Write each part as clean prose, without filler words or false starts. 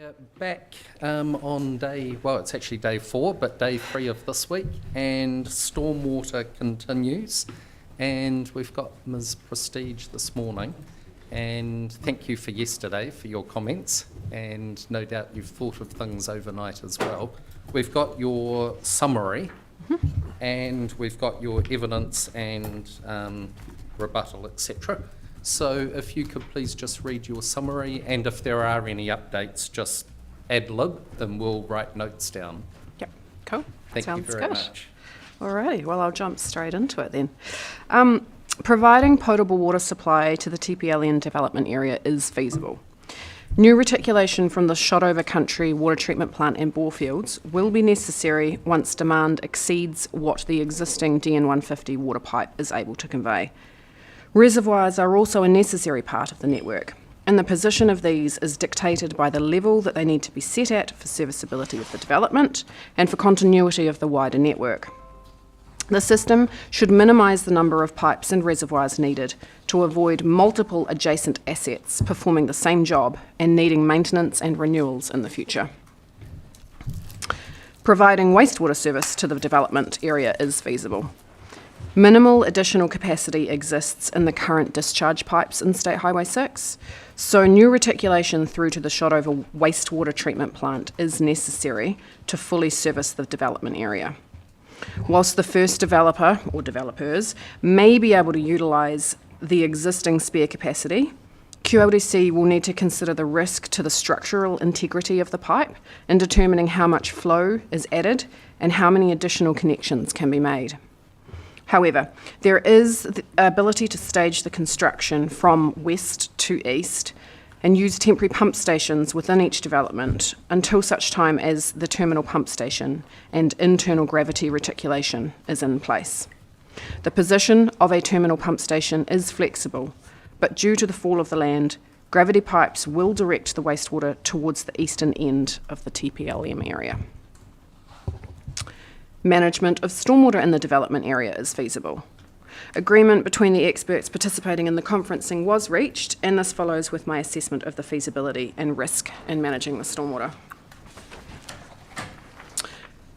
Yeah, back on it's actually day 4, but day 3 of this week, and stormwater continues. And we've got Ms. Prestige this morning, and thank you for yesterday for your comments, and no doubt you've thought of things overnight as well. We've got your summary, and we've got your evidence and rebuttal, etc. So if you could please just read your summary, and if there are any updates, just ad lib, and we'll write notes down. Yep, cool. Thank you Sounds very good. much. Alrighty, well, I'll jump straight into it then. Providing potable water supply to the TPLN development area is feasible. New reticulation from the Shotover Country water treatment plant and bore fields will be necessary once demand exceeds what the existing DN150 water pipe is able to convey. Reservoirs are also a necessary part of the network, and the position of these is dictated by the level that they need to be set at for serviceability of the development and for continuity of the wider network. The system should minimise the number of pipes and reservoirs needed to avoid multiple adjacent assets performing the same job and needing maintenance and renewals in the future. Providing wastewater service to the development area is feasible. Minimal additional capacity exists in the current discharge pipes in State Highway 6, so new reticulation through to the Shotover wastewater treatment plant is necessary to fully service the development area. Whilst the first developer or developers may be able to utilise the existing spare capacity, QLDC will need to consider the risk to the structural integrity of the pipe in determining how much flow is added and how many additional connections can be made. However, there is the ability to stage the construction from west to east and use temporary pump stations within each development until such time as the terminal pump station and internal gravity reticulation is in place. The position of a terminal pump station is flexible, but due to the fall of the land, gravity pipes will direct the wastewater towards the eastern end of the TPLM area. Management of stormwater in the development area is feasible. Agreement between the experts participating in the conferencing was reached, and this follows with my assessment of the feasibility and risk in managing the stormwater.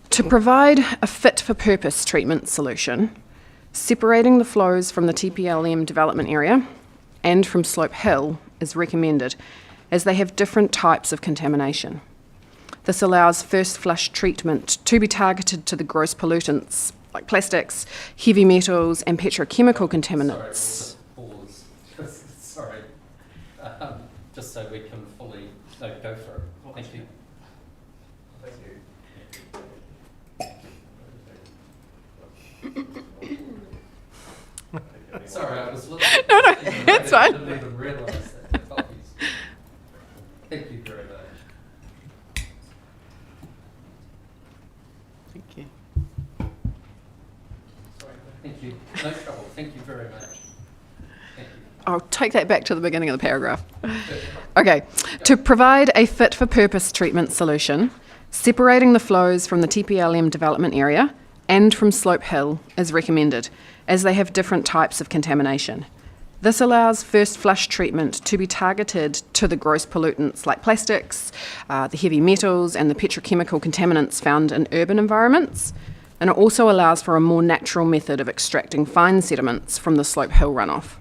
To provide a fit-for-purpose treatment solution, separating the flows from the TPLM development area and from Slope Hill is recommended, as they have different types of contamination. This allows first flush treatment to be targeted to the gross pollutants like plastics, heavy metals and petrochemical contaminants. Sorry, just so we can fully go for it. Thank you. Sorry, I was looking. No, it's fine. I didn't even realise that. Thank you very much. Thank you. Thank you. No trouble. Thank you very much. Thank you. I'll take that back to the beginning of the paragraph. Okay. To provide a fit-for-purpose treatment solution, separating the flows from the TPLM development area and from Slope Hill is recommended, as they have different types of contamination. This allows first flush treatment to be targeted to the gross pollutants like plastics, the heavy metals and the petrochemical contaminants found in urban environments, and it also allows for a more natural method of extracting fine sediments from the Slope Hill runoff.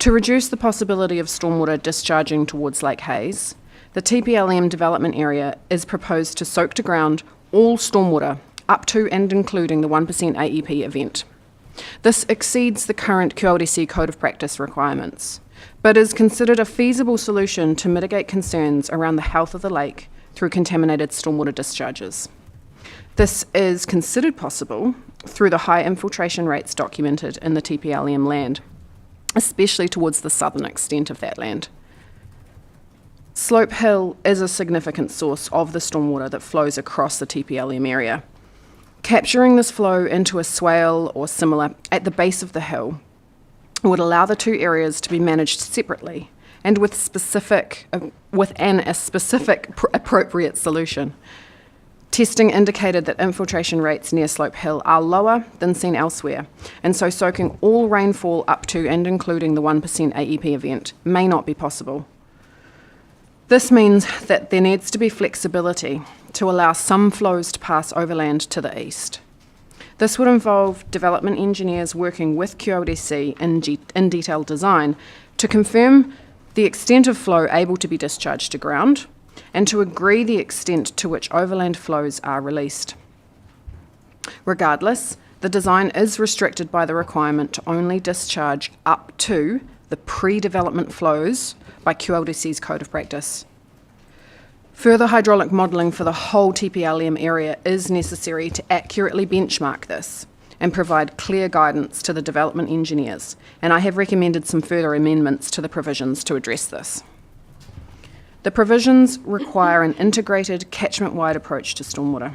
To reduce the possibility of stormwater discharging towards Lake Hayes, the TPLM development area is proposed to soak to ground all stormwater up to and including the 1% AEP event. This exceeds the current QLDC Code of Practice requirements, but is considered a feasible solution to mitigate concerns around the health of the lake through contaminated stormwater discharges. This is considered possible through the high infiltration rates documented in the TPLM land, especially towards the southern extent of that land. Slope Hill is a significant source of the stormwater that flows across the TPLM area. Capturing this flow into a swale or similar at the base of the hill would allow the two areas to be managed separately and with a specific appropriate solution. Testing indicated that infiltration rates near Slope Hill are lower than seen elsewhere, and so soaking all rainfall up to and including the 1% AEP event may not be possible. This means that there needs to be flexibility to allow some flows to pass overland to the east. This would involve development engineers working with QLDC in detailed design to confirm the extent of flow able to be discharged to ground and to agree the extent to which overland flows are released. Regardless, the design is restricted by the requirement to only discharge up to the pre-development flows by QLDC's Code of Practice. Further hydraulic modelling for the whole TPLM area is necessary to accurately benchmark this and provide clear guidance to the development engineers, and I have recommended some further amendments to the provisions to address this. The provisions require an integrated catchment-wide approach to stormwater.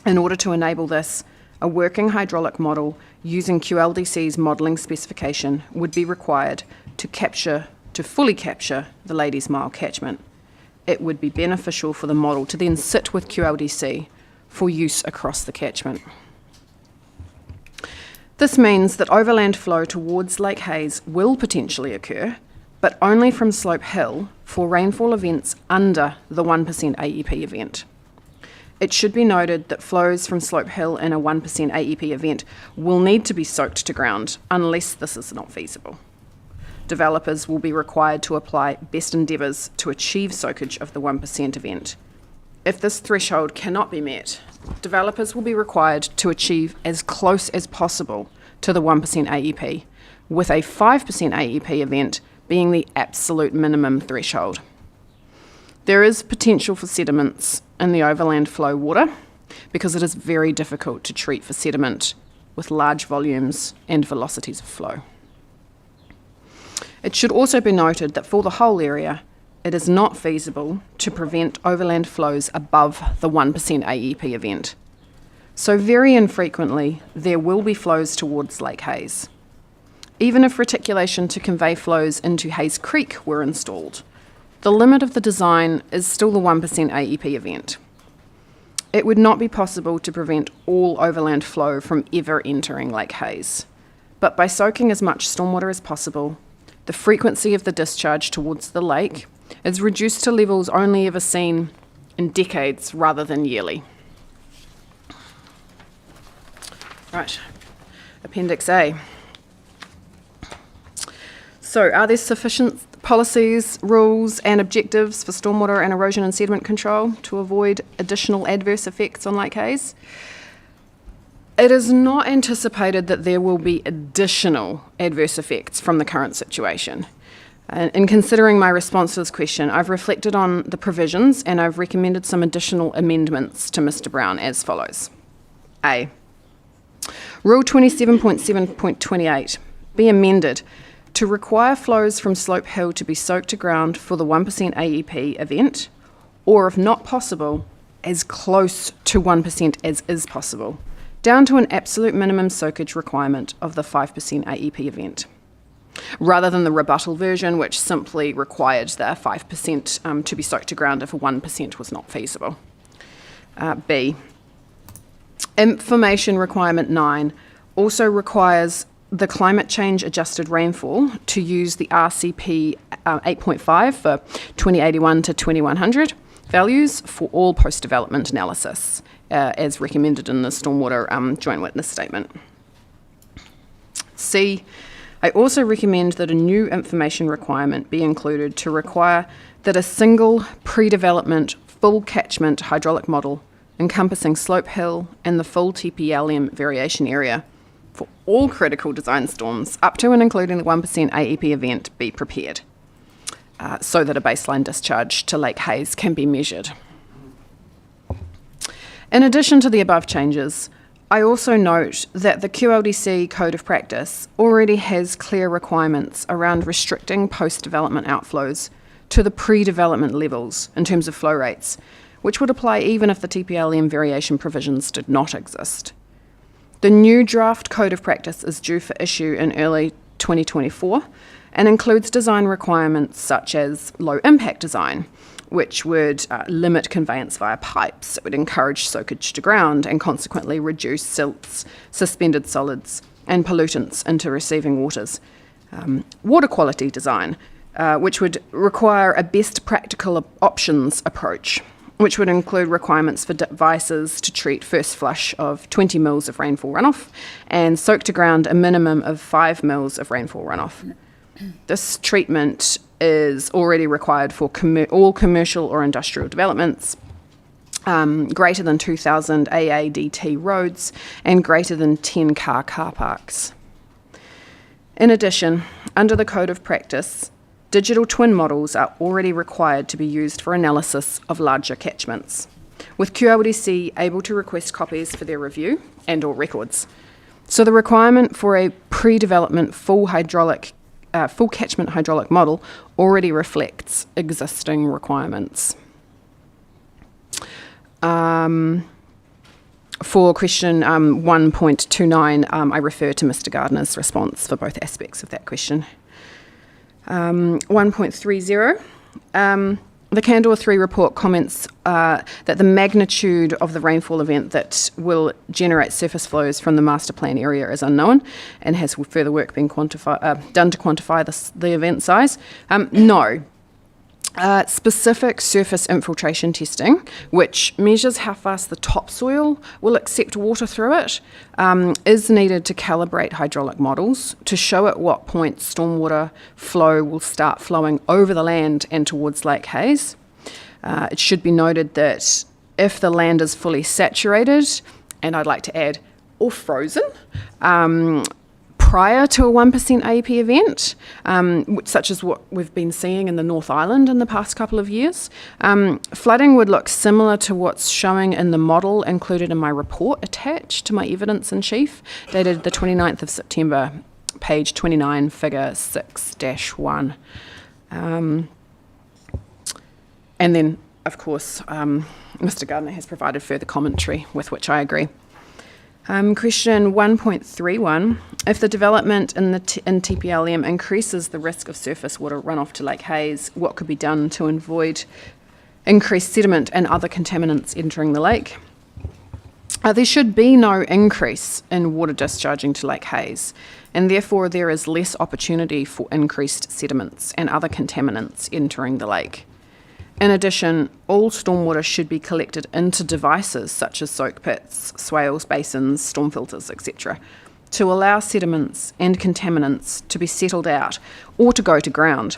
In order to enable this, a working hydraulic model using QLDC's modelling specification would be required to fully capture the Ladies Mile catchment. It would be beneficial for the model to then sit with QLDC for use across the catchment. This means that overland flow towards Lake Hayes will potentially occur, but only from Slope Hill for rainfall events under the 1% AEP event. It should be noted that flows from Slope Hill in a 1% AEP event will need to be soaked to ground unless this is not feasible. Developers will be required to apply best endeavours to achieve soakage of the 1% event. If this threshold cannot be met, developers will be required to achieve as close as possible to the 1% AEP, with a 5% AEP event being the absolute minimum threshold. There is potential for sediments in the overland flow water because it is very difficult to treat for sediment with large volumes and velocities of flow. It should also be noted that for the whole area, it is not feasible to prevent overland flows above the 1% AEP event. So very infrequently, there will be flows towards Lake Hayes. Even if reticulation to convey flows into Hayes Creek were installed, the limit of the design is still the 1% AEP event. It would not be possible to prevent all overland flow from ever entering Lake Hayes, but by soaking as much stormwater as possible, the frequency of the discharge towards the lake is reduced to levels only ever seen in decades rather than yearly. Right, Appendix A. So, are there sufficient policies, rules and objectives for stormwater and erosion and sediment control to avoid additional adverse effects on Lake Hayes? It is not anticipated that there will be additional adverse effects from the current situation. In considering my response to this question, I've reflected on the provisions and I've recommended some additional amendments to Mr. Brown as follows. A. Rule 27.7.28 be amended to require flows from Slope Hill to be soaked to ground for the 1% AEP event, or if not possible, as close to 1% as is possible, down to an absolute minimum soakage requirement of the 5% AEP event, rather than the rebuttal version, which simply required the 5% to be soaked to ground if a 1% was not feasible. B. Information Requirement 9 also requires the climate change adjusted rainfall to use the RCP 8.5 for 2081 to 2100 values for all post-development analysis, as recommended in the Stormwater Joint Witness Statement. C. I also recommend that a new information requirement be included to require that a single pre-development full catchment hydraulic model encompassing Slope Hill and the full TPLM variation area for all critical design storms up to and including the 1% AEP event be prepared so that a baseline discharge to Lake Hayes can be measured. In addition to the above changes, I also note that the QLDC Code of Practice already has clear requirements around restricting post-development outflows to the pre-development levels in terms of flow rates, which would apply even if the TPLM variation provisions did not exist. The new draft Code of Practice is due for issue in early 2024 and includes design requirements such as low impact design, which would limit conveyance via pipes. It would encourage soakage to ground and consequently reduce silts, suspended solids and pollutants into receiving waters. Water quality design, which would require a best practical options approach, which would include requirements for devices to treat first flush of 20 mils of rainfall runoff and soak to ground a minimum of 5 mils of rainfall runoff. This treatment is already required for all commercial or industrial developments, greater than 2,000 AADT roads, and greater than 10 car parks. In addition, under the Code of Practice, digital twin models are already required to be used for analysis of larger catchments, with QLDC able to request copies for their review and/or records. So the requirement for a pre-development full catchment hydraulic model already reflects existing requirements. For question 1.29, I refer to Mr. Gardner's response for both aspects of that question. 1.30, the Candor 3 report comments that the magnitude of the rainfall event that will generate surface flows from the master plan area is unknown, and has further work been done to quantify the event size? No. Specific surface infiltration testing, which measures how fast the topsoil will accept water through it, is needed to calibrate hydraulic models to show at what point stormwater flow will start flowing over the land and towards Lake Hayes. It should be noted that if the land is fully saturated, and I'd like to add, or frozen, prior to a 1% AEP event, such as what we've been seeing in the North Island in the past couple of years, flooding would look similar to what's showing in the model included in my report attached to my evidence in chief, dated the 29th of September, page 29, figure 6-1. And then, of course, Mr. Gardner has provided further commentary with which I agree. Question 1.31, if the development in TPLM increases the risk of surface water runoff to Lake Hayes, what could be done to avoid increased sediment and other contaminants entering the lake? There should be no increase in water discharging to Lake Hayes, and therefore there is less opportunity for increased sediments and other contaminants entering the lake. In addition, all stormwater should be collected into devices such as soak pits, swales, basins, storm filters, etc., to allow sediments and contaminants to be settled out or to go to ground.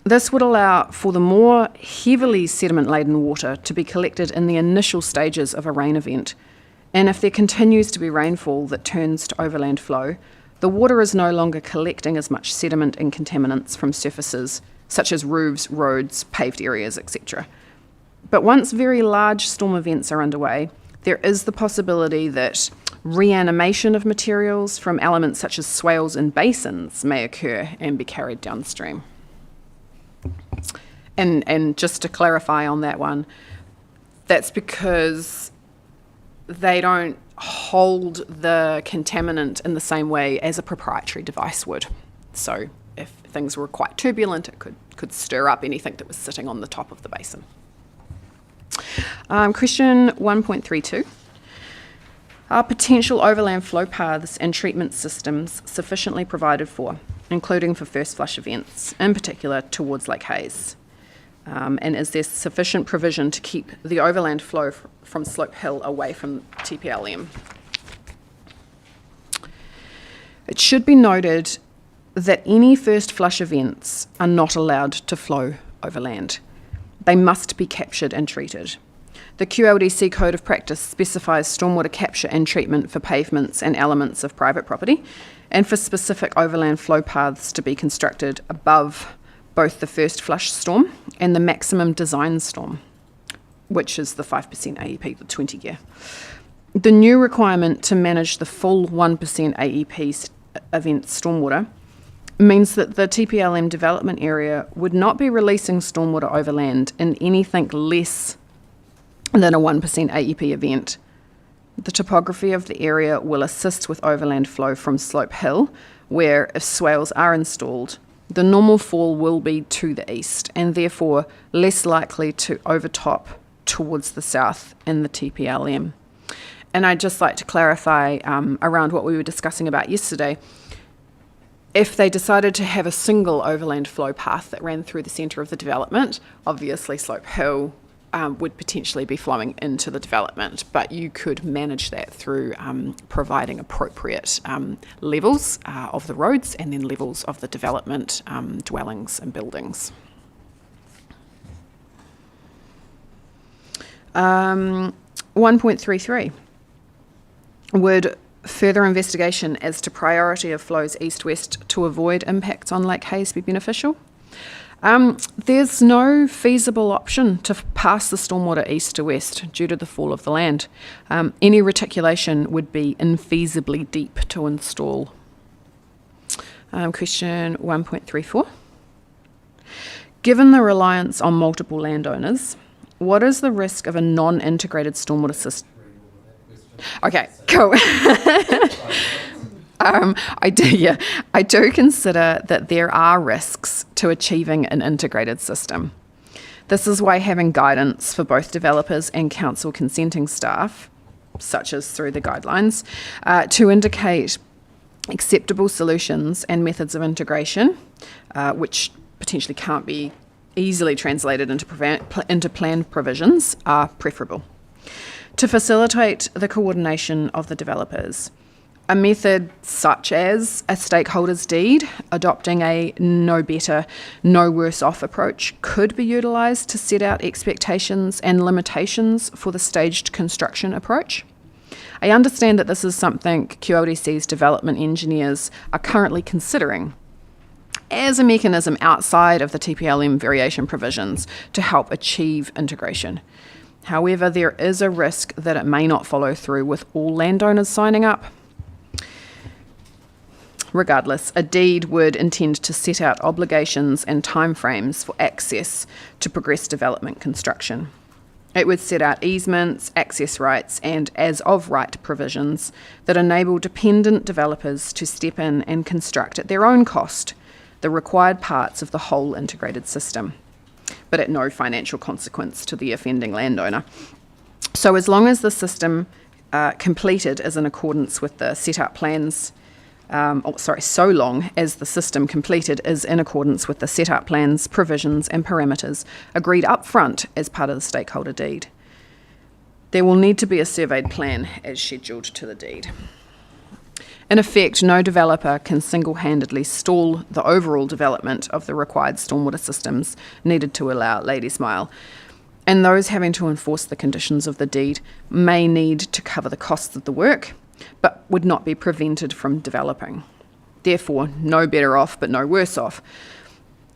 This would allow for the more heavily sediment-laden water to be collected in the initial stages of a rain event, and if there continues to be rainfall that turns to overland flow, the water is no longer collecting as much sediment and contaminants from surfaces such as roofs, roads, paved areas, etc. But once very large storm events are underway, there is the possibility that reanimation of materials from elements such as swales and basins may occur and be carried downstream. And just to clarify on that one, that's because they don't hold the contaminant in the same way as a proprietary device would. So if things were quite turbulent, it could stir up anything that was sitting on the top of the basin. Question 1.32. Are potential overland flow paths and treatment systems sufficiently provided for, including for first flush events, in particular towards Lake Hayes? And is there sufficient provision to keep the overland flow from Slope Hill away from TPLM? It should be noted that any first flush events are not allowed to flow overland. They must be captured and treated. The QLDC Code of Practice specifies stormwater capture and treatment for pavements and elements of private property, and for specific overland flow paths to be constructed above both the first flush storm and the maximum design storm, which is the 5% AEP, the 20-year. The new requirement to manage the full 1% AEP event stormwater means that the TPLM development area would not be releasing stormwater overland in anything less than a 1% AEP event. The topography of the area will assist with overland flow from Slope Hill, where if swales are installed, the normal fall will be to the east and therefore less likely to overtop towards the south in the TPLM. And I'd just like to clarify around what we were discussing about yesterday. If they decided to have a single overland flow path that ran through the centre of the development, obviously Slope Hill would potentially be flowing into the development, but you could manage that through providing appropriate levels of the roads and then levels of the development dwellings and buildings. 1.33. Would further investigation as to priority of flows east-west to avoid impacts on Lake Hayes be beneficial? There's no feasible option to pass the stormwater east to west due to the fall of the land. Any reticulation would be infeasibly deep to install. Question 1.34. Given the reliance on multiple landowners, what is the risk of a non-integrated stormwater system? Okay, cool. I do consider that there are risks to achieving an integrated system. This is why having guidance for both developers and council consenting staff, such as through the guidelines, to indicate acceptable solutions and methods of integration, which potentially can't be easily translated into plan provisions, are preferable. To facilitate the coordination of the developers, a method such as a stakeholder's deed, adopting a no better, no worse off approach, could be utilised to set out expectations and limitations for the staged construction approach. I understand that this is something QLDC's development engineers are currently considering as a mechanism outside of the TPLM variation provisions to help achieve integration. However, there is a risk that it may not follow through with all landowners signing up. Regardless, a deed would intend to set out obligations and timeframes for access to progress development construction. It would set out easements, access rights, and as-of-right provisions that enable dependent developers to step in and construct at their own cost the required parts of the whole integrated system, but at no financial consequence to the offending landowner. So as long as the system completed is in accordance with the set-up plans, so long as the system completed is in accordance with the set-up plans, provisions and parameters agreed up front as part of the stakeholder deed, there will need to be a surveyed plan as scheduled to the deed. In effect, no developer can single-handedly stall the overall development of the required stormwater systems needed to allow Ladies Mile, and those having to enforce the conditions of the deed may need to cover the costs of the work, but would not be prevented from developing. Therefore, no better off, but no worse off.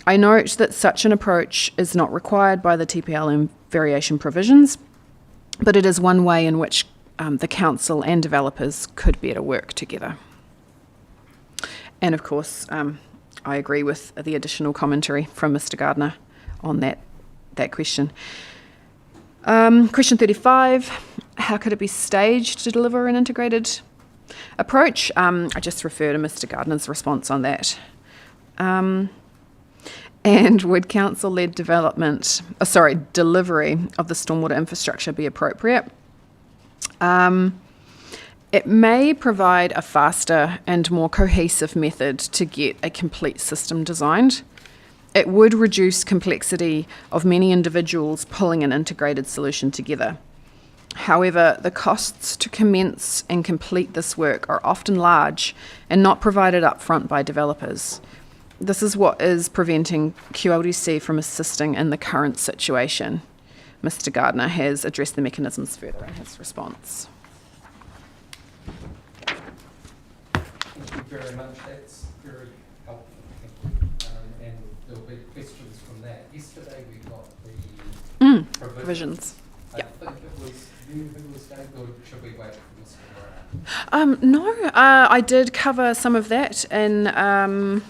I note that such an approach is not required by the TPLM variation provisions, but it is one way in which the council and developers could better work together. And of course, I agree with the additional commentary from Mr. Gardner on that question. Question 35, how could it be staged to deliver an integrated approach? I just refer to Mr. Gardner's response on that. And would council-led delivery of the stormwater infrastructure be appropriate? It may provide a faster and more cohesive method to get a complete system designed. It would reduce complexity of many individuals pulling an integrated solution together. However, the costs to commence and complete this work are often large and not provided upfront by developers. This is what is preventing QLDC from assisting in the current situation. Mr. Gardner has addressed the mechanisms further in his response. Thank you very much. That's very helpful. Thank you. And there'll be questions from that. Yesterday we got the provisions. I think it was you who was going, or should we wait for Mr. Moran? No, I did cover some of that in. It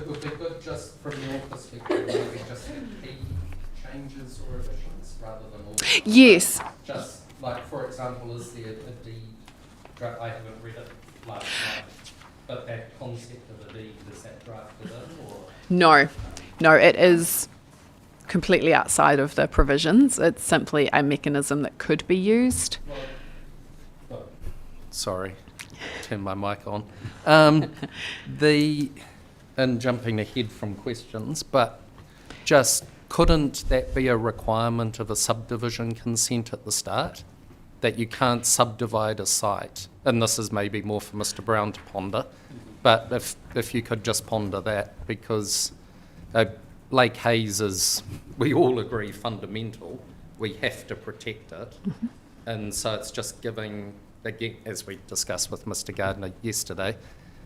would be good just from your perspective, maybe just key changes or additions rather than all. Yes. Just like, for example, is there a deed? I haven't read it last night, but that concept of a deed, is that drafted in or? No, it is completely outside of the provisions. It's simply a mechanism that could be used. Sorry. turn my mic on. And jumping ahead from questions, but just couldn't that be a requirement of a subdivision consent at the start? That you can't subdivide a site? And this is maybe more for Mr. Brown to ponder, but if you could just ponder that, because Lake Hayes is, we all agree, fundamental. We have to protect it. And so it's just giving, again, as we discussed with Mr. Gardner yesterday,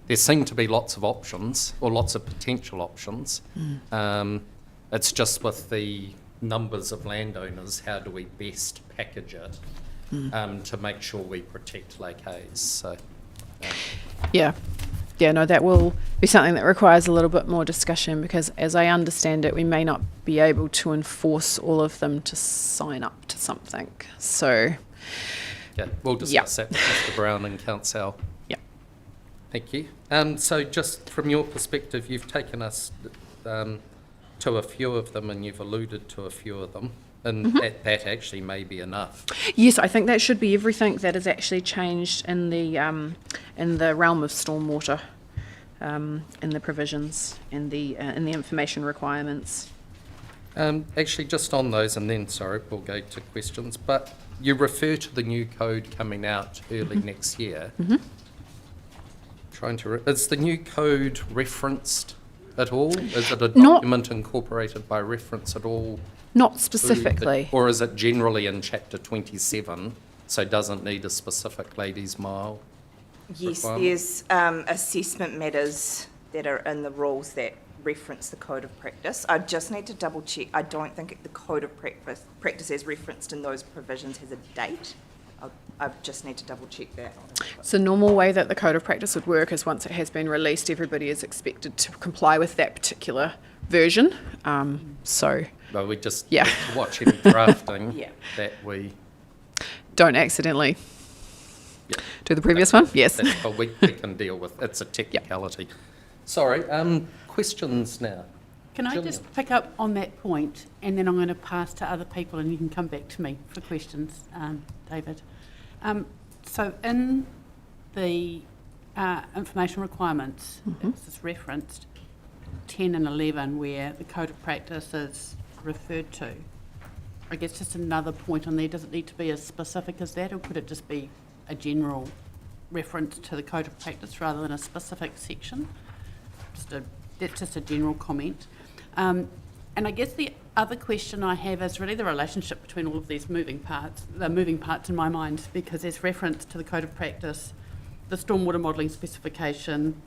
there seem to be lots of options, or lots of potential options. It's just with the numbers of landowners, how do we best package it to make sure we protect Lake Hayes? So, Yeah, no, that will be something that requires a little bit more discussion, because as I understand it, we may not be able to enforce all of them to sign up to something. So, yeah, we'll discuss that with Mr. Brown and Council. Yeah. Thank you. So just from your perspective, you've taken us to a few of them and you've alluded to a few of them, and that actually may be enough. Yes, I think that should be everything that is actually changed in the realm of stormwater, in the provisions and in the information requirements. Actually, just on those, and then, sorry, we'll go to questions, but you refer to the new code coming out early next year. Is the new code referenced at all? Is it a document incorporated by reference at all? Not specifically. Or is it generally in Chapter 27, so doesn't need a specific ladies' mile? Yes, requirement? there's assessment matters that are in the rules that reference the code of practice. I just need to double check. I don't think the code of practice as referenced in those provisions has a date. I just need to double check that. So normal way that the code of practice would work is once it has been released, everybody is expected to comply with that particular version. Well, we just need to watch any drafting that we... Don't accidentally do the previous one. Yes. That's what we can deal with. It's a technicality. Sorry, questions now. Can I Gillian? just pick up on that point, and then I'm going to pass to other people and you can come back to me for questions, David. So in the information requirements, it's referenced 10 and 11 where the code of practice is referred to. I guess just another point on there, does it need to be as specific as that, or could it just be a general reference to the code of practice rather than a specific section? That's just a general comment. And I guess the other question I have is really the relationship between all of these moving parts. They're moving parts in my mind because there's reference to the code of practice, the stormwater modelling specification,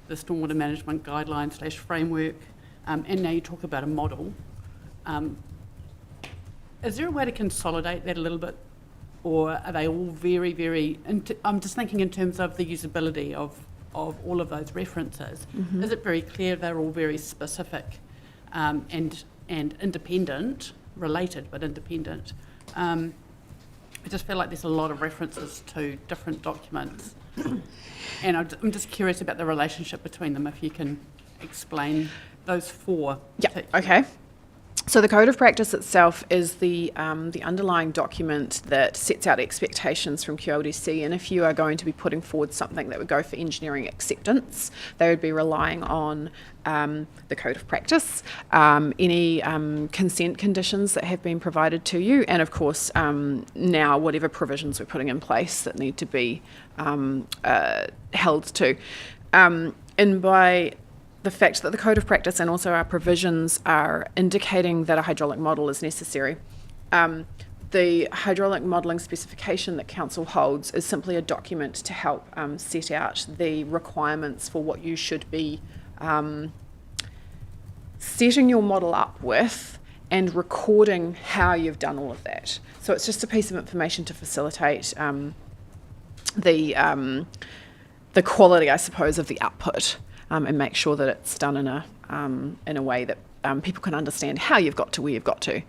the stormwater management guidelines / framework, and now you talk about a model. Is there a way to consolidate that a little bit, or are they all very, very... I'm just thinking in terms of the usability of all of those references. Is it very clear they're all very specific and independent, related but independent? I just feel like there's a lot of references to different documents. And I'm just curious about the relationship between them, if you can explain those four. Yeah, okay. So the code of practice itself is the underlying document that sets out expectations from QLDC, and if you are going to be putting forward something that would go for engineering acceptance, they would be relying on the code of practice, any consent conditions that have been provided to you, and of course now whatever provisions we're putting in place that need to be held to. And by the fact that the code of practice and also our provisions are indicating that a hydraulic model is necessary. The hydraulic modelling specification that Council holds is simply a document to help set out the requirements for what you should be setting your model up with and recording how you've done all of that. So it's just a piece of information to facilitate the quality, I suppose, of the output. And make sure that it's done in a way that people can understand how you've got to where you've got to.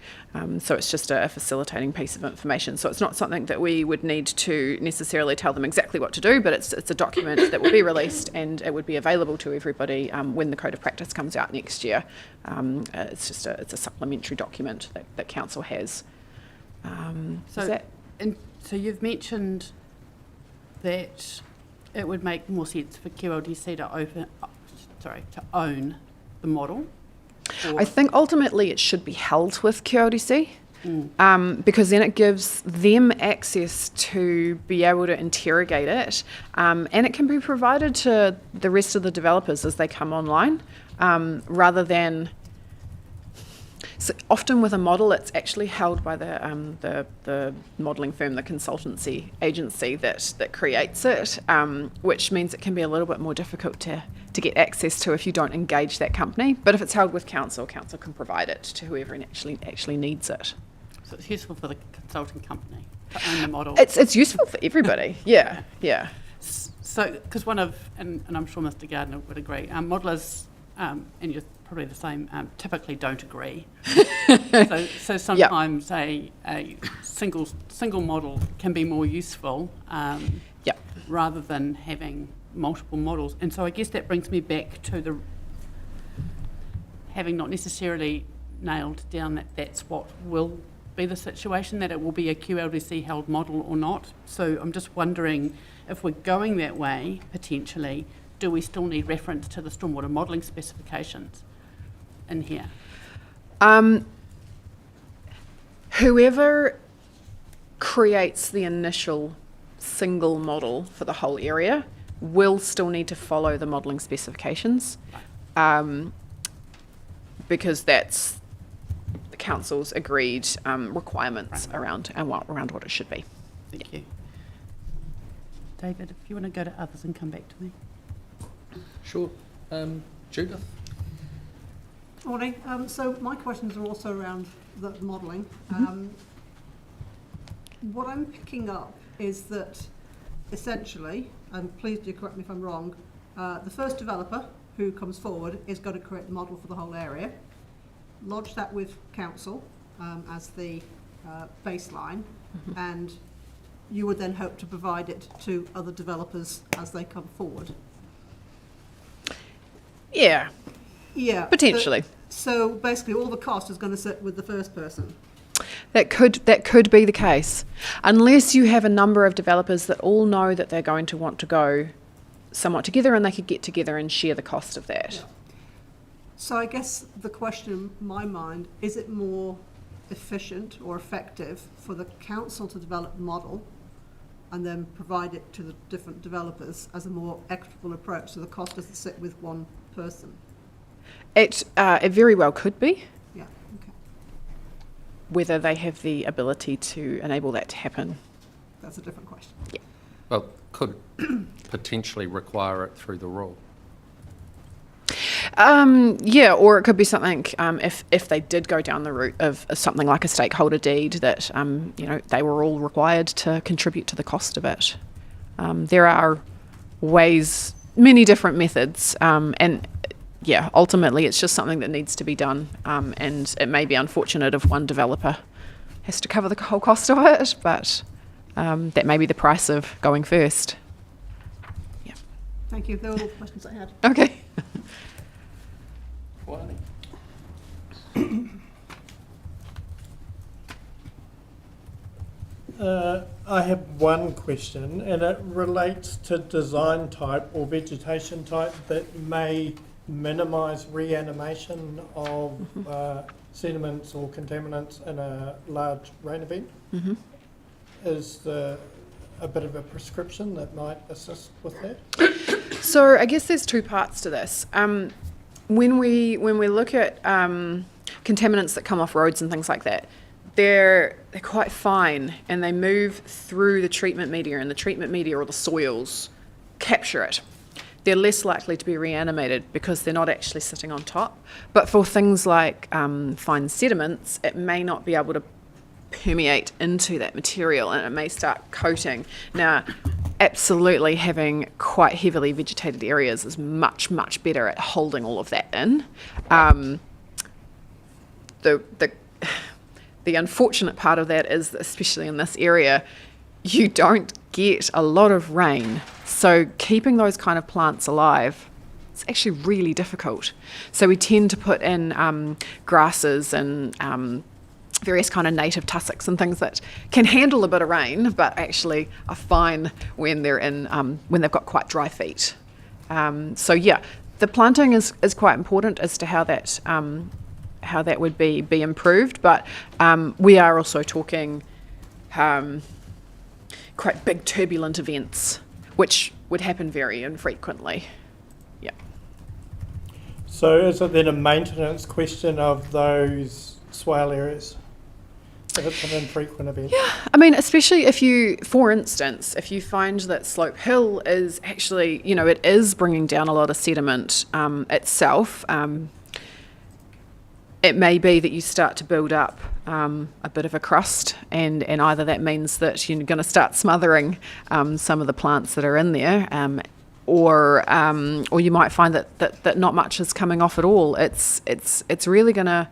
So it's just a facilitating piece of information. So it's not something that we would need to necessarily tell them exactly what to do, but it's a document that will be released and it would be available to everybody when the code of practice comes out next year. It's a supplementary document that Council has. So you've mentioned that it would make more sense for QLDC to own the model? Or- I think ultimately it should be held with QLDC. Because then it gives them access to be able to interrogate it, and it can be provided to the rest of the developers as they come online, rather than. So often with a model, it's actually held by the modelling firm, the consultancy agency that creates it, which means it can be a little bit more difficult to get access to if you don't engage that company. But if it's held with council can provide it to whoever actually needs it. So it's useful for the consulting company to own the model. It's useful for everybody. Yeah. So, because one of, and I'm sure Mr. Gardner would agree, modelers, and you're probably the same, typically don't agree. so sometimes a single model can be more useful rather than having multiple models. And so I guess that brings me back to the having not necessarily nailed down that that's what will be the situation, that it will be a QLDC held model or not. So I'm just wondering, if we're going that way, potentially, do we still need reference to the stormwater modelling specifications in here? Whoever creates the initial single model for the whole area will still need to follow the modelling specifications, because that's the council's agreed requirements around what it should be. Thank you. David, if you want to go to others and come back to me. Sure. Judith? Morning. So my questions are also around the modelling. What I'm picking up is that essentially, and please do correct me if I'm wrong, the first developer who comes forward is going to create the model for the whole area, lodge that with council as the baseline, and you would then hope to provide it to other developers as they come forward. Yeah, potentially. So basically all the cost is going to sit with the first person. That could be the case, unless you have a number of developers that all know that they're going to want to go somewhat together, and they could get together and share the cost of that. Yeah. So I guess the question in my mind, is it more efficient or effective for the council to develop a model and then provide it to the different developers as a more equitable approach, so the cost doesn't sit with one person? It very well could be. Yeah, okay. Whether they have the ability to enable that to happen. That's a different question. Yeah. Well, could potentially require it through the rule. Yeah, or it could be something, if they did go down the route of something like a stakeholder deed, that they were all required to contribute to the cost of it. There are ways, many different methods, and yeah, ultimately it's just something that needs to be done, and it may be unfortunate if one developer has to cover the whole cost of it, but that may be the price of going first. Yeah. Thank you. They were all the questions I had. Okay. I have one question, and it relates to design type or vegetation type that may minimise reanimation of sediments or contaminants in a large rain event. Is there a bit of a prescription that might assist with that? So I guess there's two parts to this. When we look at contaminants that come off roads and things like that, they're quite fine, and they move through the treatment media, and the treatment media or the soils capture it. They're less likely to be reanimated because they're not actually sitting on top. But for things like fine sediments, it may not be able to permeate into that material, and it may start coating. Now, absolutely having quite heavily vegetated areas is much, much better at holding all of that in. The unfortunate part of that is that, especially in this area, you don't get a lot of rain. So keeping those kind of plants alive, it's actually really difficult. So we tend to put in grasses and various kind of native tussocks and things that can handle a bit of rain, but actually are fine when they're in when they've got quite dry feet. So yeah, the planting is quite important as to how that would be improved. But we are also talking quite big turbulent events, which would happen very infrequently. Yeah. So is it then a maintenance question of those swale areas? If it's an infrequent event? Yeah, I mean, especially if you, for instance, if you find that Slope Hill is actually, it is bringing down a lot of sediment itself, it may be that you start to build up a bit of a crust, and either that means that you're going to start smothering some of the plants that are in there, or you might find that not much is coming off at all. It's really going to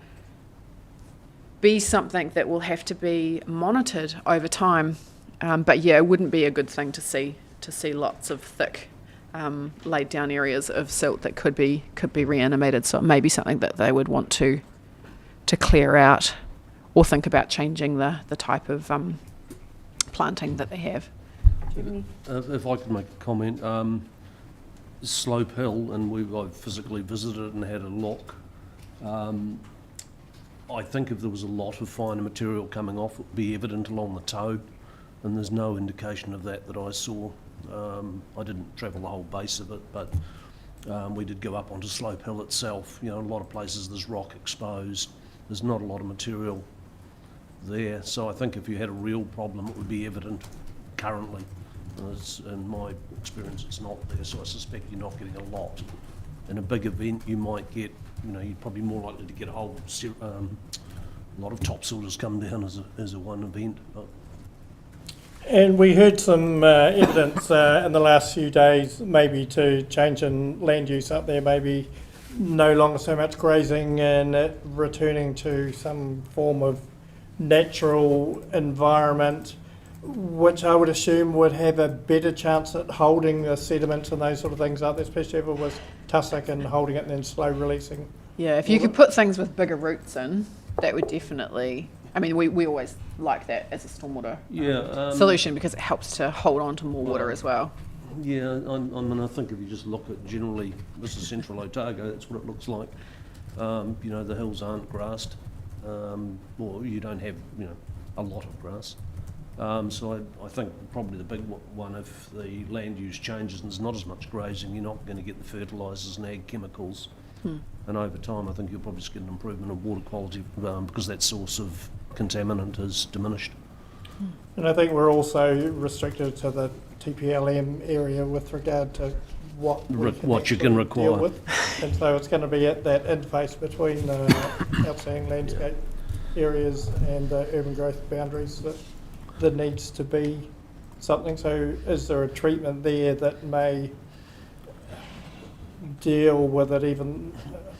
be something that will have to be monitored over time. But yeah, it wouldn't be a good thing to see lots of thick laid down areas of silt that could be reanimated. So it may be something that they would want to clear out, or think about changing the type of planting that they have. If I could make a comment, Slope Hill, and I've physically visited and had a look. I think if there was a lot of finer material coming off, it would be evident along the toe, and there's no indication of that I saw. I didn't travel the whole base of it, but we did go up onto Slope Hill itself. A lot of places there's rock exposed. There's not a lot of material there, so I think if you had a real problem, it would be evident currently. In my experience, it's not there, so I suspect you're not getting a lot. In a big event, you might get, you're probably more likely to get a lot of topsoilers come down as a one event. But And we heard some evidence in the last few days, maybe to change in land use up there, maybe no longer so much grazing and it returning to some form of natural environment, which I would assume would have a better chance at holding the sediments and those sort of things up there, especially if it was tussock and holding it and then slow releasing. Yeah, if you could put things with bigger roots in, that would definitely. I mean, we always like that as a stormwater solution, because it helps to hold on to more water as well. Yeah, I think if you just look at generally, this is central Otago, that's what it looks like. The hills aren't grassed, or you don't have, a lot of grass. So I think probably the big one, if the land use changes and there's not as much grazing, you're not going to get the fertilisers and ag chemicals. And over time, I think you'll probably just get an improvement of water quality because that source of contaminant is diminished. And I think we're also restricted to the TPLM area with regard to what you can require. Deal with. And so it's going to be at that interface between outstanding landscape areas and urban growth boundaries that there needs to be something. So is there a treatment there that may deal with it, even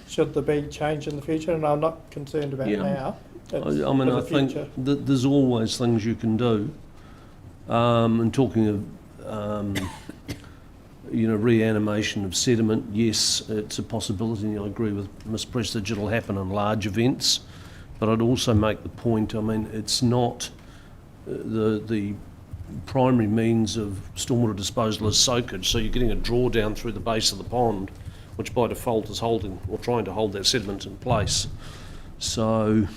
should there be change in the future? And I'm not concerned about now. I think there's always things you can do. And talking of, reanimation of sediment, yes, it's a possibility, and I agree with Ms. Prestige, it'll happen in large events. But I'd also make the point, it's not the primary means of stormwater disposal is soakage, so you're getting a drawdown through the base of the pond, which by default is holding or trying to hold that sediment in place. So,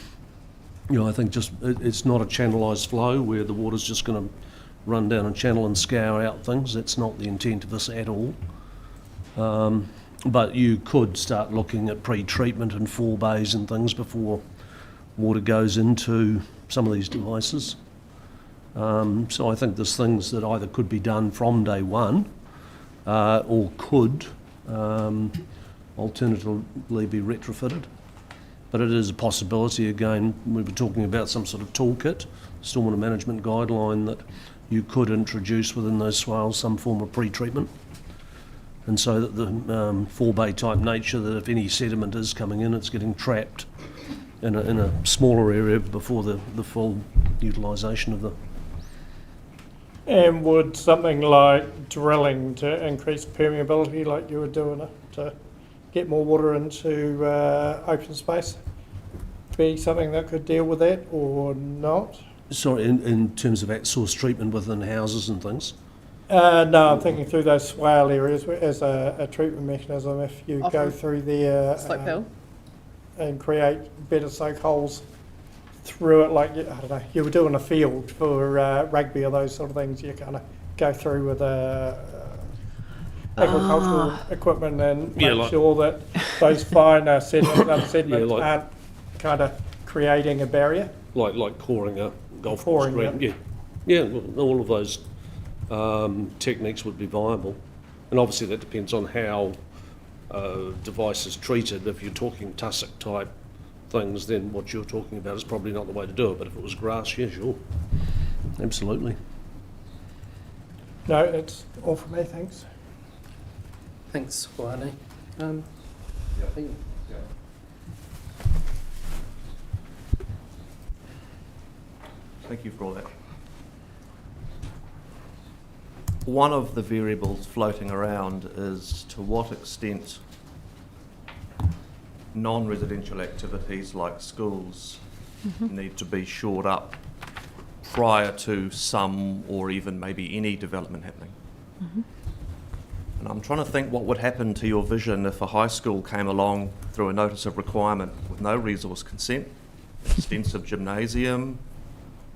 I think just it's not a channelized flow where the water's just going to run down a channel and scour out things. That's not the intent of this at all. But you could start looking at pre-treatment and forebays and things before water goes into some of these devices. So I think there's things that either could be done from day one or could alternatively be retrofitted. But it is a possibility, again, we were talking about some sort of toolkit, stormwater management guideline, that you could introduce within those swales some form of pre-treatment. And so that the forebay type nature, that if any sediment is coming in, it's getting trapped in a smaller area before the full utilisation of the. And would something like drilling to increase permeability, like you were doing, to get more water into open space, be something that could deal with that or not? Sorry, in terms of at-source treatment within houses and things? No, I'm thinking through those swale areas as a treatment mechanism. If you go Often. through there Slope hill. and create better soak holes through it, like, I don't know, you were doing a field for rugby or those sort of things, you kind of go through with agricultural equipment and Yeah, make like- sure that those finer sediments, other sediments like- aren't kind of creating a barrier. Like coring a golf course Coring, green? Yeah, well, all of those techniques would be viable. And obviously that depends on how device is treated. If you're talking tussock type things, then what you're talking about is probably not the way to do it. But if it was grass, yeah, sure. Absolutely. No, it's all from me, thanks. Thanks, Juani. Thank you for all that. One of the variables floating around is to what extent non-residential activities like schools need to be shored up prior to some or even maybe any development happening. And I'm trying to think what would happen to your vision if a high school came along through a notice of requirement with no resource consent, extensive gymnasium,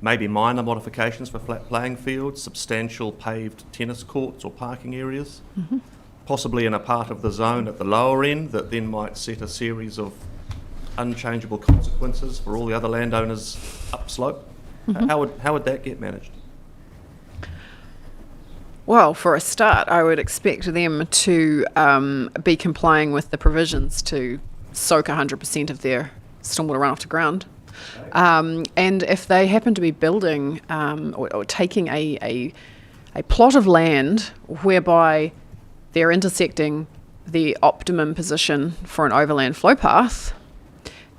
maybe minor modifications for flat playing fields, substantial paved tennis courts or parking areas, possibly in a part of the zone at the lower end that then might set a series of unchangeable consequences for all the other landowners upslope. How would that get managed? Well, for a start, I would expect them to be complying with the provisions to soak 100% of their stormwater runoff to ground. And if they happen to be building or taking a plot of land whereby they're intersecting the optimum position for an overland flow path,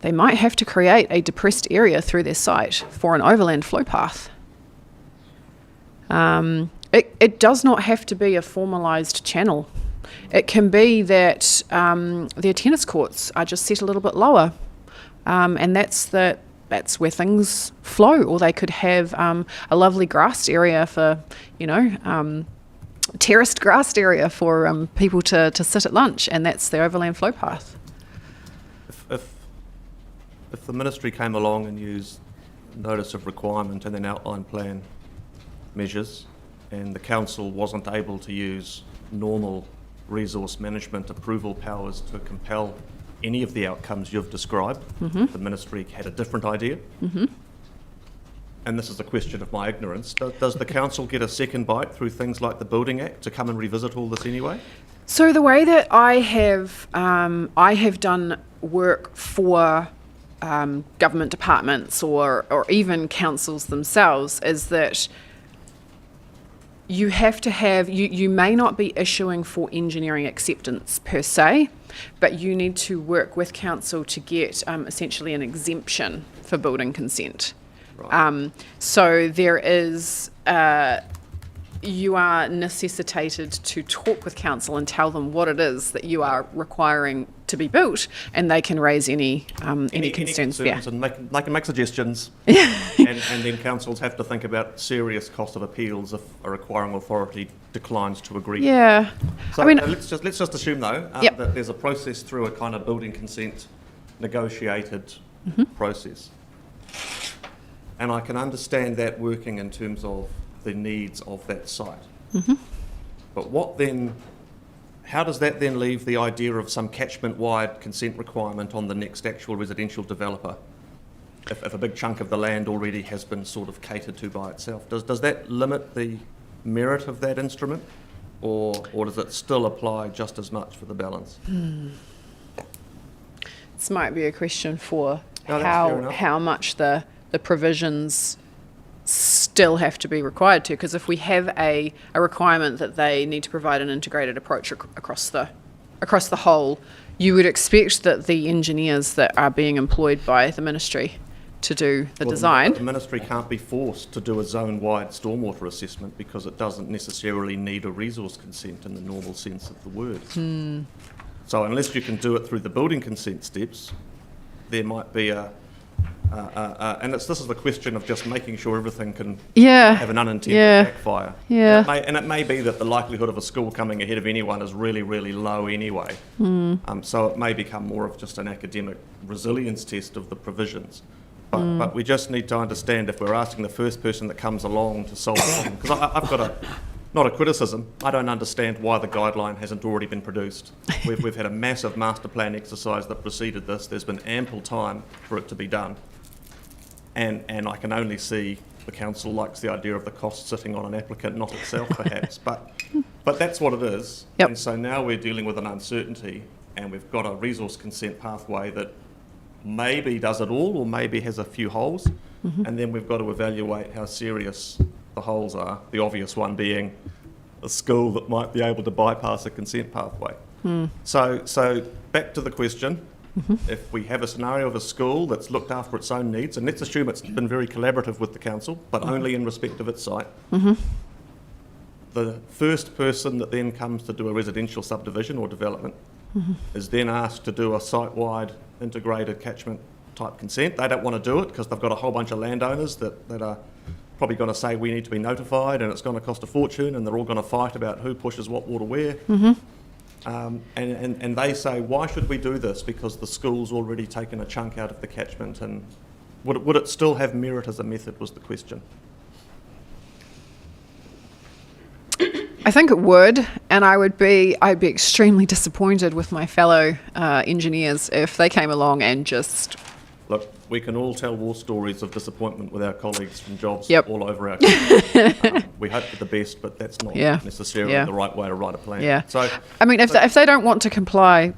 they might have to create a depressed area through their site for an overland flow path. It does not have to be a formalised channel. It can be that their tennis courts are just set a little bit lower, and that's where things flow. Or they could have a lovely grassed area for, terraced grassed area for people to sit at lunch, and that's the overland flow path. If the ministry came along and used notice of requirement and then outline plan measures, and the council wasn't able to use normal resource management approval powers to compel any of the outcomes you've described, the ministry had a different idea. And this is a question of my ignorance. Does the council get a second bite through things like the Building Act to come and revisit all this anyway? So the way that I have done work for government departments or even councils themselves is that you have to have, you may not be issuing for engineering acceptance per se, but you need to work with council to get essentially an exemption for building consent. Right. So there is, you are necessitated to talk with council and tell them what it is that you are requiring to be built, and they can raise any concerns there. And they can make suggestions, and then councils have to think about serious cost of appeals if a requiring authority declines to agree. Yeah. So I mean, let's just assume though Yep. that there's a process through a kind of building consent negotiated process, and I can understand that working in terms of the needs of that site. But how does that then leave the idea of some catchment-wide consent requirement on the next actual residential developer? If a big chunk of the land already has been sort of catered to by itself, does that limit the merit of that instrument, or does it still apply just as much for the balance? this might be a question for No, that's fair enough. how much the provisions still have to be required to, because if we have a requirement that they need to provide an integrated approach across the whole, you would expect that the engineers that are being employed by the ministry to do the Well, design. The ministry can't be forced to do a zone-wide stormwater assessment because it doesn't necessarily need a resource consent in the normal sense of the word. So unless you can do it through the building consent steps, there might be a And this is the question of just making sure everything can Yeah. have an unintended Yeah. backfire. Yeah. And it may be that the likelihood of a school coming ahead of anyone is really, really low anyway. So it may become more of just an academic resilience test of the provisions. But we just need to understand if we're asking the first person that comes along to solve the problem, because I've got not a criticism, I don't understand why the guideline hasn't already been produced. We've had a massive master plan exercise that preceded this. There's been ample time for it to be done. And I can only see the council likes the idea of the cost sitting on an applicant, not itself perhaps, but that's what it is. Yep. And so now we're dealing with an uncertainty, and we've got a resource consent pathway that maybe does it all or maybe has a few holes, and then we've got to evaluate how serious the holes are, the obvious one being a school that might be able to bypass a consent pathway. So back to the question, if we have a scenario of a school that's looked after its own needs, and let's assume it's been very collaborative with the council, but only in respect of its site, the first person that then comes to do a residential subdivision or development is then asked to do a site-wide integrated catchment type consent. They don't want to do it because they've got a whole bunch of landowners that are probably going to say we need to be notified and it's going to cost a fortune, and they're all going to fight about who pushes what water where. And they say, why should we do this? Because the school's already taken a chunk out of the catchment, and would it still have merit as a method was the question. I think it would, and I'd be extremely disappointed with my fellow engineers if they came along and just. Look, we can all tell war stories of disappointment with our colleagues from jobs Yep. all over our country. We hope for the best, but that's not Yeah. necessarily Yeah. the right way to write a plan. Yeah. So, I mean, if they don't want to comply,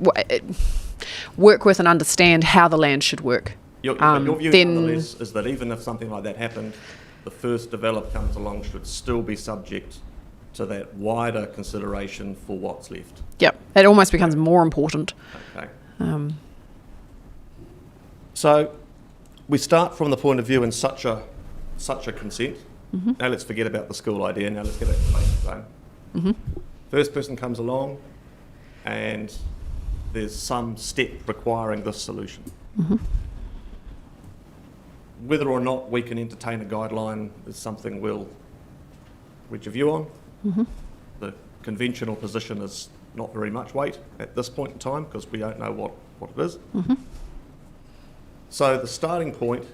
work with and understand how the land should work. your view, then- nonetheless, is that even if something like that happened, the first developer comes along should still be subject to that wider consideration for what's left. Yep, it almost becomes more important. Okay. So we start from the point of view in such a consent. Now let's forget about the school idea. Now let's get back to the basic zone. First person comes along, and there's some step requiring this solution. Whether or not we can entertain a guideline is something we'll reach a view on. The conventional position is not very much weight at this point in time because we don't know what it is. So the starting point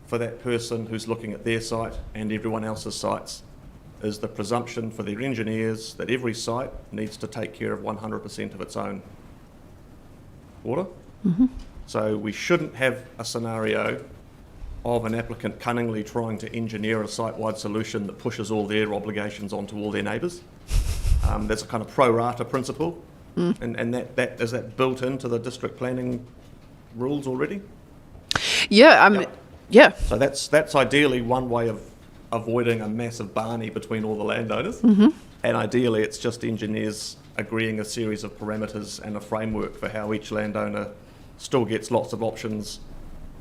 for that person who's looking at their site and everyone else's sites is the presumption for their engineers that every site needs to take care of 100% of its own water. So we shouldn't have a scenario of an applicant cunningly trying to engineer a site-wide solution that pushes all their obligations onto all their neighbours. There's a kind of pro rata principle, and that is that built into the district planning rules already? Yeah, Yep. yeah. So that's ideally one way of avoiding a massive barney between all the landowners. And ideally it's just engineers agreeing a series of parameters and a framework for how each landowner still gets lots of options.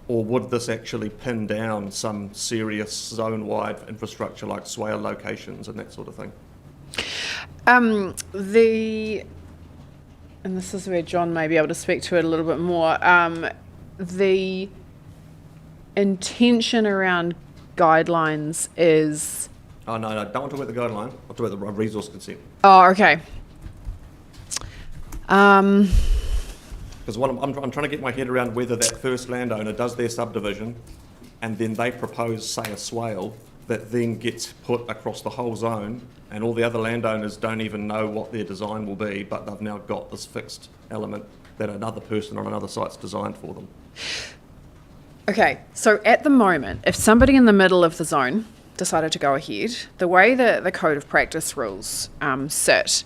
Or would this actually pin down some serious zone-wide infrastructure like swale locations and that sort of thing? And this is where John may be able to speak to it a little bit more, the intention around guidelines is... Oh, no, don't want to talk about the guideline. I'll talk about the resource consent. Oh, okay. Because what I'm trying to get my head around whether that first landowner does their subdivision and then they propose, say, a swale that then gets put across the whole zone and all the other landowners don't even know what their design will be, but they've now got this fixed element that another person on another site's designed for them. Okay, so at the moment, if somebody in the middle of the zone decided to go ahead, the way that the Code of Practice rules sit,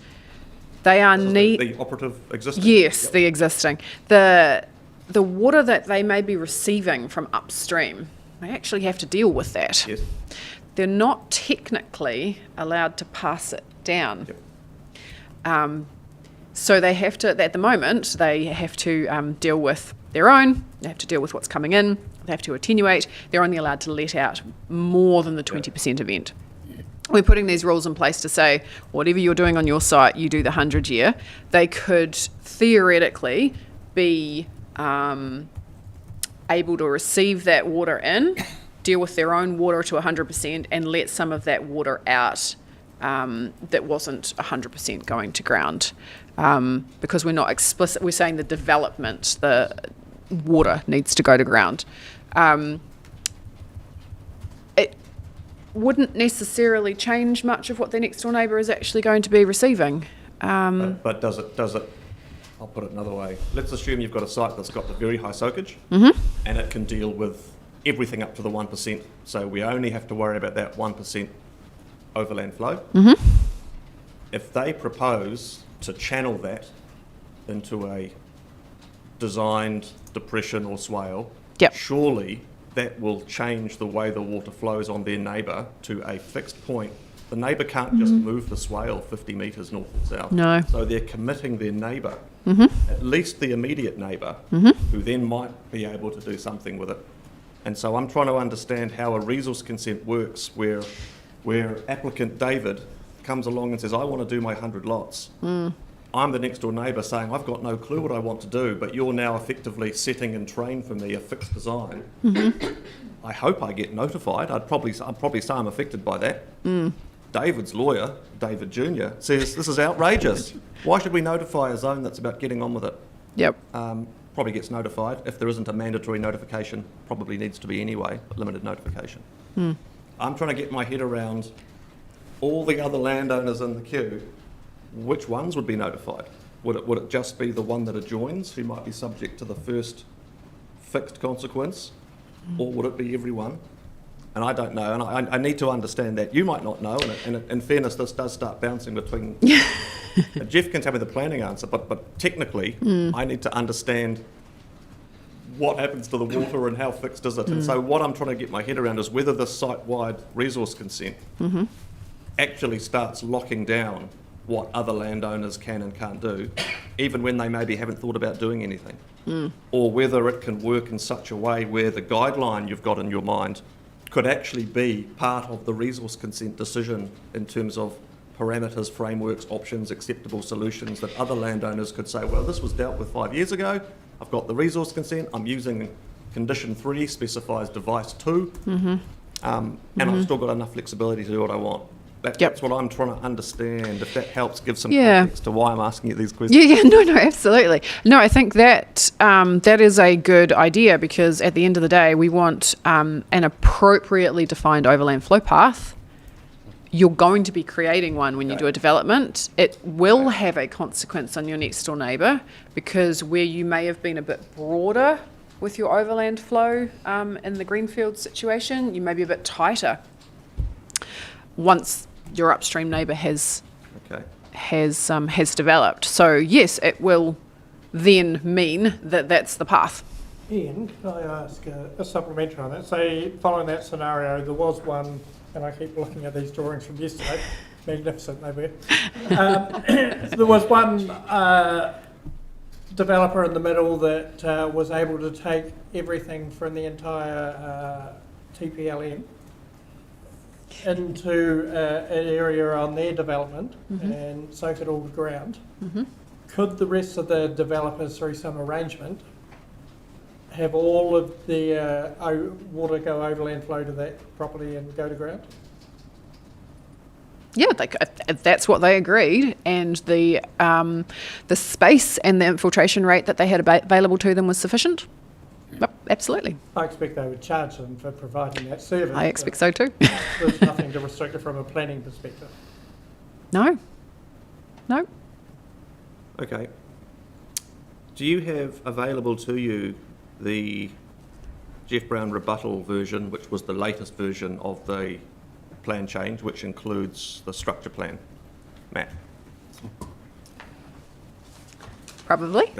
they are The operative existing? Yes, Yep. the existing. The water that they may be receiving from upstream, they actually have to deal with that. Yes. They're not technically allowed to pass it down. Yep. So they have to, at the moment, they have to deal with their own, they have to deal with what's coming in, they have to attenuate, they're only allowed to let out more than the 20% event. We're putting these rules in place to say, whatever you're doing on your site, you do the 100-year. They could theoretically be able to receive that water in, deal with their own water to 100%, and let some of that water out that wasn't 100% going to ground. Because we're not explicit, we're saying the development, the water needs to go to ground. It wouldn't necessarily change much of what their next door neighbour is actually going to be receiving. But does it, I'll put it another way. Let's assume you've got a site that's got the very high soakage and it can deal with everything up to the 1%. So we only have to worry about that 1% overland flow. If they propose to channel that into a designed depression or swale, Yep. surely that will change the way the water flows on their neighbour to a fixed point. The neighbour can't just move the swale 50 metres north and south. No. So they're committing their neighbour, at least the immediate neighbour, who then might be able to do something with it. And so I'm trying to understand how a resource consent works where applicant David comes along and says, I want to do my 100 lots. I'm the next door neighbour saying, I've got no clue what I want to do, but you're now effectively setting in train for me a fixed design. I hope I get notified. I'd probably say I'm affected by that. David's lawyer, David Jr., says this is outrageous. Why should we notify a zone that's about getting on with it? Yep. Probably gets notified. If there isn't a mandatory notification, probably needs to be anyway, but limited notification. I'm trying to get my head around all the other landowners in the queue. Which ones would be notified? Would it just be the one that adjoins, who might be subject to the first fixed consequence, or would it be everyone? And I don't know, and I need to understand that. You might not know, and in fairness, this does start bouncing between... Jeff can tell me the planning answer, but technically, I need to understand what happens to the water and how fixed is it. And so what I'm trying to get my head around is whether this site-wide resource consent actually starts locking down what other landowners can and can't do, even when they maybe haven't thought about doing anything. Or whether it can work in such a way where the guideline you've got in your mind could actually be part of the resource consent decision in terms of parameters, frameworks, options, acceptable solutions that other landowners could say, well, this was dealt with 5 years ago, I've got the resource consent, I'm using condition 3 specifies device 2, and I've still got enough flexibility to do what I want. That's what I'm trying to understand, if that helps give some context to why I'm asking you these questions. Yeah, no, absolutely. No, I think that that is a good idea, because at the end of the day, we want an appropriately defined overland flow path. You're going to be creating one when you do a development. It will have a consequence on your next door neighbour, because where you may have been a bit broader with your overland flow in the greenfield situation, you may be a bit tighter once your upstream neighbour has developed. So yes, it will then mean that that's the path. Ian, can I ask a supplementary on that? Say, following that scenario, there was one, and I keep looking at these drawings from yesterday, magnificent they were. There was one developer in the middle that was able to take everything from the entire TPLM into an area on their development and soak it all to ground. Could the rest of the developers, through some arrangement, have all of the water go overland flow to that property and go to ground? Yeah, if that's what they agreed, and the space and the infiltration rate that they had available to them was sufficient. Yep, absolutely. I expect they would charge them for providing that service. I expect so too. There's nothing to restrict it from a planning perspective. No. Okay. Do you have available to you the Jeff Brown rebuttal version, which was the latest version of the plan change, which includes the structure plan? Matt? Probably.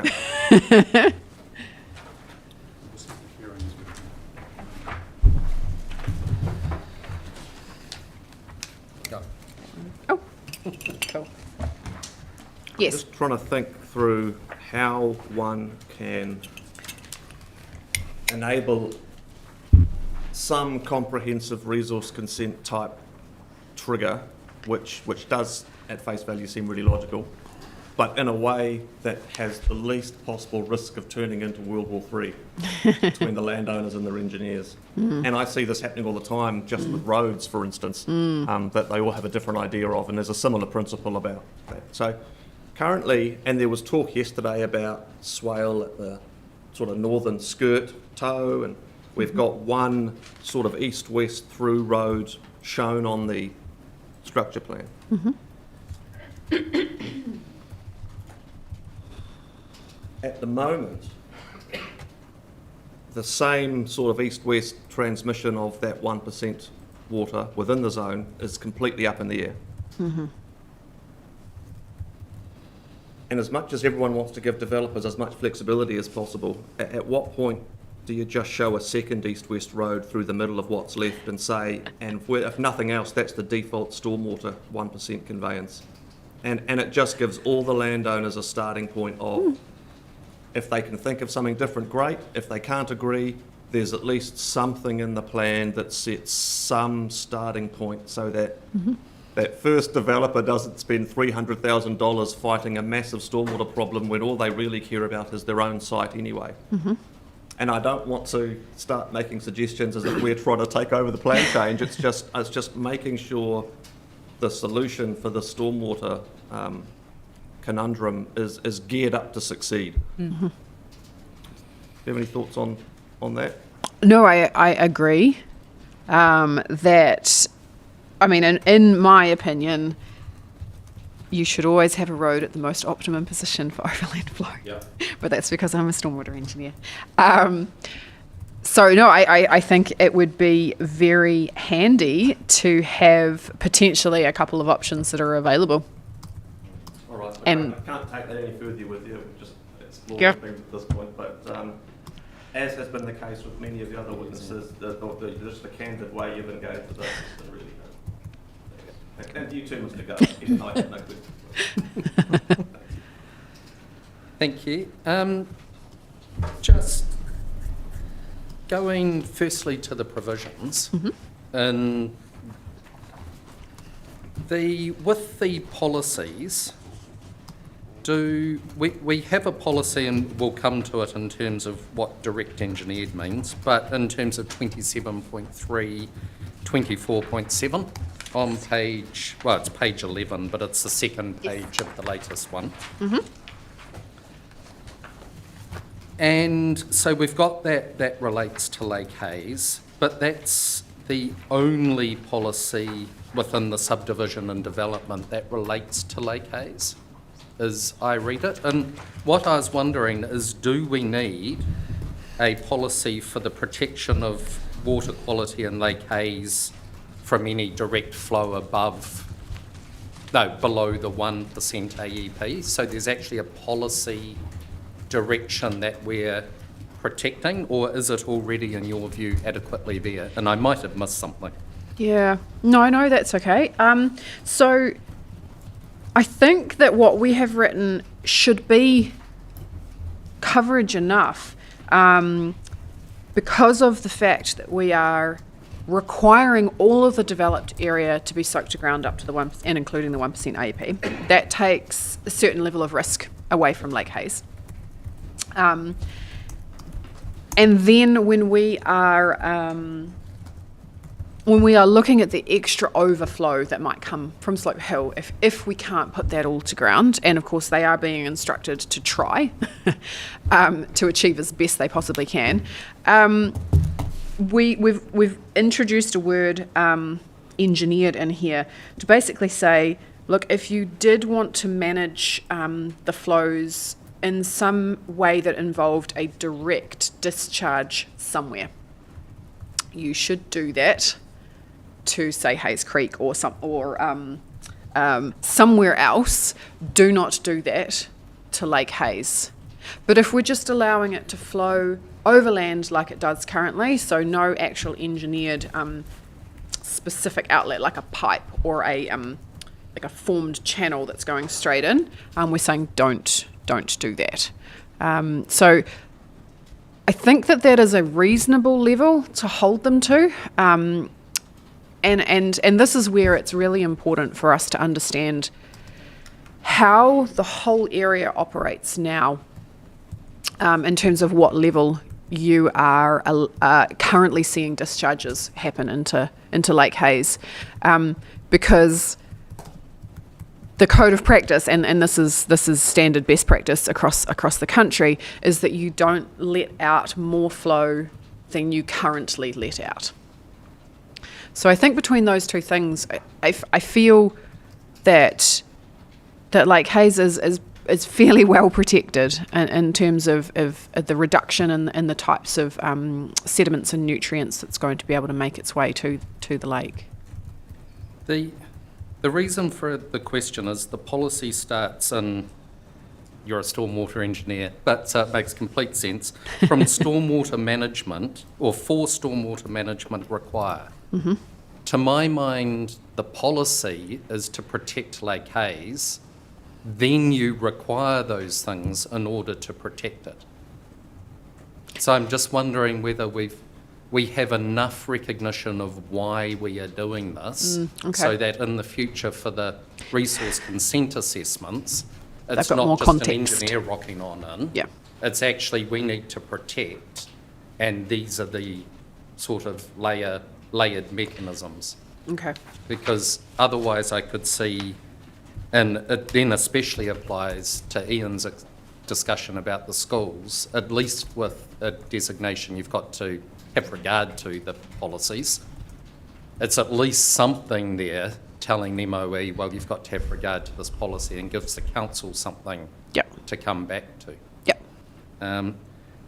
No. Oh, cool. Yes. Just trying to think through how one can enable some comprehensive resource consent type trigger, which does at face value seem really logical, but in a way that has the least possible risk of turning into World War III between the landowners and their engineers. And I see this happening all the time, just with roads, for instance, that they all have a different idea of, and there's a similar principle about that. So currently, and there was talk yesterday about swale at the sort of northern skirt toe, and we've got one sort of east-west through road shown on the structure plan. At the moment, the same sort of east-west transmission of that 1% water within the zone is completely up in the air. And as much as everyone wants to give developers as much flexibility as possible, at what point do you just show a second east-west road through the middle of what's left and say, and if nothing else, that's the default stormwater 1% conveyance? And it just gives all the landowners a starting point of, if they can think of something different, great. If they can't agree, there's at least something in the plan that sets some starting point so that that first developer doesn't spend $300,000 fighting a massive stormwater problem when all they really care about is their own site anyway. And I don't want to start making suggestions as if we're trying to take over the plan change. It's just making sure the solution for the stormwater conundrum is geared up to succeed. Do you have any thoughts on that? No, I agree that, I mean, in my opinion, you should always have a road at the most optimum position for overland flow. Yeah. But that's because I'm a stormwater engineer. So no, I think it would be very handy to have potentially a couple of options that are available. All right. And- I can't take that any further with you. Just explore Yeah. things at this point. But as has been the case with many of the other witnesses, just the candid way you've engaged with us has been really good. And you too, Mr. Governor, even though I have no questions. Thank you. Just going firstly to the provisions, and with the policies, we have a policy, and we'll come to it in terms of what direct engineered means, but in terms of 27.3, 24.7 on page, well, it's page 11, but it's the second page of the latest one. And so we've got that relates to Lake Hayes, but that's the only policy within the subdivision and development that relates to Lake Hayes, as I read it. And what I was wondering is, do we need a policy for the protection of water quality in Lake Hayes from any direct flow below the 1% AEP? So there's actually a policy direction that we're protecting, or is it already, in your view, adequately there? And I might have missed something. Yeah, no, that's okay. So I think that what we have written should be coverage enough, because of the fact that we are requiring all of the developed area to be soaked to ground up to the 1%, and including the 1% AEP. That takes a certain level of risk away from Lake Hayes. And then when we are looking at the extra overflow that might come from Slope Hill, if we can't put that all to ground, and of course they are being instructed to try to achieve as best they possibly can, we've introduced a word, engineered, in here to basically say, look, if you did want to manage the flows in some way that involved a direct discharge somewhere, you should do that to, say, Hayes Creek or somewhere else. Do not do that to Lake Hayes. But if we're just allowing it to flow overland like it does currently, so no actual engineered specific outlet like a pipe or a formed channel that's going straight in, we're saying don't do that. So I think that is a reasonable level to hold them to. And this is where it's really important for us to understand how the whole area operates now, in terms of what level you are currently seeing discharges happen into Lake Hayes, because the code of practice, and this is standard best practice across the country, is that you don't let out more flow than you currently let out. So I think between those two things, I feel that Lake Hayes is fairly well protected in terms of the reduction in the types of sediments and nutrients that's going to be able to make its way to the lake. The reason for the question is the policy starts in, you're a stormwater engineer, but it makes complete sense, from stormwater management, or for stormwater management require. Mm-hmm. To my mind, the policy is to protect Lake Hayes, then you require those things in order to protect it. So I'm just wondering whether we have enough recognition of why we are doing this, okay. so that in the future for the resource consent assessments, it's got more not just context. an engineer rocking on in. Yeah. It's actually we need to protect, and these are the sort of layered mechanisms. Okay. Because otherwise I could see, and it then especially applies to Ian's discussion about the schools, at least with a designation you've got to have regard to the policies. It's at least something there telling MOE, well, you've got to have regard to this policy, and gives the council something Yep. to come back to. Yep.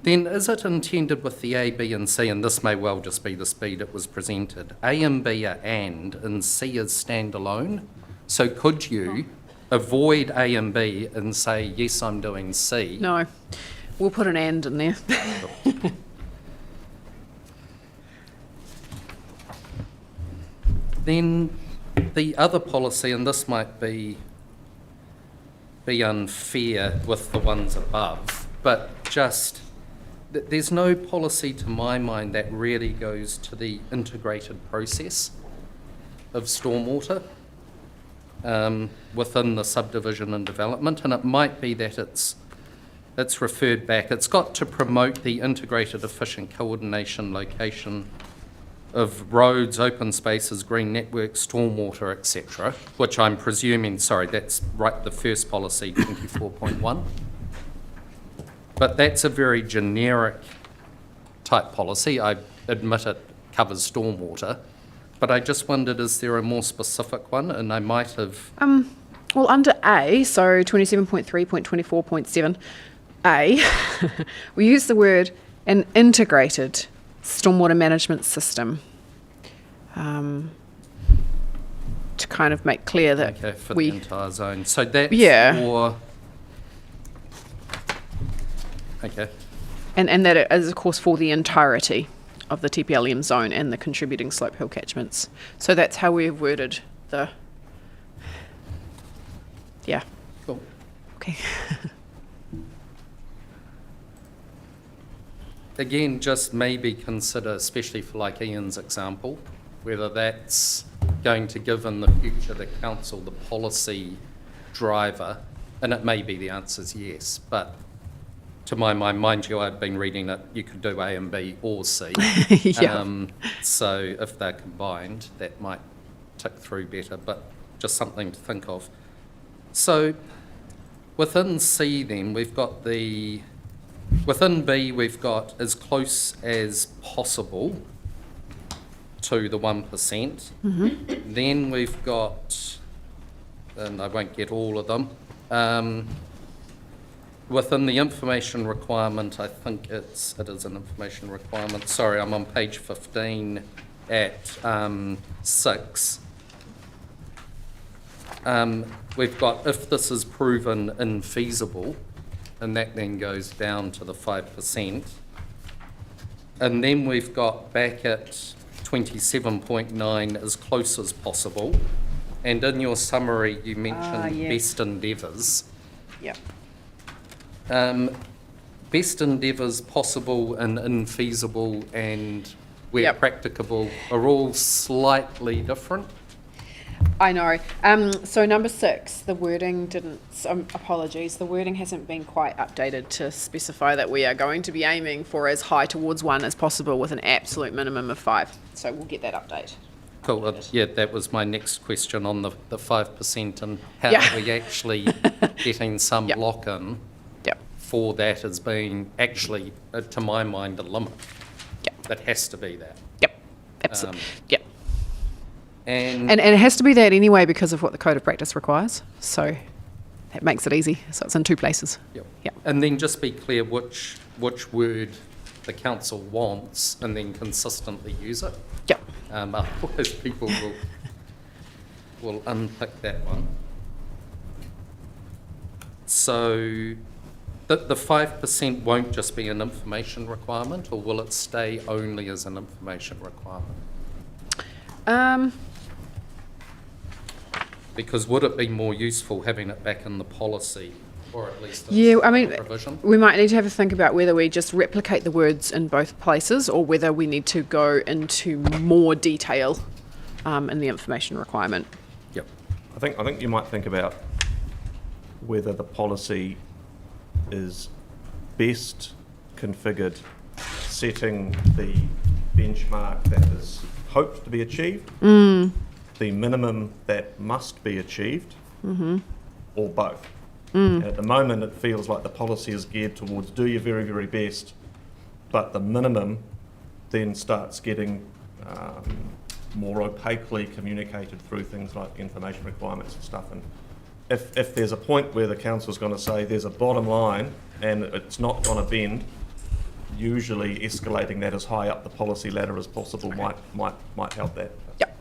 Then is it intended with the A, B and C, and this may well just be the speed it was presented, A and B are and C is standalone? So could you avoid A and B and say, yes, I'm doing C? No, we'll put an and in there. Then the other policy, and this might be unfair with the ones above, but just there's no policy to my mind that really goes to the integrated process of stormwater within the subdivision and development, and it might be that it's referred back. It's got to promote the integrated, efficient coordination, location of roads, open spaces, green networks, stormwater, etc., which I'm presuming, sorry, that's right, the first policy, 24.1. But that's a very generic type policy. I admit it covers stormwater, but I just wondered, is there a more specific one? And I might have... Well, under A, so 27.3.24.7, A, we use the word an integrated stormwater management system to kind of make clear that Okay, for we... the entire zone. So that's Yeah. for... Okay. And that it is, of course, for the entirety of the TPLM zone and the contributing slope hill catchments. So that's how we have worded the... Yeah. Cool. Okay. Again, just maybe consider, especially for like Ian's example, whether that's going to give in the future the council the policy driver, and it may be the answer's yes, but to my mind you, I've been reading it, you could do A and B or C. Yeah. So if they're combined, that might tick through better, but just something to think of. So within C then, we've got the... Within B, we've got as close as possible to the 1%. Mm-hmm. Then we've got, and I won't get all of them, within the information requirement, I think it is an information requirement. Sorry, I'm on page 15 at 6. We've got, if this is proven infeasible, and that then goes down to the 5%. And then we've got back at 27.9 as close as possible. And in your summary, you mentioned yes. best endeavours. Yeah. Best endeavours, possible and infeasible, and where Yep. practicable are all slightly different. I know. So number 6, the wording didn't, apologies, the wording hasn't been quite updated to specify that we are going to be aiming for as high towards 1 as possible with an absolute minimum of 5. So we'll get that update. Cool. Yeah, that was my next question on the 5% and how Yeah. are we actually getting some Yep. lock-in Yep. for that as being actually, to my mind, a limit. Yep. That has to be that. Yep. Absolutely. Yep. And, And it has to be that anyway because of what the Code of Practice requires. So that makes it easy. So it's in 2 places. yep. Yep. And then just be clear which word the council wants and then consistently use it. Yep. Otherwise people will unpick that one. So the 5% won't just be an information requirement, or will it stay only as an information requirement? Because would it be more useful having it back in the policy, or at least as Yeah, I mean, a provision? we might need to have a think about whether we just replicate the words in both places or whether we need to go into more detail in the information requirement. Yep. I think you might think about whether the policy is best configured setting the benchmark that is hoped to be achieved, the minimum that must be achieved, or both. And at the moment, it feels like the policy is geared towards do your very, very best, but the minimum then starts getting more opaquely communicated through things like information requirements and stuff. And if there's a point where the council's going to say there's a bottom line and it's not going to bend, usually escalating that as high up the policy ladder as possible might help that. Yep.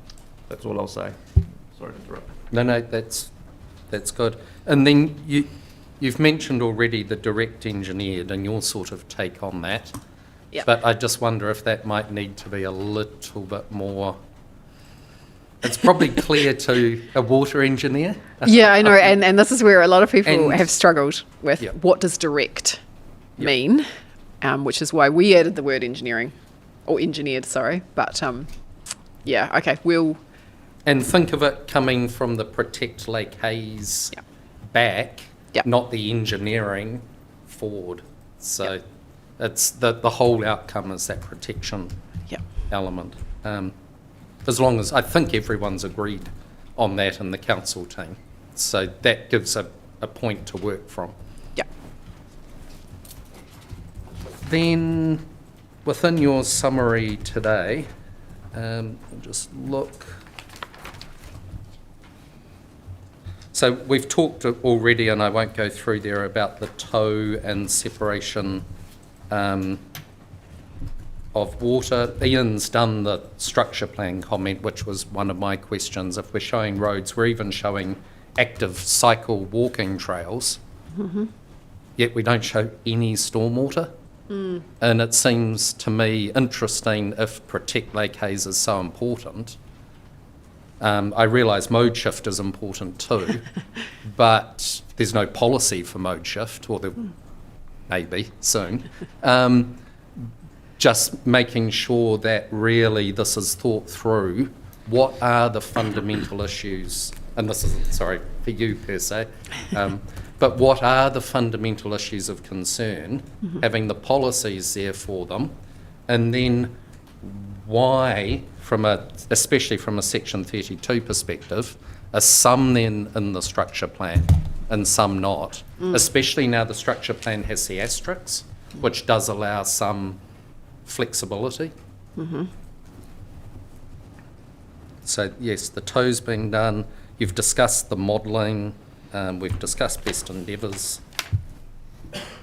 That's all I'll say. Sorry to interrupt. No, that's good. And then you've mentioned already the direct engineered and your sort of take on that. Yep. But I just wonder if that might need to be a little bit more. It's probably clear to a water engineer. Yeah, I know, and this is where a lot of people And- have struggled with Yep. what does direct Yep. mean, which is why we added the word engineering, or engineered, sorry. But yeah, okay, we'll. And think of it coming from the Protect Lake Hayes Yep. back, Yep. not the engineering forward. So it's the whole outcome is that protection Yeah. element. As long as I think everyone's agreed on that in the council team. So that gives a point to work from. Yeah. Then within your summary today, just look. So we've talked already, and I won't go through there, about the tow and separation of water. Ian's done the structure plan comment, which was one of my questions. If we're showing roads, we're even showing active cycle walking trails, yet we don't show any stormwater. And it seems to me interesting if Protect Lake Hayes is so important. I realise mode shift is important too, but there's no policy for mode shift, or there may be soon. Just making sure that really this is thought through. What are the fundamental issues? And this isn't, sorry, for you per se, but what are the fundamental issues of concern, having the policies there for them, and then why, especially from a Section 32 perspective, are some then in the structure plan and some not, especially now the structure plan has the asterisks, which does allow some flexibility. So yes, the tow's being done. You've discussed the modelling. We've discussed best endeavours.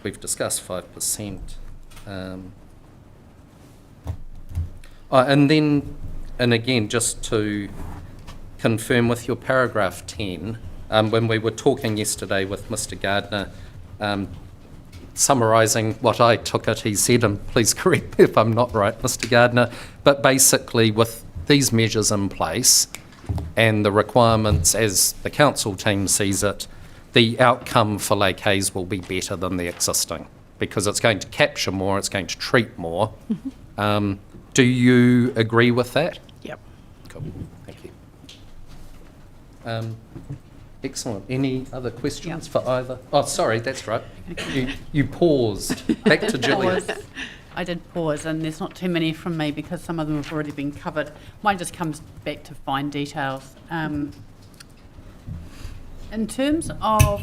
We've discussed 5%. And again, just to confirm with your paragraph 10, when we were talking yesterday with Mr. Gardner, summarising what I took it, he said, and please correct me if I'm not right, Mr. Gardner, but basically with these measures in place and the requirements as the council team sees it, the outcome for Lake Hayes will be better than the existing because it's going to capture more, it's going to treat more. Do you agree with that? Yep. Cool, thank you. Excellent. Any other questions for either? Oh, sorry, that's right. You paused. Back to Julia. Pause. I did pause, and there's not too many from me because some of them have already been covered. Mine just comes back to fine details. In terms of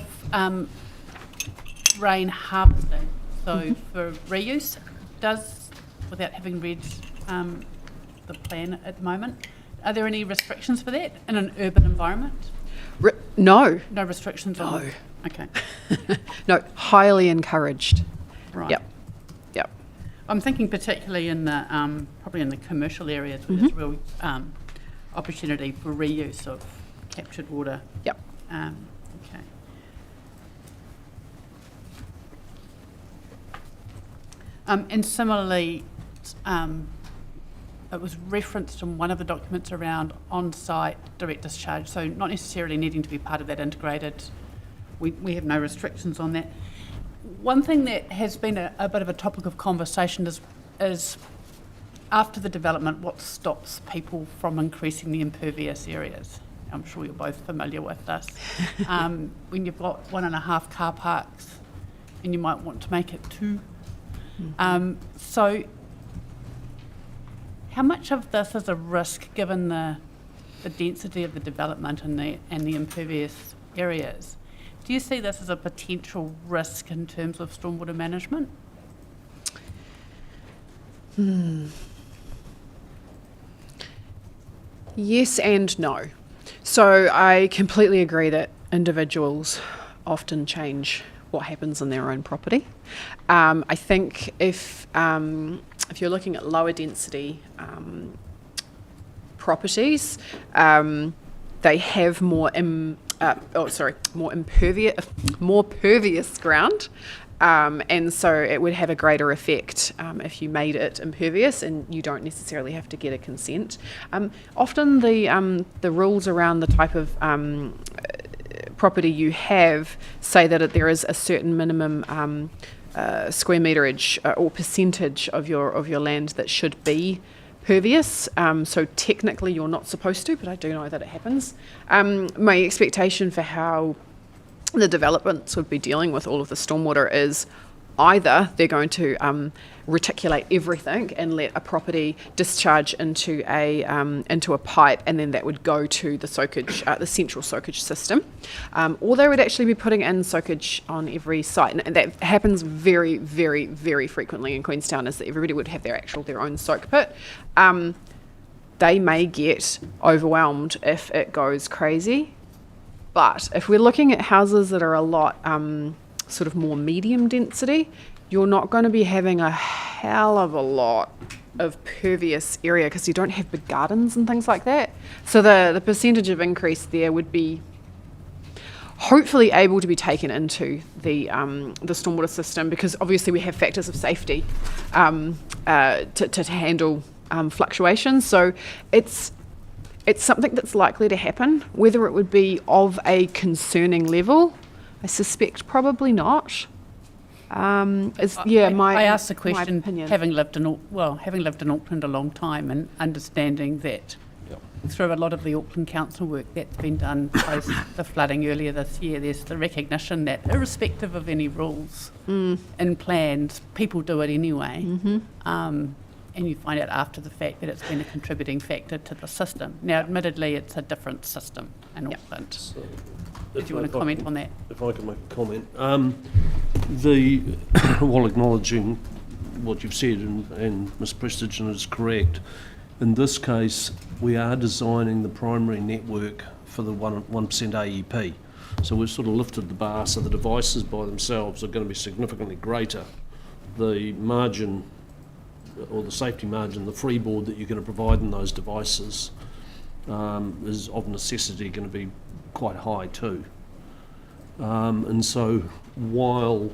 rain harvesting, so for reuse, without having read the plan at the moment, are there any restrictions for that in an urban environment? No. No restrictions No. on? Okay, No, highly encouraged. right. Yep. I'm thinking particularly in the, probably in the commercial areas where there's real opportunity for reuse of captured water. Yep. Okay. And similarly, it was referenced in one of the documents around on-site direct discharge, so not necessarily needing to be part of that integrated. We have no restrictions on that. One thing that has been a bit of a topic of conversation is after the development, what stops people from increasing the impervious areas? I'm sure you're both familiar with this. When you've got 1.5 car parks and you might want to make it 2. So how much of this is a risk given the density of the development and the impervious areas? Do you see this as a potential risk in terms of stormwater management? Yes and no. So I completely agree that individuals often change what happens in their own property. I think if you're looking at lower density properties, they have more pervious ground. And so it would have a greater effect if you made it impervious, and you don't necessarily have to get a consent. Often the rules around the type of property you have say that there is a certain minimum square meterage or percentage of your land that should be pervious. So technically you're not supposed to, but I do know that it happens. My expectation for how the developments would be dealing with all of the stormwater is either they're going to reticulate everything and let a property discharge into a pipe, and then that would go to the soakage, the central soakage system, or they would actually be putting in soakage on every site, and that happens very, very, very frequently in Queenstown. Is that everybody would have their own soak pit. They may get overwhelmed if it goes crazy. But if we're looking at houses that are a lot sort of more medium density, you're not going to be having a hell of a lot of pervious area because you don't have big gardens and things like that. So the percentage of increase there would be hopefully able to be taken into the stormwater system, because obviously we have factors of safety to handle fluctuations. So it's something that's likely to happen. Whether it would be of a concerning level, I suspect probably not. I asked the question, opinion. having lived in Auckland a long time and understanding that through a lot of the Auckland Council work that's been done post the flooding earlier this year, there's the recognition that irrespective of any rules and plans, people do it anyway. And you find out after the fact that it's been a contributing factor to the system. Now, admittedly, it's a different system in Auckland. So, Did you want to comment on that? If I can make a comment. While acknowledging what you've said, and Ms Prestige is correct, in this case, we are designing the primary network for the 1% AEP. So we've sort of lifted the bar, so the devices by themselves are going to be significantly greater. The margin, or the safety margin, the freeboard that you're going to provide in those devices is of necessity going to be quite high too. And so while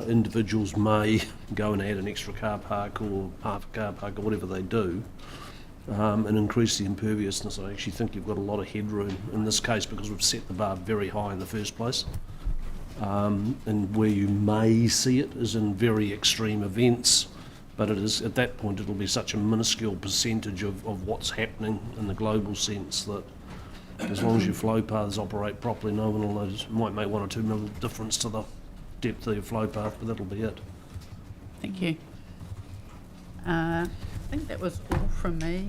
individuals may go and add an extra car park or half a car park or whatever they do, and increase the imperviousness, I actually think you've got a lot of headroom in this case because we've set the bar very high in the first place. And where you may see it is in very extreme events, but it is at that point it'll be such a minuscule percentage of what's happening in the global sense that as long as your flow paths operate properly, no one will notice. It might make 1 or 2 mil difference to the depth of your flow path, but that'll be it. Thank you. I think that was all from me.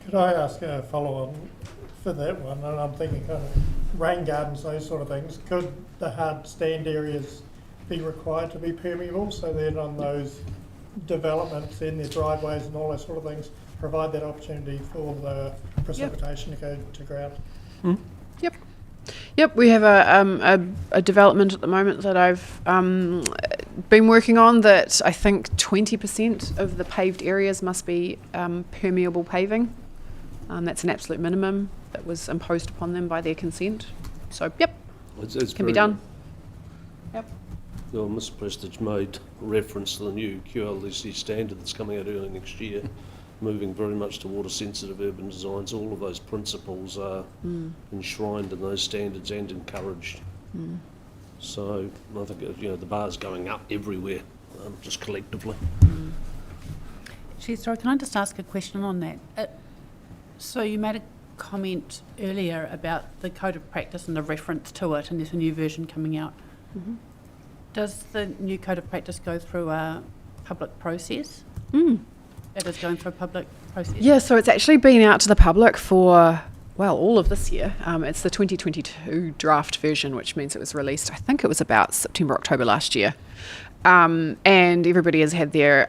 Could I ask a follow-on for that one? And I'm thinking kind of rain gardens, those sort of things. Could the hard stand areas be required to be permeable, so then on those developments in their driveways and all those sort of things, provide that opportunity for the precipitation to go to ground? Yep, we have a development at the moment that I've been working on that I think 20% of the paved areas must be permeable paving. That's an absolute minimum that was imposed upon them by their consent. So, yep, It's can be done. Yep. Well, Mr. Prestige made reference to the new QLDC standard that's coming out early next year, moving very much to water-sensitive urban designs. All of those principles are enshrined in those standards and encouraged. So I think the bar's going up everywhere, just collectively. Actually, sorry, can I just ask a question on that? So you made a comment earlier about the code of practice and the reference to it, and there's a new version coming out. Does the new code of practice go through a public process? It is going through a public process? Yeah, so it's actually been out to the public for, well, all of this year. It's the 2022 draft version, which means it was released, I think it was about September, October last year. And everybody has had their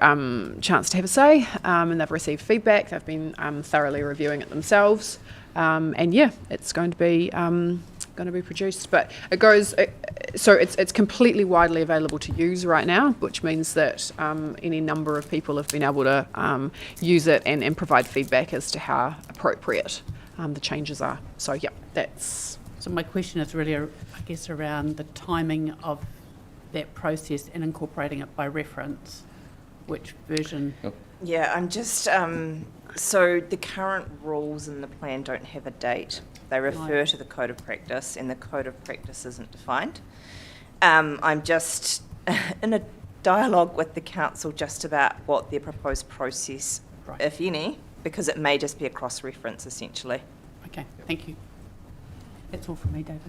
chance to have a say, and they've received feedback. They've been thoroughly reviewing it themselves. And yeah, it's going to be produced, but it goes. So it's completely widely available to use right now, which means that any number of people have been able to use it and provide feedback as to how appropriate the changes are. So yeah, that's. So my question is really, I guess, around the timing of that process and incorporating it by reference. Which version? Yeah, I'm just, so the current rules in the plan don't have a date. They refer to the code of practice, and the code of practice isn't defined. I'm just in a dialogue with the council just about what their proposed process, if any, because it may just be a cross-reference essentially. Okay, thank you. That's all from me, David.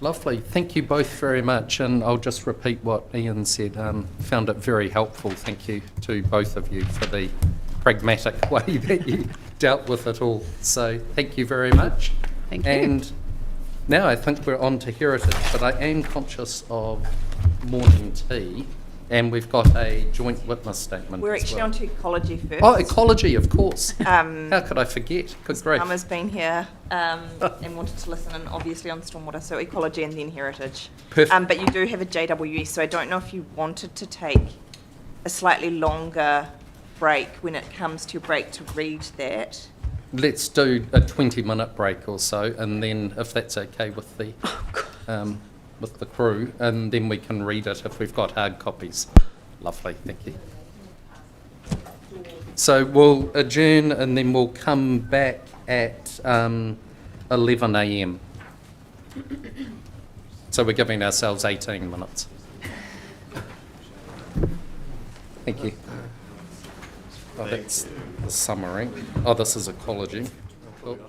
Lovely. Thank you both very much. And I'll just repeat what Ian said. Found it very helpful. Thank you to both of you for the pragmatic way that you dealt with it all. So thank you very much. Thank you. And now I think we're on to heritage, but I am conscious of morning tea, and we've got a joint witness statement. We're as actually well. on to ecology first. Oh, ecology, of course. How could I forget? Good grief. Mama's been here and wanted to listen, and obviously on stormwater, so ecology and then heritage. Perfect. But you do have a JWS, so I don't know if you wanted to take a slightly longer break when it comes to your break to read that. Let's do a 20-minute break or so, and then if that's okay with the crew, and then we can read it if we've got hard copies. Lovely, thank you. So we'll adjourn, and then we'll come back at 11 a.m. So we're giving ourselves 18 minutes. Thank you. Oh, that's the summary. Oh, this is ecology. Cool.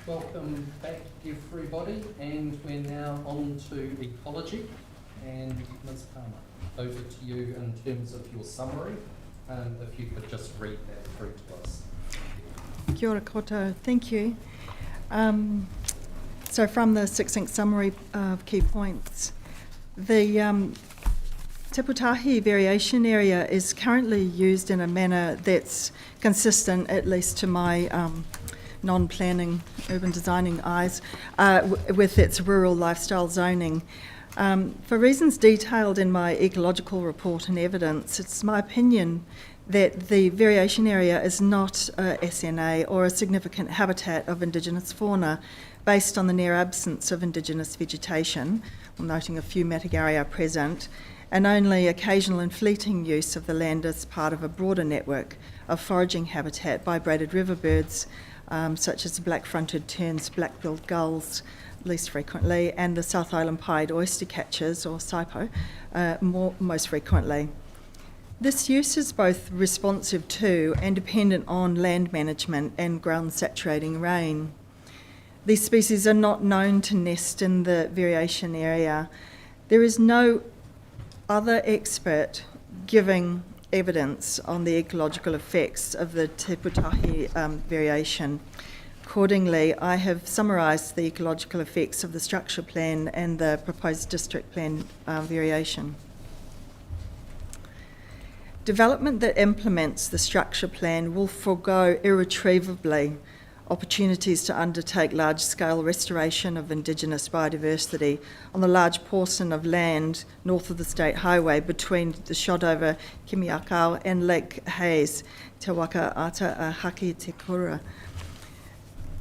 Welcome back, everybody, and we're now on to ecology. And Ms. Palmer, over to you in terms of your summary. If you could just read that through to us. Kia ora koutou, thank you. So from the succinct summary of key points, the Te Pūtahi variation area is currently used in a manner that's consistent, at least to my non-planning, urban designing eyes, with its rural lifestyle zoning. For reasons detailed in my ecological report and evidence, it's my opinion that the variation area is not a SNA or a significant habitat of Indigenous fauna based on the near absence of Indigenous vegetation, noting a few matagaria present, and only occasional and fleeting use of the land as part of a broader network of foraging habitat by braided river birds, such as the black-fronted terns, black-billed gulls, least frequently, and the South Island pied oyster catchers, or SIPO, most frequently. This use is both responsive to and dependent on land management and ground saturating rain. These species are not known to nest in the variation area. There is no other expert giving evidence on the ecological effects of the Te Pūtahi variation. Accordingly, I have summarised the ecological effects of the structure plan and the proposed district plan variation. Development that implements the structure plan will forego irretrievably opportunities to undertake large-scale restoration of Indigenous biodiversity on the large portion of land north of the State Highway between the Shodover, Kimiakau and Lake Hayes, Te Waka Ata a Haki Te Kura.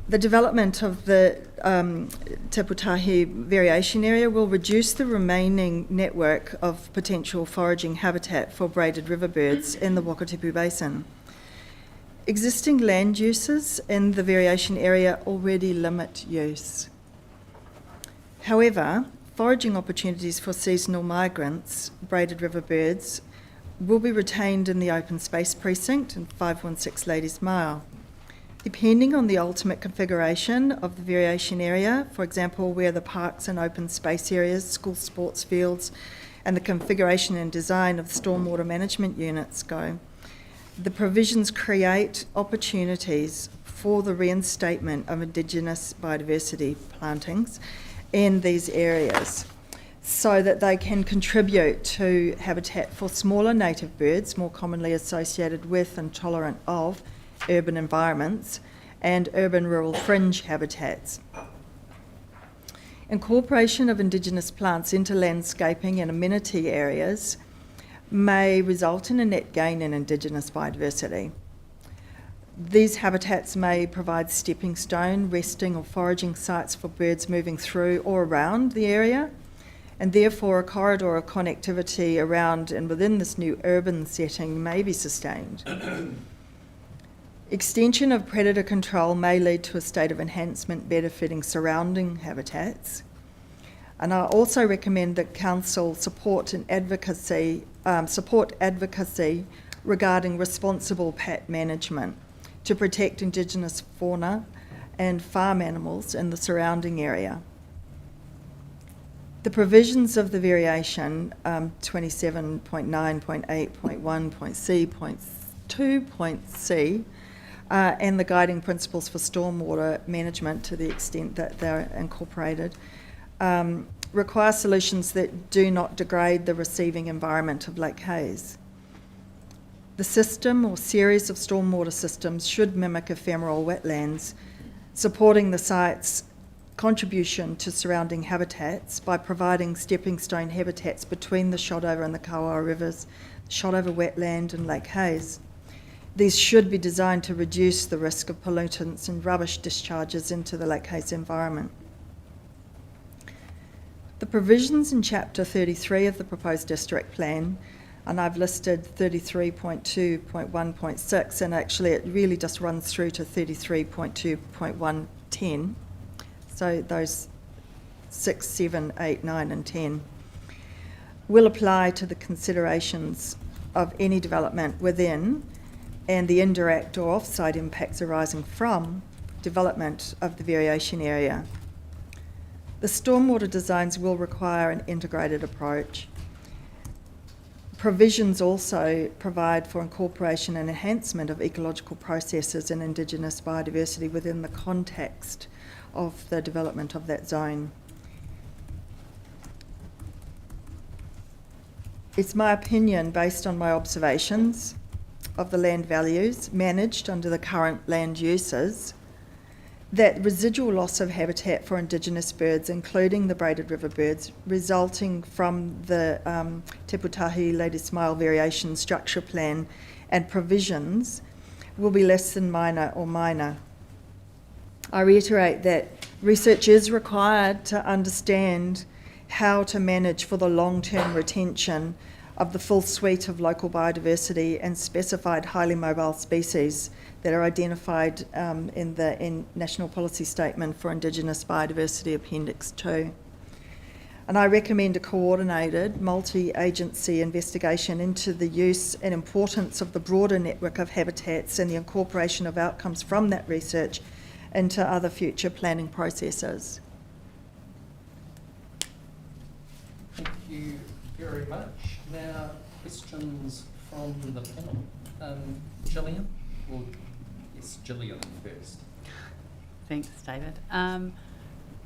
The development of the Te Pūtahi variation area will reduce the remaining network of potential foraging habitat for braided river birds in the Wakatipu Basin. Existing land uses in the variation area already limit use. However, foraging opportunities for seasonal migrants, braided river birds, will be retained in the open space precinct in 516 Ladies Mile. Depending on the ultimate configuration of the variation area, for example, where the parks and open space areas, school sports fields, and the configuration and design of the stormwater management units go, the provisions create opportunities for the reinstatement of Indigenous biodiversity plantings in these areas so that they can contribute to habitat for smaller native birds, more commonly associated with and tolerant of urban environments, and urban-rural fringe habitats. Incorporation of Indigenous plants into landscaping and amenity areas may result in a net gain in Indigenous biodiversity. These habitats may provide stepping stone, resting or foraging sites for birds moving through or around the area, and therefore a corridor of connectivity around and within this new urban setting may be sustained. Extension of predator control may lead to a state of enhancement benefiting surrounding habitats. And I also recommend that Council support advocacy regarding responsible pat management to protect Indigenous fauna and farm animals in the surrounding area. The provisions of the variation 27.9.8.1.c, and the guiding principles for stormwater management to the extent that they're incorporated, require solutions that do not degrade the receiving environment of Lake Hayes. The system or series of stormwater systems should mimic ephemeral wetlands, supporting the site's contribution to surrounding habitats by providing stepping stone habitats between the Shodover and the Kaua rivers, the Shodover wetland and Lake Hayes. These should be designed to reduce the risk of pollutants and rubbish discharges into the Lake Hayes environment. The provisions in Chapter 33 of the proposed district plan, and I've listed 33.2.1.6, and actually it really just runs through to 33.2.110, so those 6, 7, 8, 9 and 10, will apply to the considerations of any development within and the indirect or off-site impacts arising from development of the variation area. The stormwater designs will require an integrated approach. Provisions also provide for incorporation and enhancement of ecological processes and Indigenous biodiversity within the context of the development of that zone. It's my opinion, based on my observations of the land values managed under the current land uses, that residual loss of habitat for Indigenous birds, including the braided river birds, resulting from the Te Pūtahi Lady Smile Variation Structure Plan and provisions will be less than minor or minor. I reiterate that research is required to understand how to manage for the long-term retention of the full suite of local biodiversity and specified highly mobile species that are identified in the National Policy Statement for Indigenous Biodiversity Appendix 2. And I recommend a coordinated multi-agency investigation into the use and importance of the broader network of habitats and the incorporation of outcomes from that research into other future planning processes. Thank you very much. Now, questions from the panel. Gillian? Well, yes, Gillian first. Thanks, David.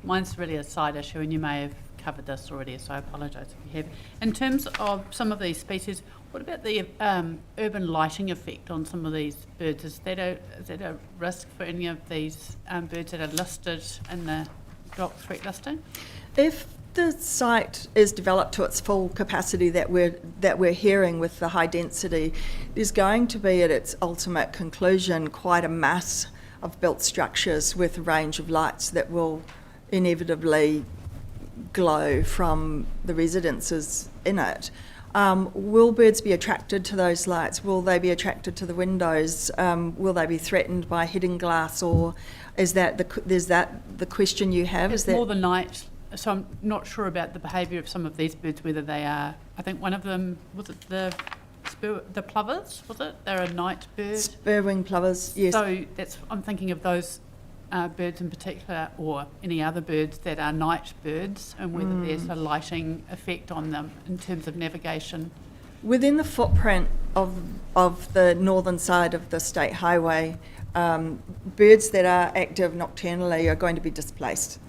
Mine's really a side issue, and you may have covered this already, so I apologise if you have. In terms of some of these species, what about the urban lighting effect on some of these birds? Is that a risk for any of these birds that are listed in the DOC threat listing? If the site is developed to its full capacity that we're hearing with the high density, there's going to be at its ultimate conclusion quite a mass of built structures with a range of lights that will inevitably glow from the residences in it. Will birds be attracted to those lights? Will they be attracted to the windows? Will they be threatened by hitting glass? Or is that the question you have? It's more the night, so I'm not sure about the behaviour of some of these birds, whether they are, I think one of them, was it the plovers, was it? They're a night bird. Spur-wing plovers, yes. So I'm thinking of those birds in particular, or any other birds that are night birds, and whether there's a lighting effect on them in terms of navigation. Within the footprint of the northern side of the state highway, birds that are active nocturnally are going to be displaced.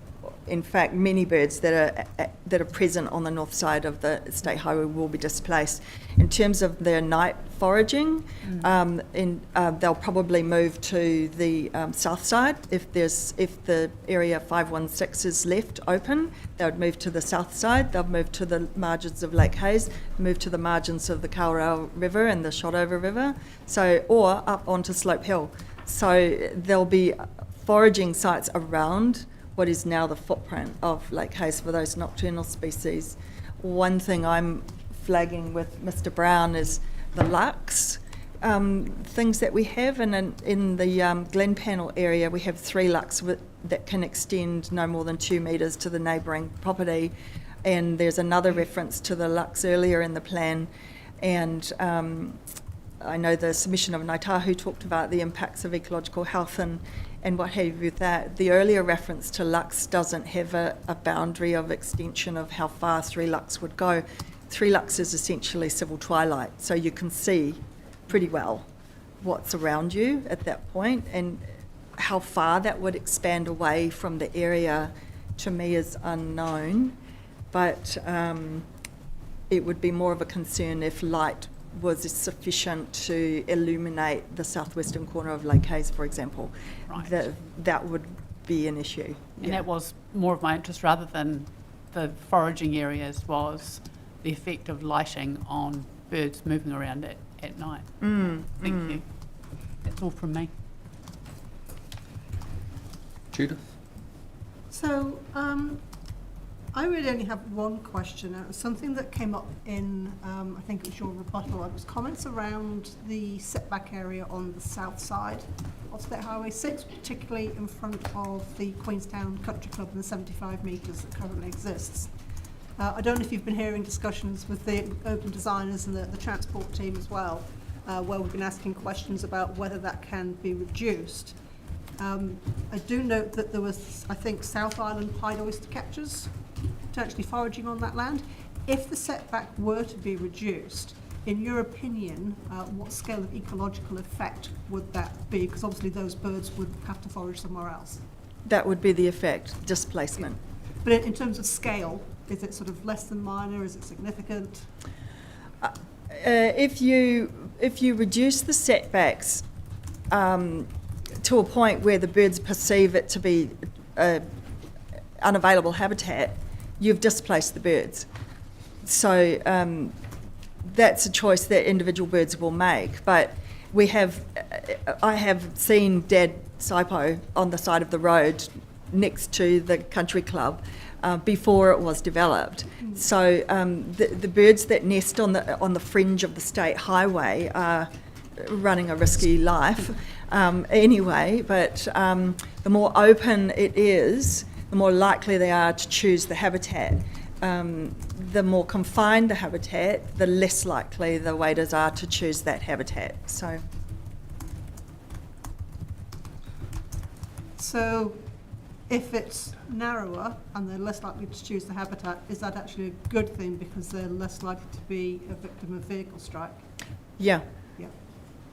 In fact, many birds that are present on the north side of the state highway will be displaced. In terms of their night foraging, they'll probably move to the south side. If the area 516 is left open, they would move to the south side. They'll move to the margins of Lake Hayes, move to the margins of the Kawerau River and the Shotover River, or up onto Slope Hill. So there'll be foraging sites around what is now the footprint of Lake Hayes for those nocturnal species. One thing I'm flagging with Mr. Brown is the lux things that we have, and in the Glen Panel area we have 3 lux that can extend no more than 2 metres to the neighbouring property, and there's another reference to the lux earlier in the plan, and I know the submission of Ngaitahu talked about the impacts of ecological health and what have you with that. The earlier reference to lux doesn't have a boundary of extension of how far 3 lux would go. 3 lux is essentially civil twilight, so you can see pretty well what's around you at that point, and how far that would expand away from the area to me is unknown, but it would be more of a concern if light was sufficient to illuminate the southwestern corner of Lake Hayes, for example. Right. That would be an issue. And that was more of my interest, rather than the foraging areas, was the effect of lighting on birds moving around at night. Thank you. That's all from me. Judith? So, I really only have one question. It was something that came up in, I think it was your rebuttal. It was comments around the setback area on the south side of State Highway 6, particularly in front of the Queenstown Country Club and the 75 metres that currently exists. I don't know if you've been hearing discussions with the urban designers and the transport team as well, where we've been asking questions about whether that can be reduced. I do note that there was, I think, South Island pied oyster catchers potentially foraging on that land. If the setback were to be reduced, in your opinion, what scale of ecological effect would that be? Because obviously those birds would have to forage somewhere else. That would be the effect, displacement. But in terms of scale, is it sort of less than minor? Is it significant? If you reduce the setbacks to a point where the birds perceive it to be unavailable habitat, you've displaced the birds. So that's a choice that individual birds will make. But I have seen dead saipo on the side of the road next to the country club before it was developed. So the birds that nest on the fringe of the state highway are running a risky life anyway. But the more open it is, the more likely they are to choose the habitat. The more confined the habitat, the less likely the waders are to choose that habitat. So if it's narrower and they're less likely to choose the habitat, is that actually a good thing because they're less likely to be a victim of vehicle strike? Yeah. Yeah.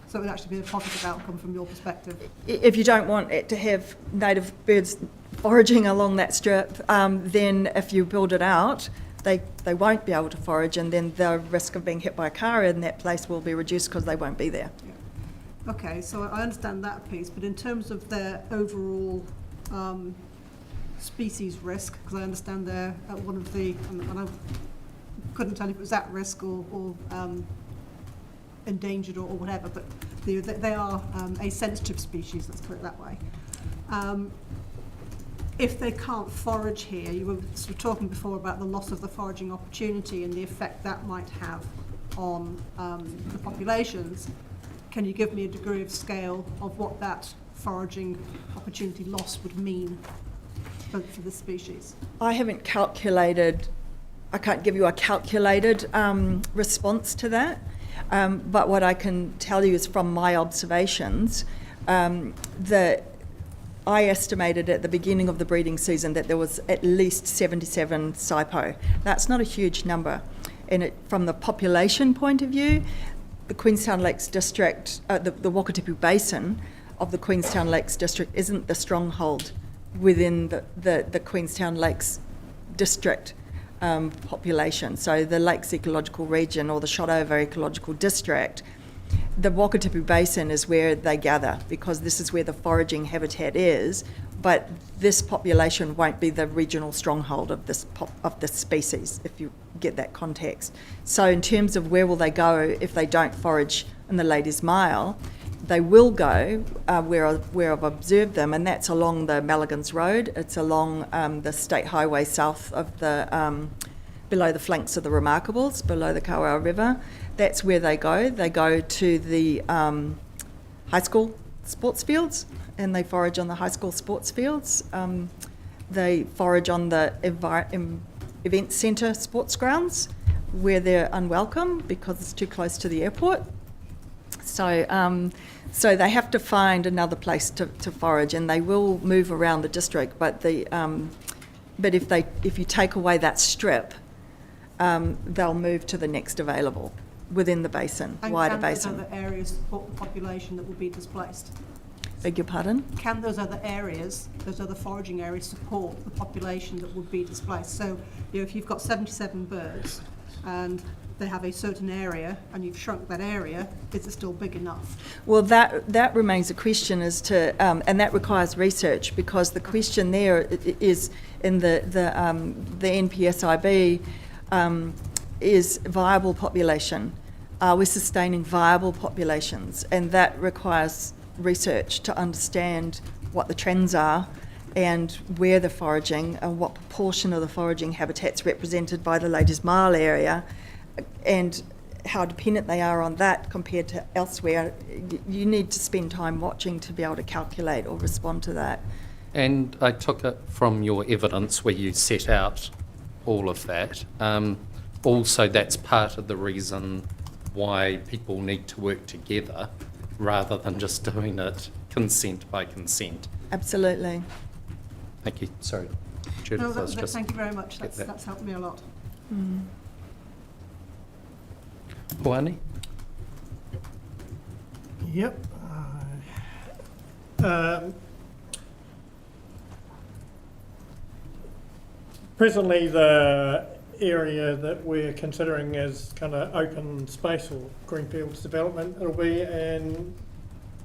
So it would actually be a positive outcome from your perspective? If you don't want it to have native birds foraging along that strip, then if you build it out, they won't be able to forage, and then the risk of being hit by a car in that place will be reduced because they won't be there. Yeah. Okay, so I understand that piece, but in terms of their overall species risk, because I understand they're at one of the, and I couldn't tell if it was at risk or endangered or whatever, but they are a sensitive species, let's put it that way. If they can't forage here, you were sort of talking before about the loss of the foraging opportunity and the effect that might have on the populations. Can you give me a degree of scale of what that foraging opportunity loss would mean for the species? I haven't calculated, I can't give you a calculated response to that, but what I can tell you is from my observations that I estimated at the beginning of the breeding season that there was at least 77 saipo. That's not a huge number. And from the population point of view, the Queenstown Lakes District, the Wakatipu Basin of the Queenstown Lakes District isn't the stronghold within the Queenstown Lakes District population. So the Lakes Ecological Region or the Shotover Ecological District, the Wakatipu Basin is where they gather because this is where the foraging habitat is, but this population won't be the regional stronghold of this species, if you get that context. So in terms of where will they go if they don't forage in the Ladies' Mile, they will go where I've observed them, and that's along the Mulligans Road. It's along the state highway south of the below the flanks of the Remarkables, below the Kawerau River. That's where they go. They go to the high school sports fields, and they forage on the high school sports fields. They forage on the event centre sports grounds, where they're unwelcome because it's too close to the airport. So they have to find another place to forage, and they will move around the district. But if you take away that strip, they'll move to the next available within the basin, wider basin. And can those other areas support the population that will be displaced? Beg your pardon? Can those other areas, those other foraging areas, support the population that would be displaced? So, if you've got 77 birds and they have a certain area and you've shrunk that area, is it still big enough? Well, that remains a question as to, and that requires research, because the question there is in the NPSIB is viable population. Are we sustaining viable populations? And that requires research to understand what the trends are and where they're foraging and what proportion of the foraging habitat's represented by the Ladies' Mile area, and how dependent they are on that compared to elsewhere. You need to spend time watching to be able to calculate or respond to that. And I took it from your evidence where you set out all of that. Also, that's part of the reason why people need to work together rather than just doing it consent by consent. Absolutely. Thank you. Sorry, Judith, No, I was just... thank you very much. get that. That's helped me a lot. Puani? Yep. Presently, the area that we're considering as kind of open space or greenfields development, it'll be, and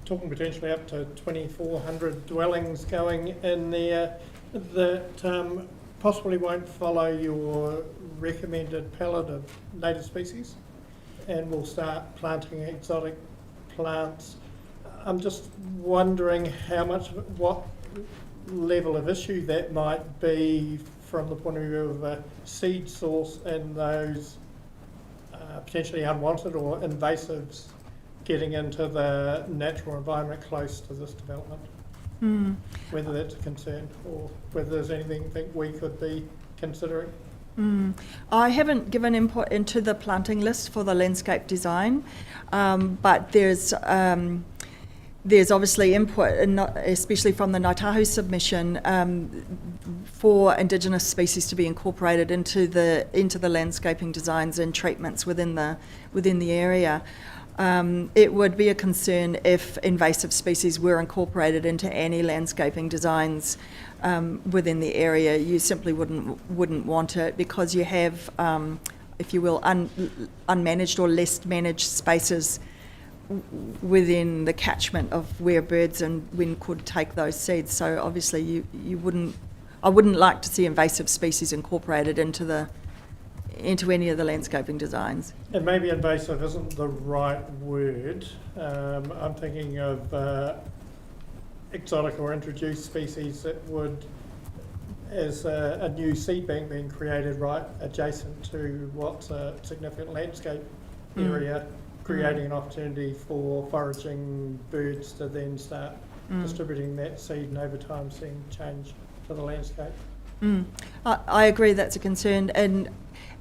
talking potentially up to 2,400 dwellings going in there that possibly won't follow your recommended palette of native species, and will start planting exotic plants. I'm just wondering what level of issue that might be from the point of view of a seed source and those potentially unwanted or invasives getting into the natural environment close to this development. Whether that's a concern or whether there's anything we could be considering. I haven't given input into the planting list for the landscape design, but there's obviously input, especially from the Ngaitahu submission, for Indigenous species to be incorporated into the landscaping designs and treatments within the area. It would be a concern if invasive species were incorporated into any landscaping designs within the area. You simply wouldn't want it, because you have, if you will, unmanaged or less managed spaces within the catchment of where birds and wind could take those seeds. So obviously I wouldn't like to see invasive species incorporated into any of the landscaping designs. And maybe invasive isn't the right word. I'm thinking of exotic or introduced species that would, as a new seed bank being created right adjacent to what's a significant landscape area, creating an opportunity for foraging birds to then start distributing that seed, and over time seeing change to the landscape. I agree that's a concern,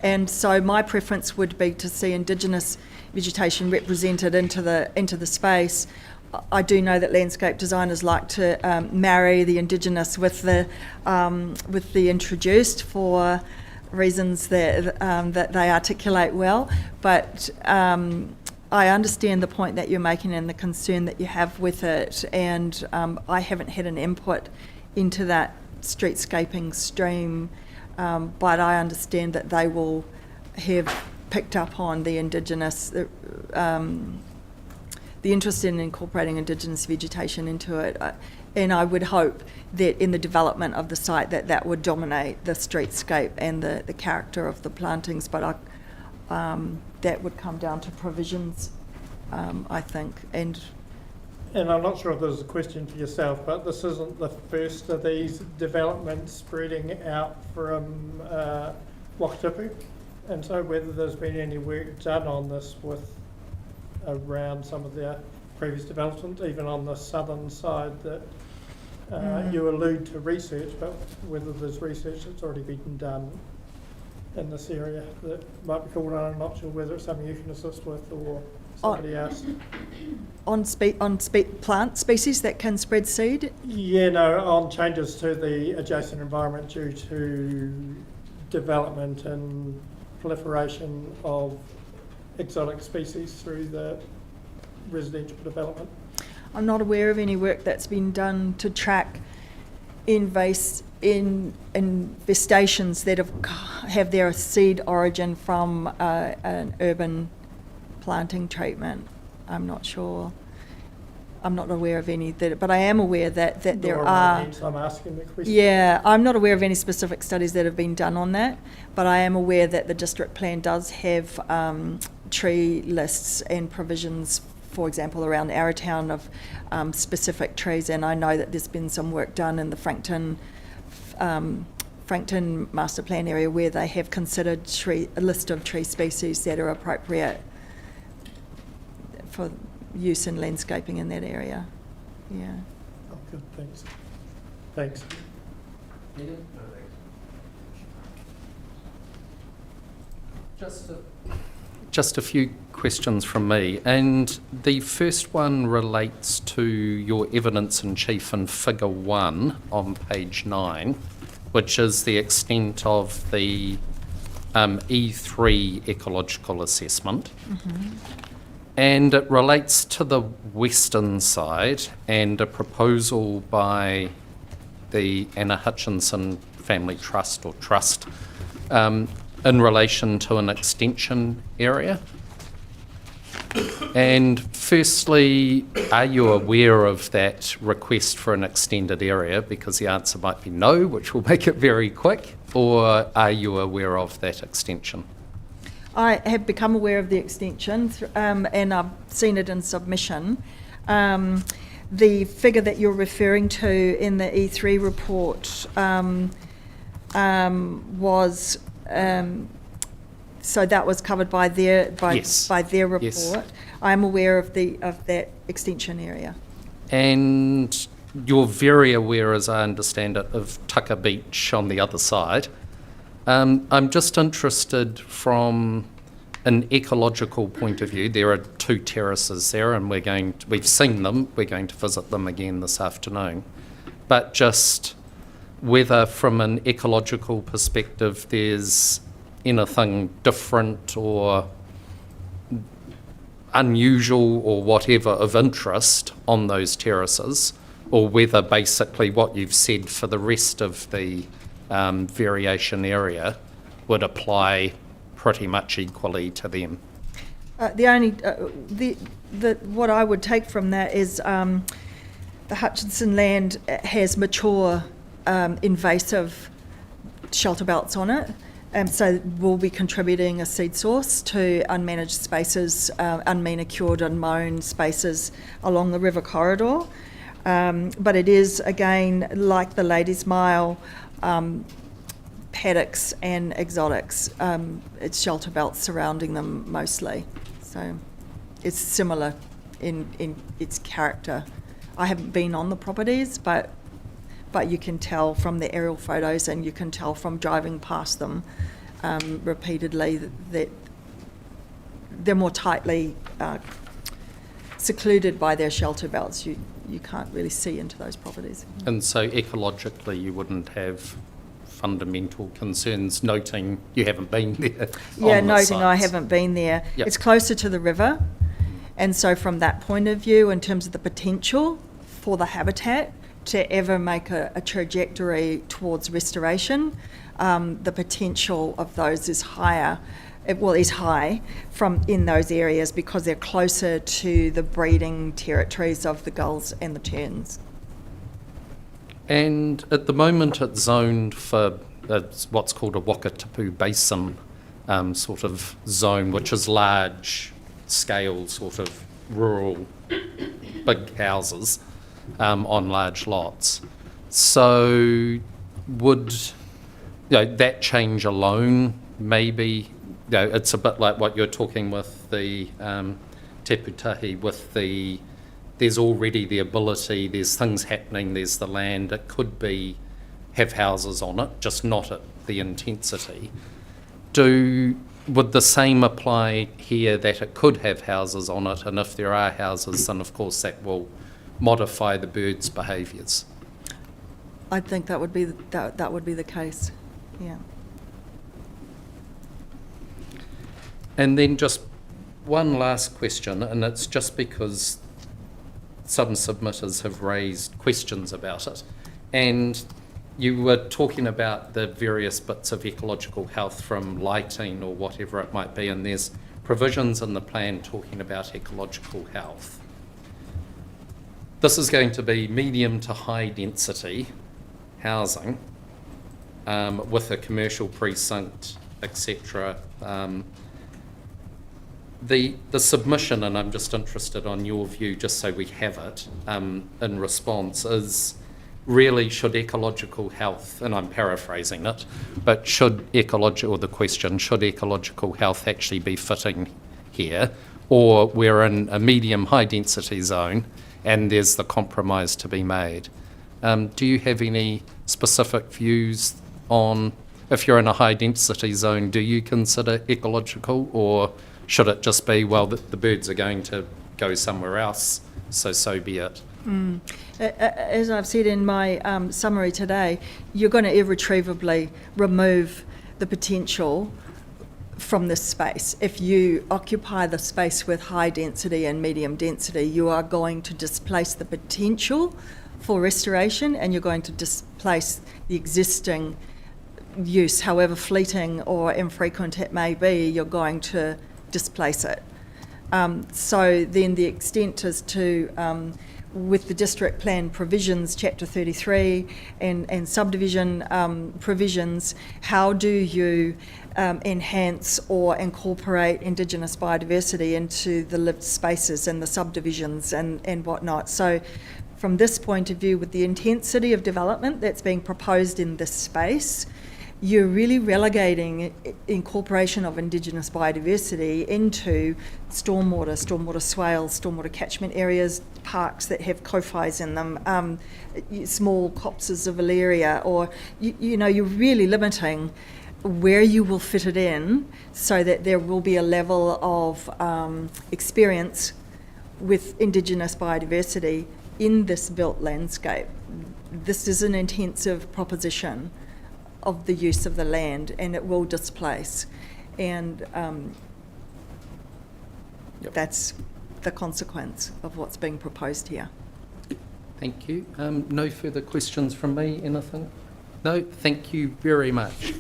and so my preference would be to see Indigenous vegetation represented into the space. I do know that landscape designers like to marry the Indigenous with the introduced for reasons that they articulate well, but I understand the point that you're making and the concern that you have with it, and I haven't had an input into that streetscaping stream, but I understand that they will have picked up on the Indigenous, the interest in incorporating Indigenous vegetation into it, and I would hope that in the development of the site that would dominate the streetscape and the character of the plantings, but that would come down to provisions, I think. And I'm not sure if this is a question for yourself, but this isn't the first of these developments spreading out from Wakatipu, and so whether there's been any work done on this around some of the previous developments, even on the southern side, that you allude to research, but whether there's research that's already been done in this area that might be called on. I'm not sure whether it's something you can assist with or somebody else. on plant species that can spread seed? Yeah, no, on changes to the adjacent environment due to development and proliferation of exotic species through the residential development. I'm not aware of any work that's been done to track infestations that have their seed origin from an urban planting treatment. I'm not sure. I'm not aware of any, but I am aware that there are. Hence I'm asking the question. Yeah, I'm not aware of any specific studies that have been done on that, but I am aware that the district plan does have tree lists and provisions, for example, around Arrowtown of specific trees, and I know that there's been some work done in the Frankton master plan area where they have considered a list of tree species that are appropriate for use in landscaping in that area. Yeah. Oh, good, thanks. Thanks. Just a few questions from me, and the first one relates to your evidence in chief in figure 1 on page 9, which is the extent of the E3 ecological assessment. And it relates to the western side and a proposal by the Anna Hutchinson Family Trust or Trust in relation to an extension area. And firstly, are you aware of that request for an extended area? Because the answer might be no, which will make it very quick. Or are you aware of that extension? I have become aware of the extension and I've seen it in submission. The figure that you're referring to in the E3 report was, so that was covered by their, Yes. by their report. Yes. I'm aware of that extension area. And you're very aware, as I understand it, of Tucker Beach on the other side. I'm just interested from an ecological point of view. There are 2 terraces there, and we've seen them. We're going to visit them again this afternoon. But just whether, from an ecological perspective, there's anything different or unusual or whatever of interest on those terraces, or whether basically what you've said for the rest of the variation area would apply pretty much equally to them. What I would take from that is the Hutchinson land has mature invasive shelter belts on it, so we'll be contributing a seed source to unmanaged spaces, unmanicured, unmown spaces along the river corridor. But it is, again, like the Ladies' Mile, paddocks and exotics. It's shelter belts surrounding them mostly. So it's similar in its character. I haven't been on the properties, but you can tell from the aerial photos and you can tell from driving past them repeatedly that they're more tightly secluded by their shelter belts. You can't really see into those properties. And so ecologically you wouldn't have fundamental concerns, noting you haven't been there. Yeah, on the noting I sites. haven't been there. Yep. It's closer to the river, and so from that point of view, in terms of the potential for the habitat to ever make a trajectory towards restoration, the potential of those is higher. Is high from in those areas because they're closer to the breeding territories of the gulls and the terns. And at the moment it's zoned for what's called a Wakatipu Basin sort of zone, which is large scale sort of rural big houses on large lots. So would that change alone maybe, it's a bit like what you're talking with the Te Pūtahi, with there's already the ability, there's things happening, there's the land, it could have houses on it, just not at the intensity. Would the same apply here, that it could have houses on it, and if there are houses, then of course that will modify the birds' behaviours? I think that would be the case. Yeah. And then just one last question, and it's just because some submitters have raised questions about it. And you were talking about the various bits of ecological health from lighting or whatever it might be, and there's provisions in the plan talking about ecological health. This is going to be medium to high density housing with a commercial precinct, etc. The submission, and I'm just interested on your view, just so we have it in response, is really should ecological health, and I'm paraphrasing it, but should ecological health actually be fitting here, or we're in a medium high density zone and there's the compromise to be made? Do you have any specific views on, if you're in a high density zone, do you consider ecological, or should it just be, well, the birds are going to go somewhere else, so be it? As I've said in my summary today, you're going to irretrievably remove the potential from this space. If you occupy the space with high density and medium density, you are going to displace the potential for restoration, and you're going to displace the existing use, however fleeting or infrequent it may be, you're going to displace it. So then the extent is to, with the district plan provisions, chapter 33, and subdivision provisions, how do you enhance or incorporate Indigenous biodiversity into the lived spaces and the subdivisions and whatnot? So from this point of view, with the intensity of development that's being proposed in this space, you're really relegating incorporation of Indigenous biodiversity into stormwater swales, stormwater catchment areas, parks that have kowhais in them, small copses of valeria, or, you're really limiting where you will fit it in so that there will be a level of experience with Indigenous biodiversity in this built landscape. This is an intensive proposition of the use of the land, and it will displace. And that's the consequence of what's being proposed here. Thank you. No further questions from me, anything? No, thank you very much.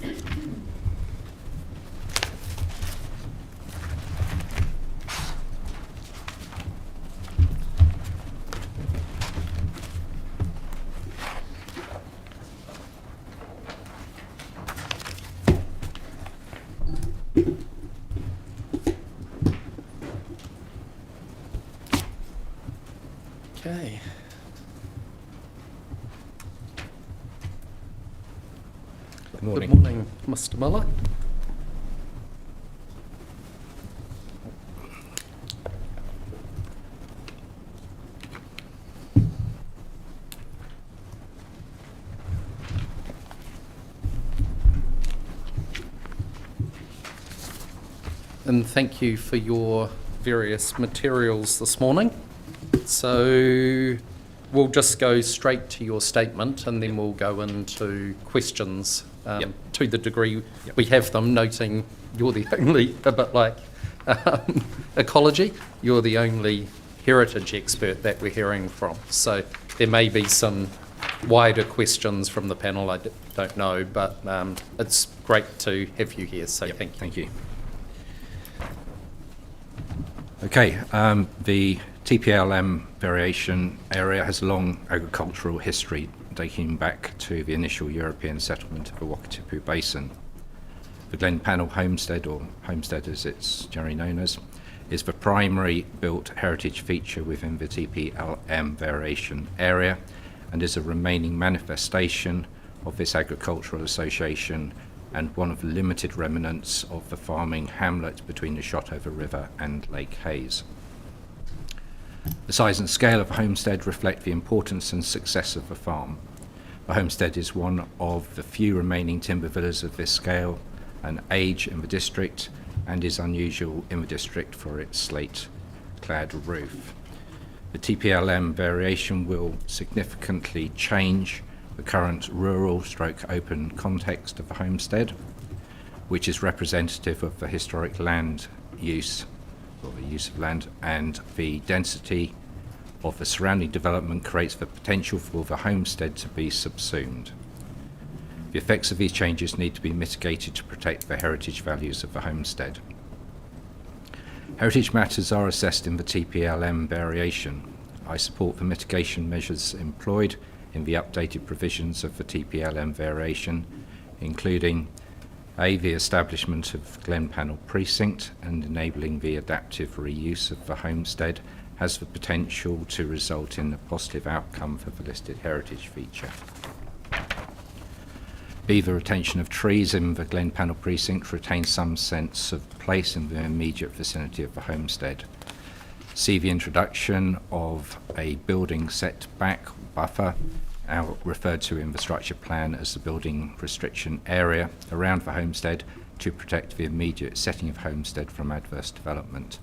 Okay. Good morning. Good morning, Mr. Miller. And thank you for your various materials this morning. So we'll just go straight to your statement, and then we'll go into questions to the degree we have them, noting you're the only, a bit like ecology, you're the only heritage expert that we're hearing from. So there may be some wider questions from the panel, I don't know, but it's great to have you here, so thank you. Thank you. Okay, the TPLM variation area has a long agricultural history dating back to the initial European settlement of the Wakatipu Basin. The Glen Panel Homestead, or Homestead as it's generally known as, is the primary built heritage feature within the TPLM variation area and is a remaining manifestation of this agricultural association and one of the limited remnants of the farming hamlet between the Shotover River and Lake Hayes. The size and scale of the homestead reflect the importance and success of the farm. The homestead is one of the few remaining timber villas of this scale and age in the district, and is unusual in the district for its slate-clad roof. The TPLM variation will significantly change the current rural/open context of the homestead, which is representative of the historic land use, or the use of land, and the density of the surrounding development creates the potential for the homestead to be subsumed. The effects of these changes need to be mitigated to protect the heritage values of the homestead. Heritage matters are assessed in the TPLM variation. I support the mitigation measures employed in the updated provisions of the TPLM variation, including A, the establishment of Glen Panel Precinct and enabling the adaptive reuse of the homestead has the potential to result in a positive outcome for the listed heritage feature. B, the retention of trees in the Glen Panel Precinct retains some sense of place in the immediate vicinity of the homestead. C, the introduction of a building setback buffer, referred to in the structure plan as the building restriction area around the homestead, to protect the immediate setting of homestead from adverse development.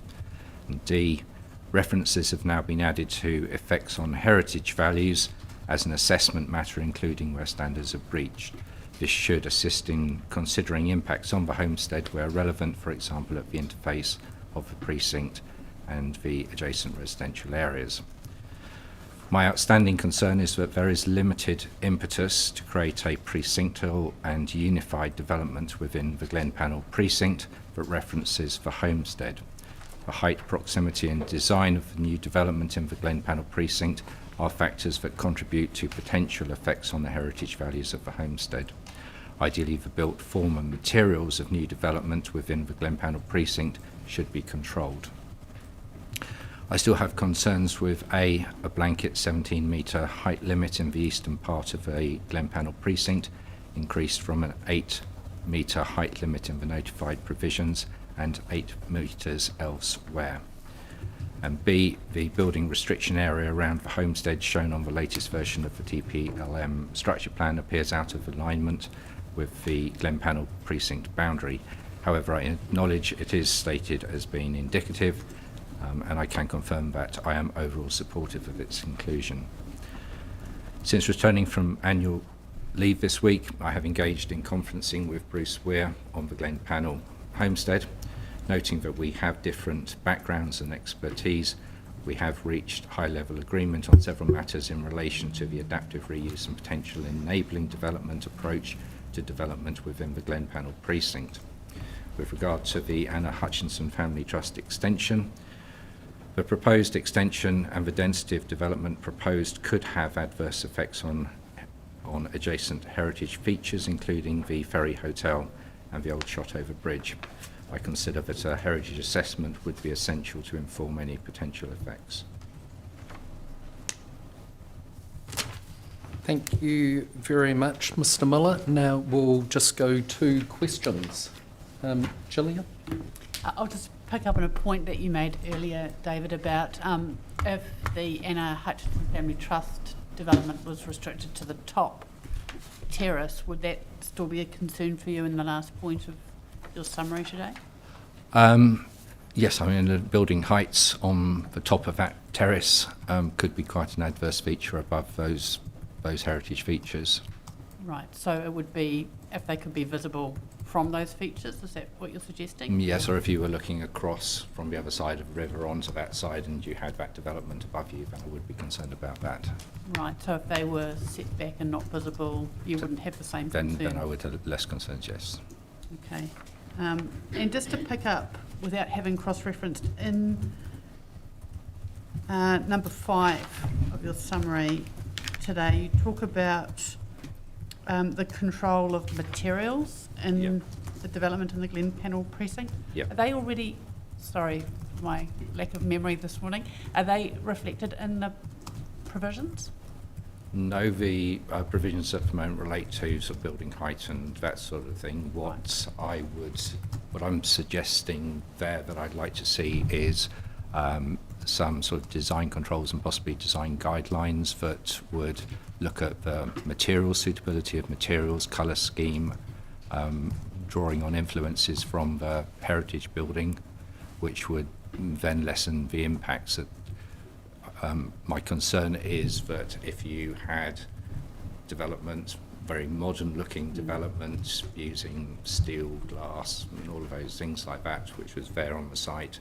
And D, references have now been added to effects on heritage values as an assessment matter, including where standards are breached. This should assist in considering impacts on the homestead where relevant, for example, at the interface of the precinct and the adjacent residential areas. My outstanding concern is that there is limited impetus to create a precinctal and unified development within the Glen Panel precinct that references the homestead. The height, proximity and design of the new development in the Glen Panel precinct are factors that contribute to potential effects on the heritage values of the homestead. Ideally, the built form and materials of new development within the Glen Panel precinct should be controlled. I still have concerns with a blanket 17-metre height limit in the eastern part of the Glen Panel precinct, increased from an 8-metre height limit in the notified provisions and 8 metres elsewhere. And B, the building restriction area around the homestead shown on the latest version of the TPLM structure plan appears out of alignment with the Glen Panel precinct boundary. However, I acknowledge it is stated as being indicative, and I can confirm that I am overall supportive of its inclusion. Since returning from annual leave this week, I have engaged in conferencing with Bruce Weir on the Glen Panel homestead. Noting that we have different backgrounds and expertise, we have reached high-level agreement on several matters in relation to the adaptive reuse and potential enabling development approach to development within the Glen Panel precinct. With regard to the Anna Hutchinson Family Trust extension, the proposed extension and the density of development proposed could have adverse effects on adjacent heritage features, including the Ferry Hotel and the old Shotover Bridge. I consider that a heritage assessment would be essential to inform any potential effects. Thank you very much, Mr. Miller. Now we'll just go to questions. Gillian? I'll just pick up on a point that you made earlier, David, about if the Anna Hutchinson Family Trust development was restricted to the top terrace, would that still be a concern for you in the last point of your summary today? Yes, I mean the building heights on the top of that terrace could be quite an adverse feature above those heritage features. Right, so it would be if they could be visible from those features, is that what you're suggesting? Yes, or if you were looking across from the other side of the river onto that side and you had that development above you, then I would be concerned about that. Right, so if they were set back and not visible, you wouldn't have the same concern? Then I would have less concerns, yes. Okay. And just to pick up, without having cross-referenced, in number 5 of your summary today, you talk about the control of materials in the development in the Glen Panel precinct. Yep. Are they already, sorry for my lack of memory this morning, are they reflected in the provisions? No, the provisions at the moment relate to sort of building height and that sort of thing. What I'm suggesting there that I'd like to see is some sort of design controls and possibly design guidelines that would look at the material suitability of materials, colour scheme, drawing on influences from the heritage building, which would then lessen the impacts that my concern is that if you had development, very modern looking development using steel, glass and all of those things like that, which was there on the site,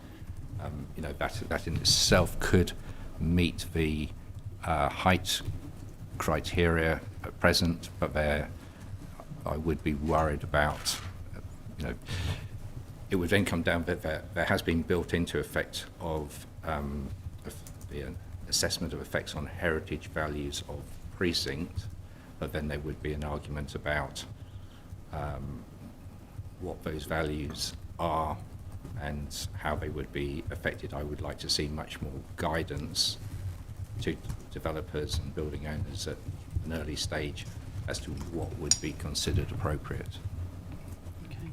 that in itself could meet the height criteria at present, but there I would be worried about, it would then come down that there has been built into effect of the assessment of effects on heritage values of precinct, but then there would be an argument about what those values are and how they would be affected. I would like to see much more guidance to developers and building owners at an early stage as to what would be considered appropriate. Okay.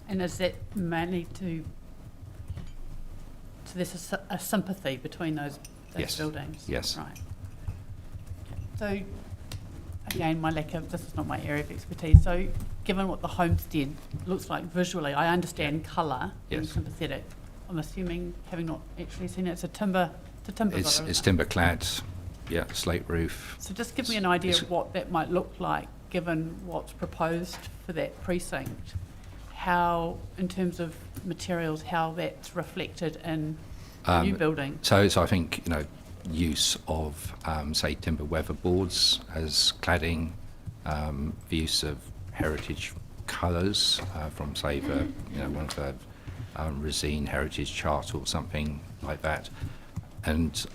And is that mainly so there's a sympathy between those Yes. buildings? Yes. Right. So I again, my lack of, this is not my area of expertise, so given what the homestead looks like visually, I understand colour and Yes. sympathetic. I'm assuming, having not actually seen it, it's a timber It's villa, isn't it? timber clad, yeah, slate roof. So just give me an idea It's- of what that might look like, given what's proposed for that precinct. How, in terms of materials, how that's reflected in the new building. So I think, use of, say, timber weatherboards as cladding, the use of heritage colours from, say, one of the Resine Heritage Chart or something like that, and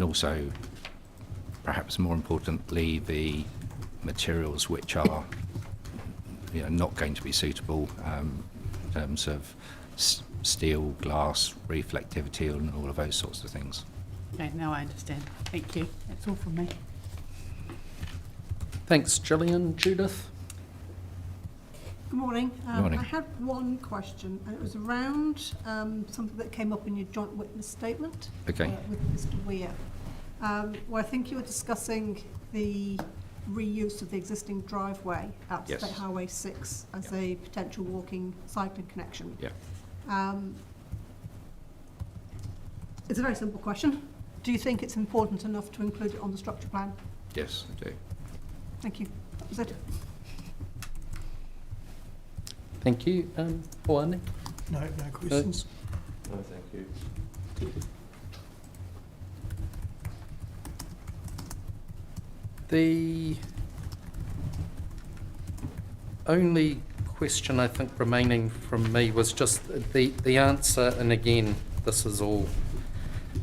also, perhaps more importantly, the materials which are not going to be suitable in terms of steel, glass, reflectivity, and all of those sorts of things. Okay, now I understand. Thank you. That's all from me. Thanks, Gillian. Judith? Good morning. Morning. I had one question, and it was around something that came up in your joint witness statement Okay. with Mr. Weir, where I think you were discussing the reuse of the existing driveway out to Yes. State Highway 6 as a potential walking, cycling connection. Yeah. It's a very simple question. Do you think it's important enough to include it on the structure plan? Yes, I do. Thank you. That was it. Thank you. Oane? No questions. No, thank you. The only question I think remaining from me was just the answer, and again, this is all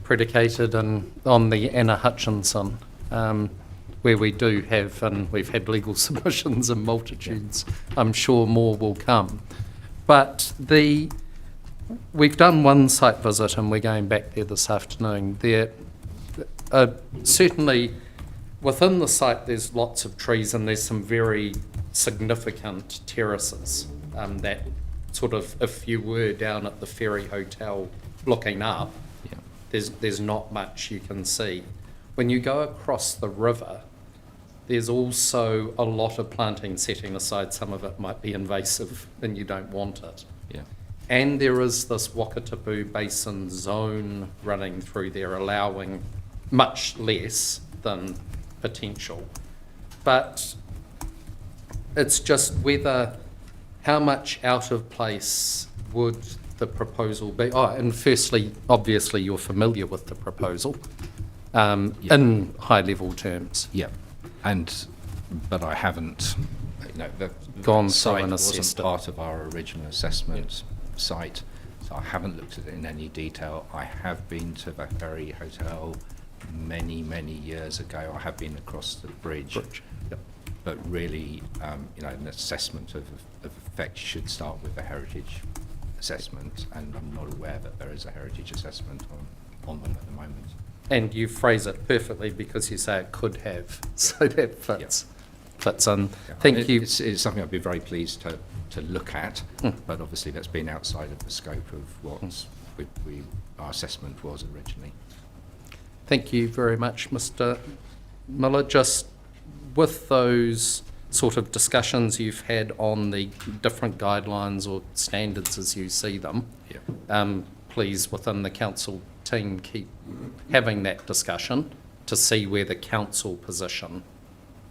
predicated on the Anna Hutchinson, where we do have, and we've had legal submissions in multitudes. I'm sure more will come. But we've done one site visit and we're going back there this afternoon. There certainly within the site there's lots of trees and there's some very significant terraces that sort of, if you were down at the Ferry Hotel looking up, Yeah. there's not much you can see. When you go across the river, there's also a lot of planting, setting aside some of it might be invasive and you don't want it. Yeah. And there is this Wakatipu Basin zone running through there, allowing much less than potential. But it's just how much out of place would the proposal be? Oh, and firstly, obviously you're familiar with the proposal in high level terms. Yeah. But I haven't, the Gone through site and wasn't assessed it. part of our original assessment site, so I haven't looked at it in any detail. I have been to the Ferry Hotel many, many years ago. I have been across the bridge. Yep. But really, an assessment of effect should start with a heritage assessment, and I'm not aware that there is a heritage assessment on them at the moment. And you phrase it perfectly because you say it could have, so that fits in. Yeah. Thank you. It's something I'd be very pleased to look at, but obviously that's been outside of the scope of what our assessment was originally. Thank you very much, Mr. Miller. Just with those sort of discussions you've had on the different guidelines or standards as you see them, please, within the council team, keep having that discussion to see where the council position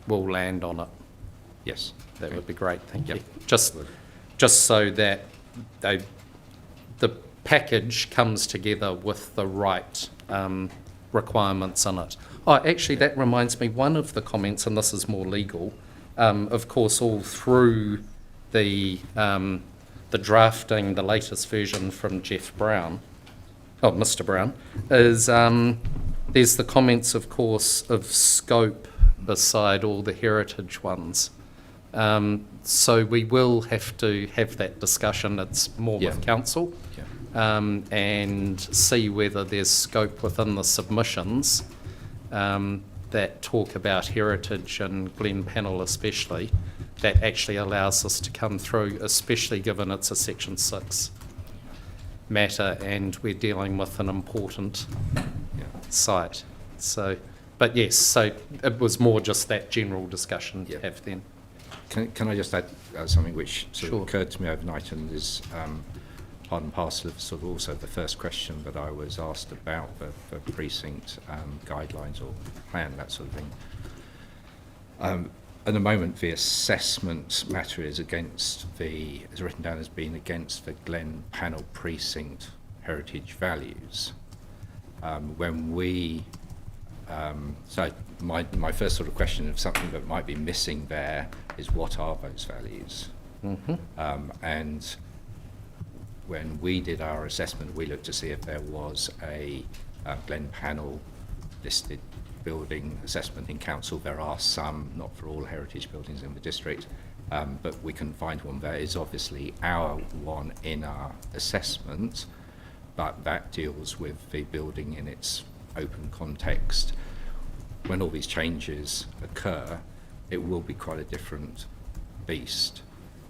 will land on it. Yes. That would be great, thank you. Yep. Just so that the package comes together with the right requirements in it. Oh, actually, that reminds me, one of the comments, and this is more legal, of course, all through the drafting, the latest version from Mr. Brown, is there's the comments, of course, of scope beside all the heritage ones. So we will have to have that discussion. It's more with council. And see whether there's scope within the submissions that talk about heritage and Glen Panel especially, that actually allows us to come through, especially given it's a Section 6 matter and we're dealing with an important site. So, But yes, so it was more just that general discussion to Yeah. have then. Can I just add something which sort Sure. of occurred to me overnight and is part and parcel of sort of also the first question that I was asked about the precinct guidelines or plan, that sort of thing. At the moment, the assessment matter is written down as being against the Glen Panel precinct heritage values. So my first sort of question of something that might be missing there is what are those values? And when we did our assessment, we looked to see if there was a Glen Panel listed building assessment in council. There are some, not for all heritage buildings in the district, but we couldn't find one. There is obviously our one in our assessment, but that deals with the building in its open context. When all these changes occur, it will be quite a different beast.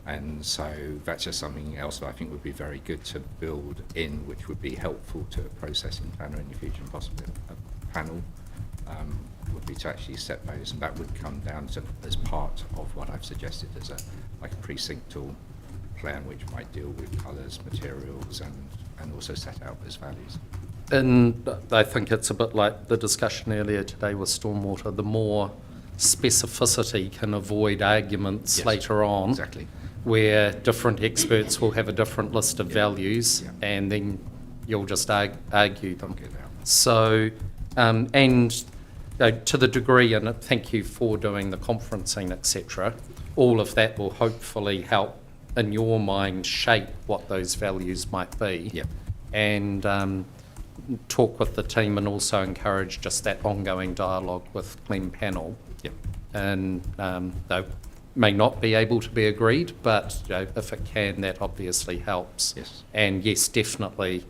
And so that's just something else that I think would be very good to build in, which would be helpful to a processing planner in the future, and possibly a panel, would be to actually set those, and that would come down to as part of what I've suggested as a precinctal plan, which might deal with colours, materials, and also set out those values. And I think it's a bit like the discussion earlier today with stormwater. The more specificity can avoid arguments Yes, later on, exactly. where different experts will have a different list of Yeah. values, Yeah. and then you'll just argue them. Get out. So, and to the degree, and thank you for doing the conferencing, etc., all of that will hopefully help in your mind shape what those values might be. Yep. And talk with the team, and also encourage just that ongoing dialogue with Glen Panel. Yep. And they may not be able to be agreed, but if it can, that obviously helps. Yes. And yes, definitely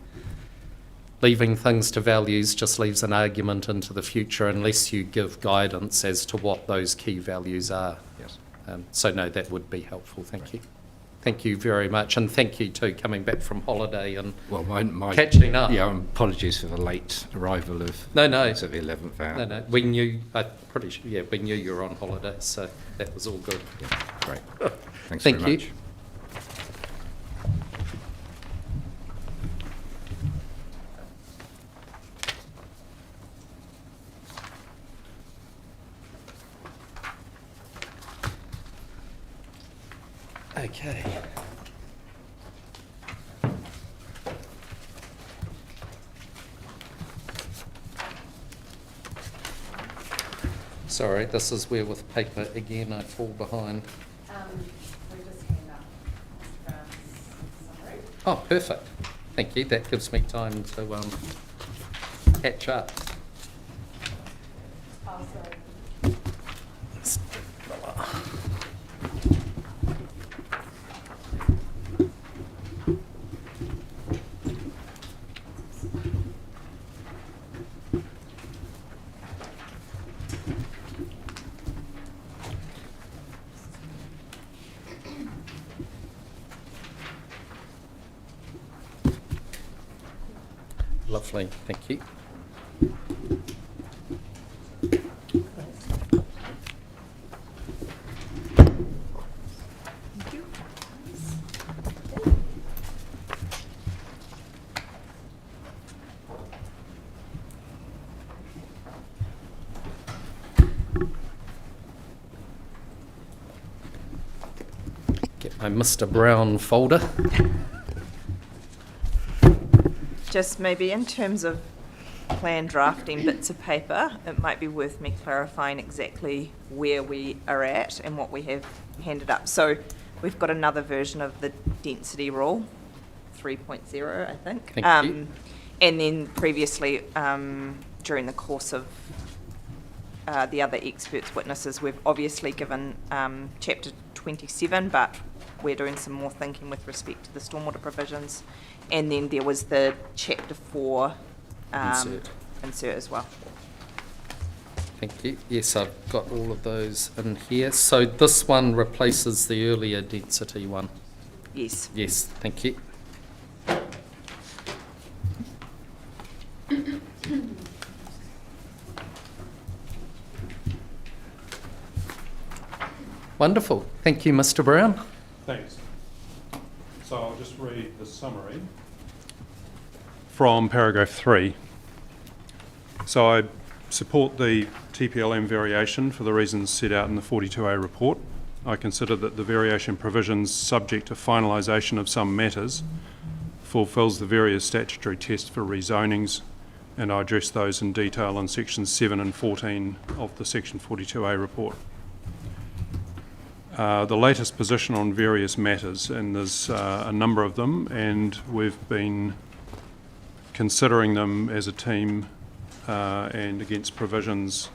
leaving things to values just leaves an argument into the future unless you give guidance as to what those key values are. Yes. So no, that would be helpful. Thank you. Thank you very much, and thank you too, coming back from holiday and Well, my catching up. Yeah, apologies for the late arrival of. No, no. It's at the 11th hour. No, no, we knew, I'm pretty sure, yeah, we knew you were on holiday, so that was all good. Yeah, great. Thanks Thank very you. much. Okay. Sorry, this is where with paper again I fall behind. We just hand up Mr. Brown's summary. Oh, perfect. Thank you. That gives me time to catch up. Lovely, thank you. Get my Mr. Brown folder. Just maybe in terms of plan drafting bits of paper, it might be worth me clarifying exactly where we are at and what we have handed up. So we've got another version of the density rule, 3.0, I think. Thank you. And then previously, during the course of the other experts' witnesses, we've obviously given chapter 27, but we're doing some more thinking with respect to the stormwater provisions. And then there was the chapter 4 insert as well. Thank you. Yes, I've got all of those in here. So this one replaces the earlier density one. Yes. Yes, thank you. Wonderful. Thank you, Mr. Brown. Thanks. So I'll just read the summary from paragraph 3. So I support the TPLM variation for the reasons set out in the 42A report. I consider that the variation provisions subject to finalisation of some matters fulfils the various statutory tests for rezonings, and I address those in detail in sections 7 and 14 of the section 42A report. The latest position on various matters, and there's a number of them, and we've been considering them as a team and against provisions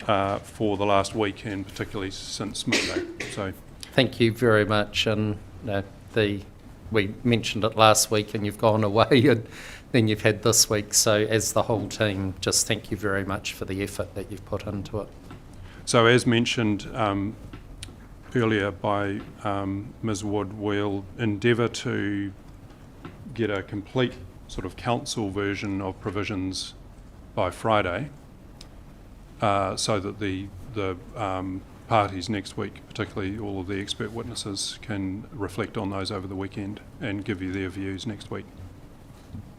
for the last week, and particularly since Monday. So, Thank you very much. And we mentioned it last week, and you've gone away, and then you've had this week. So, as the whole team, just thank you very much for the effort that you've put into it. so as mentioned earlier by Ms. Wood, we'll endeavour to get a complete sort of council version of provisions by Friday, so that the parties next week, particularly all of the expert witnesses, can reflect on those over the weekend and give you their views next week.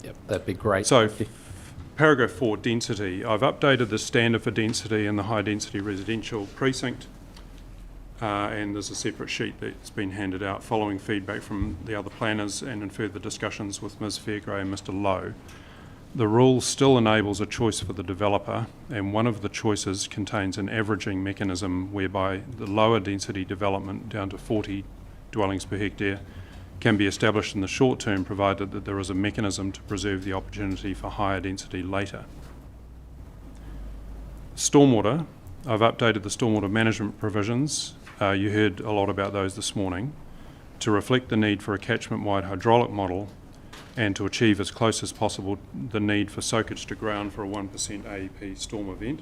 Yep, that'd be great. So, Thank you. paragraph 4, density. I've updated the standard for density in the high density residential precinct, and there's a separate sheet that's been handed out following feedback from the other planners and in further discussions with Ms. Fairgrave and Mr. Lowe. The rule still enables a choice for the developer, and one of the choices contains an averaging mechanism whereby the lower density development down to 40 dwellings per hectare can be established in the short term, provided that there is a mechanism to preserve the opportunity for higher density later. Stormwater. I've updated the stormwater management provisions. You heard a lot about those this morning, to reflect the need for a catchment-wide hydraulic model and to achieve as close as possible the need for soakage to ground for a 1% AEP storm event.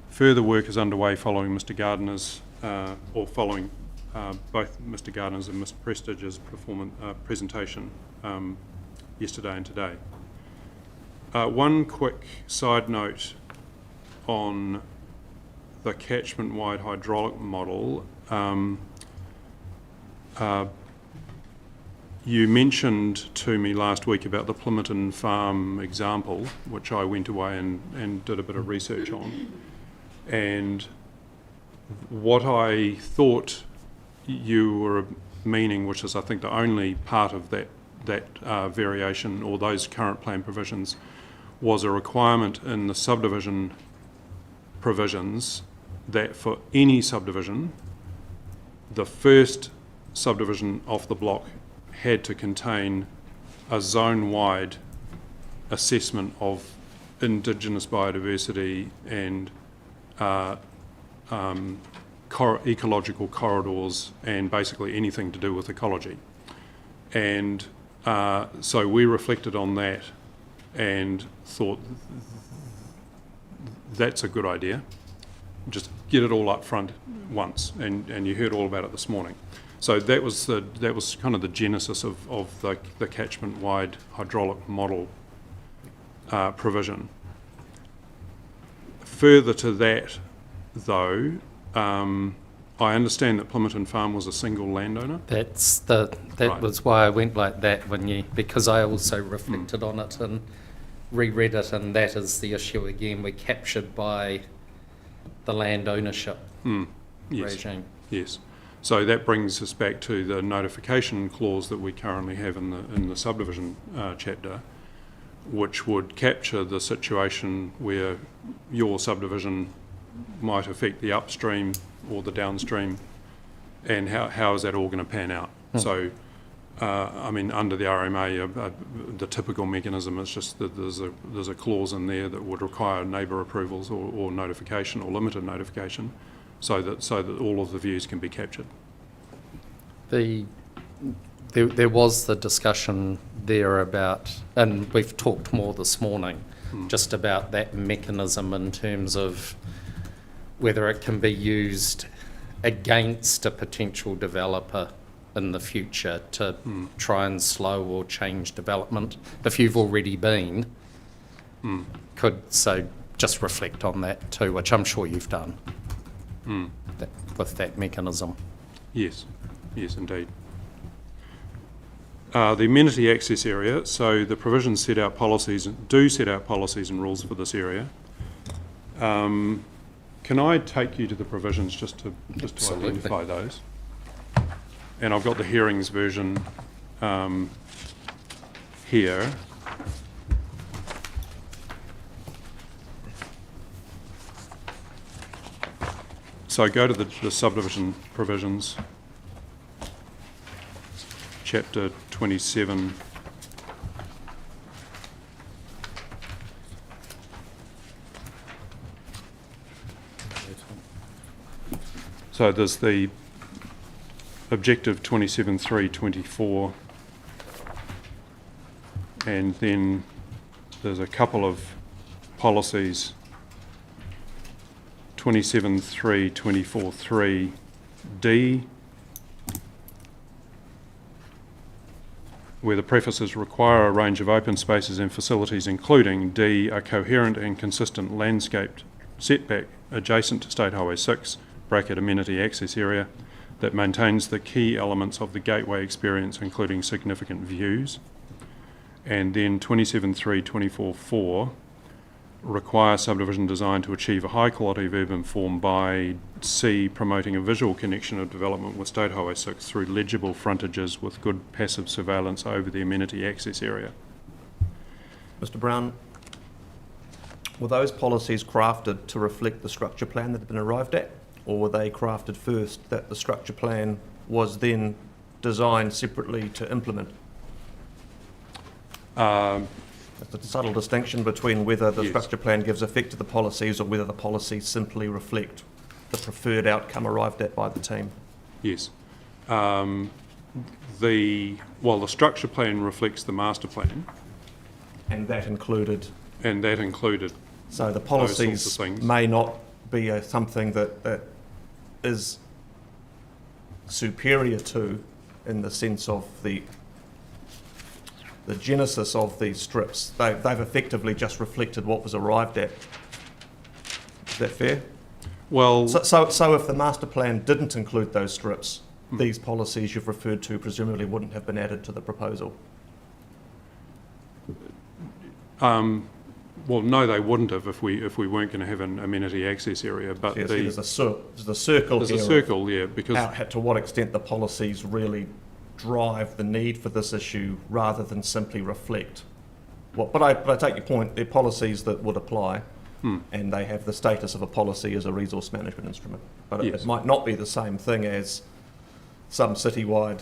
Further work is underway following Mr. Gardner's, following both Mr. Gardner's and Mr. Prestige's presentation yesterday and today. One quick side note on the catchment-wide hydraulic model. You mentioned to me last week about the Plimmerton Farm example, which I went away and did a bit of research on. And what I thought you were meaning, which is I think the only part of that variation or those current plan provisions, was a requirement in the subdivision provisions that for any subdivision, the first subdivision off the block had to contain a zone-wide assessment of indigenous biodiversity and ecological corridors and basically anything to do with ecology. And so we reflected on that and thought that's a good idea. Just get it all up front once, and you heard all about it this morning. So that was kind of the genesis of the catchment-wide hydraulic model provision. Further to that, though, I understand that Plimmerton Farm was a single landowner. That Right. was why I went like that because I also reflected on it and reread it, and that is the issue again. We're captured by the land ownership Yes. regime. Yes. So that brings us back to the notification clause that we currently have in the subdivision chapter, which would capture the situation where your subdivision might affect the upstream or the downstream, and how is that all going to pan out? So, I mean, under the RMA, the typical mechanism is just that there's a clause in there that would require neighbour approvals or notification or limited notification, so that all of the views can be captured. There was the discussion there about, and we've talked more this morning, just about that mechanism in terms of whether it can be used against a potential developer in the future to try and slow or change development. If you've already been, Mm. so just reflect on that too, which I'm sure you've done. with that mechanism. Yes, yes, indeed. The amenity access area, so the provisions set out policies and rules for this area. Can I take you to the provisions just to Absolutely. identify those? And I've got the hearings version here. So go to the subdivision provisions, chapter 27. So there's the objective 27.3.24, and then there's a couple of policies, 27.3.24.3D, where the prefaces require a range of open spaces and facilities, including D, a coherent and consistent landscaped setback adjacent to State Highway 6, bracket amenity access area, that maintains the key elements of the gateway experience, including significant views. And then 27.3.24.4 require subdivision design to achieve a high quality of urban form by C, promoting a visual connection of development with State Highway 6 through legible frontages with good passive surveillance over the amenity access area. Mr Brown, were those policies crafted to reflect the structure plan that had been arrived at, or were they crafted first that the structure plan was then designed separately to implement? There's a subtle distinction between whether the Yes. structure plan gives effect to the policies or whether the policies simply reflect the preferred outcome arrived at by the team. Yes. The structure plan reflects the master plan, And that included, and that included, so the sorts policies of things. may not be something that is superior to, in the sense of the genesis of these strips. They've effectively just reflected what was arrived at. Is that fair? well, So if the master plan didn't include those strips, these policies you've referred to presumably wouldn't have been added to the proposal. no, they wouldn't have if we weren't going to have an amenity access area. But Yes, there's a circle there's here a of circle, yeah, because to what extent the policies really drive the need for this issue rather than simply reflect. But I take your point, they're policies that would apply, and they have the status of a policy as a resource management instrument. But Yes. it might not be the same thing as some citywide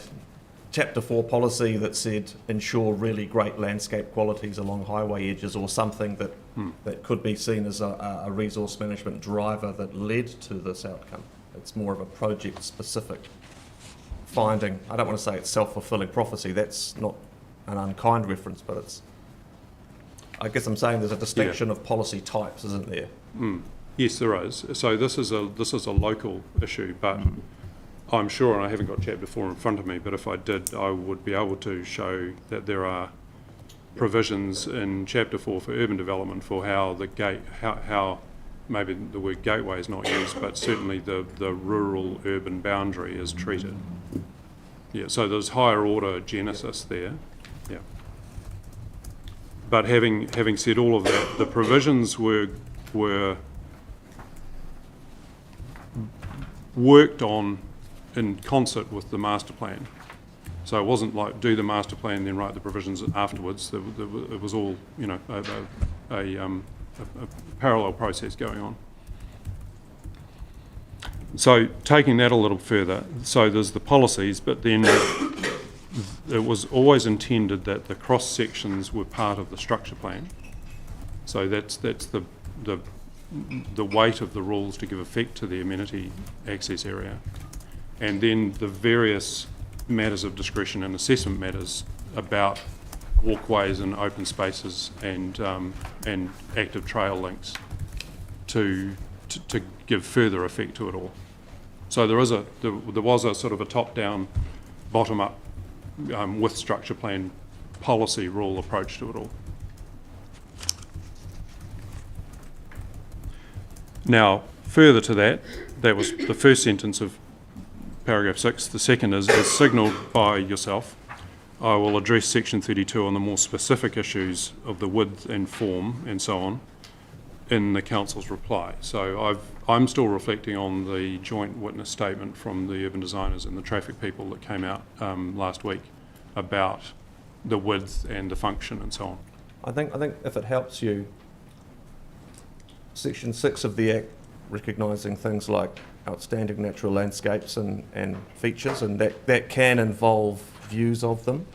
Chapter 4 policy that said ensure really great landscape qualities along highway edges, or something that could be seen as a resource management driver that led to this outcome. It's more of a project-specific finding. I don't want to say it's self-fulfilling prophecy. That's not an unkind reference, but it's... I guess I'm saying there's a distinction of policy types, isn't there? yes, there is. So this is a local issue, but I'm sure, and I haven't got chapter 4 in front of me, but if I did, I would be able to show that there are provisions in chapter 4 for urban development for how how maybe the word gateway is not used, but certainly the rural urban boundary is treated. Yeah, so there's higher order genesis there. Yeah. But having said all of that, the provisions were worked on in concert with the master plan. So it wasn't like do the master plan then write the provisions afterwards. It was all, you know, a parallel process going on. So taking that a little further, so there's the policies, but then it was always intended that the cross sections were part of the structure plan. So that's the weight of the rules to give effect to the amenity access area. And then the various matters of discretion and assessment matters about walkways and open spaces and active trail links to give further effect to it all. So there was a sort of a top-down, bottom-up with structure plan policy rule approach to it all. Now, further to that, that was the first sentence of paragraph 6. The second is, as signalled by yourself, I will address section 32 on the more specific issues of the width and form and so on in the council's reply. So I'm still reflecting on the joint witness statement from the urban designers and the traffic people that came out last week about the width and the function and so on. I think if it helps you, section 6 of the Act recognising things like outstanding natural landscapes and features, and that can involve views of them,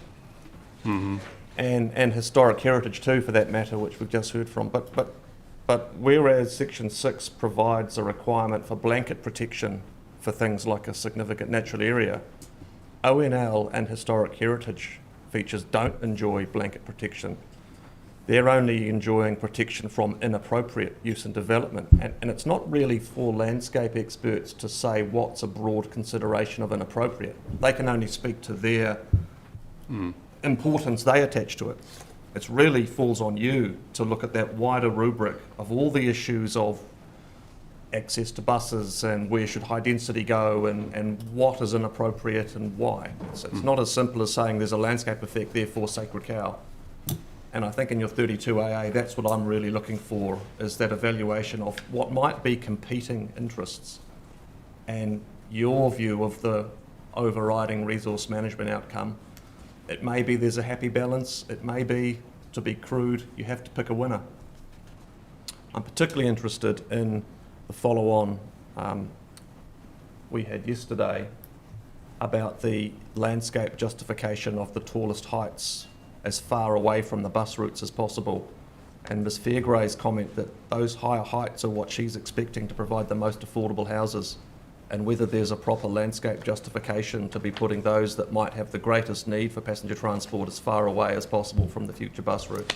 and historic heritage too, for that matter, which we've just heard from. But whereas section 6 provides a requirement for blanket protection for things like a significant natural area, ONL and historic heritage features don't enjoy blanket protection. They're only enjoying protection from inappropriate use and development. And it's not really for landscape experts to say what's a broad consideration of inappropriate. They can only speak to their importance they attach to it. It really falls on you to look at that wider rubric of all the issues of access to buses and where should high density go and what is inappropriate and why. It's not as simple as saying there's a landscape effect, therefore sacred cow. And I think in your 32AA, that's what I'm really looking for, is that evaluation of what might be competing interests and your view of the overriding resource management outcome. It may be there's a happy balance. It may be, to be crude, you have to pick a winner. I'm particularly interested in the follow-on we had yesterday about the landscape justification of the tallest heights as far away from the bus routes as possible. And Ms Fairgray's comment that those higher heights are what she's expecting to provide the most affordable houses, and whether there's a proper landscape justification to be putting those that might have the greatest need for passenger transport as far away as possible from the future bus route.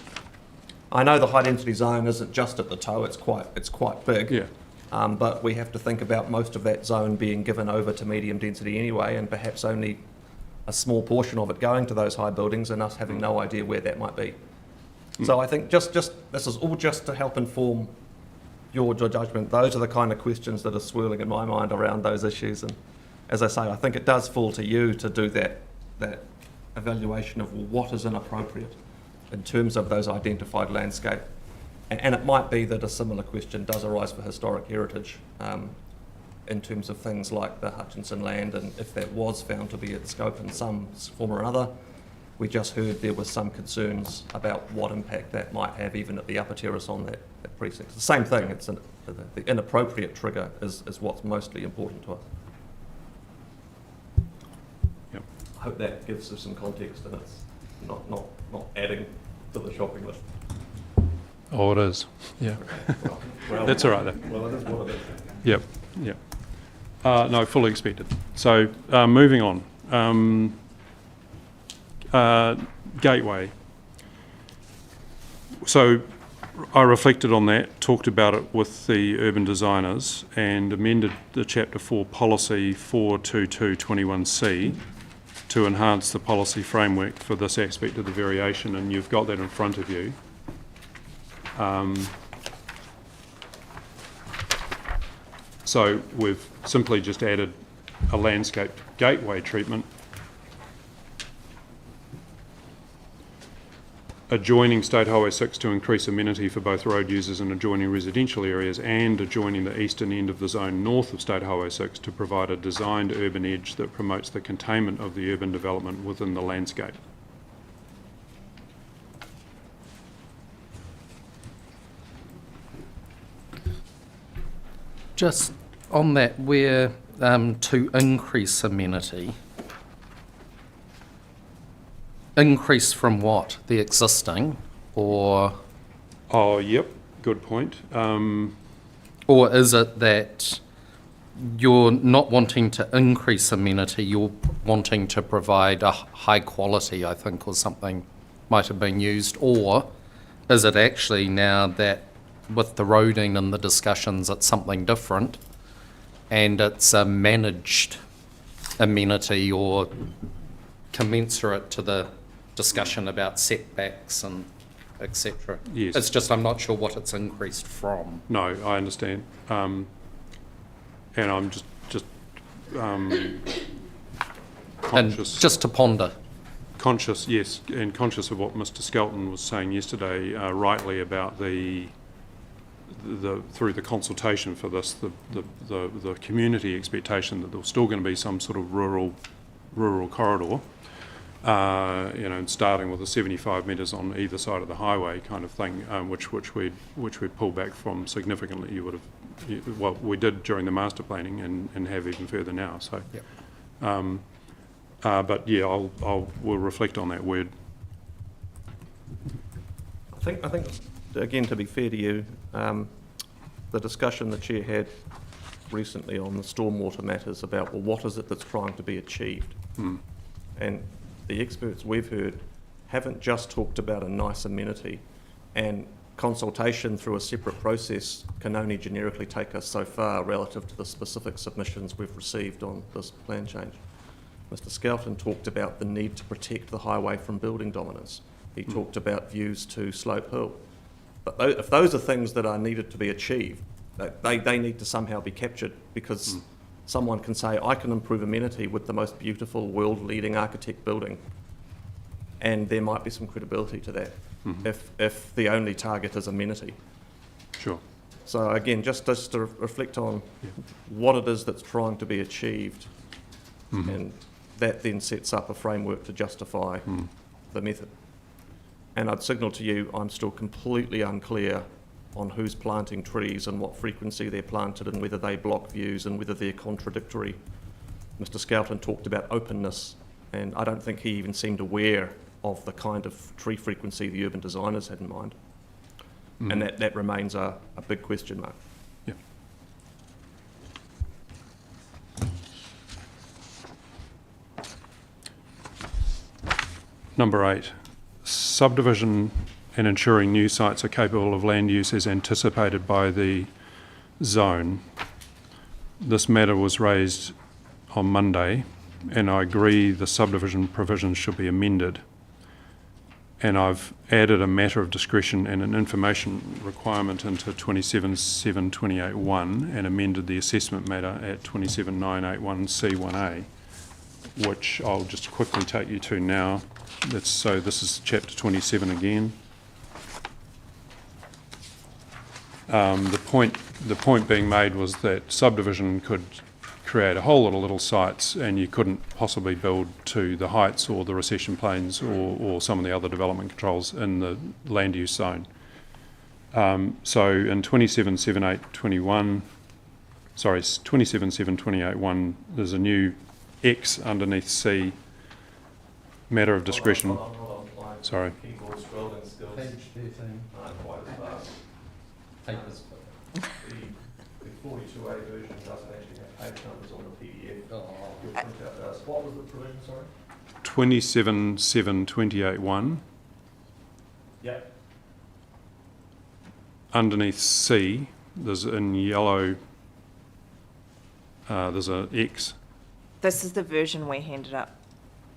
I know the high density zone isn't just at the toe, it's quite big. Yeah. But we have to think about most of that zone being given over to medium density anyway, and perhaps only a small portion of it going to those high buildings and us having no idea where that might be. So I think just this is all just to help inform your judgment. Those are the kind of questions that are swirling in my mind around those issues. And as I say, I think it does fall to you to do that evaluation of what is inappropriate in terms of those identified landscape. And it might be that a similar question does arise for historic heritage in terms of things like the Hutchinson land, and if that was found to be at scope in some form or another. We just heard there were some concerns about what impact that might have even at the upper terrace on that precinct. It's the same thing, it's the inappropriate trigger is what's mostly important to us. Yep. I hope that gives us some context and it's not adding to the shopping list. Oh, it is. Yeah. Well, That's all right, though. well, it is what it is. Yep, yep. No, fully expected. So, moving on. Gateway. So, I reflected on that, talked about it with the urban designers, and amended the Chapter 4 Policy 42221C to enhance the policy framework for this aspect of the variation, and you've got that in front of you. So we've simply just added a landscaped gateway treatment adjoining State Highway 6 to increase amenity for both road users and adjoining residential areas, and adjoining the eastern end of the zone north of State Highway 6 to provide a designed urban edge that promotes the containment of the urban development within the landscape. Just on that, where to increase amenity, increase from what? The existing, or Oh, yep, good point. or is it that you're not wanting to increase amenity, you're wanting to provide a high quality, I think, or something might have been used, or is it actually now that with the roading and the discussions it's something different and it's a managed amenity or commensurate to the discussion about setbacks and etc. Yes. It's just I'm not sure what it's increased from. No, I understand. And I'm just And conscious. just to ponder. Conscious, yes, and conscious of what Mr. Skelton was saying yesterday, rightly about the through the consultation for this, the community expectation that there's still going to be some sort of rural corridor, and starting with the 75 metres on either side of the highway kind of thing, which we'd pull back from significantly. You would have, well, we did during the master planning and have even further now. So. Yep. But yeah, we'll reflect on that word. I think, again, to be fair to you, the discussion the Chair had recently on the stormwater matters about, well, what is it that's trying to be achieved? And the experts we've heard haven't just talked about a nice amenity, and consultation through a separate process can only generically take us so far relative to the specific submissions we've received on this plan change. Mr. Skelton talked about the need to protect the highway from building dominance. He talked about views to Slope Hill. But if those are things that are needed to be achieved, they need to somehow be captured, because someone can say, I can improve amenity with the most beautiful world-leading architect building, and there might be some credibility to that if the only target is amenity. Sure. So again, just to reflect on what it is that's trying to be achieved, and that then sets up a framework to justify the method. And I'd signal to you, I'm still completely unclear on who's planting trees and what frequency they're planted and whether they block views and whether they're contradictory. Mr. Skelton talked about openness, and I don't think he even seemed aware of the kind of tree frequency the urban designers had in mind. And that remains a big question mark. Yeah. Number 8, subdivision and ensuring new sites are capable of land use as anticipated by the zone. This matter was raised on Monday, and I agree the subdivision provisions should be amended. And I've added a matter of discretion and an information requirement into 27.7.28.1 and amended the assessment matter at 27.981C1A, which I'll just quickly take you to now. So this is chapter 27 again. The point being made was that subdivision could create a whole lot of little sites, and you couldn't possibly build to the heights or the recession planes or some of the other development controls in the land use zone. So in 27.7.28.1, there's a new X underneath C, matter of discretion. Sorry. Keyboard scrolling skills. Page 13. Quite as fast. Papers. The 42A version doesn't actually have page numbers on the PDF. Your printout does. What was the provision, sorry? 27.7.28.1. Yep. Underneath C, there's in yellow, there's a X. This is the version we handed up.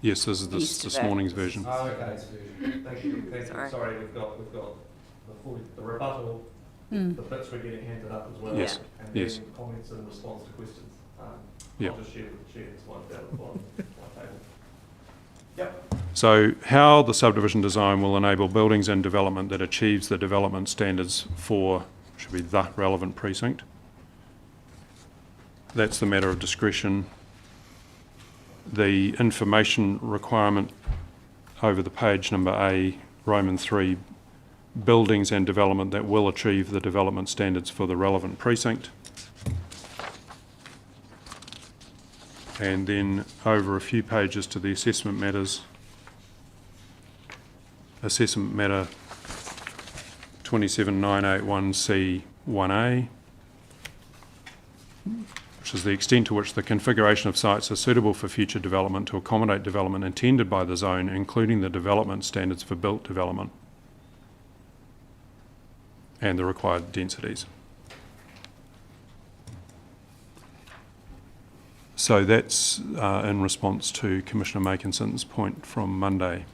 Yes, this is this Yesterday. morning's version. Okay. Thank you. Sorry. Sorry, we've got the rebuttal, the bits we're getting handed up as well. Yes. And then Yes. comments in response to questions. Yep. I'll just share with the chair this one down at the bottom of my table. Yep. So how the subdivision design will enable buildings and development that achieves the development standards for, should be the relevant precinct. That's the matter of discretion. The information requirement over the page, number A, Roman 3, buildings and development that will achieve the development standards for the relevant precinct. And then over a few pages to the assessment matters. Assessment matter 27.981C1A, which is the extent to which the configuration of sites is suitable for future development to accommodate development intended by the zone, including the development standards for built development and the required densities. So that's in response to Commissioner Makinson's point from Monday.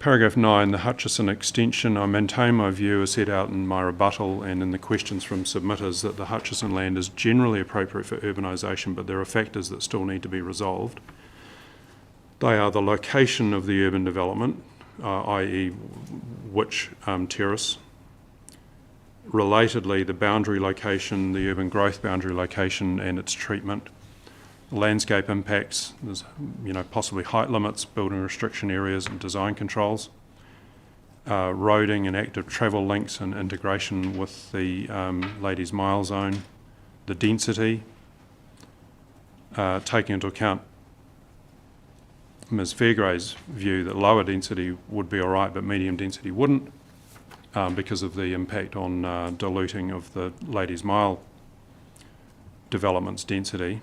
Paragraph 9, the Hutchison extension. I maintain my view as set out in my rebuttal and in the questions from submitters that the Hutchison land is generally appropriate for urbanisation, but there are factors that still need to be resolved. They are the location of the urban development, i.e. which terrace. Relatedly, the boundary location, the urban growth boundary location and its treatment. Landscape impacts, there's possibly height limits, building restriction areas and design controls. Roading and active travel links and integration with the Ladies Mile Zone. The density, taking into account Ms Fairgray's view that lower density would be all right but medium density wouldn't, because of the impact on diluting of the Ladies Mile development's density.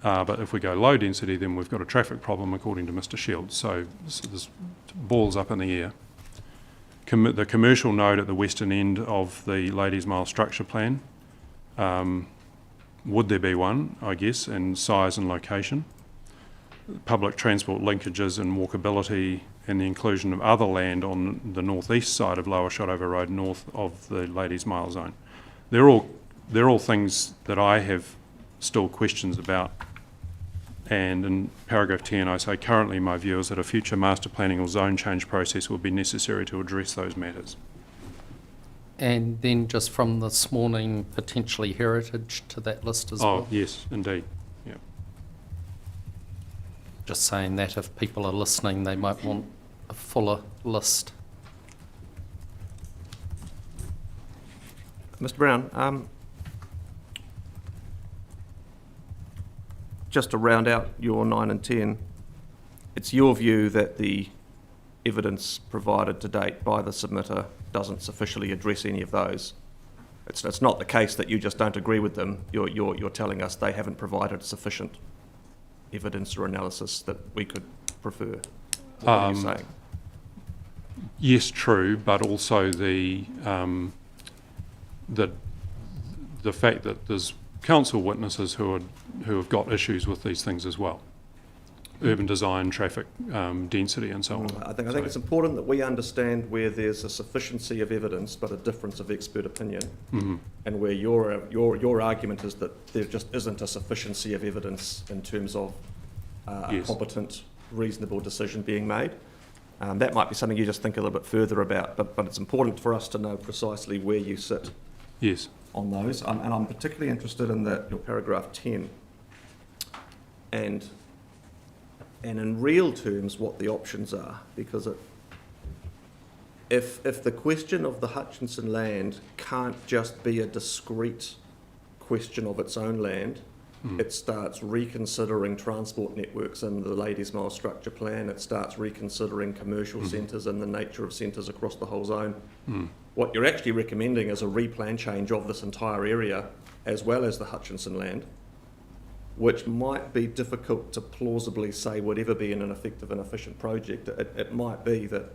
But if we go low density, then we've got a traffic problem, according to Mr Shields. So this ball's up in the air. The commercial node at the western end of the Ladies Mile structure plan, would there be one, I guess, and size and location? Public transport linkages and walkability, and the inclusion of other land on the northeast side of Lower Shotover Road, north of the Ladies Mile Zone. They're all things that I have still questions about. And in paragraph 10, I say, currently my view is that a future master planning or zone change process will be necessary to address those matters. And then just from this morning, potentially heritage to that list as well? Oh, yes, indeed. Yeah. Just saying that if people are listening, they might want a fuller list. Mr Brown, just to round out your 9 and 10, it's your view that the evidence provided to date by the submitter doesn't sufficiently address any of those. It's not the case that you just don't agree with them. You're telling us they haven't provided sufficient evidence or analysis that we could prefer. What are you saying? Yes, true, but also the fact that there's council witnesses who have got issues with these things as well. Urban design, traffic density and so on. I think it's important that we understand where there's a sufficiency of evidence but a difference of expert opinion, and where your argument is that there just isn't a sufficiency of evidence in terms of a competent, reasonable decision being made. That might be something you just think a little bit further about, but it's important for us to know precisely where you sit. Yes. On those, and I'm particularly interested in your paragraph 10, and in real terms what the options are, because if the question of the Hutchinson land can't just be a discrete question of its own land, it starts reconsidering transport networks in the Ladies Mile structure plan, it starts reconsidering commercial centres and the nature of centres across the whole zone. What you're actually recommending is a replan change of this entire area as well as the Hutchinson land, which might be difficult to plausibly say would ever be an effective and efficient project. It might be that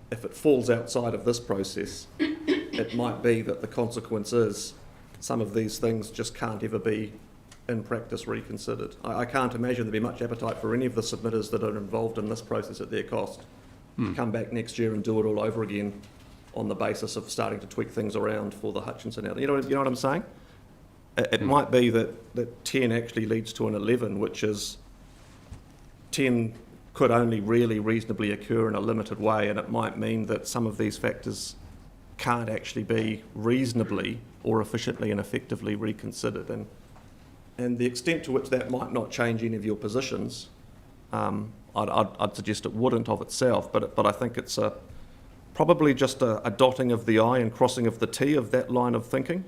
if it falls outside of this process, it might be that the consequence is some of these things just can't ever be in practice reconsidered. I can't imagine there'd be much appetite for any of the submitters that are involved in this process at their cost to come back next year and do it all over again on the basis of starting to tweak things around for the Hutchinson out. You know what I'm saying? It might be that 10 actually leads to an 11, which is 10 could only really reasonably occur in a limited way, and it might mean that some of these factors can't actually be reasonably or efficiently and effectively reconsidered. And the extent to which that might not change any of your positions, I'd suggest it wouldn't of itself, but I think it's probably just a dotting of the I and crossing of the T of that line of thinking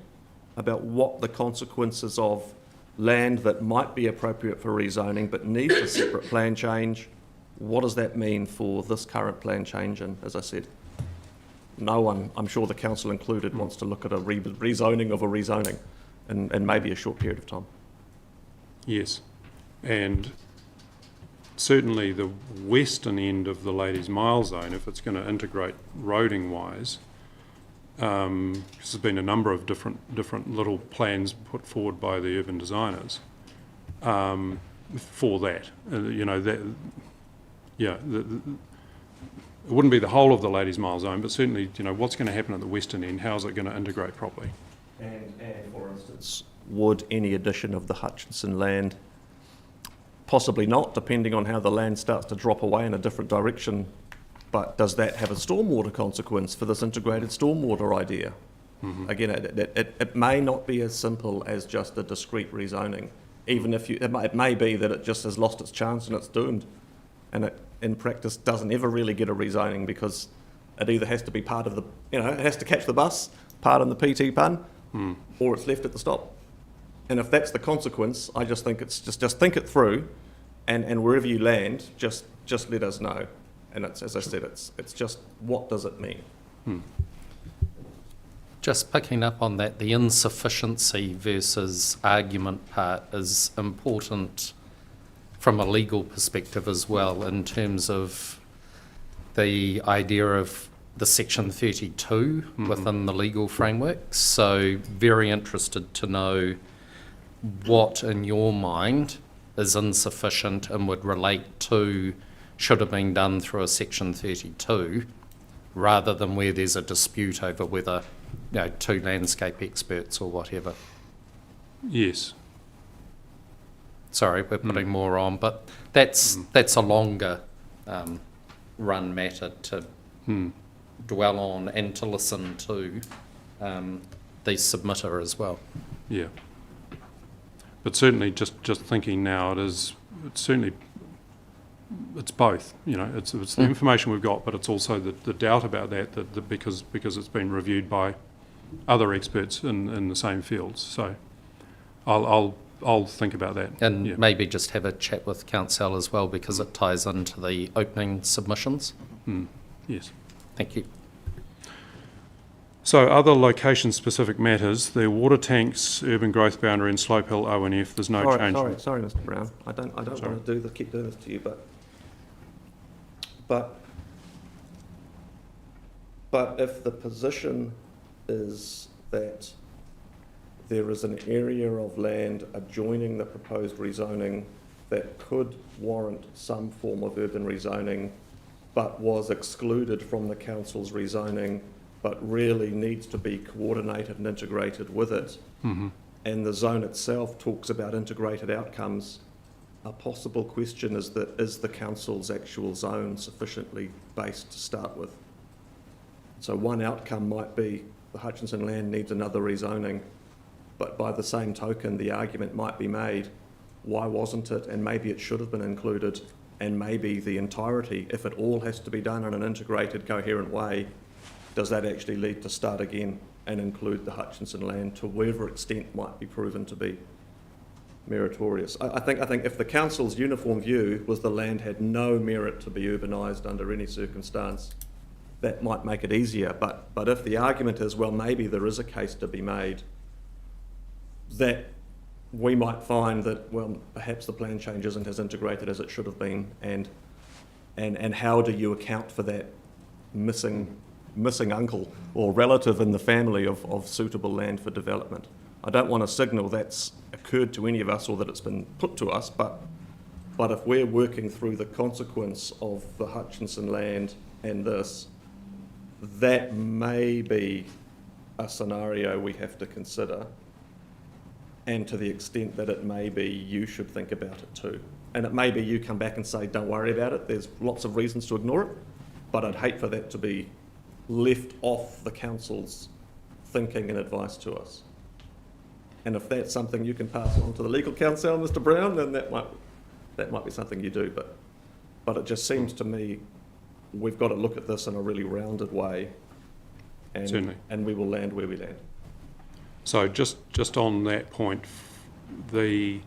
about what the consequences of land that might be appropriate for rezoning but needs a separate plan change, what does that mean for this current plan change? And as I said, no one, I'm sure the council included, wants to look at a rezoning of a rezoning in maybe a short period of time. Yes, and certainly the western end of the Ladies Mile Zone, if it's going to integrate roading-wise, there's been a number of different little plans put forward by the urban designers for that. it wouldn't be the whole of the Ladies Mile zone, but certainly, you know, what's going to happen at the western end, how is it going to integrate properly? And for instance, would any addition of the Hutchinson land, possibly not, depending on how the land starts to drop away in a different direction, but does that have a stormwater consequence for this integrated stormwater idea? Again, it may not be as simple as just a discrete rezoning. Even if it may be that it just has lost its chance and it's doomed, and it in practice doesn't ever really get a rezoning because it either has to be part of the, you know, it has to catch the bus, pardon the PT pun, or it's left at the stop. And if that's the consequence, I just think it's just think it through, and wherever you land, just let us know. And it's, as I said, it's just, what does it mean? Just picking up on that, the insufficiency versus argument part is important from a legal perspective as well, in terms of the idea of the Section 32 within the legal framework. So very interested to know what in your mind is insufficient and would relate to should have been done through a Section 32, rather than where there's a dispute over whether, you know, two landscape experts or whatever. Yes. Sorry, we're putting more on, but that's a longer run matter to dwell on and to listen to the submitter as well. Yeah. But certainly, just thinking now, it's both. You know, it's the information we've got, but it's also the doubt about that because it's been reviewed by other experts in the same fields. So I'll think about that. And maybe just have a chat with Council as well, because it ties into the opening submissions. Yes. Thank you. So other location-specific matters, the water tanks, urban growth boundary and Slope Hill O&F, there's no change. Sorry, Mr. Brown. I don't want to keep doing this to you, but if the position is that there is an area of land adjoining the proposed rezoning that could warrant some form of urban rezoning, but was excluded from the council's rezoning, but really needs to be coordinated and integrated with it, and the zone itself talks about integrated outcomes, a possible question is that is the council's actual zone sufficiently based to start with? So one outcome might be the Hutchinson land needs another rezoning, but by the same token, the argument might be made, why wasn't it? And maybe it should have been included, and maybe the entirety, if it all has to be done in an integrated, coherent way, does that actually lead to start again and include the Hutchinson land to whatever extent might be proven to be meritorious? I think if the council's uniform view was the land had no merit to be urbanised under any circumstance, that might make it easier. But if the argument is, well, maybe there is a case to be made, that we might find that, well, perhaps the plan change isn't as integrated as it should have been, and how do you account for that missing uncle or relative in the family of suitable land for development? I don't want to signal that's occurred to any of us or that it's been put to us, but if we're working through the consequence of the Hutchinson land and this, that may be a scenario we have to consider, and to the extent that it may be, you should think about it too. And it may be you come back and say, don't worry about it, there's lots of reasons to ignore it, but I'd hate for that to be left off the council's thinking and advice to us. And if that's something you can pass on to the legal counsel, Mr. Brown, then that might be something you do. But it just seems to me we've got to look at this in a really rounded way, and we will land where we land. So just on that point, the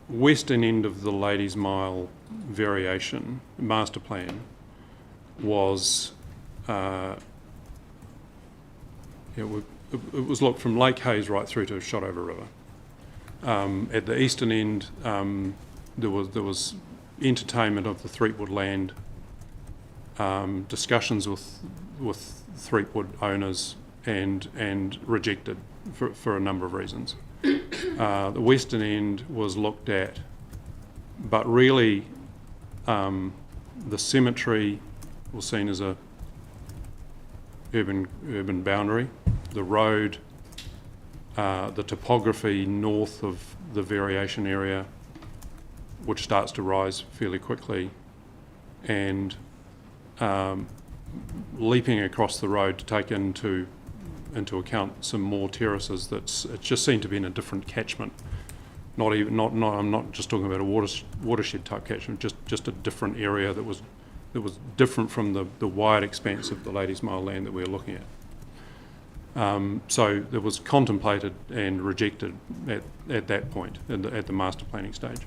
western end of the Ladies Mile variation master plan was it was looked from Lake Hayes right through to Shotover River. At the eastern end, there was entertainment of the Threepwood land, discussions with Threepwood owners, and rejected for a number of reasons. The western end was looked at, but really The cemetery was seen as a urban boundary. The road, the topography north of the variation area, which starts to rise fairly quickly, and leaping across the road to take into account some more terraces. It just seemed to be in a different catchment. I'm not just talking about a watershed type catchment, just a different area that was different from the wide expanse of the Ladies Mile land that we were looking at. So it was contemplated and rejected at that point, at the master planning stage.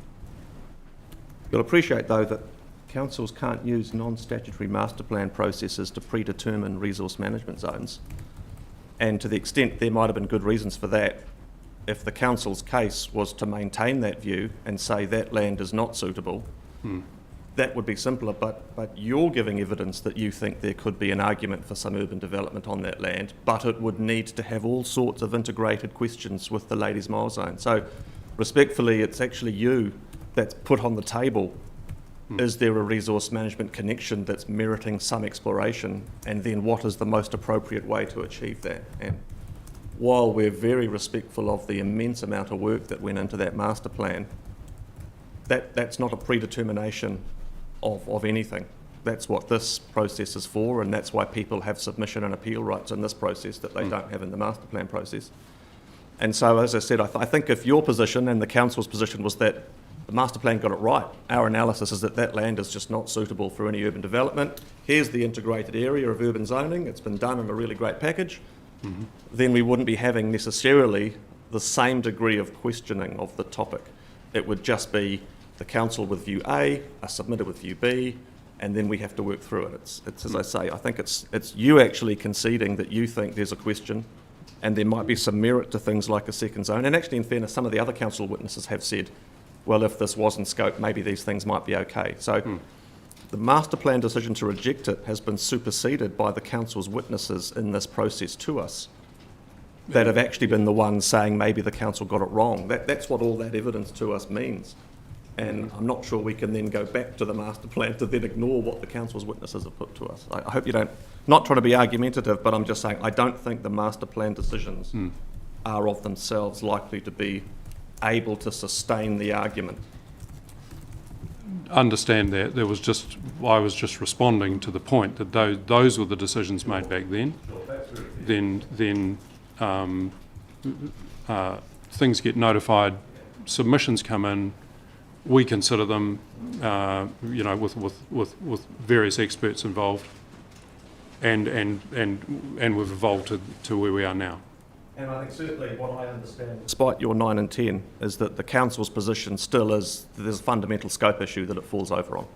You'll appreciate, though, that councils can't use non-statutory master plan processes to predetermine resource management zones. And to the extent there might have been good reasons for that, if the council's case was to maintain that view and say that land is not suitable, that would be simpler. But you're giving evidence that you think there could be an argument for some urban development on that land, but it would need to have all sorts of integrated questions with the Ladies Mile zone. So respectfully, it's actually you that's put on the table, is there a resource management connection that's meriting some exploration, and then what is the most appropriate way to achieve that? And while we're very respectful of the immense amount of work that went into that master plan, that's not a predetermination of anything. That's what this process is for, and that's why people have submission and appeal rights in this process that they don't have in the master plan process. And so, as I said, I think if your position and the council's position was that the master plan got it right, our analysis is that that land is just not suitable for any urban development. Here's the integrated area of urban zoning. It's been done in a really great package. Then we wouldn't be having necessarily the same degree of questioning of the topic. It would just be the council with view A, a submitter with view B, and then we have to work through it. It's as I say, I think it's you actually conceding that you think there's a question, and there might be some merit to things like a second zone. And actually, in fairness, some of the other council witnesses have said, well, if this was in scope, maybe these things might be okay. So the master plan decision to reject it has been superseded by the council's witnesses in this process to us that have actually been the ones saying maybe the council got it wrong. That's what all that evidence to us means. And I'm not sure we can then go back to the master plan to then ignore what the council's witnesses have put to us. I hope you don't, not trying to be argumentative, but I'm just saying I don't think the master plan decisions are of themselves likely to be able to sustain the argument. Understand that. I was just responding to the point that those were the decisions made back then. Then things get notified, submissions come in, we consider them, with various experts involved, and we've evolved to where we are now. And I think certainly what I understand, despite your 9 and 10, is that the council's position still is that there's a fundamental scope issue that it falls over on.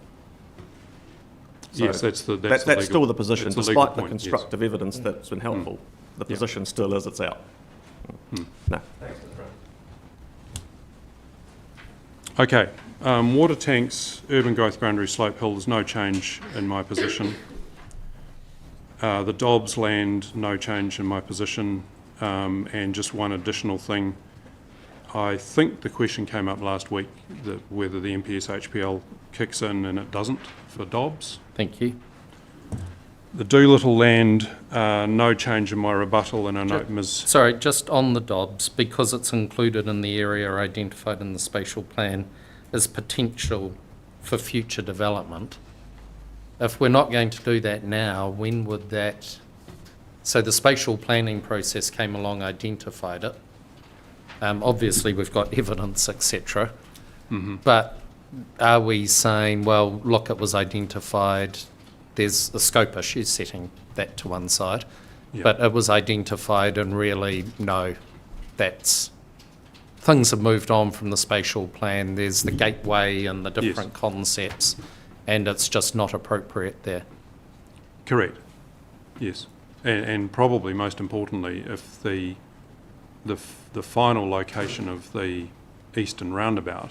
So yes, that's still the position, despite the constructive yes. evidence that's been helpful. The position still is it's out. No. Thanks, Okay, water tanks, urban growth boundary, Slope Hill, there's no change in my position. The Dobbs land, no change in my position. And just one additional thing, I think the question came up last week that whether the MPS HPL kicks in, and it doesn't for Dobbs. Thank you. The Doolittle land, no change in my rebuttal, and I note Ms. Sorry, just on the Dobbs, because it's included in the area identified in the spatial plan as potential for future development. If we're not going to do that now, when would that... So the spatial planning process came along, identified it. Obviously, we've got evidence, etc. But are we saying, well, look, it was identified, there's a scope issue, setting that to one side, but it was identified and really, no, things have moved on from the spatial plan. There's the gateway and the different concepts, and it's just not appropriate there. Correct. Yes. And probably most importantly, if the final location of the eastern roundabout,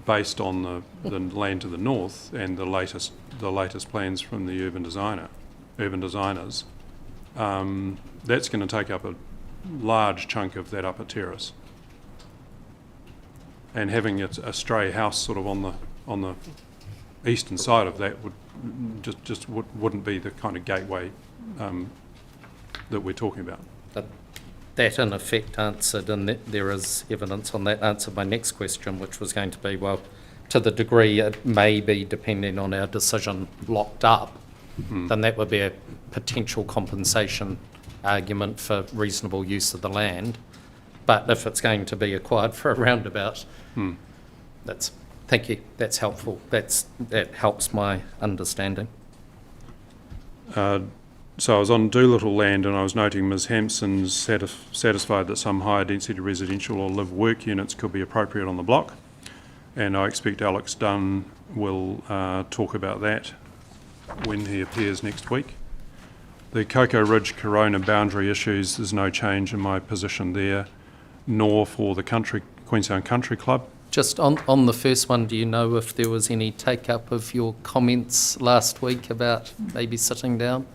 based on the land to the north and the latest plans from the urban designers, that's going to take up a large chunk of that upper terrace. And having a stray house sort of on the eastern side of that wouldn't be the kind of gateway that we're talking about. But that in effect answered, and there is evidence on that, answered my next question, which was going to be, well, to the degree it may be, depending on our decision, locked up, then that would be a potential compensation argument for reasonable use of the land. But if it's going to be acquired for a roundabout, thank you, that's helpful. That helps my understanding. So I was on Doolittle land and I was noting Ms Hampson's satisfied that some higher density residential or live work units could be appropriate on the block. And I expect Alex Dunn will talk about that when he appears next week. The Cocoa Ridge Corona boundary issues, there's no change in my position there, nor for the Queenstown Country Club. Just on the first one, do you know if there was any take-up of your comments last week about maybe sitting down?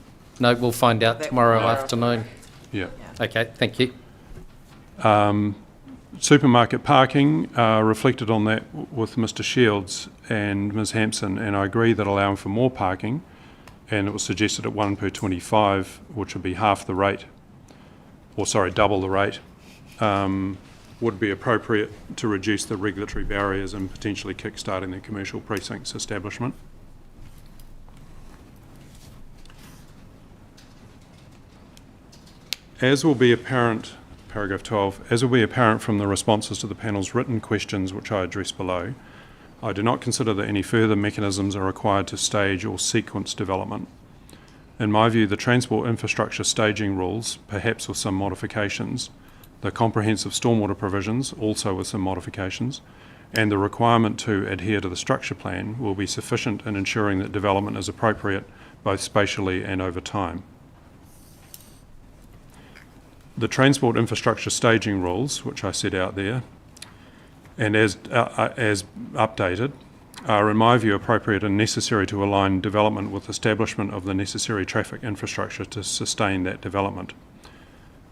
No, we'll find out tomorrow afternoon. Yeah. Okay, thank you. Supermarket parking, reflected on that with Mr Shields and Ms Hampson, and I agree that allowing for more parking, and it was suggested at 1 per 25, which would be half the rate, or sorry, double the rate, would be appropriate to reduce the regulatory barriers and potentially kick-starting the commercial precincts establishment. As will be apparent, paragraph 12, as will be apparent from the responses to the panel's written questions which I address below, I do not consider that any further mechanisms are required to stage or sequence development. In my view, the transport infrastructure staging rules, perhaps with some modifications, the comprehensive stormwater provisions, also with some modifications, and the requirement to adhere to the structure plan will be sufficient in ensuring that development is appropriate both spatially and over time. The transport infrastructure staging rules, which I set out there, and as updated, are in my view appropriate and necessary to align development with establishment of the necessary traffic infrastructure to sustain that development.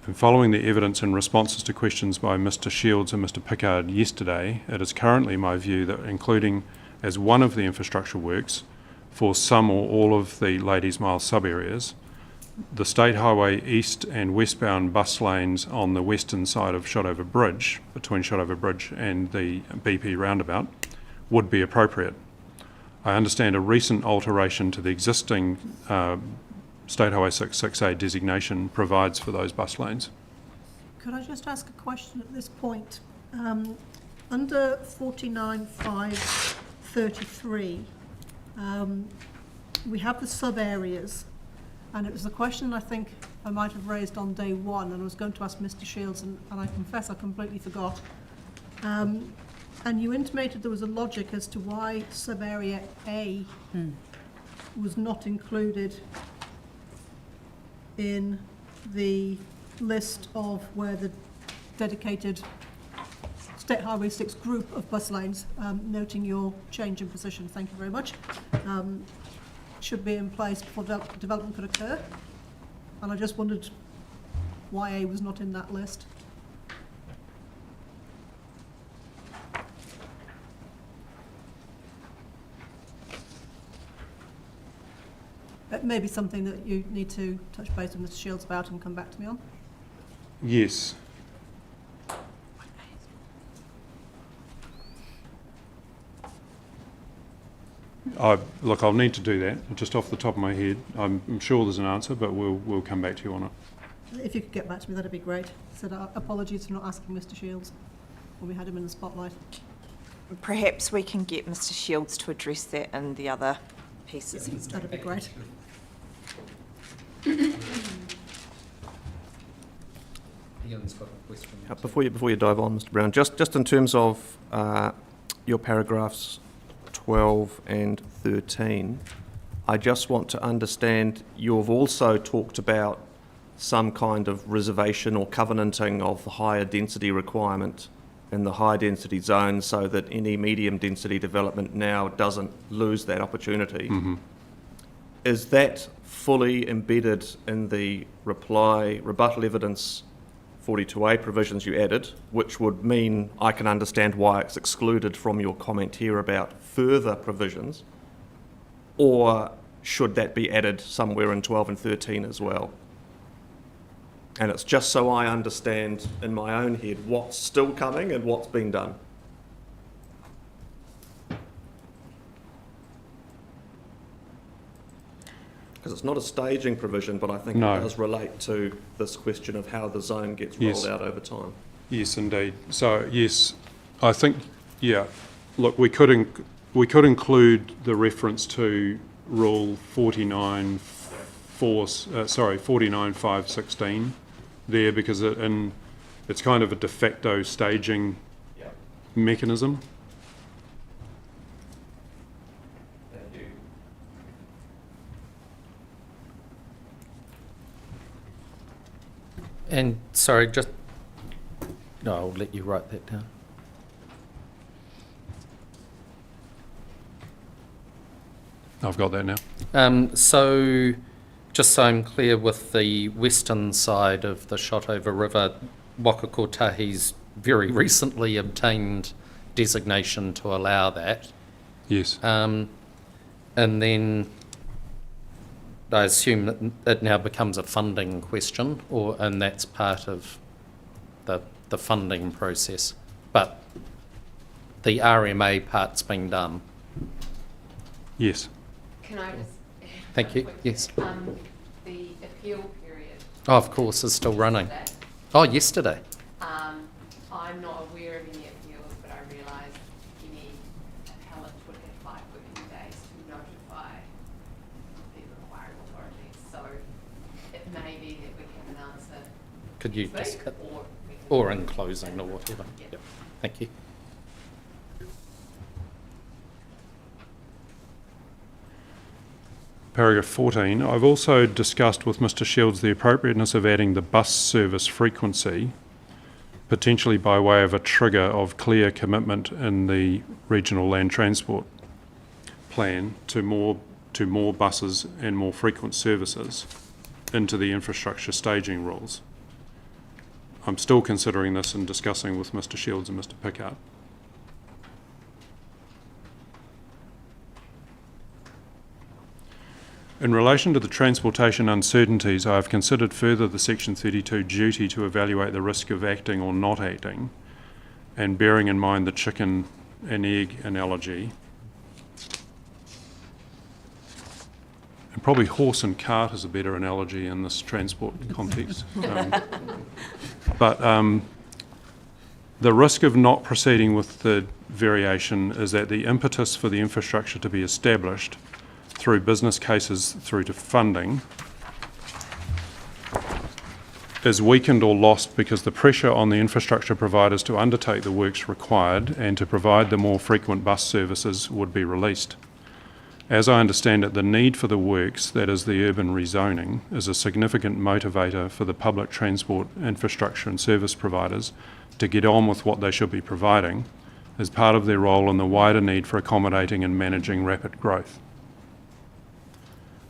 And following the evidence and responses to questions by Mr Shields and Mr Pickard yesterday, it is currently my view that including as one of the infrastructure works for some or all of the Ladies Mile sub-areas, the State Highway east and westbound bus lanes on the western side of Shotover Bridge, between Shotover Bridge and the BP roundabout, would be appropriate. I understand a recent alteration to the existing State Highway 66A designation provides for those bus lanes. Could I just ask a question at this point? Under 49.5.33, we have the sub-areas, and it was the question I think I might have raised on day one, and I was going to ask Mr Shields, and I confess I completely forgot. And you intimated there was a logic as to why sub-area A was not included in the list of where the dedicated State Highway 6 group of bus lanes, noting your change in position, thank you very much, should be in place before development could occur. And I just wondered why A was not in that list. It may be something that you need to touch base with Mr Shields about and come back to me on. Yes. Look, I'll need to do that, just off the top of my head. I'm sure there's an answer, but we'll come back to you on it. If you could get back to me, that'd be great. So apologies for not asking Mr Shields when we had him in the spotlight. Perhaps we can get Mr Shields to address that in the other pieces. That'd be great. Ian's got a question. Before you dive on, Mr Brown, just in terms of your paragraphs 12 and 13, I just want to understand, you've also talked about some kind of reservation or covenanting of the higher density requirement in the high density zone so that any medium density development now doesn't lose that opportunity. Mm-hmm. Is that fully embedded in the rebuttal evidence 42A provisions you added, which would mean I can understand why it's excluded from your comment here about further provisions? Or should that be added somewhere in 12 and 13 as well? And it's just so I understand in my own head what's still coming and what's been done. Because it's not a staging provision, but I think No. it does relate to this question of how the zone gets Yes. rolled out over time. Yes, indeed. So, yes, I think, yeah, look, we could include the reference to Rule 49.516 there, because it's kind of a de facto staging mechanism. Thank you. And sorry, just, no, I'll let you write that down. I've got that now. So, just so I'm clear, with the western side of the Shotover River, Waka Pūtahi's very recently obtained designation to allow that. Yes. And then I assume that it now becomes a funding question, and that's part of the funding process. But the RMA part's been done. Yes. Can I just? Thank you. Yes. The appeal period. Oh, of course, is still running. Oh, yesterday. I'm not aware of any appeals, but I realise any appellant would have 5 working days to notify the requiring authorities. So it may be that we have an answer Could you this just, week, or in closing or whatever. Yeah. Yep. Thank you. Paragraph 14. I've also discussed with Mr. Shields the appropriateness of adding the bus service frequency, potentially by way of a trigger of clear commitment in the regional land transport plan to more buses and more frequent services into the infrastructure staging rules. I'm still considering this and discussing with Mr. Shields and Mr. Pickard. In relation to the transportation uncertainties, I have considered further the Section 32 duty to evaluate the risk of acting or not acting, and bearing in mind the chicken and egg analogy, and probably horse and cart is a better analogy in this transport context. But the risk of not proceeding with the variation is that the impetus for the infrastructure to be established through business cases through to funding is weakened or lost because the pressure on the infrastructure providers to undertake the works required and to provide the more frequent bus services would be released. As I understand it, the need for the works, that is the urban rezoning, is a significant motivator for the public transport infrastructure and service providers to get on with what they should be providing as part of their role in the wider need for accommodating and managing rapid growth.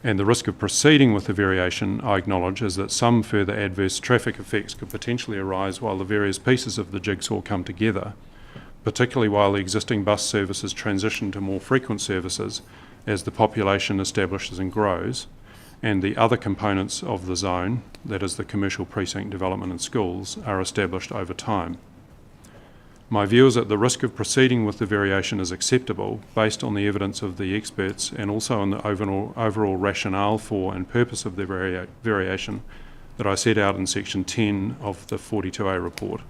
And the risk of proceeding with the variation, I acknowledge, is that some further adverse traffic effects could potentially arise while the various pieces of the jigsaw come together, particularly while the existing bus services transition to more frequent services as the population establishes and grows, and the other components of the zone, that is the commercial precinct development and schools, are established over time. My view is that the risk of proceeding with the variation is acceptable based on the evidence of the experts and also on the overall rationale for and purpose of the variation that I set out in section 10 of the 42A report.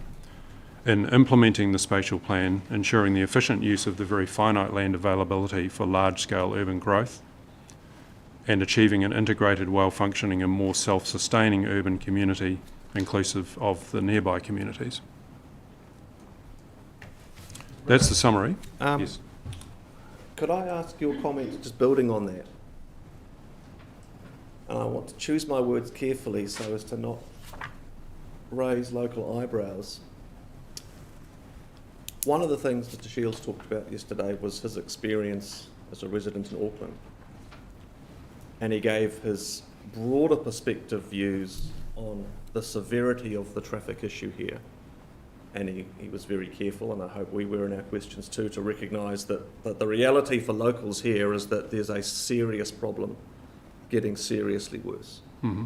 In implementing the spatial plan, ensuring the efficient use of the very finite land availability for large-scale urban growth, and achieving an integrated, well-functioning and more self-sustaining urban community inclusive of the nearby communities. That's the summary. Yes. Could I ask your comment, just building on that? And I want to choose my words carefully so as to not raise local eyebrows. One of the things Mr. Shields talked about yesterday was his experience as a resident in Auckland. And he gave his broader perspective views on the severity of the traffic issue here. and he was very careful, and I hope we were in our questions too, to recognise that the reality for locals here is that there's a serious problem getting seriously worse. Mm-hmm.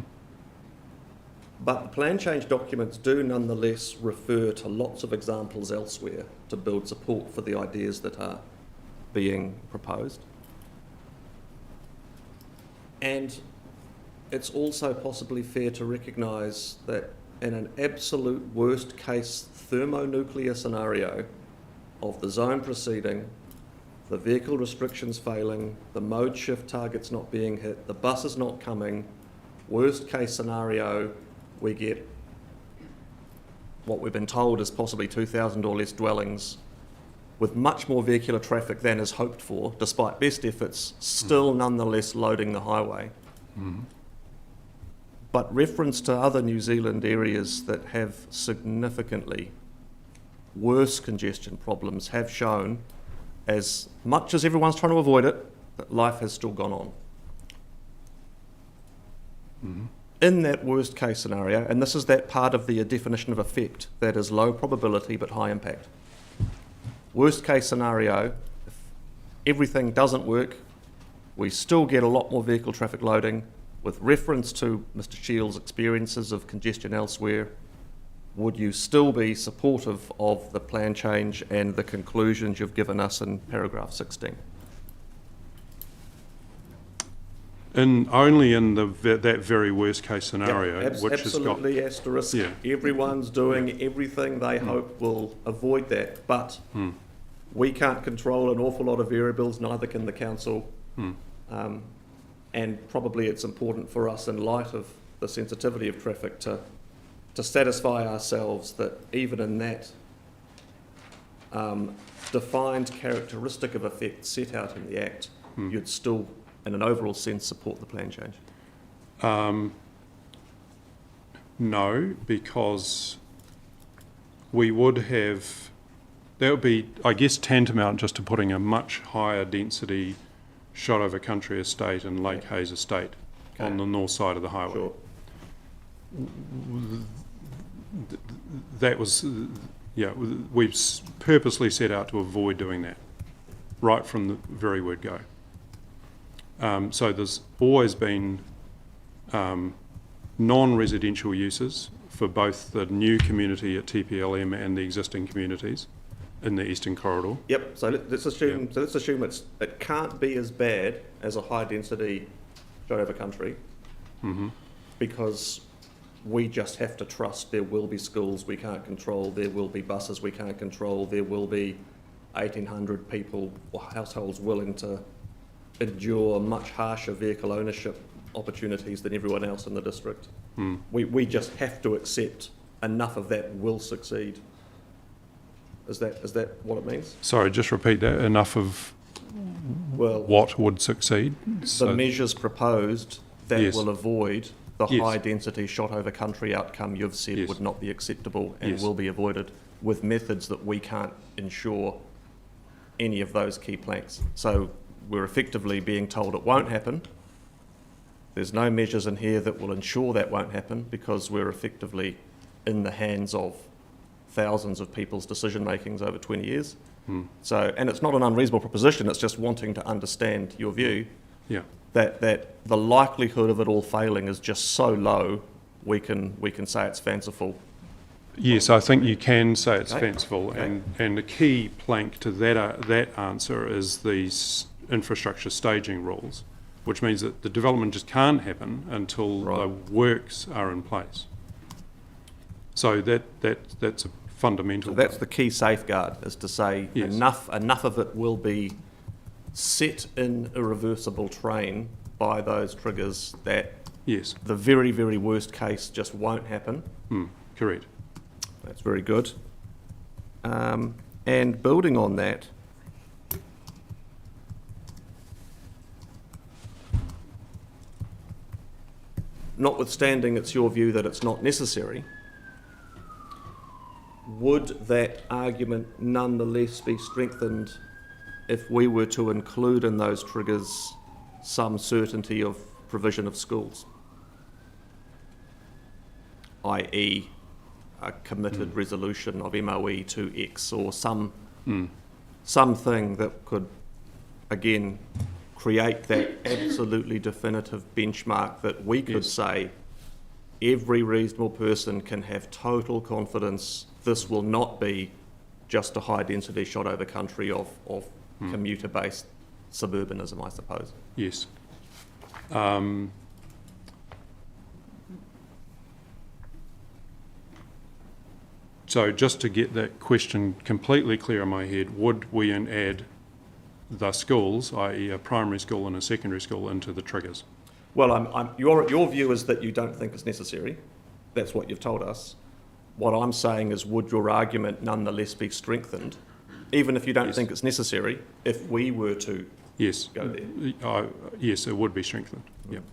But the plan change documents do nonetheless refer to lots of examples elsewhere to build support for the ideas that are being proposed. And it's also possibly fair to recognise that in an absolute worst case thermonuclear scenario of the zone proceeding, the vehicle restrictions failing, the mode shift targets not being hit, the buses not coming, worst case scenario, we get what we've been told is possibly 2,000 or less dwellings with much more vehicular traffic than is hoped for, despite best efforts, still nonetheless loading the highway. Mm-hmm. But reference to other New Zealand areas that have significantly worse congestion problems have shown, as much as everyone's trying to avoid it, that life has still gone on. Mm-hmm. In that worst case scenario, and this is that part of the definition of effect that is low probability but high impact. Worst case scenario, if everything doesn't work, we still get a lot more vehicle traffic loading. With reference to Mr. Shields' experiences of congestion elsewhere, would you still be supportive of the plan change and the conclusions you've given us in paragraph 16? Only in that very worst case scenario, Yep, which has got... absolutely asterisk. Yeah. Everyone's doing everything they hope will avoid that, but we can't control an awful lot of variables, neither can the council. And probably it's important for us, in light of the sensitivity of traffic, to satisfy ourselves that even in that defined characteristic of effect set out in the Act, you'd still, in an overall sense, support the plan change. No, because we would have... That would be, I guess, tantamount just to putting a much higher density shot over country estate and Lake Hayes estate on the north side of the highway. Sure. That was, we've purposely set out to avoid doing that right from the very word go. So there's always been non-residential uses for both the new community at TPLM and the existing communities in the Eastern Corridor. Yep. So let's assume. So let's assume it can't be as bad as a high density shot over country, because we just have to trust there will be schools we can't control, there will be buses we can't control, there will be 1,800 people or households willing to endure much harsher vehicle ownership opportunities than everyone else in the district. We just have to accept enough of that will succeed. Is that what it means? Sorry, just repeat that. Enough of what would succeed? The measures proposed that will avoid the Yes. high density shot over country outcome you've said would not be acceptable and will be avoided with methods that we can't ensure any of those key planks. So we're effectively being told it won't happen. There's no measures in here that will ensure that won't happen, because we're effectively in the hands of thousands of people's decision makings over 20 years. So, and it's not an unreasonable proposition, it's just wanting to understand your view. Yeah. That the likelihood of it all failing is just so low, we can say it's fanciful. Yes, I think you can say it's fanciful, and the key plank to that answer is these infrastructure staging rules, which means that the development just can't happen until the works are in place. So that's a fundamental. So that's the key safeguard, is to say enough of it will be set in irreversible train by those triggers that the very, very worst case just won't happen. Correct. That's very good. And building on that, notwithstanding it's your view that it's not necessary, would that argument nonetheless be strengthened if we were to include in those triggers some certainty of provision of schools? I.e., a committed resolution of MOE to X or something that could, again, create that absolutely definitive benchmark that we could say every reasonable person can have total confidence this will not be just a high-density shot over country of commuter-based suburbanism, I suppose. Yes. So just to get that question completely clear in my head, would we add the schools, i.e. a primary school and a secondary school, into the triggers? Well, your view is that you don't think it's necessary. That's what you've told us. What I'm saying is, would your argument nonetheless be strengthened, even if you don't think it's necessary, if we were to go there? Yes, it would be strengthened. Yep.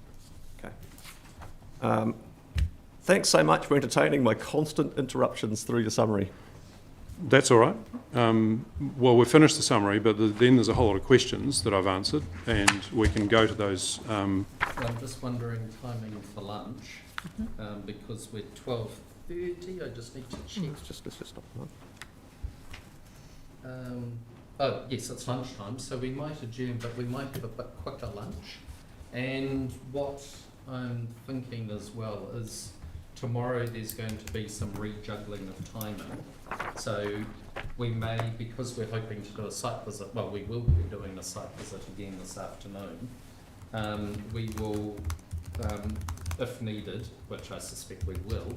Okay. Thanks so much for entertaining my constant interruptions through your summary. That's all right. Well, we've finished the summary, but then there's a whole lot of questions that I've answered, and we can go to those. I'm just wondering timing for lunch, because we're 12:30. I just need to check. Let's just stop. Oh, yes, it's lunchtime, so we might adjourn, but we might have a bit quicker lunch. And what I'm thinking as well is tomorrow there's going to be some rejuggling of timing. So we may, because we're hoping to do a site visit, well, we will be doing a site visit again this afternoon. We will, if needed, which I suspect we will,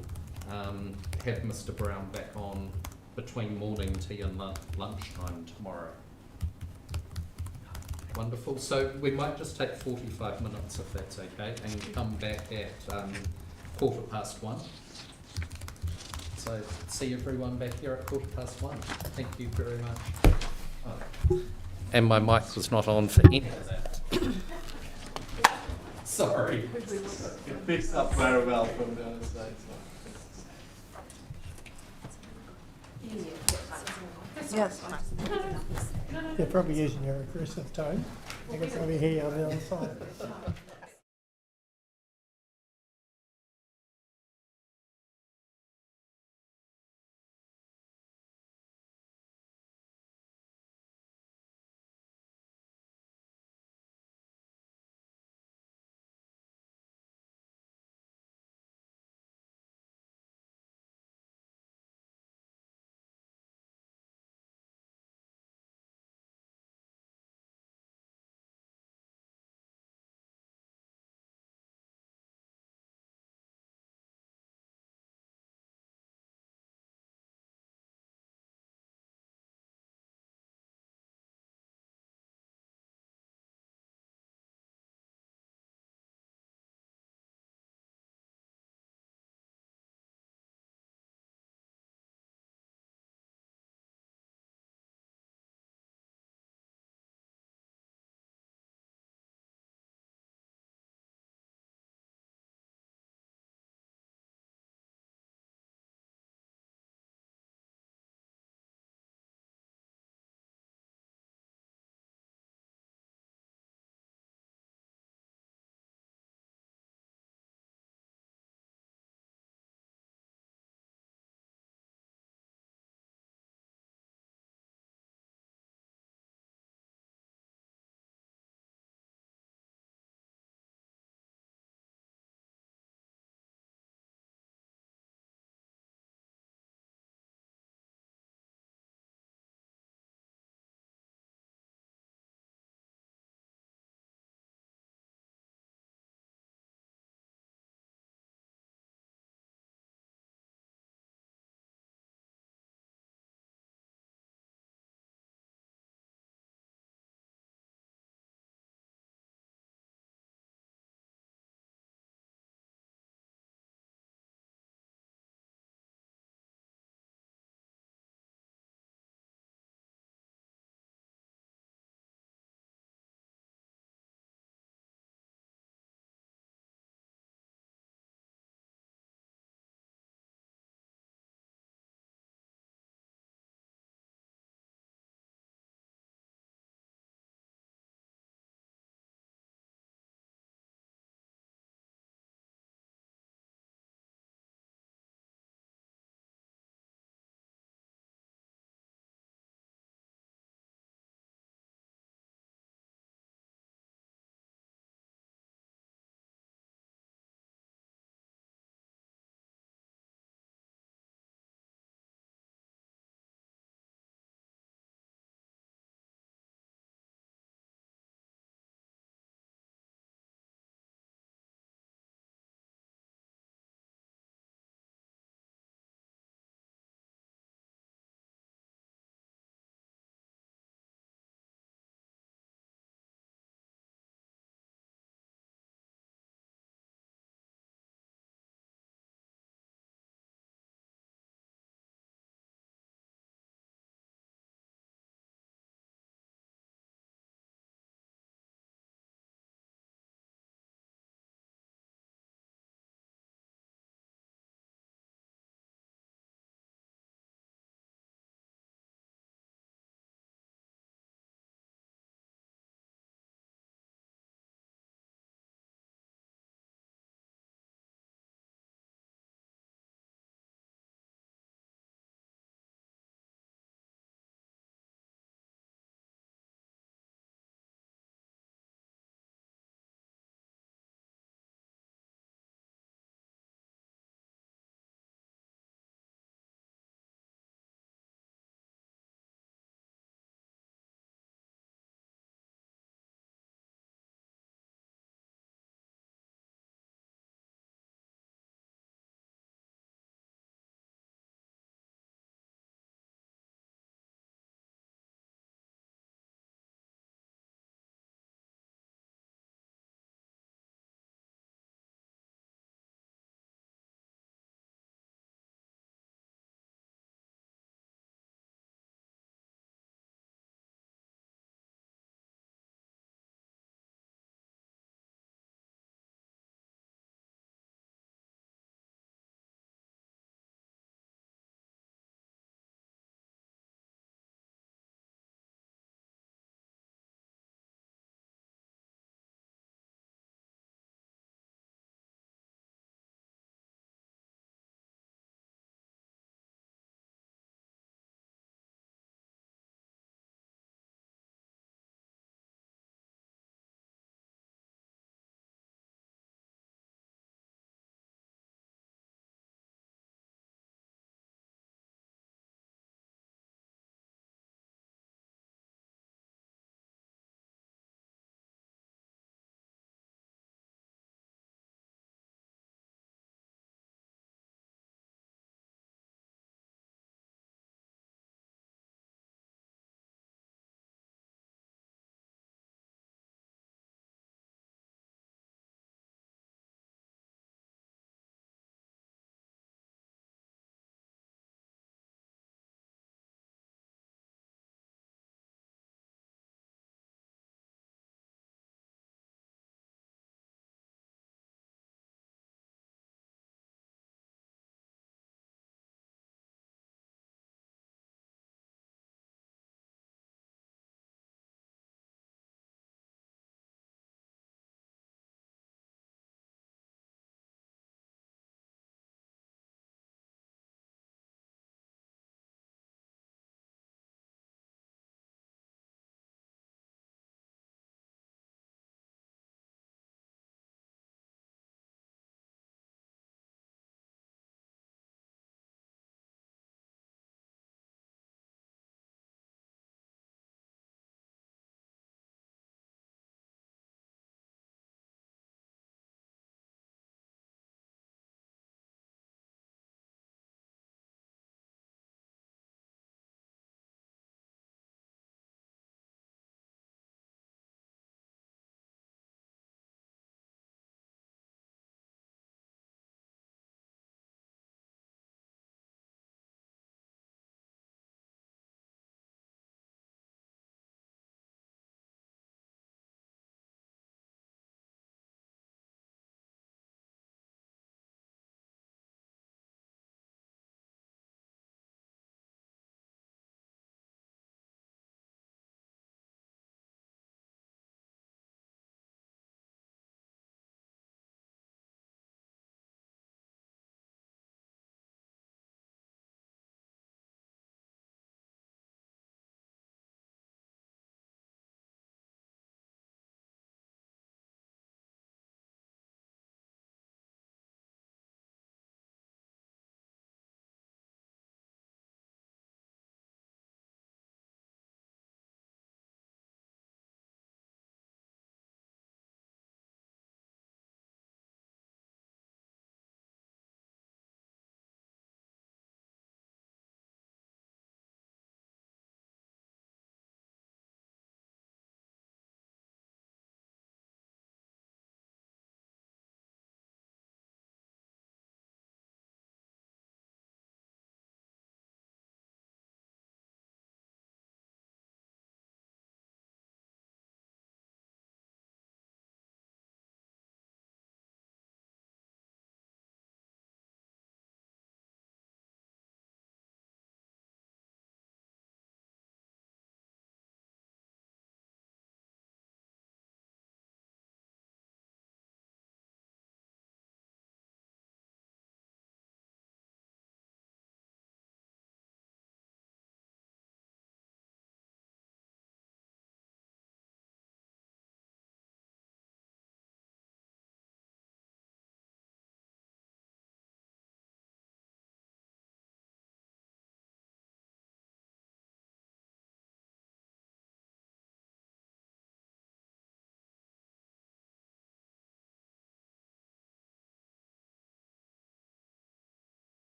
have Mr. Brown back on between morning tea and lunchtime tomorrow. Wonderful. So we might just take 45 minutes if that's okay, and come back at 1:15. So see everyone back here at 1:15. Thank you very much. Oh. And my mic was not on for any of that. Sorry. It picks up very well from the other side. Yes. They're probably using your aggressive tone. I can probably hear you on the other side.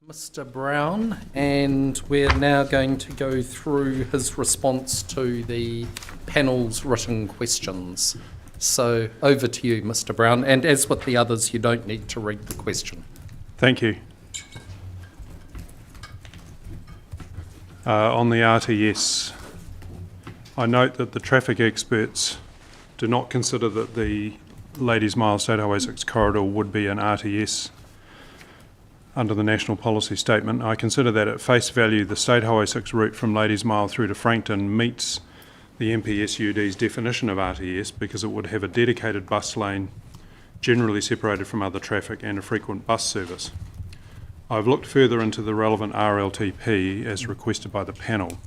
Mr. Brown, and we're now going to go through his response to the panel's written questions. So over to you, Mr. Brown, and as with the others, you don't need to read the question. Thank you. On the RTS, I note that the traffic experts do not consider that the Ladies Mile State Highway 6 corridor would be an RTS under the National Policy Statement. I consider that at face value the State Highway 6 route from Ladies Mile through to Frankton meets the MPSUD's definition of RTS because it would have a dedicated bus lane generally separated from other traffic and a frequent bus service. I've looked further into the relevant RLTP as requested by the panel.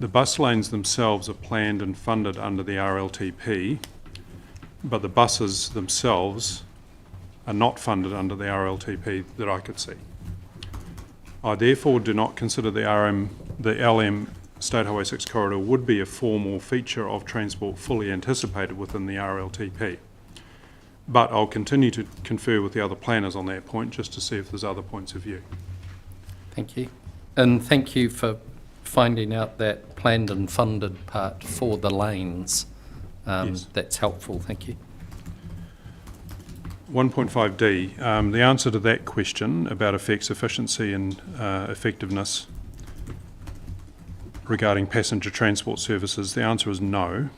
The bus lanes themselves are planned and funded under the RLTP, but the buses themselves are not funded under the RLTP that I could see. I therefore do not consider the LM State Highway 6 corridor would be a formal feature of transport fully anticipated within the RLTP. But I'll continue to confer with the other planners on that point just to see if there's other points of view. Thank you. And thank you for finding out that planned and funded part for the lanes. Yes. That's helpful, thank you. 1.5D, the answer to that question about effects, efficiency and effectiveness regarding passenger transport services, the answer is no.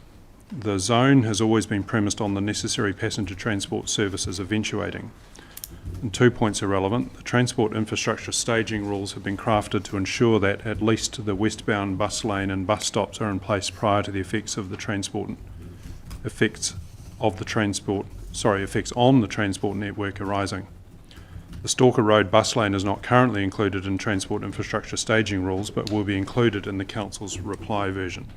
The zone has always been premised on the necessary passenger transport services eventuating. And 2 points are relevant. The transport infrastructure staging rules have been crafted to ensure that at least the westbound bus lane and bus stops are in place prior to the effects on the transport network arising. The Stalker Road bus lane is not currently included in transport infrastructure staging rules, but will be included in the Council's reply version.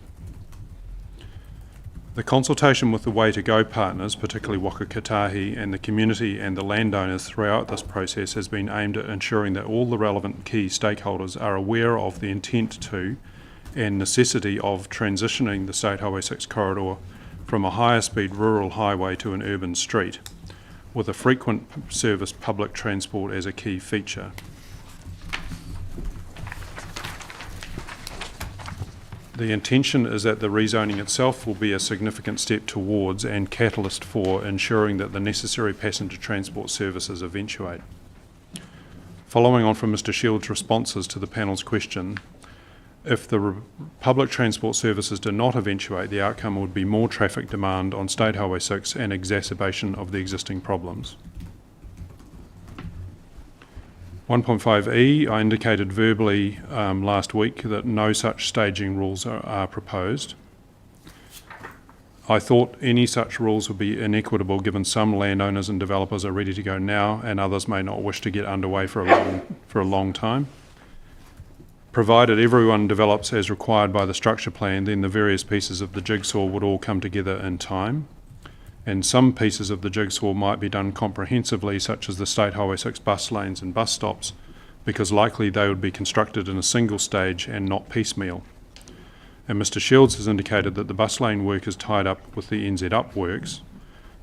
The consultation with the Way to Go partners, particularly Whakakatahi and the community and the landowners throughout this process, has been aimed at ensuring that all the relevant key stakeholders are aware of the intent to and necessity of transitioning the State Highway 6 corridor from a higher speed rural highway to an urban street, with a frequent service public transport as a key feature. The intention is that the rezoning itself will be a significant step towards and catalyst for ensuring that the necessary passenger transport services eventuate. Following on from Mr. Shields' responses to the panel's question, if the public transport services do not eventuate, the outcome would be more traffic demand on State Highway 6 and exacerbation of the existing problems. 1.5E, I indicated verbally last week that no such staging rules are proposed. I thought any such rules would be inequitable given some landowners and developers are ready to go now and others may not wish to get underway for a long time. Provided everyone develops as required by the structure plan, then the various pieces of the jigsaw would all come together in time. And some pieces of the jigsaw might be done comprehensively, such as the State Highway 6 bus lanes and bus stops, because likely they would be constructed in a single stage and not piecemeal. And Mr. Shields has indicated that the bus lane work is tied up with the NZ Up works.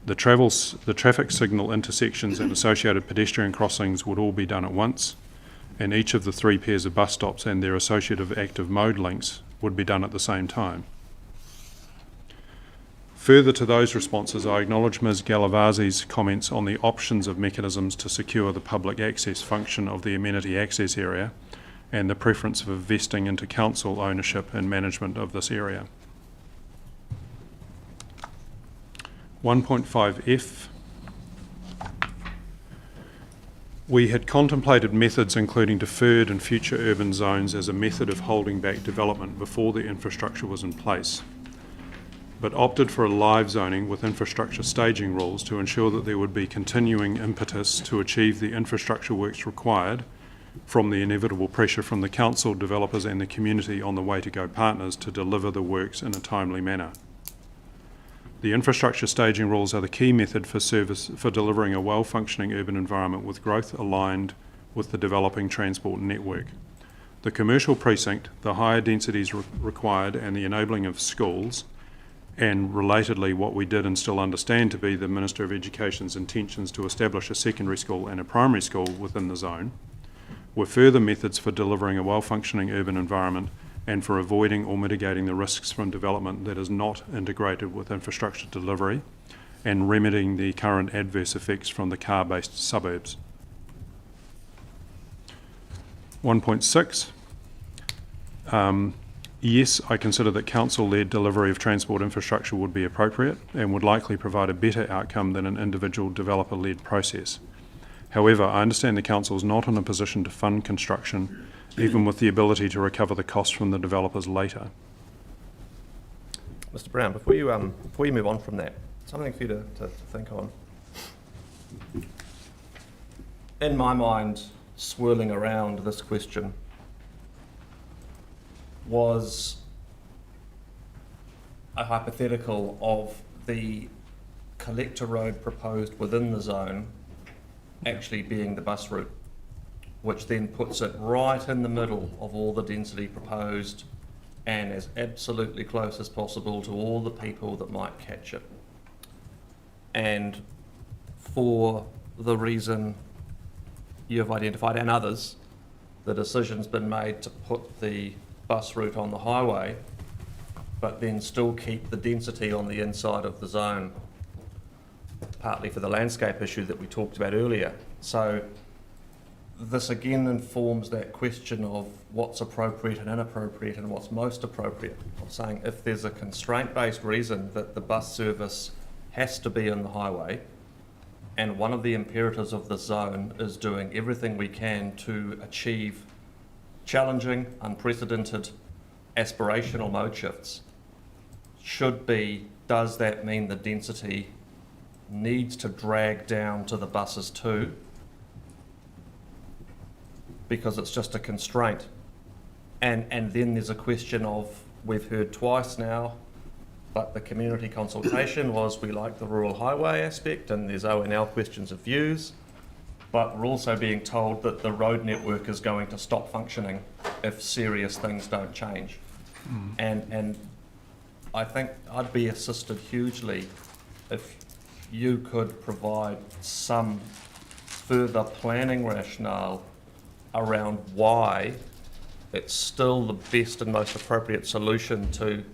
The traffic signal intersections and associated pedestrian crossings would all be done at once, and each of the 3 pairs of bus stops and their associative active mode links would be done at the same time. Further to those responses, I acknowledge Ms. Galavasi's comments on the options of mechanisms to secure the public access function of the amenity access area and the preference for vesting into council ownership and management of this area. 1.5F. We had contemplated methods including deferred and future urban zones as a method of holding back development before the infrastructure was in place, but opted for a live zoning with infrastructure staging rules to ensure that there would be continuing impetus to achieve the infrastructure works required from the inevitable pressure from the council, developers and the community on the Way to Go partners to deliver the works in a timely manner. The infrastructure staging rules are the key method for delivering a well-functioning urban environment with growth aligned with the developing transport network. The commercial precinct, the higher densities required and the enabling of schools, and relatedly what we did and still understand to be the Minister of Education's intentions to establish a secondary school and a primary school within the zone, were further methods for delivering a well-functioning urban environment and for avoiding or mitigating the risks from development that is not integrated with infrastructure delivery and remedying the current adverse effects from the car-based suburbs. 1.6. Yes, I consider that council-led delivery of transport infrastructure would be appropriate and would likely provide a better outcome than an individual developer-led process. However, I understand the council is not in a position to fund construction, even with the ability to recover the cost from the developers later. Mr. Brown, before you move on from that, something for you to think on. In my mind, swirling around this question was a hypothetical of the collector road proposed within the zone actually being the bus route, which then puts it right in the middle of all the density proposed and as absolutely close as possible to all the people that might catch it. And for the reason you've identified and others, the decision's been made to put the bus route on the highway, but then still keep the density on the inside of the zone, partly for the landscape issue that we talked about earlier. So this again informs that question of what's appropriate and inappropriate and what's most appropriate. I'm saying if there's a constraint-based reason that the bus service has to be in the highway, and one of the imperatives of the zone is doing everything we can to achieve challenging, unprecedented, aspirational mode shifts, does that mean the density needs to drag down to the buses too? Because it's just a constraint. And then there's a question of, we've heard twice now, but the community consultation was we like the rural highway aspect, and there's O&L questions of views, but we're also being told that the road network is going to stop functioning if serious things don't change. And I think I'd be assisted hugely if you could provide some further planning rationale around why it's still the best and most appropriate solution to,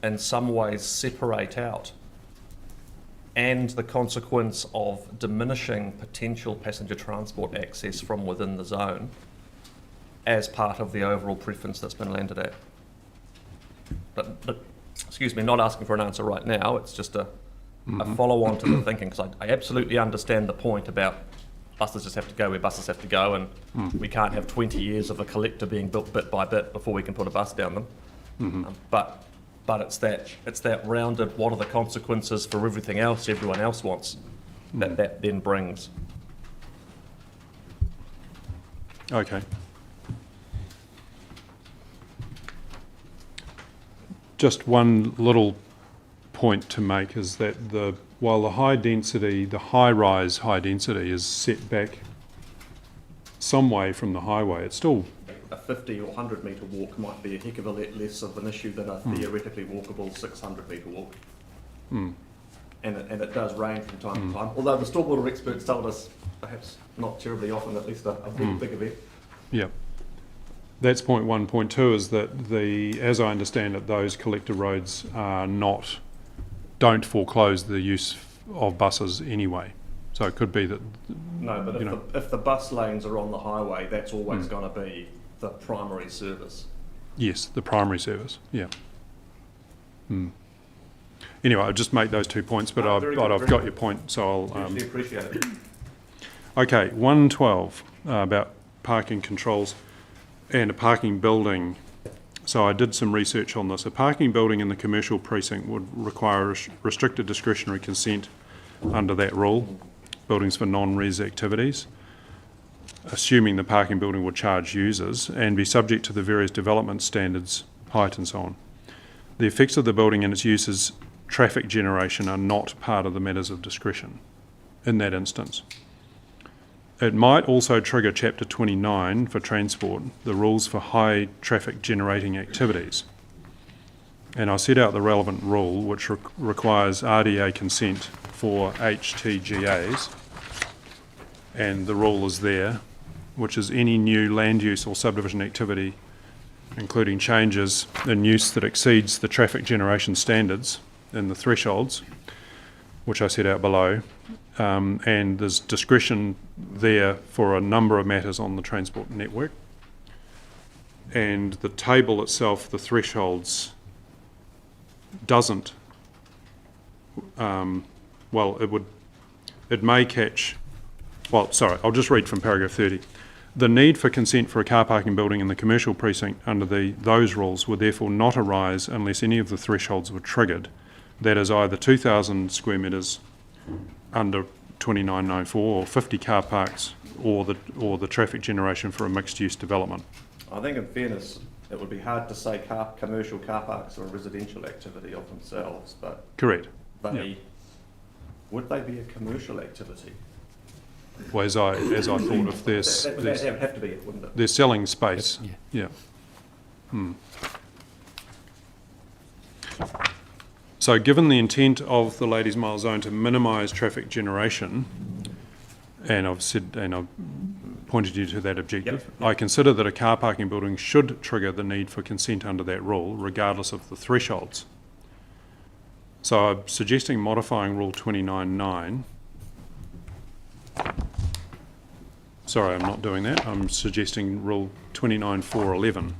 in some ways, separate out and the consequence of diminishing potential passenger transport access from within the zone as part of the overall preference that's been landed at. But excuse me, not asking for an answer right now, it's just a follow-on to the thinking, because I absolutely understand the point about buses just have to go where buses have to go, and we can't have 20 years of a collector being built bit by bit before we can put a bus down them. But it's that rounded, what are the consequences for everything else everyone else wants, that then brings. Okay. Just one little point to make is that while the high-rise high density is set back some way from the highway, it's still... A 50 or 100 metre walk might be a heck of a lot less of an issue than a theoretically walkable 600 metre walk. And it does range from time to time, although the stormwater experts told us, perhaps not terribly often, at least a big event. Yeah. That's point one. Point two is that as I understand it, those collector roads don't foreclose the use of buses anyway. So it could be that... No, but if the bus lanes are on the highway, that's always going to be the primary service. Yes, the primary service, yeah. Anyway, I'll just make those 2 points, but I've got your point, so I'll... Hugely appreciate it. Okay, 112, about parking controls and a parking building. So I did some research on this. A parking building in the commercial precinct would require restricted discretionary consent under that rule, buildings for non-res activities, assuming the parking building would charge users and be subject to the various development standards, height and so on. The effects of the building and its uses, traffic generation, are not part of the matters of discretion in that instance. It might also trigger Chapter 29 for transport, the rules for high traffic generating activities. And I set out the relevant rule, which requires RDA consent for HTGAs, and the rule is there. which is any new land use or subdivision activity, including changes in use that exceeds the traffic generation standards and the thresholds, which I set out below, and there's discretion there for a number of matters on the transport network. And the table itself, the thresholds, doesn't, it may catch, I'll just read from paragraph 30. The need for consent for a car parking building in the commercial precinct under those rules would therefore not arise unless any of the thresholds were triggered. That is either 2,000 square metres under 2904 or 50 car parks or the traffic generation for a mixed-use development. I think in fairness, it would be hard to say commercial car parks are a residential activity of themselves, but Correct. Would they be a commercial activity? Well, as I thought, if there's That would have to be it, wouldn't it? they're selling space, yeah. So given the intent of the Ladies Mile Zone to minimise traffic generation, and I've pointed you to that objective, I consider that a car parking building should trigger the need for consent under that rule, regardless of the thresholds. So I'm suggesting modifying Rule 29.9. Sorry, I'm not doing that. I'm suggesting Rule 29.4.11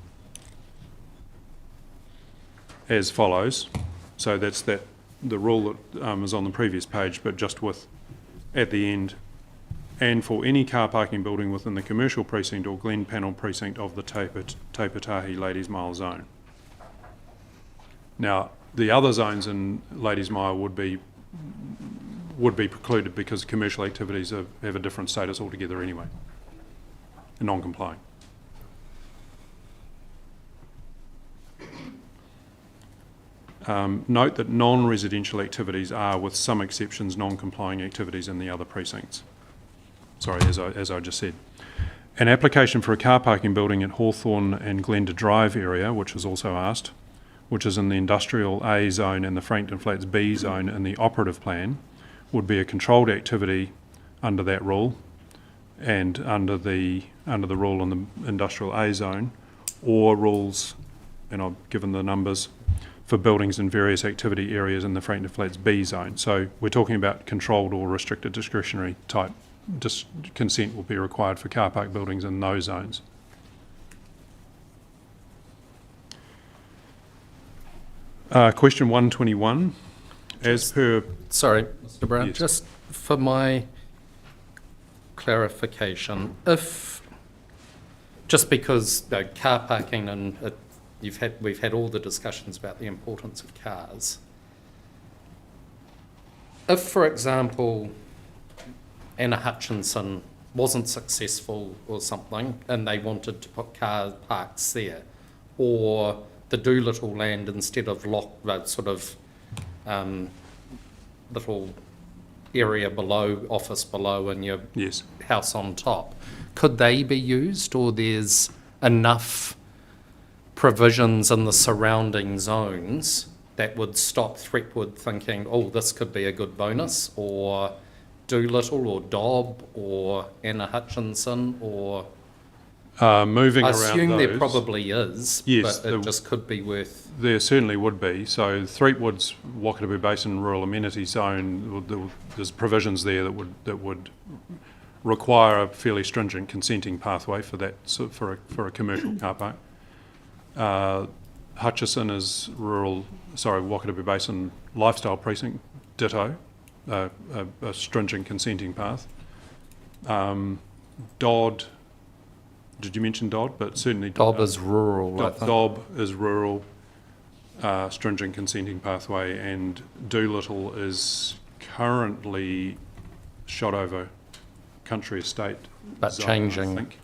as follows. So that's the rule that is on the previous page, but just with, at the end, and for any car parking building within the commercial precinct or Glen Panel precinct of the Te Pūtahi Ladies Mile Zone. Now, the other zones in Ladies Mile would be precluded because commercial activities have a different status altogether anyway, non-complying. Note that non-residential activities are, with some exceptions, non-complying activities in the other precincts. Sorry, as I just said. An application for a car parking building at Hawthorne and Glenda Drive area, which was also asked, which is in the Industrial A zone and the Frankton Flats B zone in the operative plan, would be a controlled activity under that rule and under the rule in the Industrial A zone, or rules, and I've given the numbers, for buildings in various activity areas in the Frankton Flats B zone. So we're talking about controlled or restricted discretionary type. Consent will be required for car park buildings in those zones. Question 121. As per... Sorry, Mr. Brown, Yes. just for my clarification, just because car parking and we've had all the discussions about the importance of cars. If, for example, Anna Hutchinson wasn't successful or something and they wanted to put car parks there, or the Doolittle land instead of little area below, office below and your house on top, could they be used, or there's enough provisions in the surrounding zones that would stop Threepwood thinking, oh, this could be a good bonus, or Doolittle or Dobb or Anna Hutchinson, or... moving I around assume those, there probably is, yes, but it just could be worth... There certainly would be. So Threepwood's Wakatipu Basin Rural Amenity Zone, there's provisions there that would require a fairly stringent consenting pathway for that, for a commercial car park. Hutchison is Wakatipu Basin Lifestyle Precinct, ditto, a stringent consenting path. Dodd, did you mention Dodd? But certainly Dobb is rural, I think. Dobb is rural, stringent consenting pathway, and Doolittle is currently shot over country estate. But zone, changing. I think.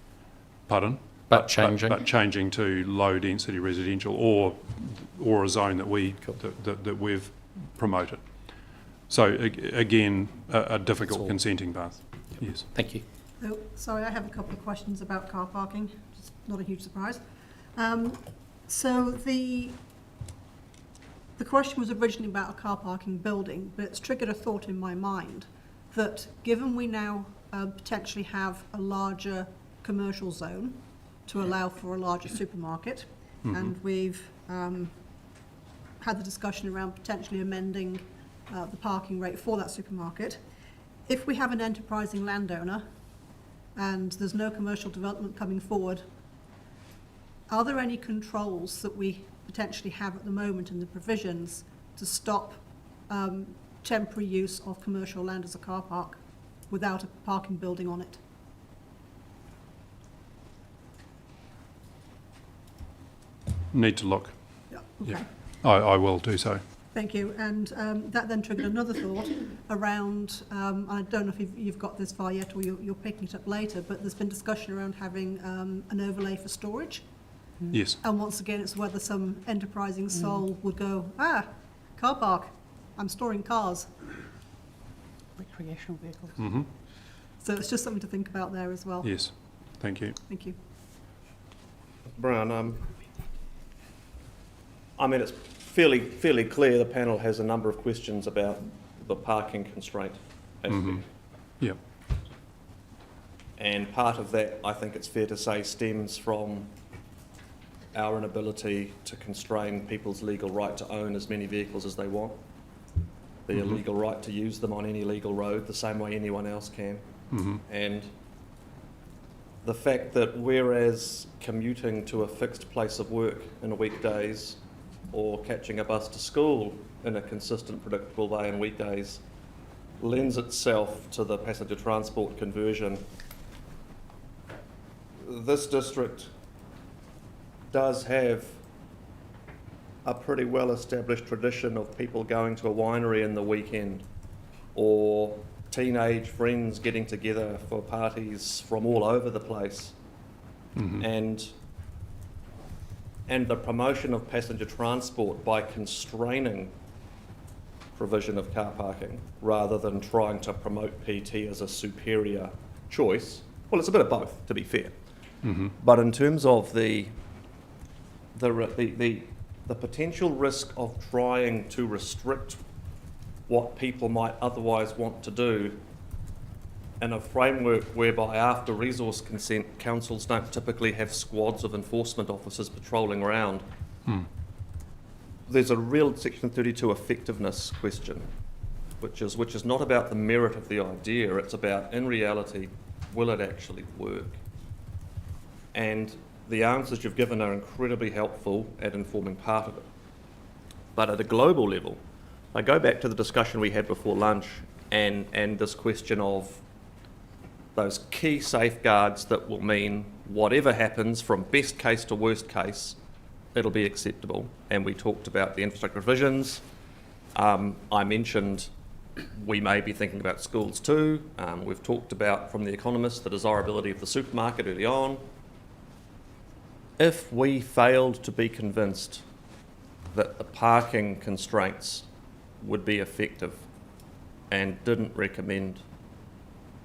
Pardon? But changing. But changing to low density residential or a zone that we've promoted. So again, a difficult consenting path. Yes. Thank you. Oh, sorry, I have a couple of questions about car parking. It's not a huge surprise. So the question was originally about a car parking building, but it's triggered a thought in my mind that given we now potentially have a larger commercial zone to allow for a larger supermarket. And we've had the discussion around potentially amending the parking rate for that supermarket. If we have an enterprising landowner and there's no commercial development coming forward, are there any controls that we potentially have at the moment in the provisions to stop temporary use of commercial land as a car park without a parking building on it? Need to look. Yeah, okay. Yeah, I will do so. Thank you. And that then triggered another thought around, I don't know if you've got this far yet or you're picking it up later, but there's been discussion around having an overlay for storage. Yes. And once again, it's whether some enterprising soul would go, car park, I'm storing cars. Recreational vehicles. Mm-hmm. So it's just something to think about there as well. Yes. Thank you. Thank you. Brown, I mean, it's fairly clear the panel has a number of questions about the parking constraint aspect. Yeah. And part of that, I think it's fair to say, stems from our inability to constrain people's legal right to own as many vehicles as they want, their legal right to use them on any legal road the same way anyone else can. And the fact that whereas commuting to a fixed place of work in the weekdays or catching a bus to school in a consistent, predictable way in weekdays lends itself to the passenger transport conversion, this district does have a pretty well-established tradition of people going to a winery in the weekend, or teenage friends getting together for parties from all over the place. And the promotion of passenger transport by constraining provision of car parking rather than trying to promote PT as a superior choice. Well, it's a bit of both, to be fair. But in terms of the potential risk of trying to restrict what people might otherwise want to do in a framework whereby after resource consent, councils don't typically have squads of enforcement officers patrolling around. There's a real Section 32 effectiveness question, which is not about the merit of the idea, it's about, in reality, will it actually work? And the answers you've given are incredibly helpful at informing part of it. But at a global level, I go back to the discussion we had before lunch and this question of those key safeguards that will mean whatever happens from best case to worst case, it'll be acceptable. And we talked about the infrastructure provisions. I mentioned we may be thinking about schools too. We've talked about, from The Economist, the desirability of the supermarket early on. If we failed to be convinced that the parking constraints would be effective and didn't recommend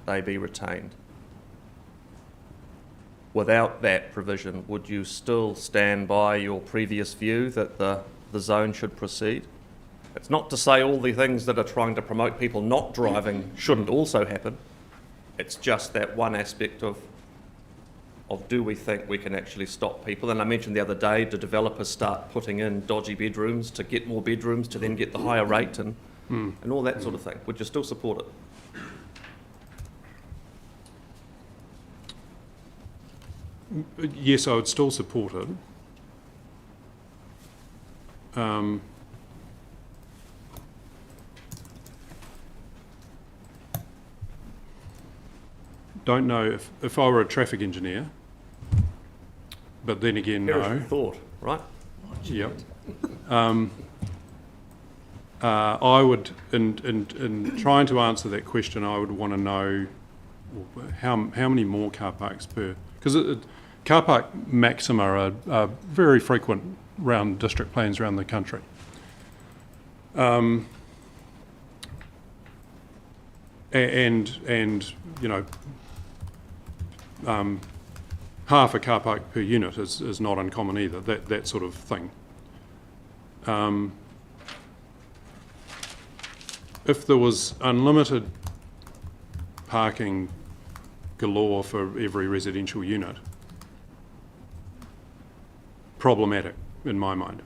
they be retained, without that provision, would you still stand by your previous view that the zone should proceed? It's not to say all the things that are trying to promote people not driving shouldn't also happen. It's just that one aspect of do we think we can actually stop people? And I mentioned the other day, do developers start putting in dodgy bedrooms to get more bedrooms to then get the higher rate and all that sort of thing? Would you still support it? Yes, I would still support it. Don't know if I were a traffic engineer, but then again, no. Thought, right? Yep. I would, in trying to answer that question, I would want to know how many more car parks per, because car park maxima are very frequent around district plans around the country. And you know, half a car park per unit is not uncommon either, that sort of thing. If there was unlimited parking galore for every residential unit. Problematic, in my mind.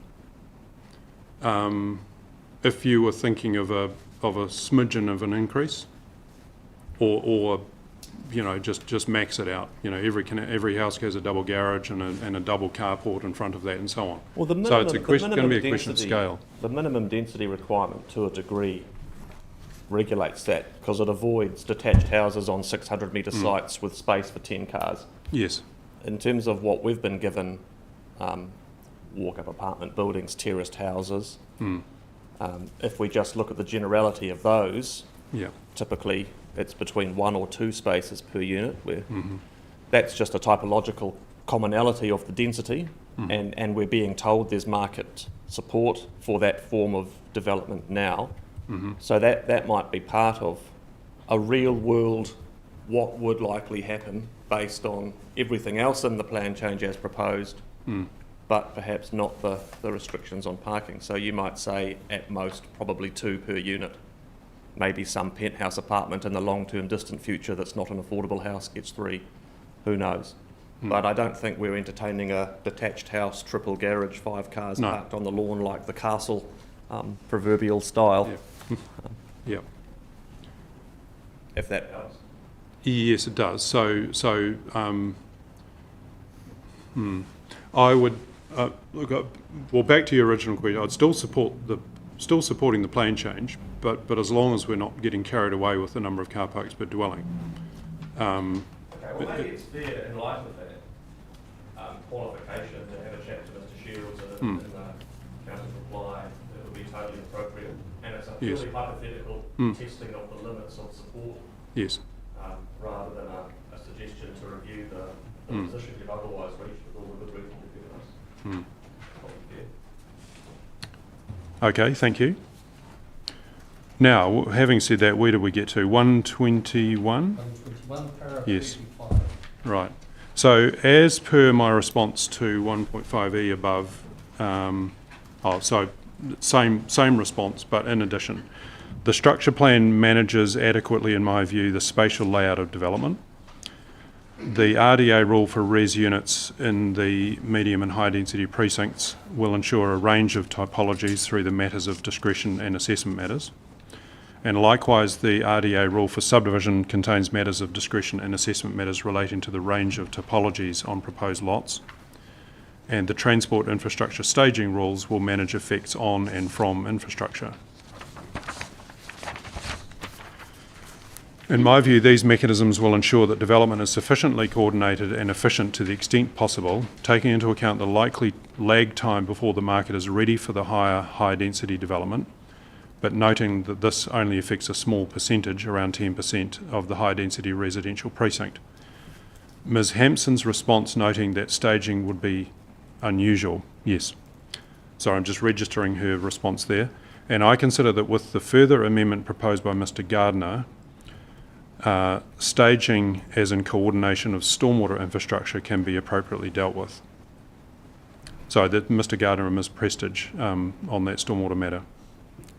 If you were thinking of a smidgen of an increase, or you know, just max it out. You know, every house has a double garage and a double carport in front of that, and so on. Well, the so it's minimum, going to be a question of scale. The minimum density requirement, to a degree, regulates that because it avoids detached houses on 600-metre sites with space for 10 cars. Yes. In terms of what we've been given, walk-up apartment buildings, terraced houses, if we just look at the generality of those, typically it's between 1 or 2 spaces per unit, where that's just a typological commonality of the density, and we're being told there's market support for that form of development now. So that might be part of a real world what would likely happen based on everything else in the plan change as proposed, but perhaps not the restrictions on parking. So you might say at most probably 2 per unit. Maybe some penthouse apartment in the long-term distant future that's not an affordable house gets 3. Who knows? But I don't think we're entertaining a detached house, triple garage, 5 cars parked on the lawn like the castle proverbial style. Yeah. If that helps. Yes, it does. I would look. Well, back to your original question. I'd still supporting the plan change, but as long as we're not getting carried away with the number of car parks per dwelling. Okay, well maybe it's fair in light of that qualification to have a chat to Mr. Shields in the council's reply. It would be totally appropriate, and it's a purely hypothetical testing of the limits of support. Yes. Rather than a suggestion to review the position you've otherwise reached with all the good reason you've given us. Okay, thank you. Now, having said that, where did we get to? 121? 121, paragraph yes. 35. Right. So, as per my response to 1.5e above, same response, but in addition. The structure plan manages adequately, in my view, the spatial layout of development. The RDA rule for res units in the medium and high density precincts will ensure a range of typologies through the matters of discretion and assessment matters. And likewise, the RDA rule for subdivision contains matters of discretion and assessment matters relating to the range of topologies on proposed lots. And the transport infrastructure staging rules will manage effects on and from infrastructure. In my view, these mechanisms will ensure that development is sufficiently coordinated and efficient to the extent possible, taking into account the likely lag time before the market is ready for the high density development, but noting that this only affects a small percentage, around 10%, of the high density residential precinct. Ms. Hampson's response noting that staging would be unusual. Yes. Sorry, I'm just registering her response there. And I consider that with the further amendment proposed by Mr. Gardner, staging as in coordination of stormwater infrastructure can be appropriately dealt with. So that Mr. Gardner and Ms. Prestige on that stormwater matter.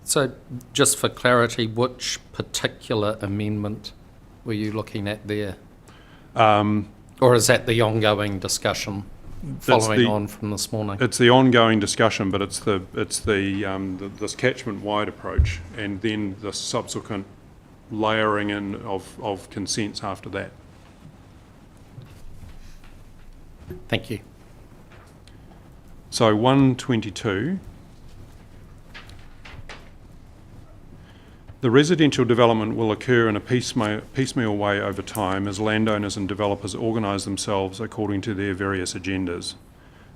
So just for clarity, which particular amendment were you looking at there? Or is that the ongoing discussion following on from this morning? It's the ongoing discussion, but it's this catchment-wide approach and then the subsequent layering in of consents after that. Thank you. So 122. The residential development will occur in a piecemeal way over time as landowners and developers organise themselves according to their various agendas.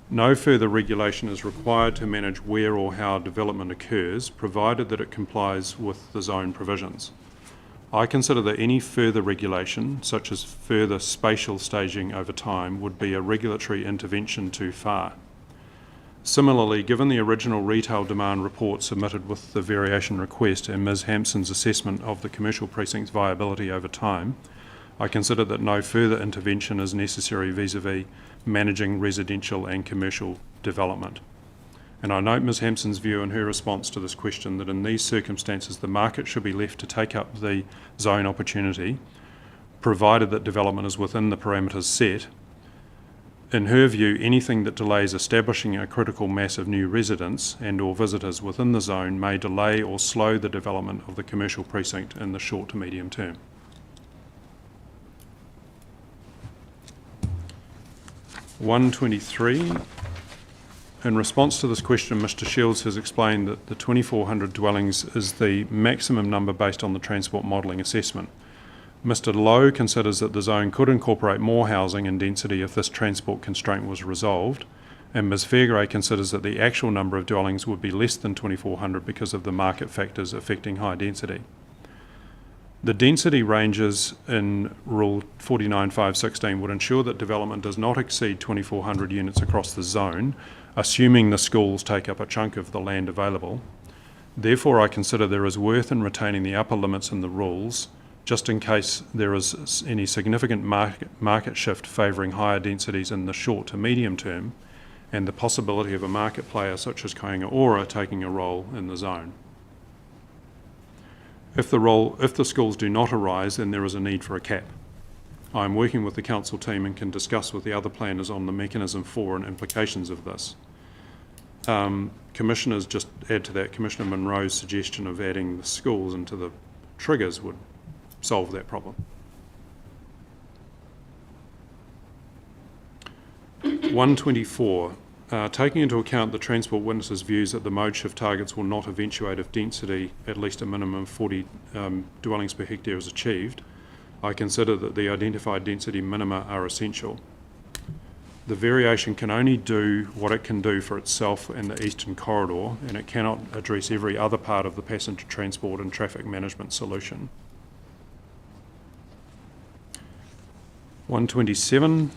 No further regulation is required to manage where or how development occurs, provided that it complies with the zone provisions. I consider that any further regulation, such as further spatial staging over time, would be a regulatory intervention too far. Similarly, given the original retail demand report submitted with the variation request and Ms. Hampson's assessment of the commercial precinct's viability over time, I consider that no further intervention is necessary vis-à-vis managing residential and commercial development. And I note Ms. Hampson's view in her response to this question that in these circumstances the market should be left to take up the zone opportunity, provided that development is within the parameters set. In her view, anything that delays establishing a critical mass of new residents and/or visitors within the zone may delay or slow the development of the commercial precinct in the short to medium term. (123). In response to this question, Mr. Shields has explained that the 2,400 dwellings is the maximum number based on the transport modelling assessment. Mr. Lowe considers that the zone could incorporate more housing and density if this transport constraint was resolved, and Ms. Fairgrave considers that the actual number of dwellings would be less than 2,400 because of the market factors affecting high density. The density ranges in Rule 49.5.16 would ensure that development does not exceed 2,400 units across the zone, assuming the schools take up a chunk of the land available. Therefore, I consider there is worth in retaining the upper limits in the rules, just in case there is any significant market shift favouring higher densities in the short to medium term, and the possibility of a market player such as Kāinga Ora taking a role in the zone. If the schools do not arise, then there is a need for a cap. I am working with the council team and can discuss with the other planners on the mechanism for and implications of this. Commissioners, just add to that, Commissioner Monroe's suggestion of adding the schools into the triggers would solve that problem. 124. Taking into account the Transport Witnesses' views that the mode shift targets will not eventuate if density, at least a minimum of 40 dwellings per hectare, is achieved, I consider that the identified density minima are essential. The variation can only do what it can do for itself and the eastern corridor, and it cannot address every other part of the passenger transport and traffic management solution. 127.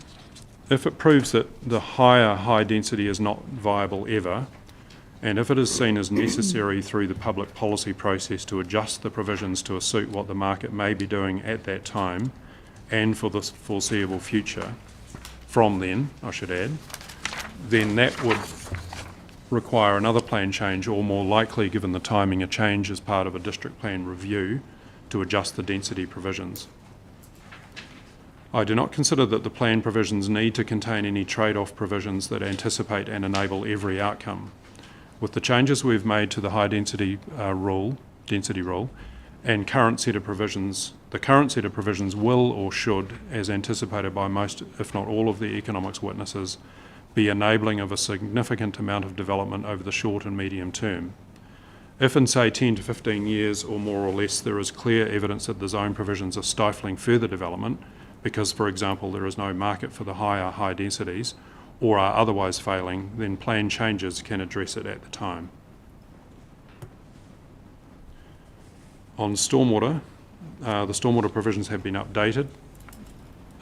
If it proves that the high density is not viable ever, and if it is seen as necessary through the public policy process to adjust the provisions to suit what the market may be doing at that time and for the foreseeable future, from then, I should add, then that would require another plan change, or more likely, given the timing, a change as part of a district plan review to adjust the density provisions. I do not consider that the plan provisions need to contain any trade-off provisions that anticipate and enable every outcome. With the changes we've made to the high density rule, and current set of provisions, the current set of provisions will or should, as anticipated by most, if not all, of the economics witnesses, be enabling of a significant amount of development over the short and medium term. If in, say, 10 to 15 years or more or less there is clear evidence that the zone provisions are stifling further development, because, for example, there is no market for the high densities, or are otherwise failing, then plan changes can address it at the time. On stormwater, the stormwater provisions have been updated,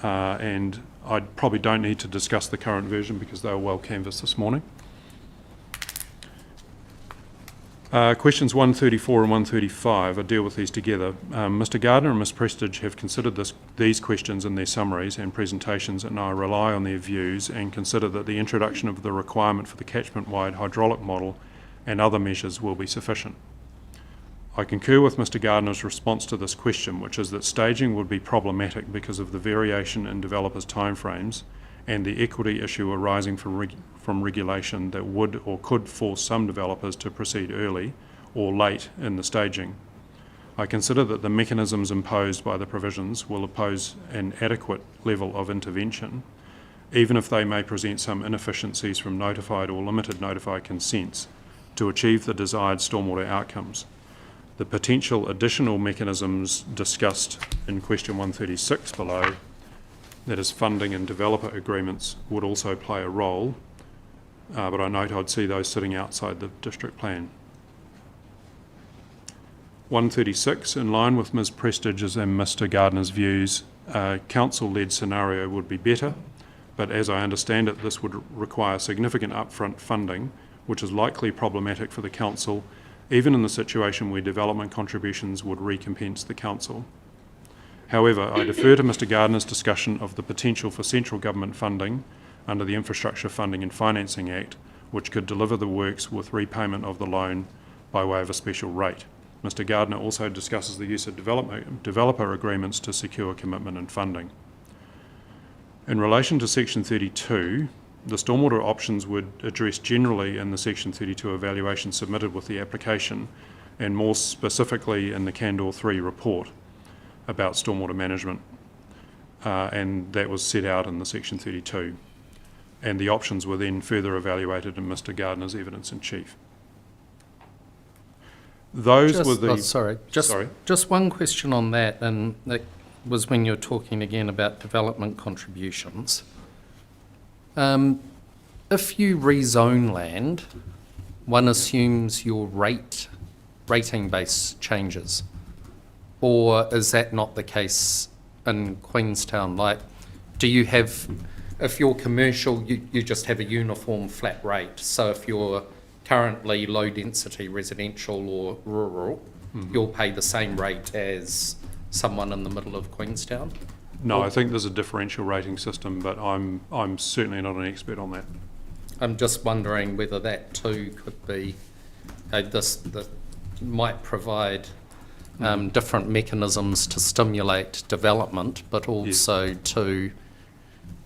and I probably don't need to discuss the current version because they were well canvassed this morning. Questions 134 and 135, I deal with these together. Mr. Gardner and Ms. Prestige have considered these questions in their summaries and presentations, and I rely on their views and consider that the introduction of the requirement for the catchment-wide hydraulic model and other measures will be sufficient. I concur with Mr. Gardner's response to this question, which is that staging would be problematic because of the variation in developers' timeframes and the equity issue arising from regulation that would or could force some developers to proceed early or late in the staging. I consider that the mechanisms imposed by the provisions will oppose an adequate level of intervention, even if they may present some inefficiencies from notified or limited notified consents to achieve the desired stormwater outcomes. The potential additional mechanisms discussed in question 136 below, that is funding and developer agreements, would also play a role, but I note I'd see those sitting outside the district plan. 136, in line with Ms. Prestige's and Mr. Gardner's views, a council-led scenario would be better, but as I understand it, this would require significant upfront funding, which is likely problematic for the council, even in the situation where development contributions would recompense the council. However, I defer to Mr. Gardner's discussion of the potential for central government funding under the Infrastructure Funding and Financing Act, which could deliver the works with repayment of the loan by way of a special rate. Mr Gardner also discusses the use of developer agreements to secure commitment and funding. In relation to Section 32, the stormwater options would address generally in the Section 32 evaluation submitted with the application, and more specifically in the Candor 3 report about stormwater management, and that was set out in the Section 32. And the options were then further evaluated in Mr Gardner's evidence in chief. Those were the... Just one question on that, and that was when you were talking again about development contributions. If you rezone land, one assumes your rating base changes, or is that not the case in Queenstown? Like, do you have, if you're commercial, you just have a uniform flat rate, so if you're currently low density residential or rural, you'll pay the same rate as someone in the middle of Queenstown? No, I think there's a differential rating system, but I'm certainly not an expert on that. I'm just wondering whether that too could be, this might provide different mechanisms to stimulate development, but also to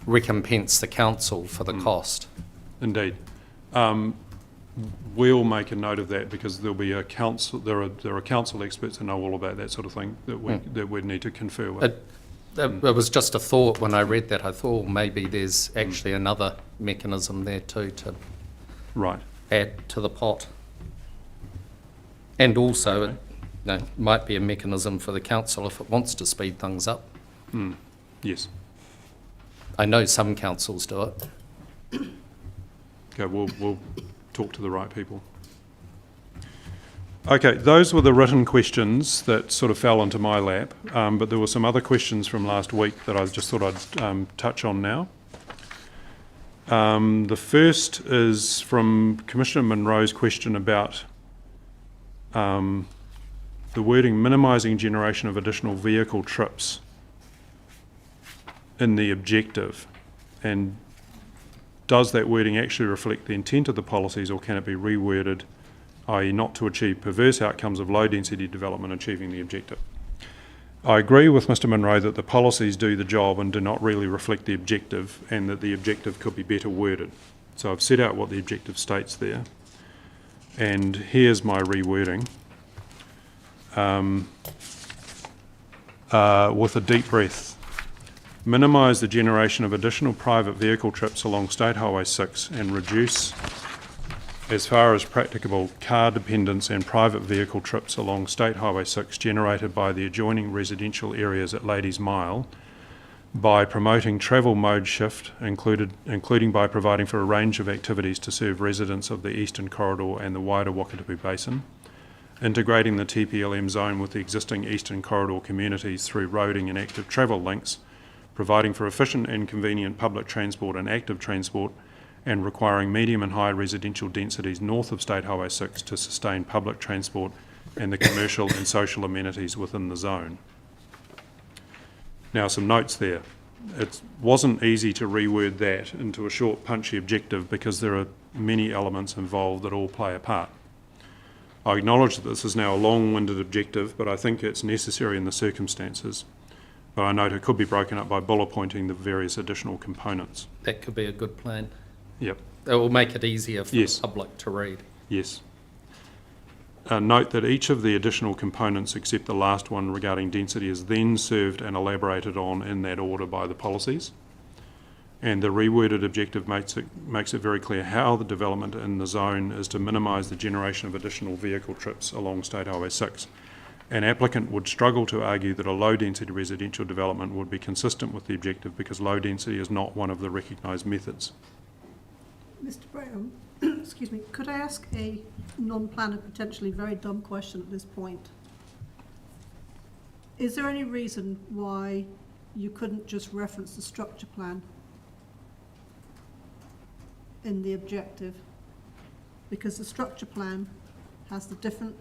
recompense the council for the cost. Indeed. We'll make a note of that because there'll be a council. There are council experts who know all about that sort of thing that we'd need to confer with. It was just a thought when I read that. I thought maybe there's actually another mechanism there too to add to the pot. And also, it might be a mechanism for the council if it wants to speed things up. Yes. I know some councils do it. Okay, we'll talk to the right people. Okay, those were the written questions that sort of fell into my lap, but there were some other questions from last week that I just thought I'd touch on now. The first is from Commissioner Munro's question about the wording minimising generation of additional vehicle trips in the objective, and does that wording actually reflect the intent of the policies, or can it be reworded, i.e. not to achieve perverse outcomes of low density development achieving the objective? I agree with Mr Munro that the policies do the job and do not really reflect the objective, and that the objective could be better worded. So I've set out what the objective states there, and here's my rewording. With a deep breath. Minimise the generation of additional private vehicle trips along State Highway 6 and reduce, as far as practicable, car dependence and private vehicle trips along State Highway 6 generated by the adjoining residential areas at Ladies Mile by promoting travel mode shift, including by providing for a range of activities to serve residents of the Eastern Corridor and the wider Wakatipu Basin, integrating the TPLM zone with the existing Eastern Corridor communities through roading and active travel links, providing for efficient and convenient public transport and active transport, and requiring medium and high residential densities north of State Highway 6 to sustain public transport and the commercial and social amenities within the zone. Now, some notes there. It wasn't easy to reword that into a short, punchy objective because there are many elements involved that all play a part. I acknowledge that this is now a long-winded objective, but I think it's necessary in the circumstances. But I note it could be broken up by bullet pointing the various additional components. That could be a good plan. Yep. It will make it easier for the public to read. Yes. Note that each of the additional components, except the last one regarding density, is then served and elaborated on in that order by the policies. And the reworded objective makes it very clear how the development in the zone is to minimise the generation of additional vehicle trips along State Highway 6. An applicant would struggle to argue that a low-density residential development would be consistent with the objective because low density is not one of the recognised methods. Mr Brown, excuse me, could I ask a non-planner, potentially very dumb question at this point? Is there any reason why you couldn't just reference the structure plan in the objective? Because the structure plan has the different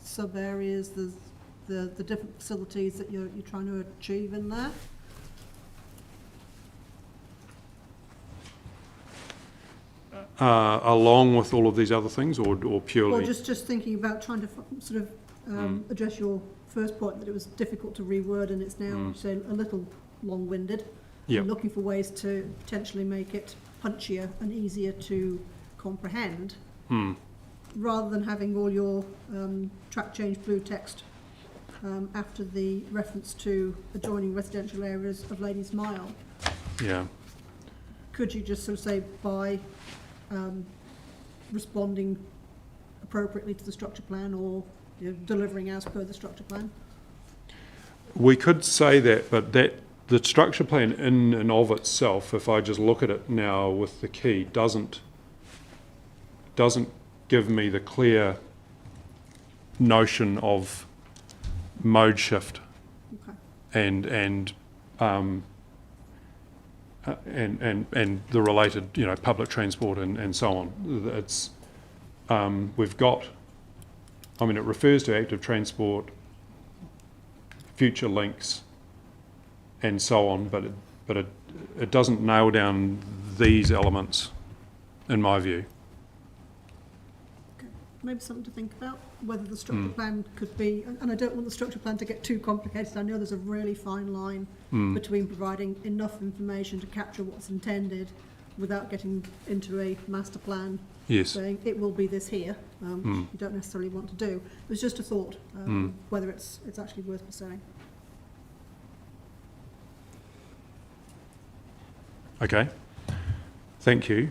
sub-areas, the different facilities that you're trying to achieve in there. along with all of these other things, or purely? Or just thinking about trying to sort of address your first point, that it was difficult to reword and it's now, say, a little long-winded. Yep. And looking for ways to potentially make it punchier and easier to comprehend, rather than having all your track change blue text after the reference to adjoining residential areas of Ladies Mile. Yeah. Could you just sort of say by responding appropriately to the structure plan, or delivering as per the structure plan? We could say that, but the structure plan in and of itself, if I just look at it now with the key, doesn't give me the clear notion of mode shift Okay. and the related, public transport and so on. It's we've got. I mean, it refers to active transport, future links, and so on, but it doesn't nail down these elements, in my view. Okay. Maybe something to think about, whether the structure plan could be, and I don't want the structure plan to get too complicated. I know there's a really fine line between providing enough information to capture what's intended without getting into a master plan saying it will be this here, which you don't necessarily want to do. It was just a thought, whether it's actually worth pursuing. Okay, thank you.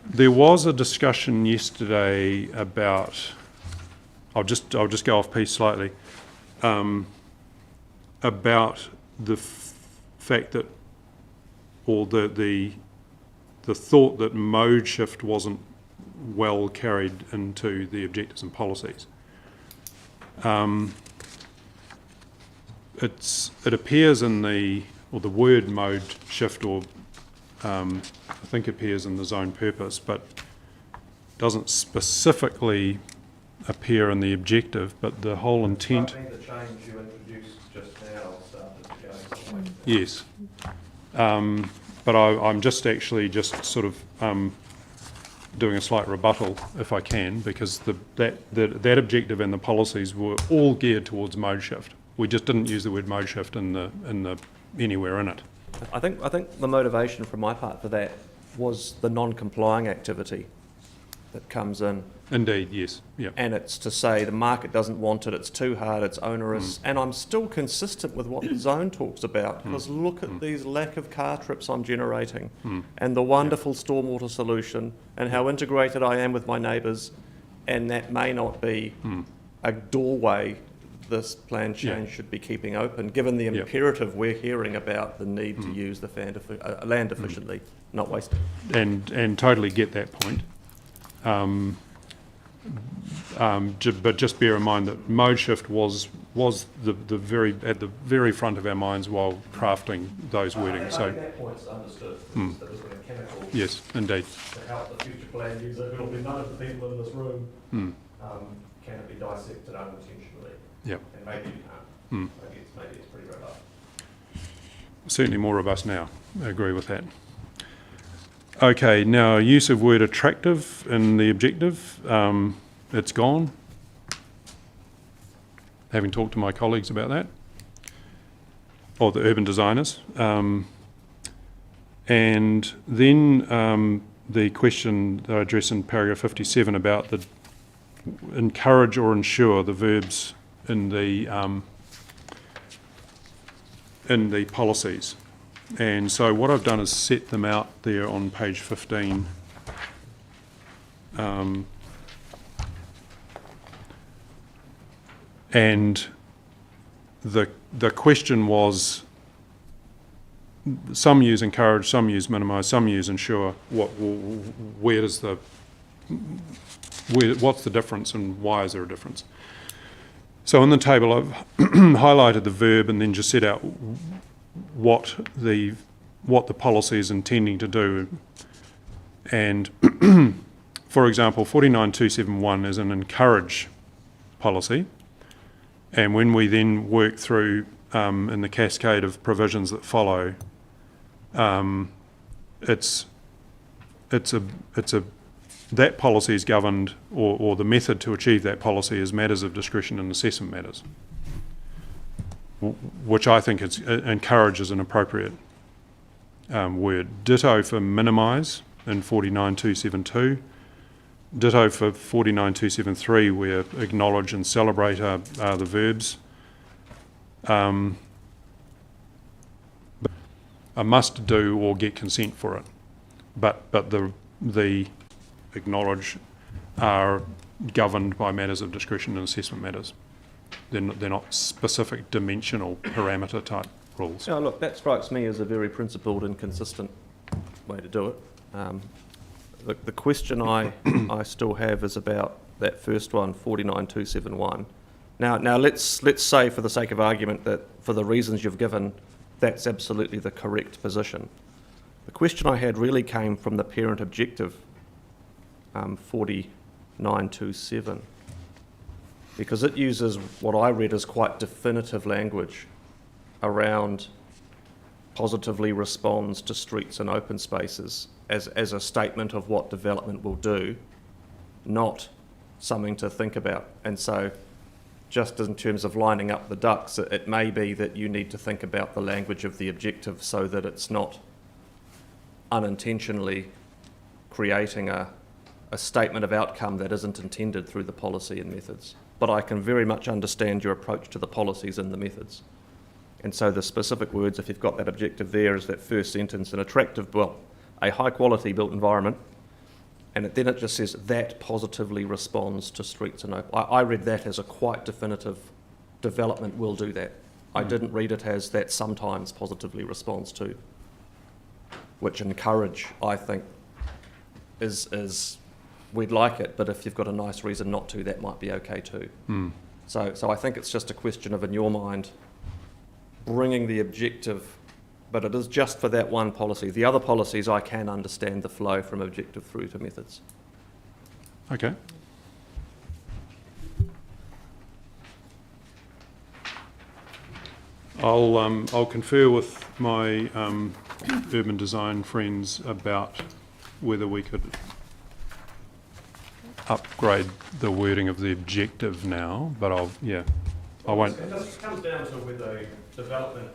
There was a discussion yesterday about, I'll just go off piece slightly, about the fact that, or the thought that mode shift wasn't well carried into the objectives and policies. It appears in the word mode shift, or I think appears in the zone purpose, but doesn't specifically appear in the objective, but the whole intent. I think the change you introduced just now started to go somewhere. Yes. But I'm just actually sort of doing a slight rebuttal, if I can, because that objective and the policies were all geared towards mode shift. We just didn't use the word mode shift in the anywhere in it. I think the motivation from my part for that was the non-complying activity that comes in. Indeed, yes. Yeah. And it's to say the market doesn't want it, it's too hard, it's onerous. And I'm still consistent with what the zone talks about, because look at these lack of car trips I'm generating and the wonderful stormwater solution and how integrated I am with my neighbours, and that may not be a doorway this plan change should be keeping open, given the imperative we're hearing about the need to use the land efficiently, not waste it. And totally get that point. But just bear in mind that mode shift was at the very front of our minds while crafting those wordings. So that point's understood. That was a chemical. Yes, indeed. To help the future plan user, who will be none of the people in this room, can it be dissected unintentionally? Yep. And maybe you can't. Maybe it's pretty robust. Certainly more robust now. I agree with that. Okay, now use of word attractive in the objective. It's gone. Having talked to my colleagues about that, or the urban designers. And then the question that I address in paragraph 57 about the encourage or ensure, the verbs in the policies. And so what I've done is set them out there on page 15. And the question was, some use encourage, some use minimise, some use ensure. What's the difference, and why is there a difference? So in the table I've highlighted the verb and then just set out what the policy is intending to do. And for example, 49271 is an encourage policy, and when we then work through in the cascade of provisions that follow, it's that policy is governed, or the method to achieve that policy is matters of discretion and assessment matters, which I think encourages an appropriate word. Ditto for minimise in 49272. Ditto for 49273, where acknowledge and celebrate are the verbs. A must do or get consent for it, but the acknowledge are governed by matters of discretion and assessment matters. They're not specific dimensional parameter type rules. Yeah, look, that strikes me as a very principled and consistent way to do it. The question I still have is about that first one, 49271. Now let's say, for the sake of argument, that for the reasons you've given, that's absolutely the correct position. The question I had really came from the parent objective, 4927, because it uses what I read as quite definitive language around positively responds to streets and open spaces as a statement of what development will do, not something to think about. And so, just in terms of lining up the ducks, it may be that you need to think about the language of the objective so that it's not unintentionally creating a statement of outcome that isn't intended through the policy and methods. But I can very much understand your approach to the policies and the methods. And so the specific words, if you've got that objective there, is that first sentence, a high quality built environment, and then it just says that positively responds to streets and open. I read that as a quite definitive development will do that. I didn't read it as that sometimes positively responds to, which encourage, I think, is we'd like it, but if you've got a nice reason not to, that might be okay too. So I think it's just a question of, in your mind, bringing the objective, but it is just for that one policy. The other policies, I can understand the flow from objective through to methods. Okay. I'll confer with my urban design friends about whether we could upgrade the wording of the objective now, but I won't. It comes down to whether development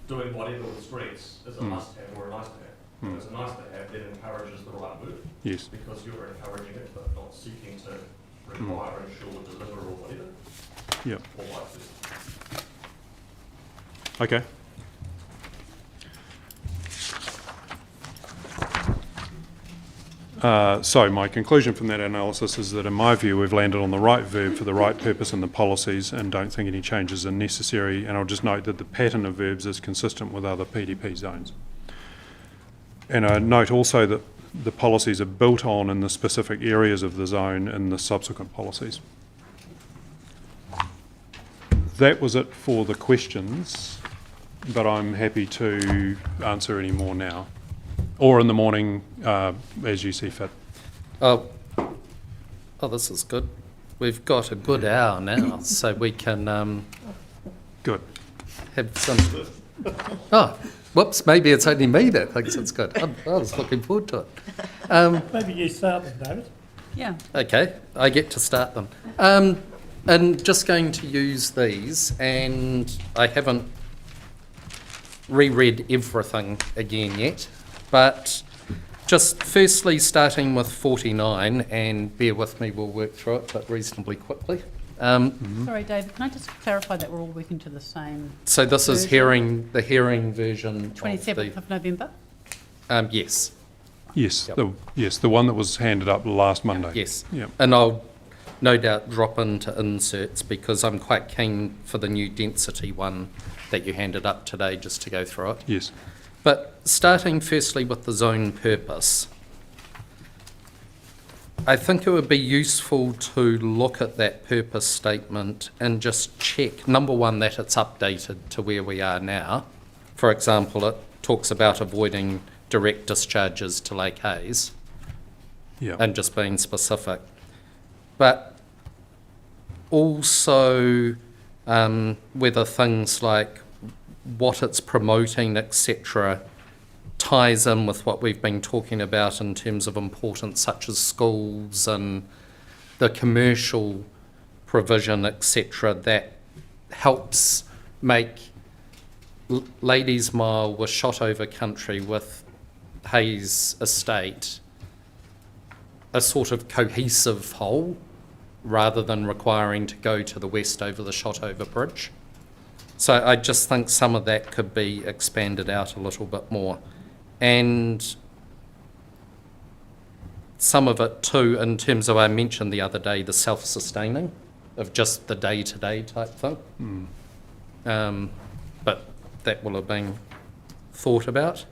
doing whatever with streets is a must-have or a nice-to-have. If it's a nice-to-have, then encourages the right word. Yes. Because you're encouraging it, but not seeking to require, ensure, deliver, or whatever. Yep. Or vice versa. Okay. So my conclusion from that analysis is that, in my view, we've landed on the right verb for the right purpose in the policies and don't think any changes are necessary. And I'll just note that the pattern of verbs is consistent with other PDP zones. And I note also that the policies are built on in the specific areas of the zone in the subsequent policies. That was it for the questions, but I'm happy to answer any more now. Or in the morning, as you see fit. Oh, this is good. We've got a good hour now, so we can Good. have some... Oh, whoops, maybe it's only me that thinks it's good. I was looking forward to it. Maybe you start them, David. Yeah. Okay, I get to start them. And just going to use these, and I haven't reread everything again yet, but just firstly starting with 49, and bear with me, we'll work through it, but reasonably quickly. Sorry, David, can I just clarify that we're all working to the same So this is the hearing version 27th of November? Yes. Yes, Yep. the one that was handed up last Monday. Yes. Yep. And I'll no doubt drop into inserts because I'm quite keen for the new density one that you handed up today just to go through it. Yes. But starting firstly with the zone purpose, I think it would be useful to look at that purpose statement and just check, number one, that it's updated to where we are now. For example, it talks about avoiding direct discharges to Lake Hayes Yeah. and just being specific. But also whether things like what it's promoting, etc., ties in with what we've been talking about in terms of importance such as schools and the commercial provision, etc., that helps make Ladies Mile with Shotover country with Hayes Estate a sort of cohesive whole rather than requiring to go to the west over the Shotover Bridge. So I just think some of that could be expanded out a little bit more. And some of it too, in terms of, I mentioned the other day, the self-sustaining of just the day-to-day type thing. But that will have been thought about.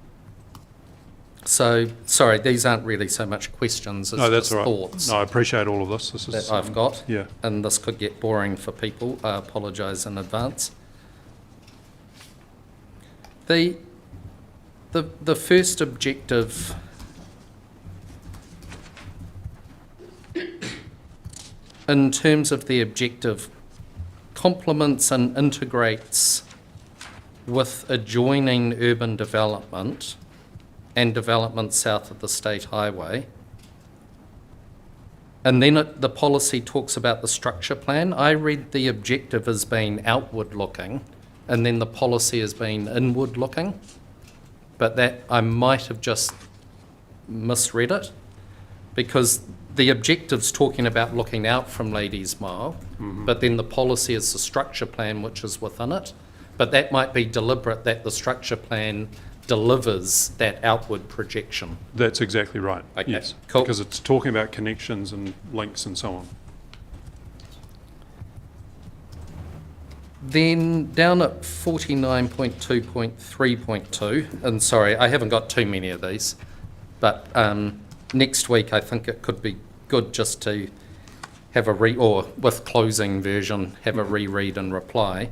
So, sorry, these aren't really so much questions as No, that's just all right. thoughts No, I appreciate all of this. This is that I've got. Yeah. And this could get boring for people. I apologise in advance. The first objective in terms of the objective complements and integrates with adjoining urban development and development south of the state highway. And then the policy talks about the structure plan. I read the objective as being outward looking and then the policy as being inward looking, but that I might have just misread it, because the objective's talking about looking out from Ladies Mile, but then the policy is the structure plan which is within it. But that might be deliberate, that the structure plan delivers that outward projection. That's exactly right. Okay, Yes, cool. because it's talking about connections and links and so on. Then down at 49.2.3.2, and sorry, I haven't got too many of these, but next week I think it could be good just to have a or with closing version, have a reread and reply.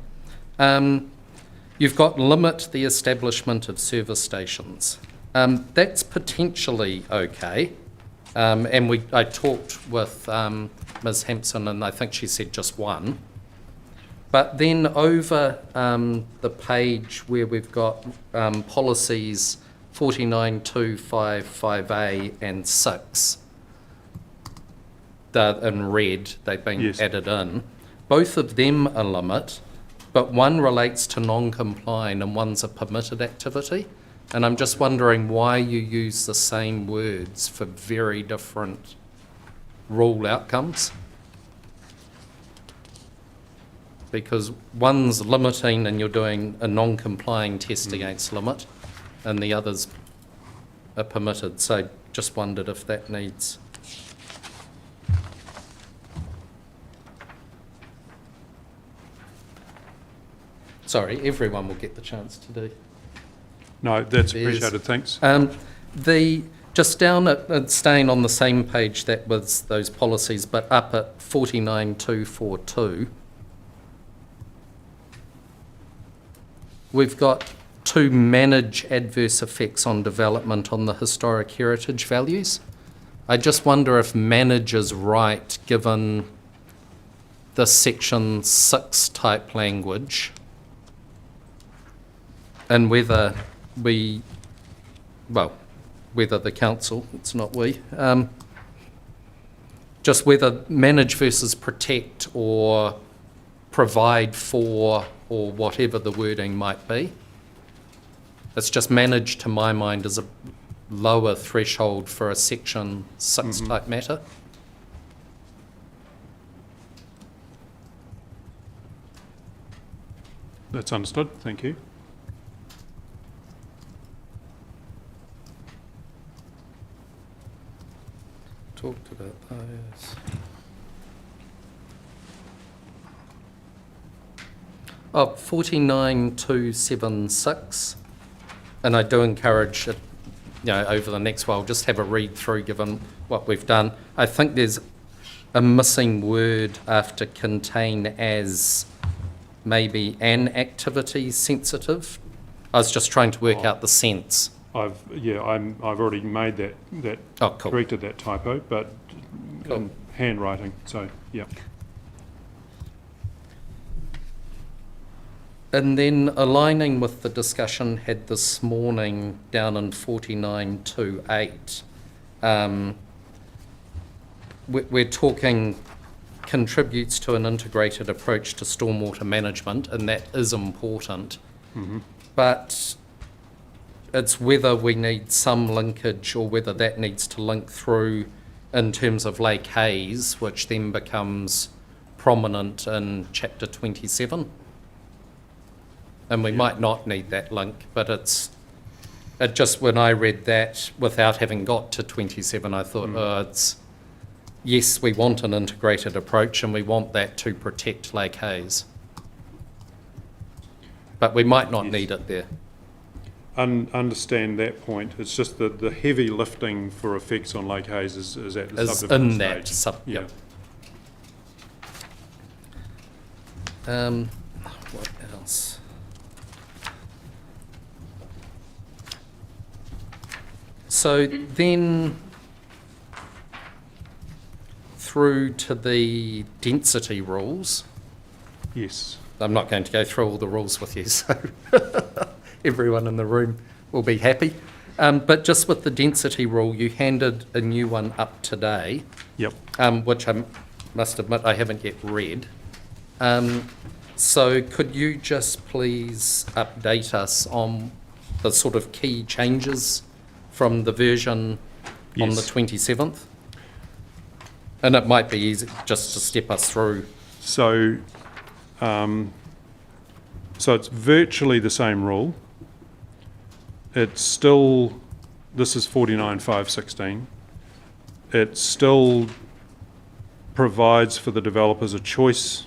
You've got limit the establishment of service stations. That's potentially okay. And I talked with Ms. Hampson, and I think she said just one. But then over the page where we've got policies 49.255A and 6, they're in red, they've been Yes. added in. Both of them are limit, but one relates to non-complying and one's a permitted activity. And I'm just wondering why you use the same words for very different rule outcomes. Because one's limiting and you're doing a non-complying test against limit, and the other's are permitted. So just wondered if that needs... Sorry, everyone will get the chance to do. No, that's There's- appreciated, thanks. Just down at, staying on the same page that was those policies, but up at 49.242, we've got to manage adverse effects on development on the historic heritage values. I just wonder if manage is right given the section 6 type language, and whether whether the council, it's not we, just whether manage versus protect or provide for or whatever the wording might be. It's just manage, to my mind, as a lower threshold for a section 6 type matter. That's understood, thank you. Talked about those. Oh, 49.276, and I do encourage it, over the next while, just have a read through given what we've done. I think there's a missing word after contain as maybe an activity sensitive. I was just trying to work out the sense. I've already made that Oh, cool. corrected that typo, but Cool. in handwriting, so, yeah. And then aligning with the discussion had this morning down in 4928, we're talking contributes to an integrated approach to stormwater management, and that is important. But it's whether we need some linkage or whether that needs to link through in terms of Lake Hayes, which then becomes prominent in chapter 27. And we might not need that link, but it just, when I read that without having got to 27, I thought, yes, we want an integrated approach and we want that to protect Lake Hayes. But we might not need it there. Understand that point. It's just that the heavy lifting for effects on Lake Hayes is at the Is subdivision in that stage. yep. What else? So then through to the density rules. Yes. I'm not going to go through all the rules with you, so everyone in the room will be happy. But just with the density rule, you handed a new one up today. Yep. Which I must admit I haven't yet read. So could you just please update us on the sort of key changes from the version on the Yes. 27th? And it might be easy just to step us through. So, so it's virtually the same rule. It's still, this is 49.516. It still provides for the developers a choice.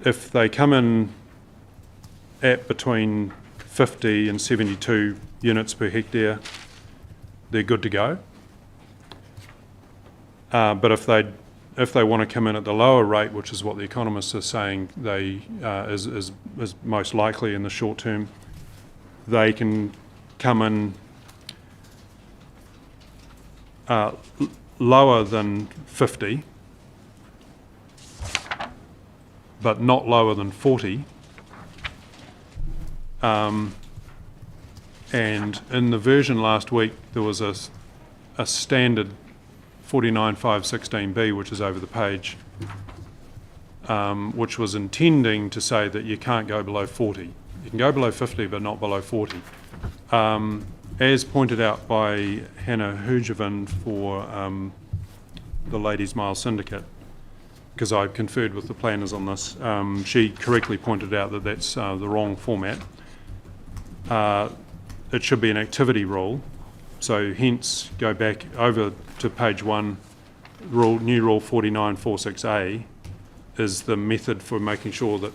If they come in at between 50 and 72 units per hectare, they're good to go. But if they want to come in at the lower rate, which is what the economists are saying they is most likely in the short term, they can come in lower than 50, but not lower than 40. And in the version last week, there was a standard 49.516B, which is over the page, which was intending to say that you can't go below 40. You can go below 50, but not below 40. As pointed out by Hannah Hoogervin for the Ladies Mile Syndicate, because I conferred with the planners on this, she correctly pointed out that that's the wrong format. It should be an activity rule. So hence, go back over to page 1, new rule 49.46A is the method for making sure that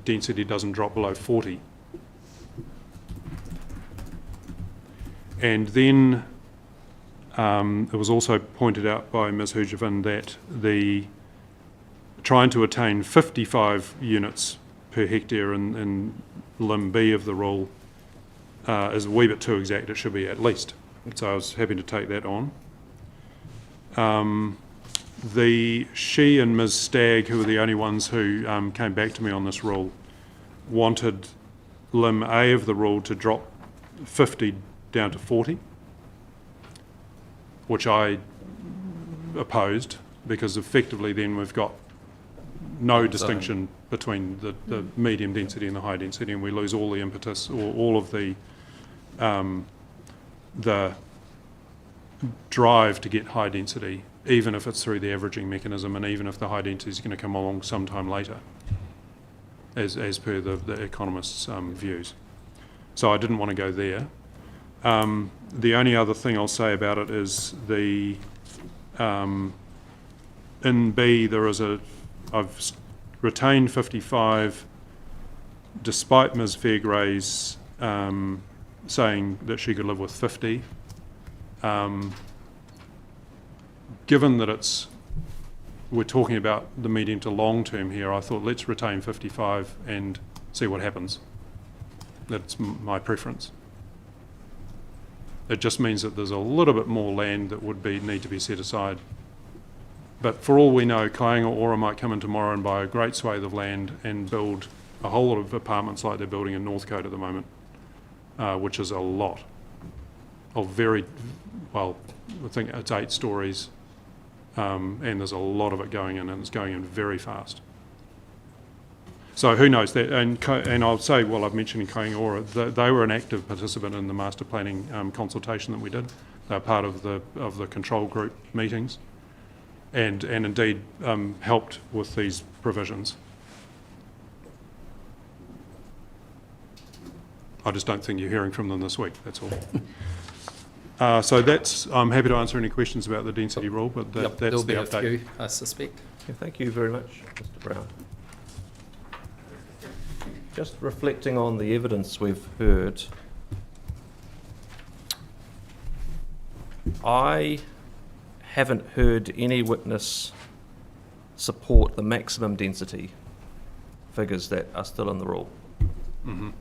density doesn't drop below 40. And then it was also pointed out by Ms. Hoogervin that trying to attain 55 units per hectare in limb B of the rule is a wee bit too exact. It should be at least. So I was happy to take that on. She and Ms. Stagg, who were the only ones who came back to me on this rule, wanted limb A of the rule to drop 50 down to 40, which I opposed, because effectively then we've got no distinction between the medium density and the high density, and we lose all the impetus or all of the drive to get high density, even if it's through the averaging mechanism, and even if the high density is going to come along sometime later, as per the economists' views. So I didn't want to go there. The only other thing I'll say about it is in B I've retained 55 despite Ms. Fairgray's saying that she could live with 50. Given that we're talking about the medium to long term here, I thought let's retain 55 and see what happens. That's my preference. It just means that there's a little bit more land that would need to be set aside. But for all we know, Kāinga Ora might come in tomorrow and buy a great swathe of land and build a whole lot of apartments like they're building in Northcote at the moment, which is a lot of very, well, I think it's 8 stories, and there's a lot of it going in, and it's going in very fast. So who knows that? And I'll say, well, I've mentioned in Kaingaora, they were an active participant in the master planning consultation that we did. They're part of the control group meetings, and indeed helped with these provisions. I just don't think you're hearing from them this week, that's all. So I'm happy to answer any questions about the density rule, but that's There'll the be a update. few, I suspect. Yeah, thank you very much, Mr. Brown. Just reflecting on the evidence we've heard, I haven't heard any witness support the maximum density figures that are still in the rule. Mm-hmm.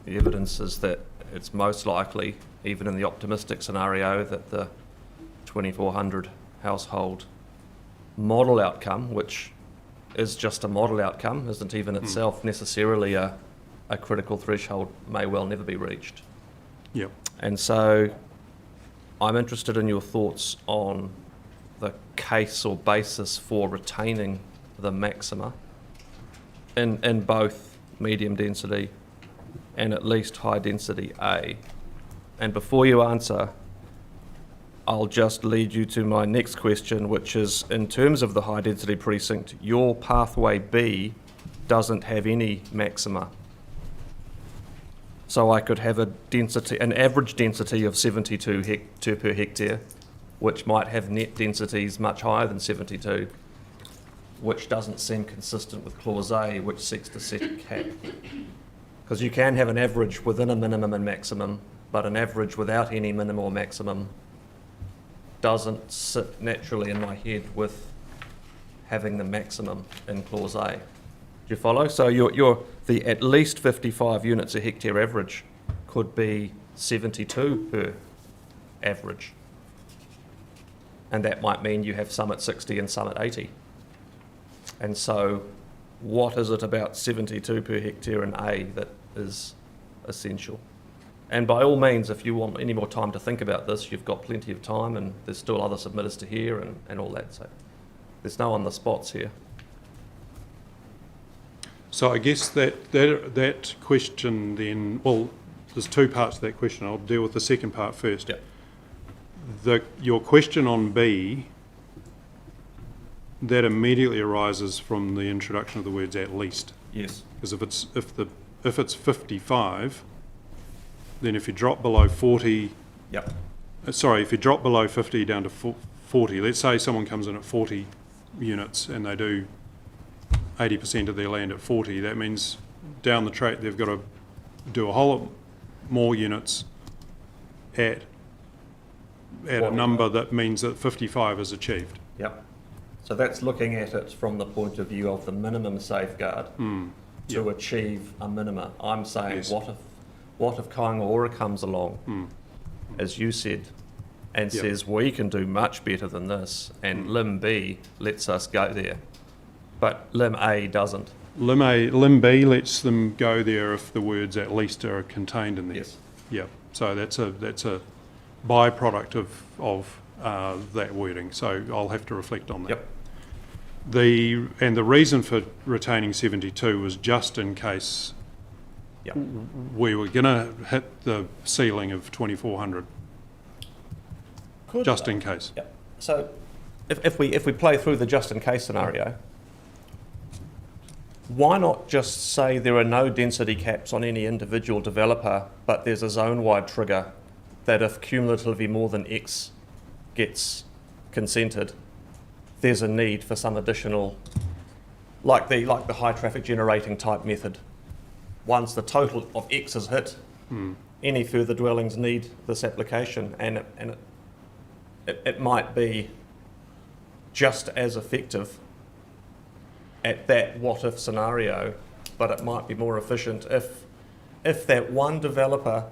The evidence is that it's most likely, even in the optimistic scenario, that the 2,400 household model outcome, which is just a model outcome, isn't even itself necessarily a critical threshold, may well never be reached. Yep. And so I'm interested in your thoughts on the case or basis for retaining the maxima in both medium density and at least high density A. And before you answer, I'll just lead you to my next question, which is, in terms of the high density precinct, your pathway B doesn't have any maxima. So I could have an average density of 72 per hectare, which might have net densities much higher than 72, which doesn't seem consistent with Clause A, which seeks to set a cap. Because you can have an average within a minimum and maximum, but an average without any minimum or maximum doesn't sit naturally in my head with having the maximum in Clause A. Do you follow? So the at least 55 units a hectare average could be 72 per average. And that might mean you have some at 60 and some at 80. And so what is it about 72 per hectare in A that is essential? And by all means, if you want any more time to think about this, you've got plenty of time, and there's still other submitters to hear and all that. So there's no on the spots here. So I guess that question then, well, there's 2 parts to that question. I'll deal with the second part first. Yep. Your question on B, that immediately arises from the introduction of the words "at least." Yes. Because if it's 55, then if you drop below 40, Yep. If you drop below 50 down to 40, let's say someone comes in at 40 units and they do 80% of their land at 40, that means down the track they've got to do a whole lot more units at a number that means that 55 is achieved. Yep. So that's looking at it from the point of view of the minimum safeguard to achieve a minima. I'm saying, Yes. what if Kaingaora comes along, as you said, and says we can do much better than this, and Lim B lets us go there, but Lim A doesn't. Lim B lets them go there if the words "at least" are contained in there. Yes. Yeah. So that's a byproduct of that wording. So I'll have to reflect on that. Yep. The reason for retaining 72 was just in case Yep. we were going to hit the ceiling of 2,400. Just in case. Yep. So if we play through the just in case scenario, why not just say there are no density caps on any individual developer, but there's a zone-wide trigger that if cumulatively more than X gets consented, there's a need for some additional, like the high traffic generating type method. Once the total of X is hit, any further dwellings need this application, and it might be just as effective at that what-if scenario, but it might be more efficient if that one developer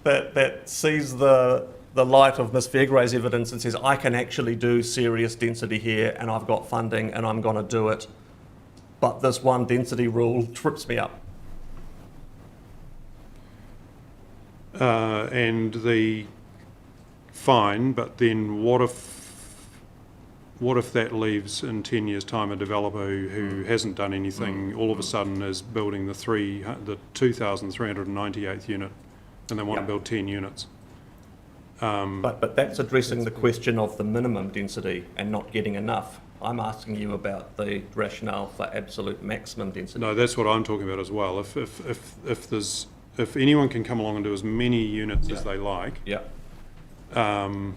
that sees the light of Ms. Fairgray's evidence and says, I can actually do serious density here and I've got funding and I'm going to do it, but this one density rule trips me up. And the fine, but then what if that leaves in 10 years' time a developer who hasn't done anything, all of a sudden is building the 2,398th unit, and they want to Yep. build 10 units? But that's addressing the question of the minimum density and not getting enough. I'm asking you about the rationale for absolute maximum density. No, that's what I'm talking about as well. If anyone can come along and do as many units as they like, Yeah. on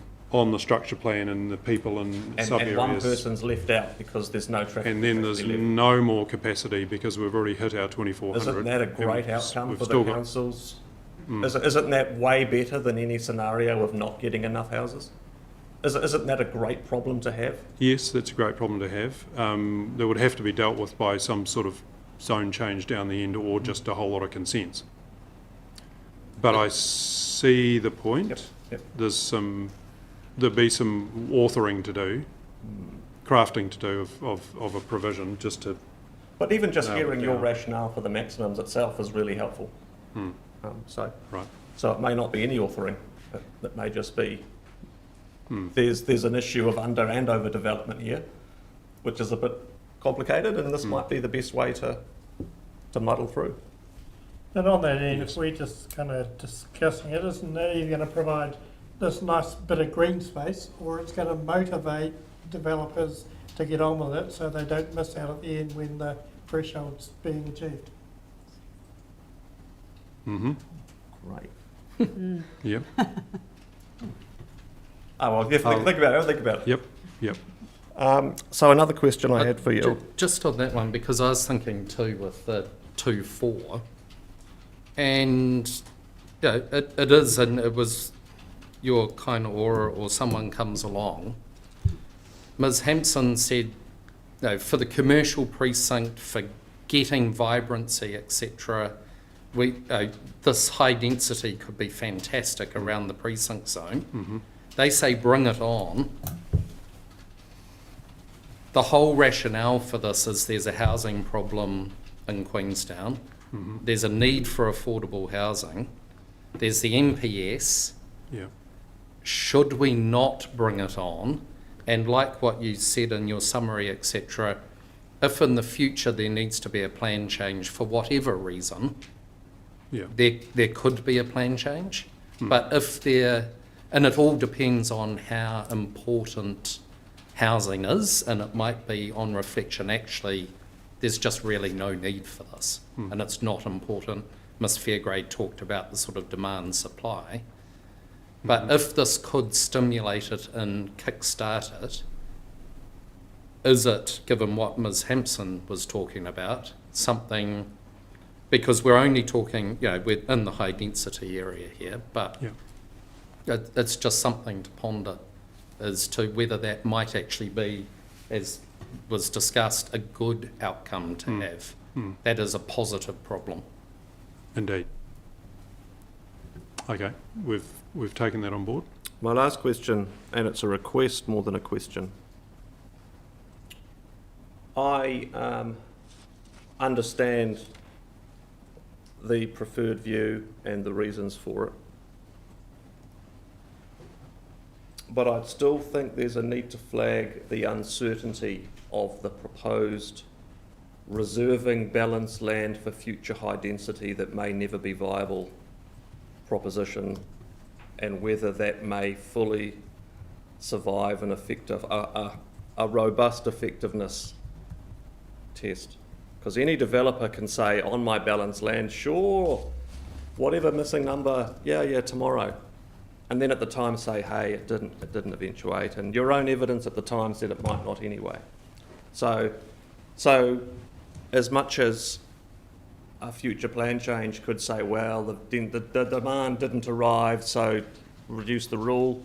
the structure plan and the people and sub-areas. And one person's left out because there's no traffic. And then there's capacity left. no more capacity because we've already hit our 2,400. Isn't that a and great we've outcome for still the got- councils? Isn't that way better than any scenario of not getting enough houses? Isn't that a great problem to have? Yes, that's a great problem to have. That would have to be dealt with by some sort of zone change down the end or just a whole lot of consents. But I see the point. Yep. There'd be some authoring to do, crafting to do of a provision just to. But even just Nail it hearing your down. rationale for the maximums itself is really helpful. Right. So it may not be any authoring, but it may just be, there's an issue of under and over development here, which is a bit complicated, and this might be the best way to muddle through. And on that end, Yes. if we're just kind of discussing it, isn't it either going to provide this nice bit of green space, or it's going to motivate developers to get on with it so they don't miss out at the end when the threshold's being achieved? Mm-hmm. Great. Yep. Oh, well, think about it, think about it. Yep. So another question I had for you. Just on that one, because I was thinking too with the 2-4, and it is, and it was your kind of aura or someone comes along. Ms. Hampson said, for the commercial precinct, for getting vibrancy, etc., this high density could be fantastic around the precinct zone. Mm-hmm. They say bring it on. The whole rationale for this is there's a housing problem in Queenstown. Mm-hmm. There's a need for affordable housing. There's the MPS. Yeah. Should we not bring it on? And like what you said in your summary, etc., if in the future there needs to be a plan change for whatever reason, Yeah. there could be a plan change. But if there, and it all depends on how important housing is, and it might be on reflection, actually, there's just really no need for this, and it's not important. Ms. Fairgrade talked about the sort of demand supply. But if this could stimulate it and kickstart it, is it, given what Ms. Hampson was talking about, something, because we're only talking, we're in the high density area here, but Yeah. it's just something to ponder as to whether that might actually be, as was discussed, a good outcome to have. That is a positive problem. Indeed. Okay, we've taken that on board. My last question, and it's a request more than a question. I understand the preferred view and the reasons for it, but I'd still think there's a need to flag the uncertainty of the proposed reserving balanced land for future high density that may never be viable proposition, and whether that may fully survive an effective, a robust effectiveness test. Because any developer can say, on my balanced land, sure, whatever missing number, yeah, tomorrow. And then at the time say, hey, it didn't eventuate, and your own evidence at the time said it might not anyway. So as much as a future plan change could say, well, the demand didn't arrive, so reduce the rule,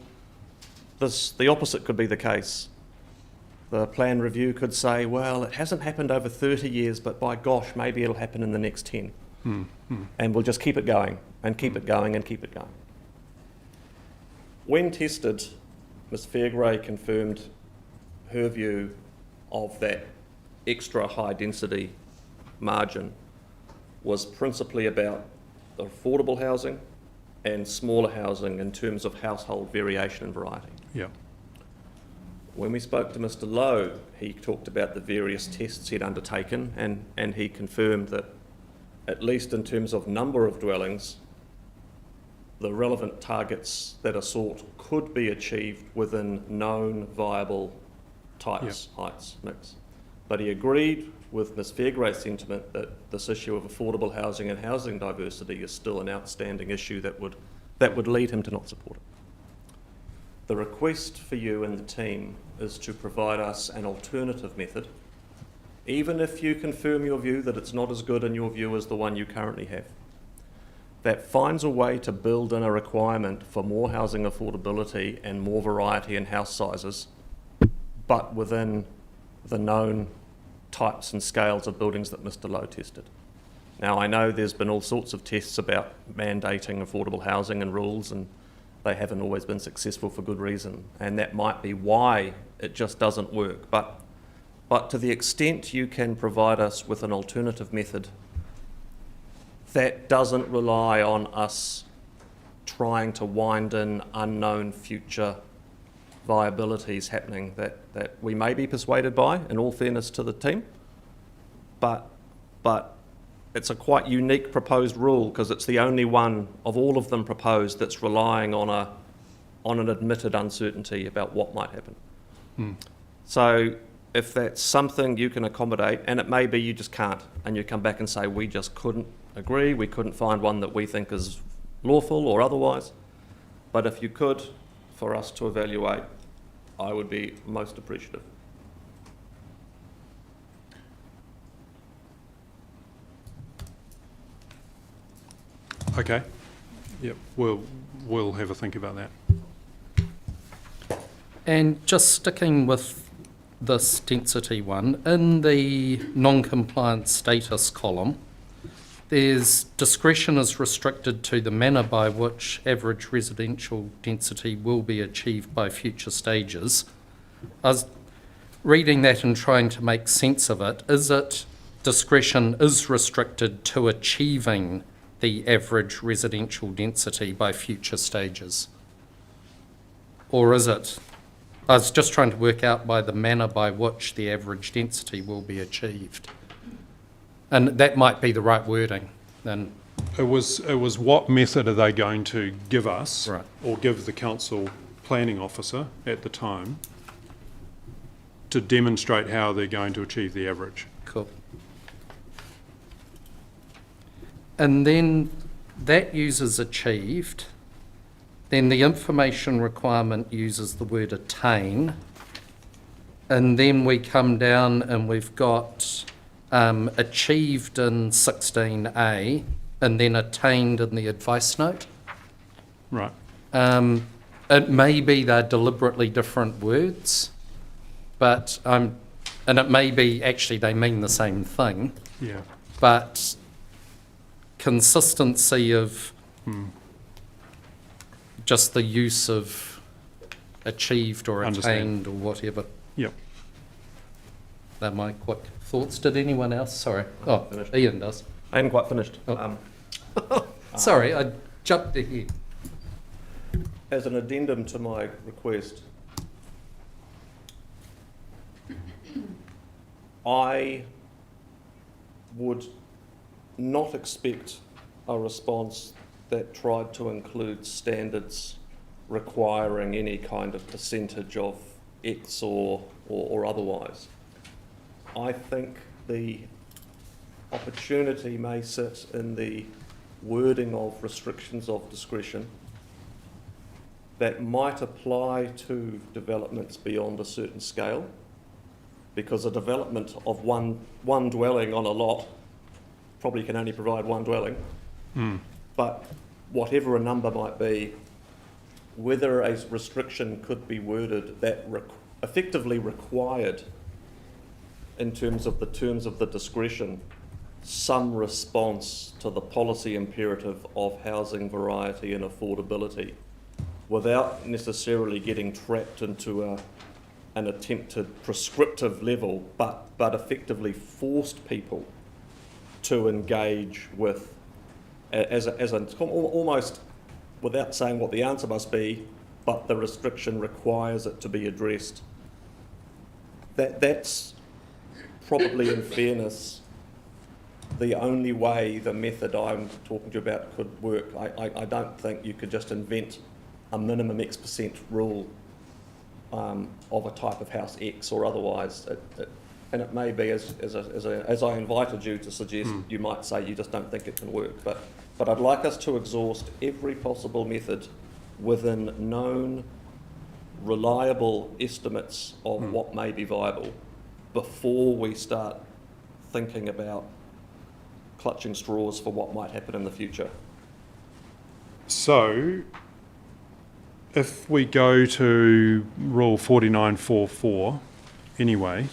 the opposite could be the case. The plan review could say, well, it hasn't happened over 30 years, but by gosh, maybe it'll happen in the next 10. And we'll just keep it going, and keep it going, and keep it going. When tested, Ms. Fairgrave confirmed her view of that extra high density margin was principally about affordable housing and smaller housing in terms of household variation and variety. Yeah. When we spoke to Mr. Lowe, he talked about the various tests he'd undertaken, and he confirmed that, at least in terms of number of dwellings, the relevant targets that are sought could be achieved within known viable types, heights, mix. But he agreed with Ms. Fairgrave's sentiment that this issue of affordable housing and housing diversity is still an outstanding issue that would lead him to not support it. The request for you and the team is to provide us an alternative method, even if you confirm your view that it's not as good in your view as the one you currently have, that finds a way to build in a requirement for more housing affordability and more variety in house sizes, but within the known types and scales of buildings that Mr. Lowe tested. Now, I know there's been all sorts of tests about mandating affordable housing and rules, and they haven't always been successful for good reason, and that might be why it just doesn't work. But to the extent you can provide us with an alternative method that doesn't rely on us trying to wind in unknown future viabilities happening that we may be persuaded by, in all fairness to the team, but it's a quite unique proposed rule because it's the only one of all of them proposed that's relying on an admitted uncertainty about what might happen. So if that's something you can accommodate, and it may be you just can't, and you come back and say we just couldn't agree, we couldn't find one that we think is lawful or otherwise, but if you could, for us to evaluate, I would be most appreciative. Okay. Yep. We'll have a think about that. And just sticking with this density one, in the non-compliant status column, there's discretion is restricted to the manner by which average residential density will be achieved by future stages. I was reading that and trying to make sense of it. Is it discretion is restricted to achieving the average residential density by future stages? Or is it, I was just trying to work out by the manner by which the average density will be achieved. And that might be the right wording. Then It was what method are they going to give us, Right. or give the council planning officer at the time to demonstrate how they're going to achieve the average. cool. And then that uses achieved. Then the information requirement uses the word attain. And then we come down and we've got achieved in 16A and then attained in the advice note. Right. It may be they're deliberately different words, but and it may be actually they mean the same thing, Yeah. but consistency of just the use of achieved or Understand. attained or whatever. Yep. They're my quick thoughts. Did anyone else? Sorry. Oh, Finished. Ian does. I hadn't quite finished. Oh. Sorry, I jumped ahead. As an addendum to my request, I would not expect a response that tried to include standards requiring any kind of percentage of X or otherwise. I think the opportunity may sit in the wording of restrictions of discretion that might apply to developments beyond a certain scale, because a development of one dwelling on a lot probably can only provide one dwelling. But whatever a number might be, whether a restriction could be worded that effectively required, in terms of the discretion, some response to the policy imperative of housing variety and affordability, without necessarily getting trapped into an attempted prescriptive level, but effectively forced people to engage with, almost without saying what the answer must be, but the restriction requires it to be addressed. That's probably, in fairness, the only way the method I'm talking to you about could work. I don't think you could just invent a minimum X% rule of a type of house X or otherwise. And it may be, as I invited you to suggest, you might say you just don't think it can work. But I'd like us to exhaust every possible method within known, reliable estimates of what may be viable before we start thinking about clutching straws for what might happen in the future. So, if we go to Rule 4944 anyway,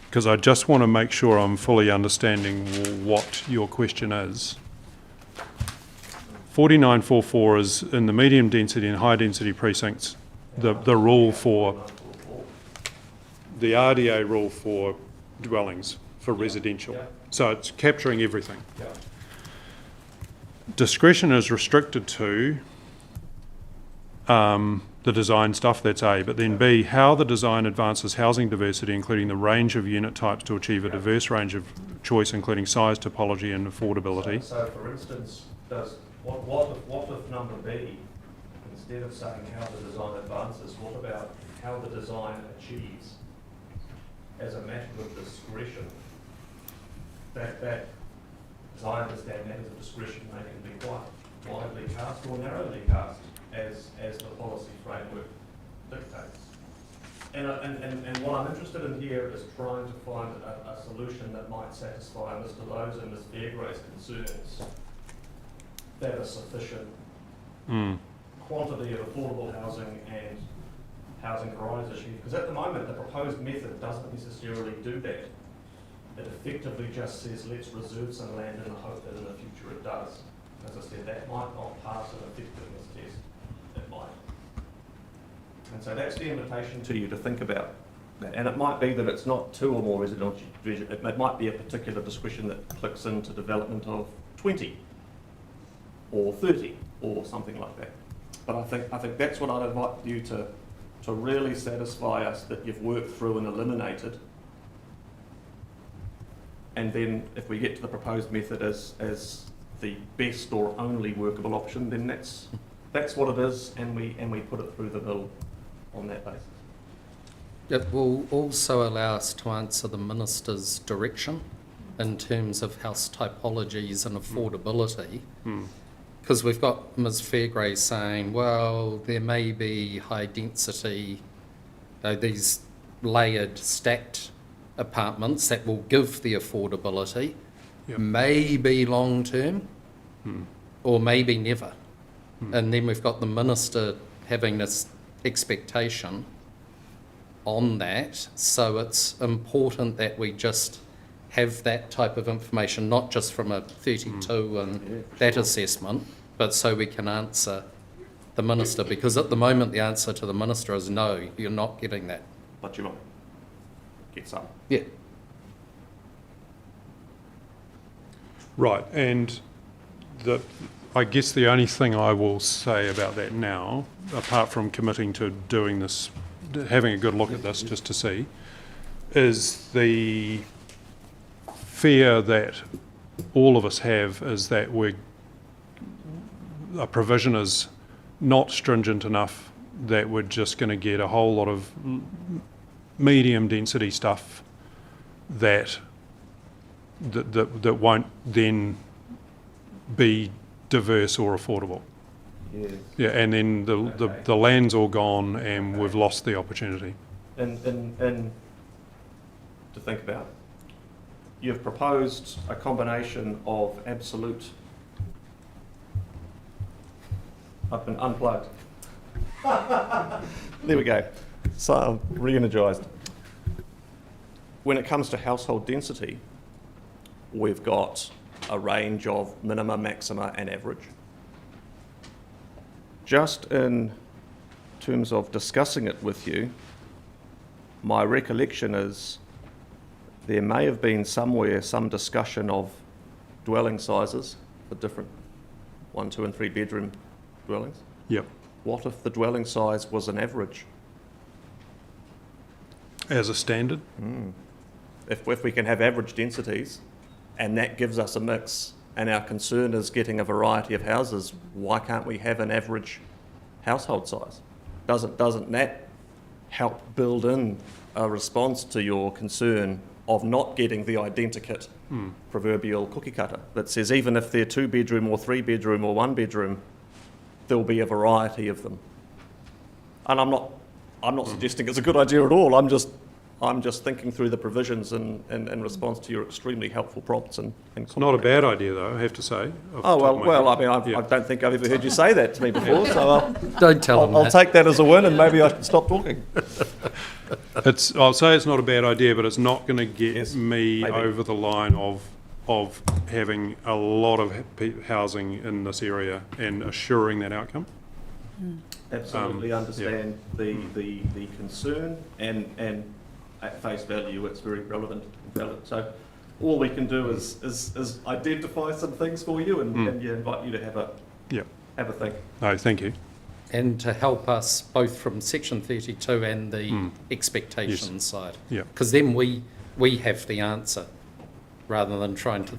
because I just want to make sure I'm fully understanding what your question is. 4944 is in the medium density and high density precincts, the rule for, the RDA rule for dwellings, for residential. So it's capturing everything. Discretion is restricted to the design stuff, that's A, but then B, how the design advances housing diversity, including the range of unit types to achieve a diverse range of choice, including size, topology and affordability. So for instance, what if number B, instead of saying how the design advances, what about how the design achieves, as a matter of discretion, that as I understand matters of discretion, they can be quite widely cast or narrowly cast as the policy framework dictates. And what I'm interested in here is trying to find a solution that might satisfy Mr. Lowe's and Ms. Fairgray's concerns that a sufficient quantity of affordable housing and housing varieties achieved. Because at the moment, the proposed method doesn't necessarily do that. It effectively just says, let's reserve some land in the hope that in the future it does. As I said, that might not pass an effectiveness test. It might. And so that's the invitation to you to think about that. And it might be that it's not 2 or more residential, it might be a particular discretion that clicks into development of 20 or 30 or something like that. But I think that's what I'd invite you to really satisfy us that you've worked through and eliminated. And then if we get to the proposed method as the best or only workable option, then that's what it is, and we put it through the mill on that basis. It will also allow us to answer the Minister's direction in terms of house typologies and affordability. Because we've got Ms. Fairgray saying, well, there may be high density, these layered, stacked apartments that will give the affordability, maybe long term, or maybe never. And then we've got the Minister having this expectation on that. So it's important that we just have that type of information, not just from a 32 and that assessment, but so we can answer the Minister. Because at the moment, the answer to the Minister is no, you're not getting that. But you might get some. Yeah. Right, and I guess the only thing I will say about that now, apart from committing to doing this, having a good look at this just to see, is the fear that all of us have is that a provision is not stringent enough, that we're just going to get a whole lot of medium density stuff that won't then be diverse or affordable. Yes. Yeah, and then the land's all gone and we've lost the opportunity. And to think about, you've proposed a combination of absolute. I've been unplugged. There we go. So I'm re-energised. When it comes to household density, we've got a range of minima, maxima and average. Just in terms of discussing it with you, my recollection is there may have been somewhere some discussion of dwelling sizes for different 1, 2 and 3 bedroom dwellings. Yep. What if the dwelling size was an average? As a standard? If we can have average densities and that gives us a mix and our concern is getting a variety of houses, why can't we have an average household size? Doesn't that help build in a response to your concern of not getting the identikit proverbial cookie cutter that says even if they're 2 bedroom or 3 bedroom or 1 bedroom, there'll be a variety of them. And I'm not suggesting it's a good idea at all. I'm just thinking through the provisions in response to your extremely helpful prompts and It's not a bad idea, though, I have to say. Oh, well, I mean, I don't think I've ever heard you say that to me before, so Don't tell them I'll that. take that as a win and maybe I should stop talking. I'll say it's not a bad idea, but it's not going to get Yes, me maybe. over the line of having a lot of housing in this area and assuring that outcome. Absolutely understand the concern and at face value it's very relevant and valid. So all we can do is identify some things for you and invite you to have a think. No, thank you. And to help us both from section 32 and the expectations side. Yeah. Because then we have the answer rather than trying to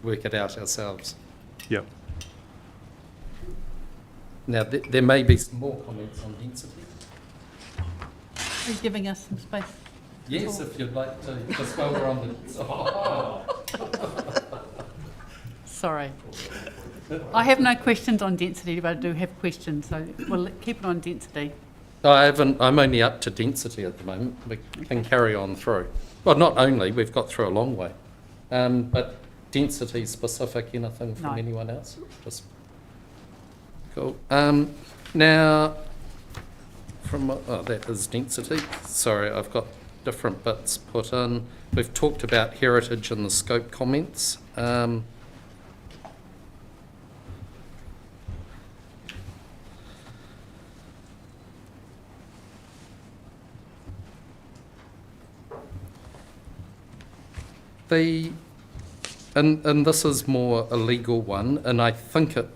work it out ourselves. Yep. Now, there may be some more comments on density. Are you giving us some space? Yes, if you'd like to, just while we're on the... Sorry. I have no questions on density, but I do have questions, so we'll keep it on density. I'm only up to density at the moment. We can carry on through. Well, not only, we've got through a long way. But density specific, anything from No. anyone else? Just cool. Now, that is density. Sorry, I've got different bits put in. We've talked about heritage in the scope comments. And this is more a legal one, and I think it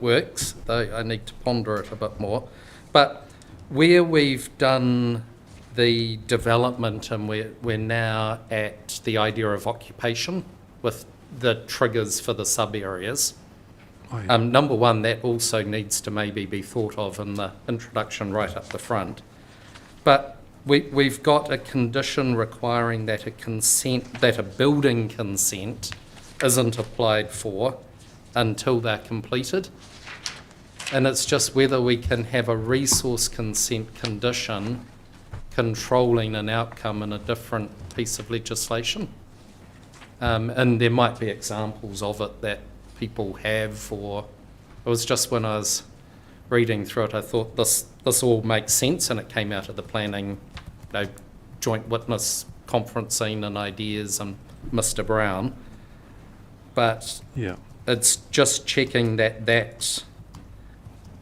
works, though I need to ponder it a bit more. But where we've done the development and we're now at the idea of occupation with the triggers for the sub-areas, number one, that also needs to maybe be thought of in the introduction right up the front. But we've got a condition requiring that a building consent isn't applied for until they're completed. And it's just whether we can have a resource consent condition controlling an outcome in a different piece of legislation. And there might be examples of it that people have, or it was just when I was reading through it, I thought this all makes sense, and it came out of the planning, joint witness conferencing and ideas and Mr. Brown. But it's just checking that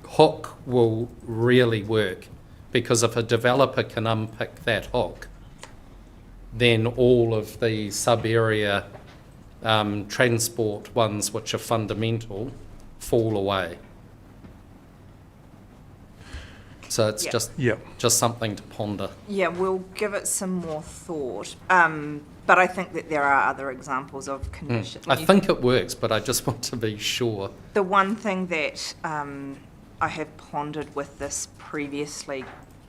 hook will really work, because if a developer can unpick that hook, then all of the sub-area transport ones which are fundamental fall away. So it's just something to ponder. Yeah, we'll give it some more thought. But I think that there are other examples of conditions. I think it works, but I just want to be sure. The one thing that I have pondered with this previously,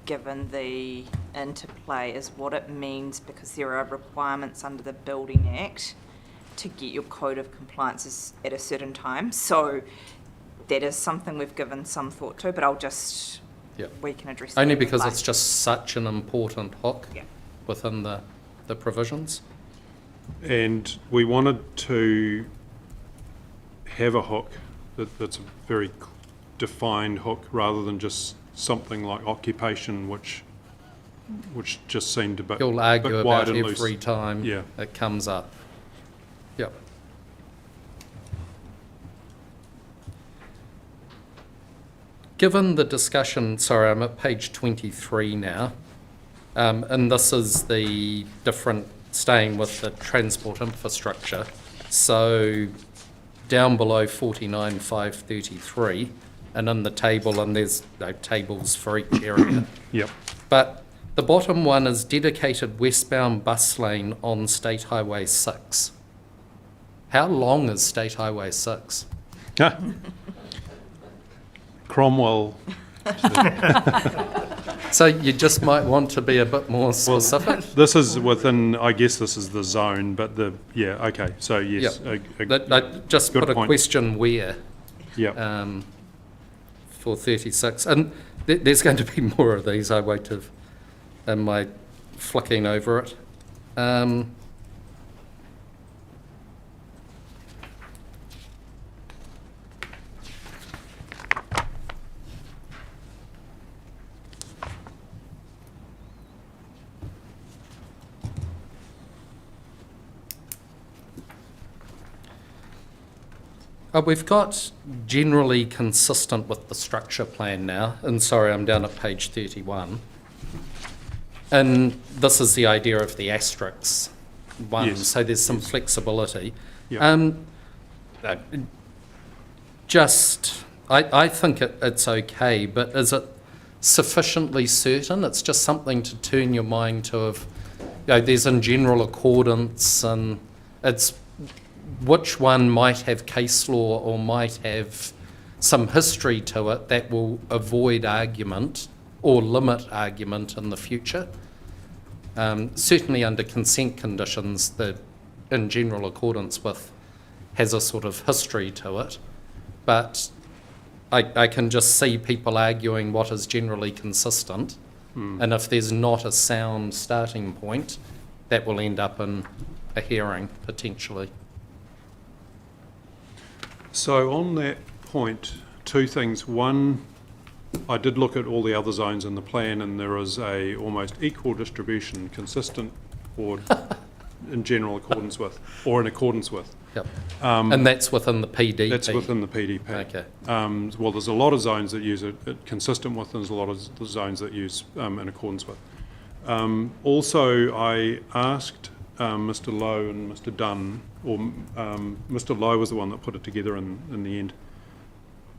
given the interplay, is what it means, because there are requirements under the Building Act to get your code of compliances at a certain time. So that is something we've given some thought to, but I'll just, we can address that. Only because it's just such an important hook within the provisions. And we wanted to have a hook that's a very defined hook, rather than just something like occupation, which just seemed a bit You'll argue bit wide about and every loose. time it comes up. Yep. given the discussion, sorry, I'm at page 23 now, and this is the different, staying with the transport infrastructure. So down below 49,533, and in the table, and there's tables for each area. Yep. But the bottom one is dedicated westbound bus lane on State Highway 6. How long is State Highway 6? Cromwell. So you just might want to be a bit more specific. This is within, I guess this is the zone, but okay, so yes. I just good put a point. question where Yeah. for 36. And there's going to be more of these, I won't have, in my flicking over it. We've got generally consistent with the structure plan now, and sorry, I'm down at page 31. And this is the idea of the asterisk one, Yes. so there's some flexibility. Yeah. I think it's okay, but is it sufficiently certain? It's just something to turn your mind to of, there's in general accordance, and it's which one might have case law or might have some history to it that will avoid argument or limit argument in the future. Certainly under consent conditions, the in general accordance with has a sort of history to it, but I can just see people arguing what is generally consistent, and if there's not a sound starting point, that will end up in a hearing potentially. So on that point, two things. One, I did look at all the other zones in the plan, and there is a almost equal distribution, consistent or in general accordance with, or in accordance with. Yep. And that's within the PDP? That's within the PDP. Okay. Well, there's a lot of zones that use it consistent with, and there's a lot of zones that use in accordance with. Also, I asked Mr. Lowe and Mr. Dunn, or Mr. Lowe was the one that put it together in the end.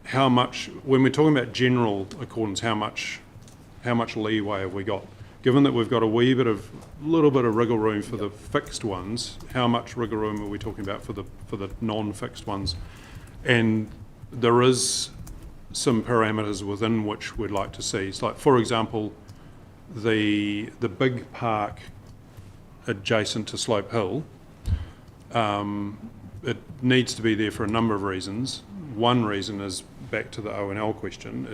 How much, when we're talking about general accordance, how much leeway have we got? Given that we've got a little bit of wriggle room for the fixed ones, how much wriggle room are we talking about for the non-fixed ones? And there is some parameters within which we'd like to see. It's like, for example, the big park adjacent to Slope Hill, it needs to be there for a number of reasons. One reason is back to the O&L question.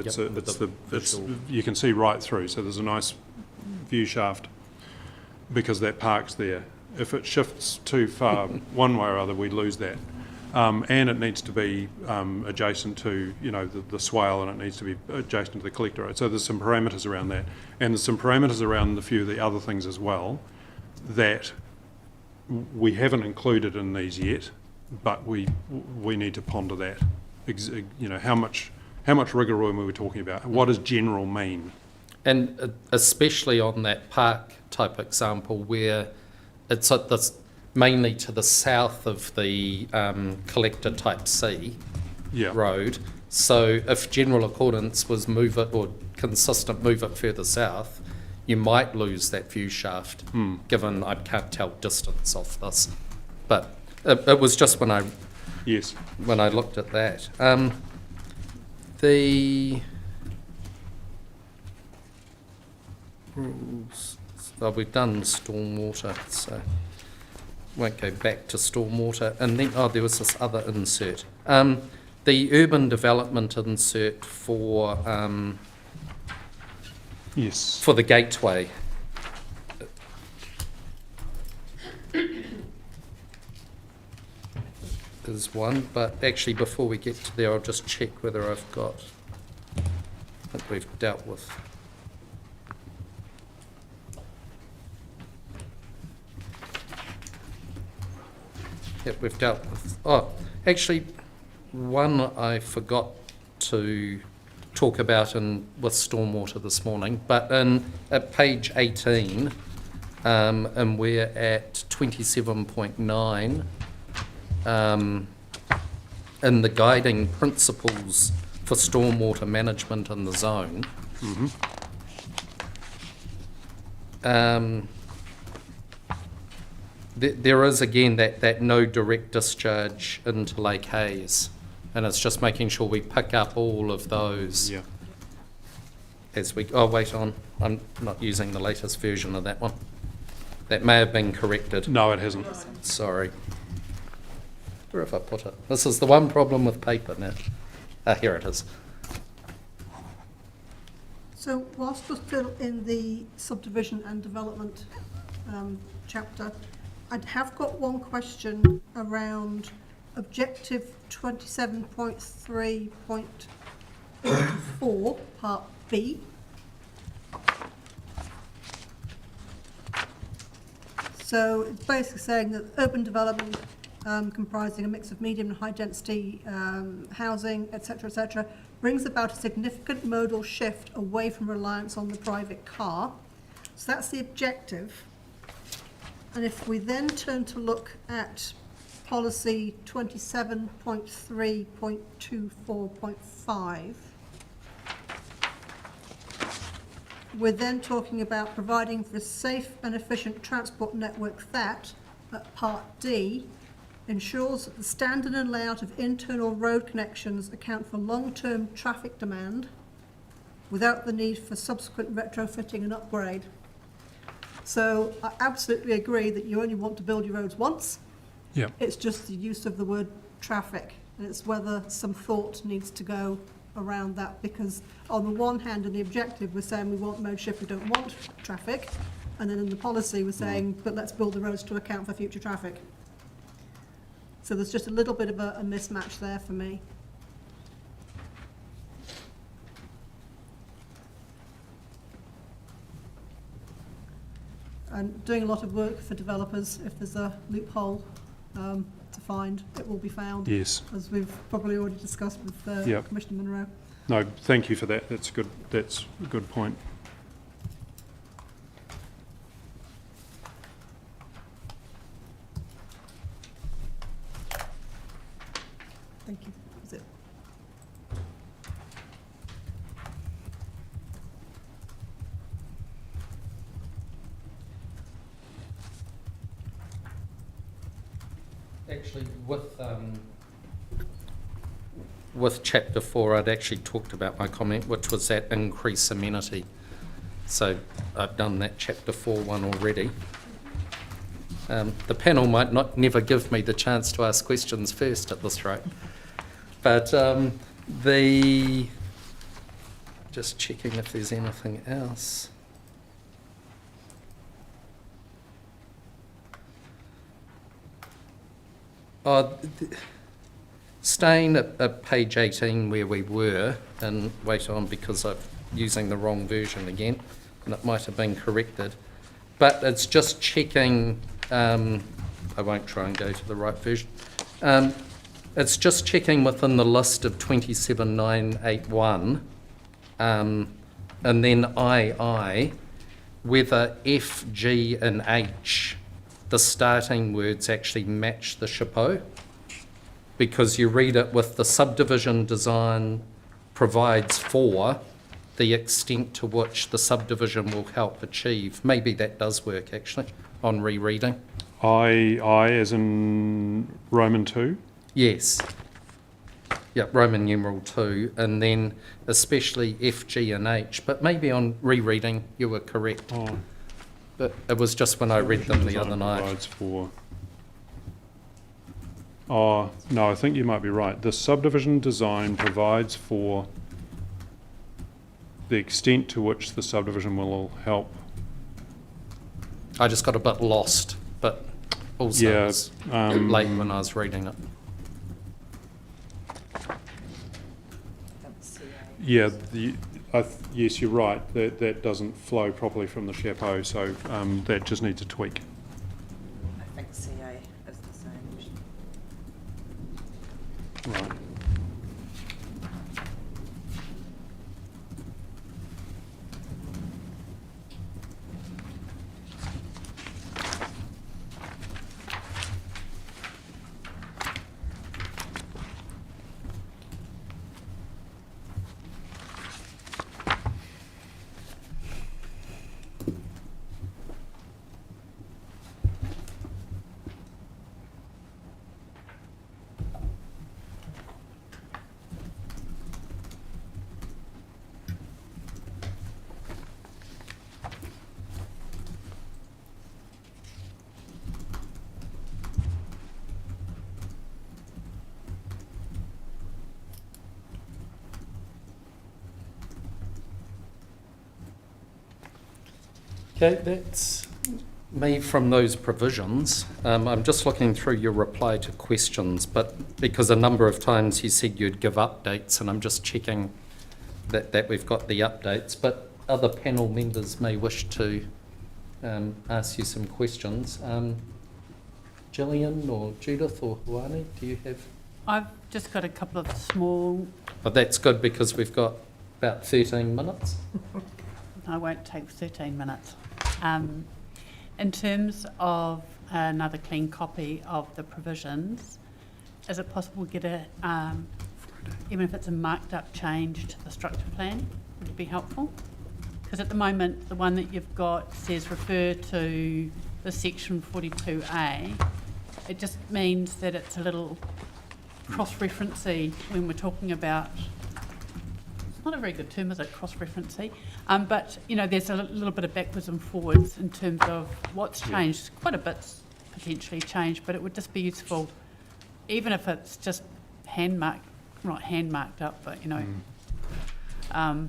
You can see right through, so there's a nice view shaft because that park's there. If it shifts too far one way or other, we lose that. And it needs to be adjacent to, the swale, and it needs to be adjacent to the collector road. So there's some parameters around that. And there's some parameters around a few of the other things as well that we haven't included in these yet, but we need to ponder that. How much wriggle room are we talking about? What does general mean? And especially on that park type example where it's at this mainly to the south of the collector type C road. So if general accordance was move it, or consistent move it further south, you might lose that view shaft, given I can't tell distance off this. But it was just when I looked at that. The rules, we've done stormwater, so won't go back to stormwater. And then, there was this other insert. The urban development insert for for the gateway. Is one, but actually before we get to there, I'll just check whether I've got, I think we've dealt with. Yep, we've dealt with, actually, one I forgot to talk about with stormwater this morning. But at page 18, and we're at 27.9, in the guiding principles for stormwater management in the zone. There is again that no direct discharge into Lake Hayes, and it's just making sure we pick up all of those Yeah. as we. Oh, wait on, I'm not using the latest version of that one. That may have been corrected. No, it hasn't. Sorry. Where have I put it? This is the one problem with paper now. Here it is. So whilst we're still in the subdivision and development chapter, I have got one question around objective 27.3.4, part B. So it's basically saying that urban development comprising a mix of medium and high density housing, etc., brings about a significant modal shift away from reliance on the private car. So that's the objective. And if we then turn to look at policy 27.3.24.5, we're then talking about providing for a safe and efficient transport network that, at part D, ensures that the standard and layout of internal road connections account for long-term traffic demand without the need for subsequent retrofitting and upgrade. So I absolutely agree that you only want to build your roads once. Yeah. It's just the use of the word traffic, and it's whether some thought needs to go around that, because on the one hand, in the objective, we're saying we want mode shift, we don't want traffic, and then in the policy, we're saying, but let's build the roads to account for future traffic. So there's just a little bit of a mismatch there for me. And doing a lot of work for developers, if there's a loophole to find, it will be found. Yes. As we've probably already discussed with Yep. Commissioner Monroe. No, thank you for that. That's good. That's a good point. Thank you. That's it. Actually, with chapter 4, I'd actually talked about my comment, which was that increase amenity. So I've done that chapter 4 one already. The panel might never give me the chance to ask questions first at this rate. But just checking if there's anything else. Staying at page 18 where we were, and wait on because I'm using the wrong version again, and it might have been corrected. But it's just checking, I won't try and go to the right version. It's just checking within the list of 27981, and then II, whether F, G and H, the starting words actually match the chapeau, because you read it with the subdivision design provides for the extent to which the subdivision will help achieve. Maybe that does work actually on rereading. I as in Roman 2? Yes. Yeah, Roman numeral 2, and then especially F, G and H, but maybe on rereading you were correct. Oh. But it was just when I read them the other night. Provides for. Oh, no, I think you might be right. The subdivision design provides for the extent to which the subdivision will help. I just got a bit lost, but also Yeah, it was late when I was reading it. Yeah, yes, you're right. That doesn't flow properly from the chapeau, so that just needs a tweak. I think CA is the same. Right. Okay, that's me from those provisions. I'm just looking through your reply to questions, but because a number of times you said you'd give updates, and I'm just checking that we've got the updates, but other panel members may wish to ask you some questions. Gillian or Judith or Huani, do you have? I've just got a couple of small, But that's good because we've got about 13 minutes. I won't take 13 minutes. In terms of another clean copy of the provisions, is it possible to get a, even if it's a marked up change to the structure plan, would it be helpful? Because at the moment, the one that you've got says refer to the section 42A. It just means that it's a little cross-referencey when we're talking about, it's not a very good term, is it, cross-referencey? But, you know, there's a little bit of backwards and forwards in terms of what's changed. Quite a bit's potentially changed, but it would just be useful, even if it's just hand-marked, not hand-marked up, but, you know. I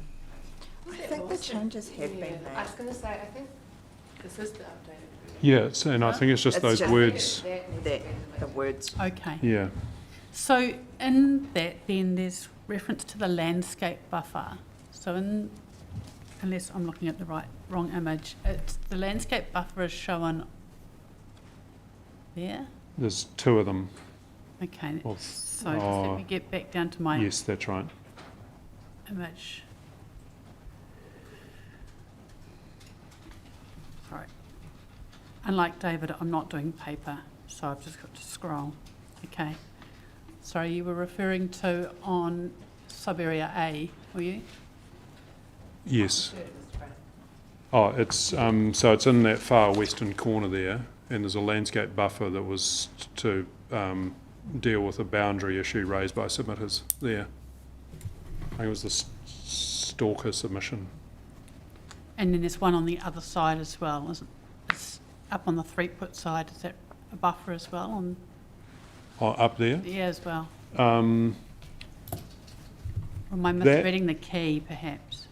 think the changes have been made. I was going to say, I think this is the updated. Yes, and I think it's just It's those just words. The words. Okay. Yeah. So in that, then there's reference to the landscape buffer. So in, unless I'm looking at the wrong image, it's the landscape buffer is shown there. There's two of them. Okay. Well, So just let me get back down to my Yes, that's right. image. Sorry. Unlike David, I'm not doing paper, so I've just got to scroll. Okay. Sorry, you were referring to on sub-area A, were you? Yes. Oh, it's so it's in that far western corner there, and there's a landscape buffer that was to deal with a boundary issue raised by submitters there. I think it was the Stalker submission. And then there's one on the other side as well, isn't it? It's up on the 3-foot side. Is that a buffer as well? On, Oh, up there? yeah, as well. Um, Or am I that- misreading the key, perhaps?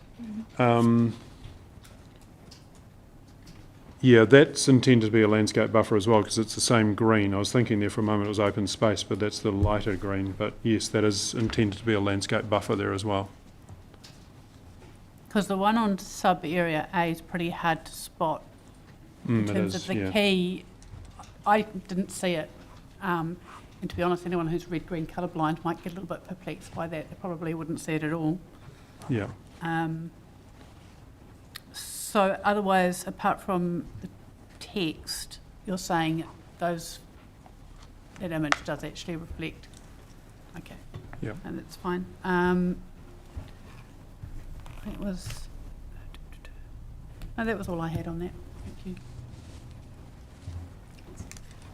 Yeah, that's intended to be a landscape buffer as well because it's the same green. I was thinking there for a moment it was open space, but that's the lighter green. But yes, that is intended to be a landscape buffer there as well. Because the one on sub-area A is pretty hard to spot. In It terms is, of the yeah. key, I didn't see it. And to be honest, anyone who's red-green colourblind might get a little bit perplexed by that. They probably wouldn't see it at all. Yeah. So otherwise, apart from the text, you're saying that image does actually reflect. Okay. Yeah. And that's fine. It was. No, that was all I had on that. Thank you.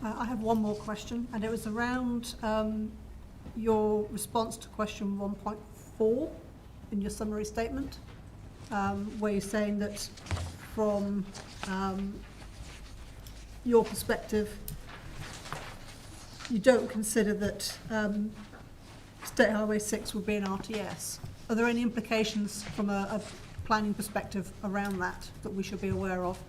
I have one more question, and it was around your response to question 1.4 in your summary statement, where you're saying that from your perspective, you don't consider that State Highway 6 would be an RTS. Are there any implications from a planning perspective around that we should be aware of?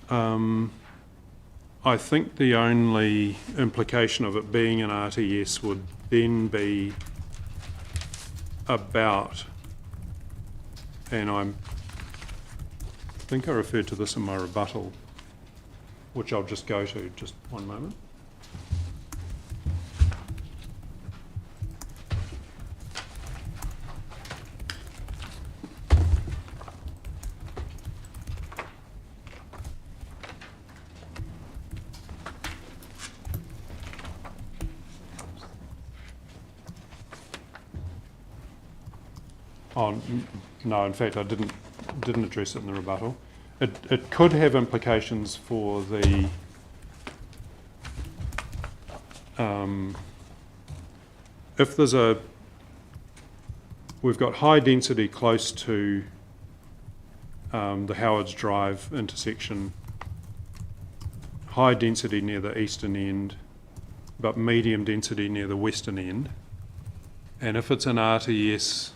I think the only implication of it being an RTS would then be about, and I think I referred to this in my rebuttal, which I'll just go to, just one moment. Oh, no, in fact, I didn't address it in the rebuttal. It could have implications for the if there's we've got high density close to the Howards Drive intersection, high density near the eastern end, but medium density near the western end. And if it's an RTS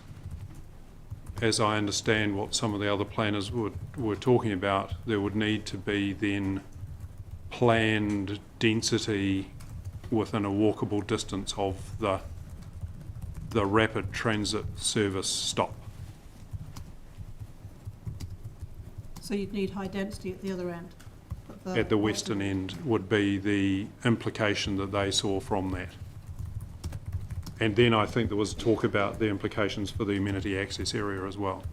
as I understand what some of the other planners were talking about, there would need to be then planned density within a walkable distance of the rapid transit service stop. So you'd need high density at the other end? At the western end would be the implication that they saw from that. And then I think there was talk about the implications for the amenity access area as well.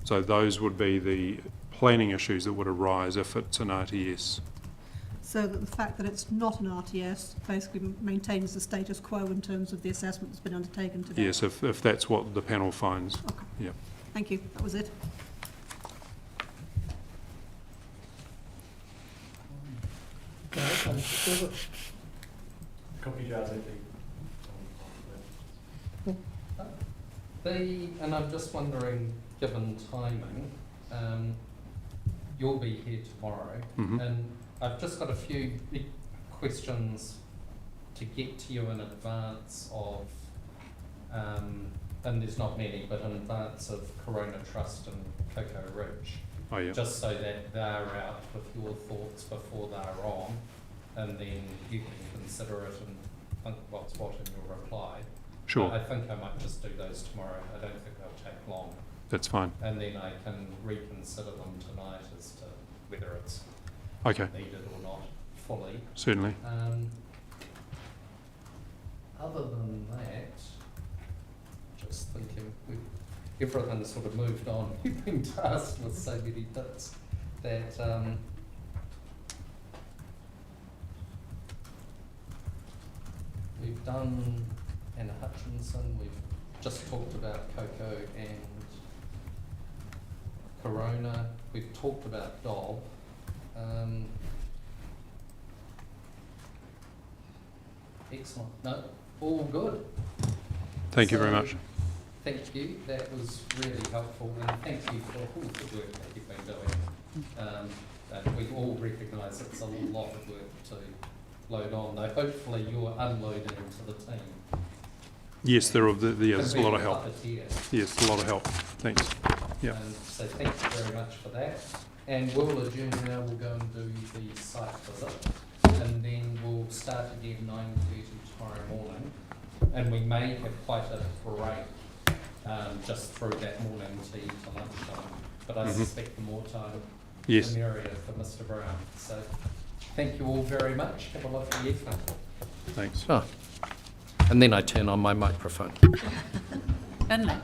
So those would be the planning issues that would arise if it's an RTS. So that the fact that it's not an RTS basically maintains the status quo in terms of the assessment that's been undertaken today? Yes, if that's what the panel finds. Okay. Yeah. Thank you. That was it. Copy jars And I'm just wondering, given timing, you'll be here tomorrow, and I've just got a few big questions to get to you in advance of, and there's not many, but in advance of Corona Trust and Cocoa Ridge. Oh, yeah. Just so that they're out with your thoughts before they're on, and then you can consider it and think what's what in your reply. Sure. I think I might just do those tomorrow. I don't think they'll take long. That's fine. And then I can reconsider them tonight as to whether it's Okay, needed or not fully. certainly. Other than that, just thinking, everything's sort of moved on. We've been tasked with so many bits that we've done Anna Hutchinson, we've just talked about Cocoa and Corona, we've talked about Dob. Excellent. No, all good. Thank you very So, much. Thank you. That was really helpful, and thank you for all the work that you've been doing. And we all recognise it's a lot of work to load on, though hopefully you're unloading to the team. Yes, there's a lot of help. Puppeteer. Yes, a lot of help. Thanks. Yeah. So thank you very much for that. And we'll adjourn now, we'll go and do the site visit, and then we'll start again 9:30 tomorrow morning. And we may have quite a break just through that morning tea to lunchtime. But I suspect the more time, Yes. the merrier for Mr. Brown. So thank you all very much. Have a lovely evening. Thanks. Oh. And then I turn on my microphone. Finley.